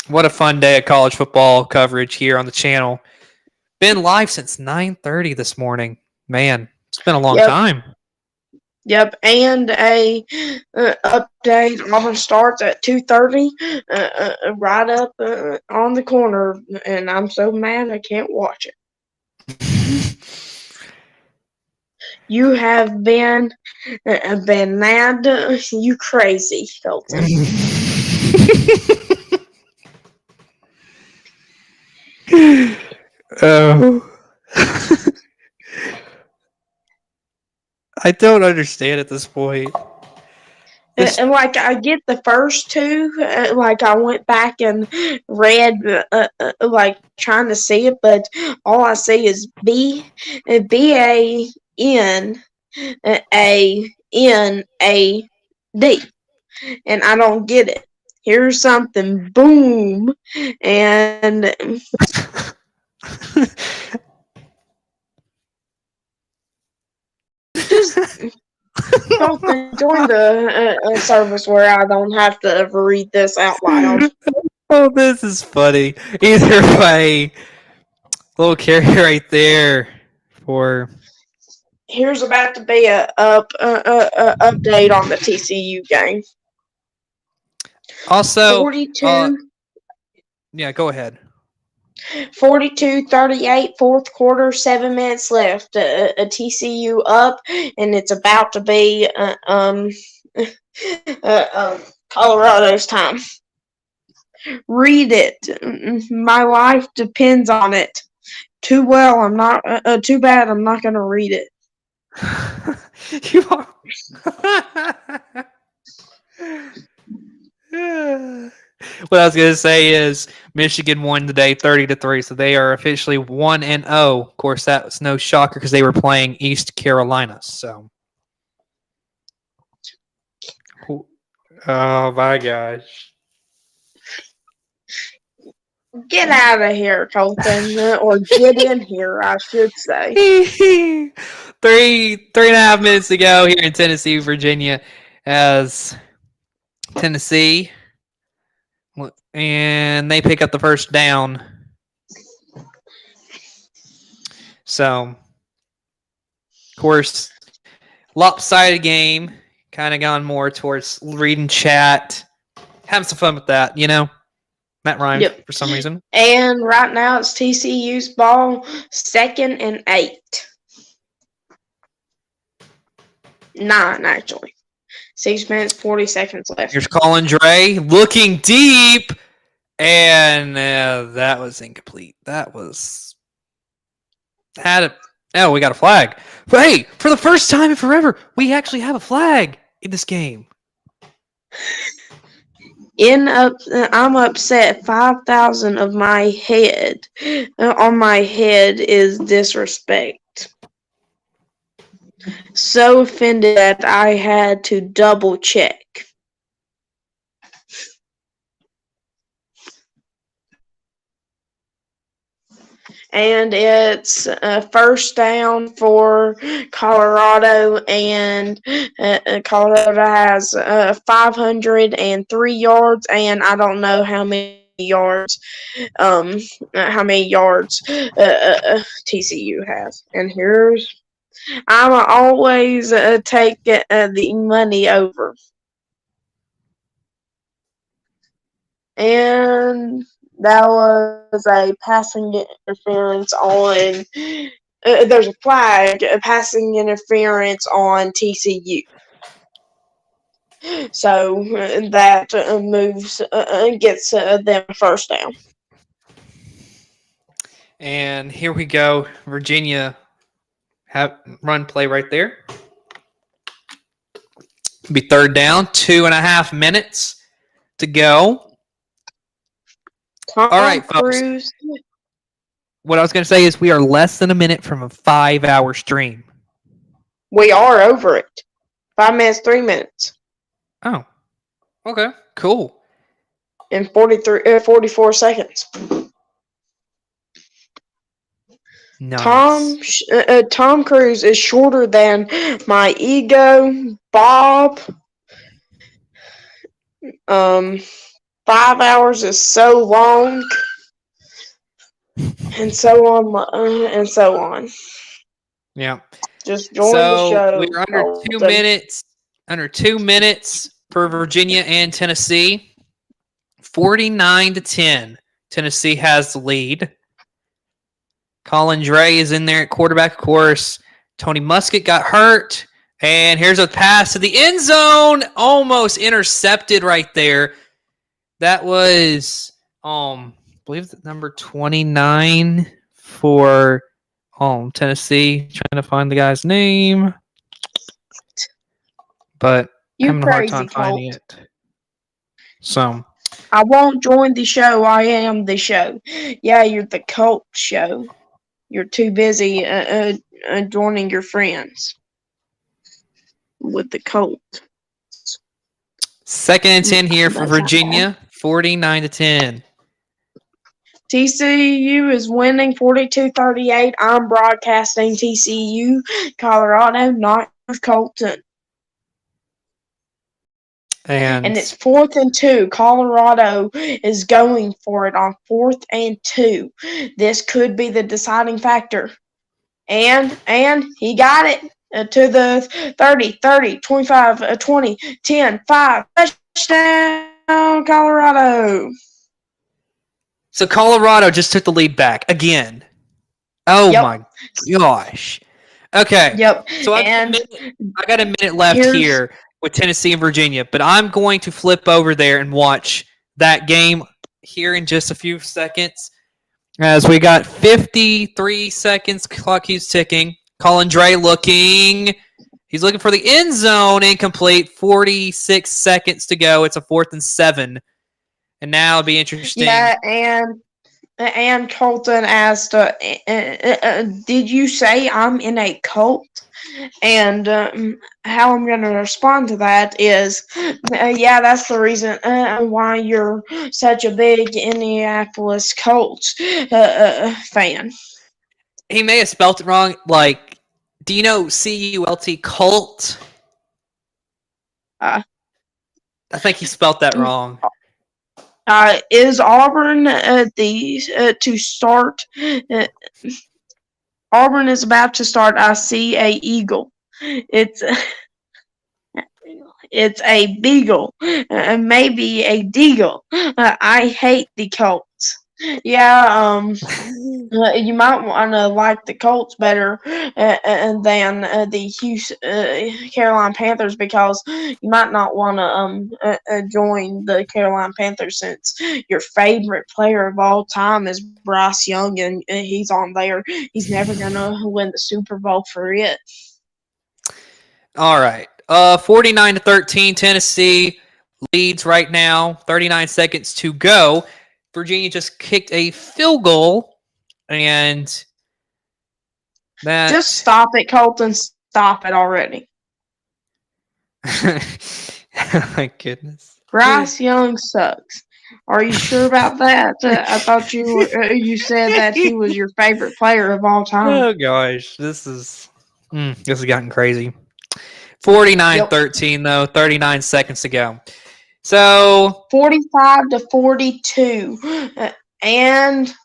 What a fun day of college football coverage here on the channel. Been live since 9:30 this morning. Man, it's been a long time. Yep, and a update. Auburn starts at 2:30, right up on the corner, and I'm so mad I can't watch it. You have been mad. You crazy, Colton. Oh. I don't understand at this point. And like I get the first two, like I went back and read, like trying to see it, but all I see is BANANAD, and I don't get it. Here's something, boom, and just Colton, join the service where I don't have to ever read this out loud. Oh, this is funny. Either way, little carry right there for. Here's about to be a update on the TCU game. Also, 42, yeah, go ahead. 42-38, fourth quarter, 7 minutes left. A TCU up, and it's about to be Colorado's time. Read it. My life depends on it. Too bad I'm not going to read it. You are. What I was gonna say is Michigan won today, 30-3, so they are officially 1-0. Of course, that was no shocker because they were playing East Carolina. So, oh my gosh! Get out of here, Colton, or get in here, I should say. 3.5 minutes to go here in Tennessee, Virginia, as Tennessee, and they pick up the first down. So, of course, lopsided game, kind of gone more towards reading chat, having some fun with that, you know? That rhymed for some reason. And right now it's TCU's ball, 2nd and 8. 9, actually. 6 minutes, 40 seconds left. Here's Colin Dre looking deep, and that was incomplete. That was... Oh, we got a flag. But hey, for the first time in forever, we actually have a flag in this game. I'm upset. 5,000 of my head on my head is disrespect. So offended that I had to double check. And it's first down for Colorado, and Colorado has 503 yards, and I don't know how many yards TCU has. And I'm always take the money over. And that was a passing interference on. There's a flag, a passing interference on TCU. So that moves, gets them first down. And here we go. Virginia have run play right there. Be third down, 2.5 minutes to go. All right, folks. What I was going to say is we are less than a minute from a 5-hour stream. We are over it. 5 minutes, 3 minutes. Oh, okay, cool. And 44 seconds. Nice. Tom Cruise is shorter than my ego, Bob. 5 hours is so long, and so on, and so on. Yeah. Just join the So show. we're under 2 Colton. minutes. Under 2 minutes for Virginia and Tennessee. 49-10. Tennessee has the lead. Colin Dre is in there at quarterback, of course. Tony Muskett got hurt. And here's a pass to the end zone. Almost intercepted right there. That was, I believe, number 29 for Tennessee. Trying to find the guy's name. But You having a hard crazy, time finding Colt. it. So, I won't join the show. I am the show. Yeah, you're the Colt show. You're too busy joining your friends with the Colt. 2nd and 10 here for That's not Virginia. 49-10. TCU is winning 42-38. I'm broadcasting TCU, Colorado, not Colton. And it's 4th and 2. Colorado is going for it on 4th and 2. This could be the deciding factor. And he got it to the 30, 25, 20, 10, 5. Touchdown, Colorado. So Colorado just took the lead back again. Oh my gosh. Okay. Yep. So I got a minute left here with Tennessee and Virginia, but I'm going to flip over there and watch that game here in just a few seconds. As we got 53 seconds, clock keeps ticking. Colin Dre looking. He's looking for the end zone, incomplete. 46 seconds to go. It's a 4th and 7. And now it'll be interesting. Yeah, and Colton asked, did you say I'm in a cult? And how I'm going to respond to that is, yeah, that's the reason why you're such a big Indianapolis Colts fan. He may have spelt it wrong. Like, do you know C-U-L-T, cult? I think he spelt that wrong. Is Auburn to start? Auburn is about to start. I see a eagle. It's a beagle, maybe a deagle. I hate the Colts. Yeah, you might want to like the Colts better than the Carolina Panthers, because you might not want to join the Carolina Panthers, since your favorite player of all time is Bryce Young, and he's on there. He's never going to win the Super Bowl for it. All right. 49-13, Tennessee leads right now. 39 seconds to go. Virginia just kicked a field goal, and that... Just stop it, Colton. Stop it already. My goodness. Bryce Young sucks. Are you sure about that? I thought you said that he was your favorite player of all time. Oh gosh, this has gotten crazy. 49-13 though, 39 seconds to go. So 45-42, and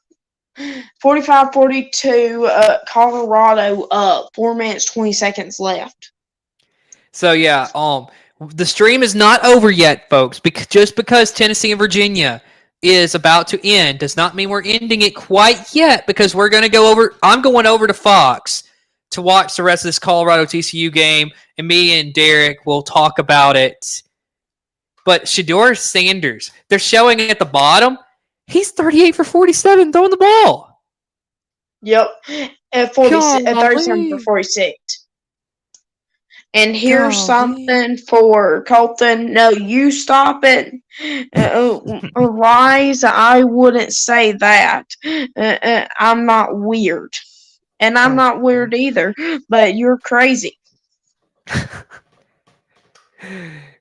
45-42. Colorado up. 4 minutes 20 seconds left. So yeah, the stream is not over yet, folks. Just because Tennessee and Virginia is about to end does not mean we're ending it quite yet, because we're going to go over. I'm going over to Fox to watch the rest of this Colorado TCU game, and me and Derek will talk about it. But Shedeur Sanders, they're showing at the bottom, he's 38 for 47 throwing the ball. Yep, at 37 for 46. And here's something for Colton. No, you stop it. Lies, I wouldn't say that. I'm not weird. And I'm not weird either, but you're crazy.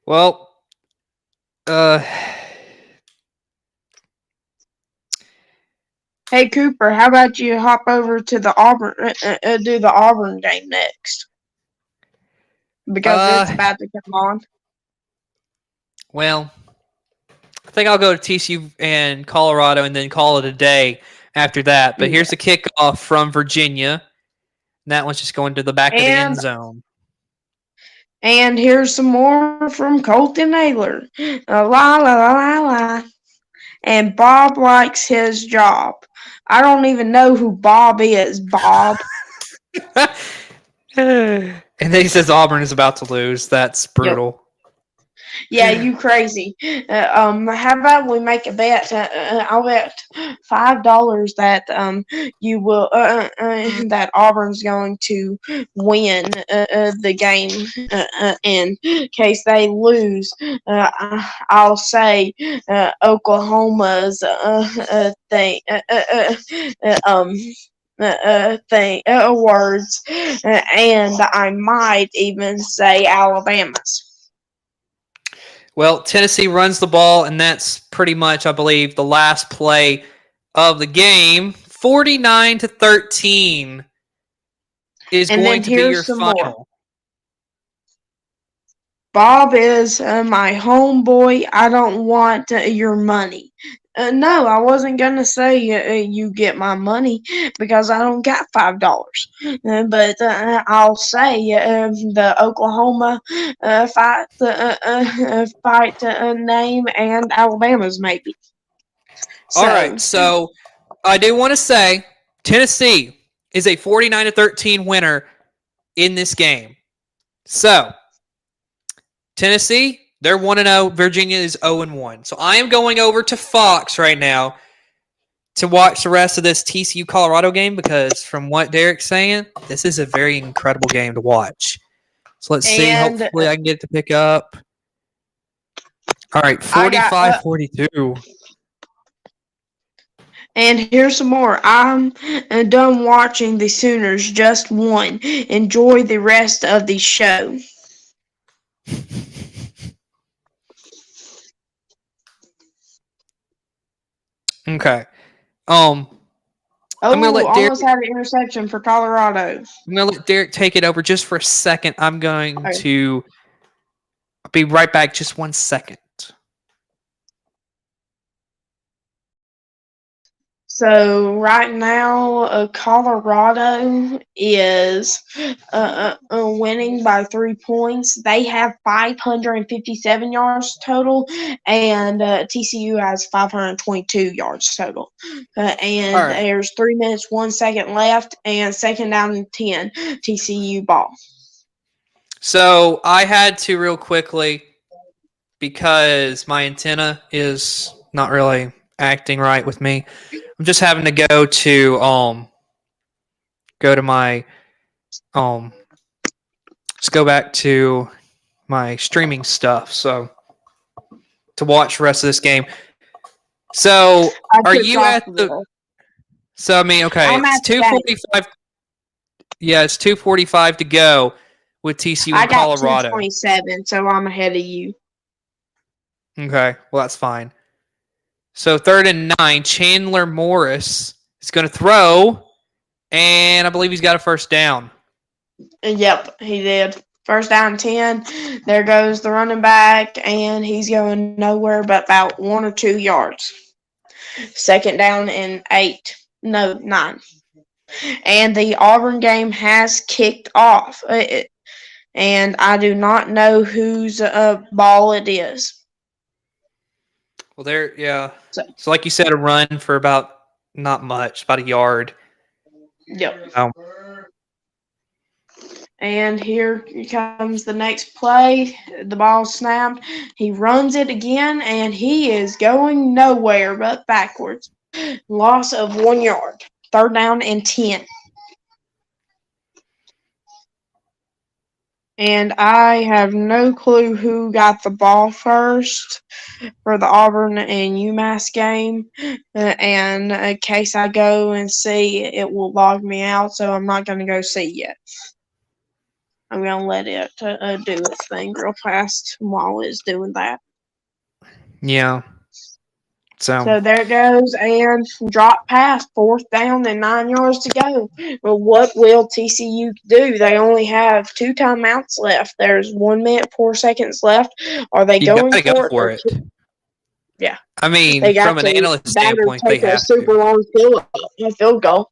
Well, hey Cooper, how about you hop over to the Auburn, do the Auburn game next, because it's about to come on. Well, I think I'll go to TCU and Colorado and then call it a day after that. But here's the kickoff from Virginia. And that one's just going to the back of the end zone. And here's some more from Colton Naylor. La la la la la. And Bob likes his job. I don't even know who Bob is, Bob. And then he says Auburn is about to lose. That's brutal. Yeah, you crazy. How about we make a bet? I'll bet $5 that you will that Auburn's going to win the game. In case they lose, I'll say Oklahoma's thing. Words, and I might even say Alabama's. Well, Tennessee runs the ball, and that's pretty much, I believe, the last play of the game. 49-13 is going to be your final. More. Bob is my homeboy. I don't want your money. No, I wasn't going to say you get my money because I don't got $5. But I'll say the Oklahoma fight name and Alabama's maybe. All right, so I do want to say Tennessee is a 49-13 winner in this game. So Tennessee, they're 1-0. Virginia is 0-1. So I am going over to Fox right now to watch the rest of this TCU Colorado game because from what Derek's saying, this is a very incredible game to watch. So let's see. Hopefully I can get it to pick up. All right, 45-42. And here's some more. I'm done watching the Sooners just won. Enjoy the rest of the show. Okay. I'm gonna let Derek, almost had an interception for Colorado. I'm gonna let Derek take it over just for a second. I'm going to be right back. Just 1 second. So right now, Colorado is winning by 3 points. They have 557 yards total, and TCU has 522 yards total. There's 3 minutes, 1 second left, and second down and 10, TCU ball. So I had to real quickly because my antenna is not really acting right with me. I'm just having to go to my let's go back to my streaming stuff so to watch the rest of this game. So are you at the So I mean, okay, it's 2:45. Yeah, it's 2:45 to go with TCU and Colorado. I got 2:27, so I'm ahead of you. Okay, well that's fine. So 3rd and 9, Chandler Morris is going to throw, and I believe he's got a first down. Yep, he did. First down 10. There goes the running back, and he's going nowhere but about 1 or 2 yards. Second down and 9. And the Auburn game has kicked off. And I do not know whose ball it is. Well, yeah. So like you said, a run for about not much, about a yard. Yep. And here comes the next play. The ball snapped. He runs it again, and he is going nowhere but backwards. Loss of 1 yard. 3rd down and 10. And I have no clue who got the ball first for the Auburn and UMass game. And in case I go and see, it will log me out, so I'm not going to go see yet. I'm going to let it do its thing real fast while it's doing that. Yeah. So there it goes, and drop pass, 4th down and 9 yards to go. Well, what will TCU do? They only have 2 timeouts left. There's 1 minute, 4 seconds left. Are they going for it? Yeah. I mean, from an analyst standpoint, they have super long field goal.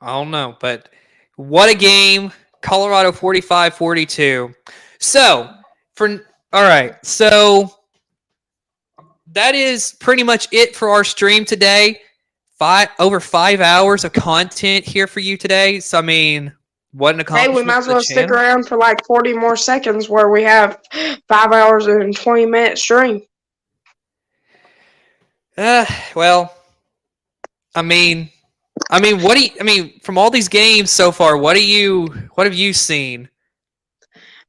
I don't know, but what a game. Colorado 45-42. So, all right. So, that is pretty much it for our stream today. Over 5 hours of content here for you today. So, I mean, what an Hey, accomplishment we might as for the well stick channel. around for like 40 more seconds where we have 5 hours and 20-minute stream. Well, I mean, from all these games so far, what have you seen?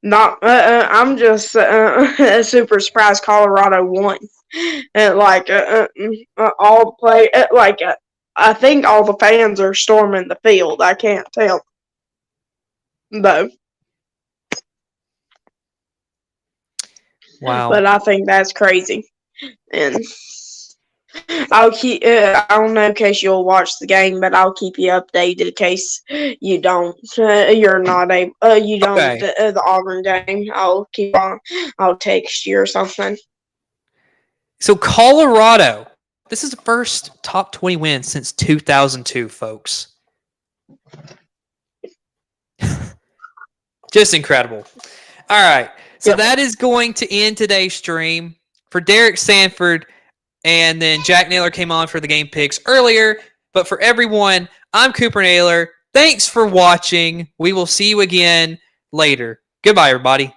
Not, I'm just super surprised Colorado won. And like all the play, I think all the fans are storming the field. I can't tell though, Wow. but I think that's crazy. And I'll keep. I don't know in case you'll watch the game, but I'll keep you updated in case you don't. You're not able. You don't. Okay. The Auburn game. I'll keep on. I'll text you or something. So Colorado, this is the first top 20 win since 2002, folks. Just incredible. All right. So that is going to end today's stream. For Derek Sanford, and then Jack Naylor came on for the game picks earlier. But for everyone, I'm Cooper Naylor. Thanks for watching. We will see you again later. Goodbye, everybody.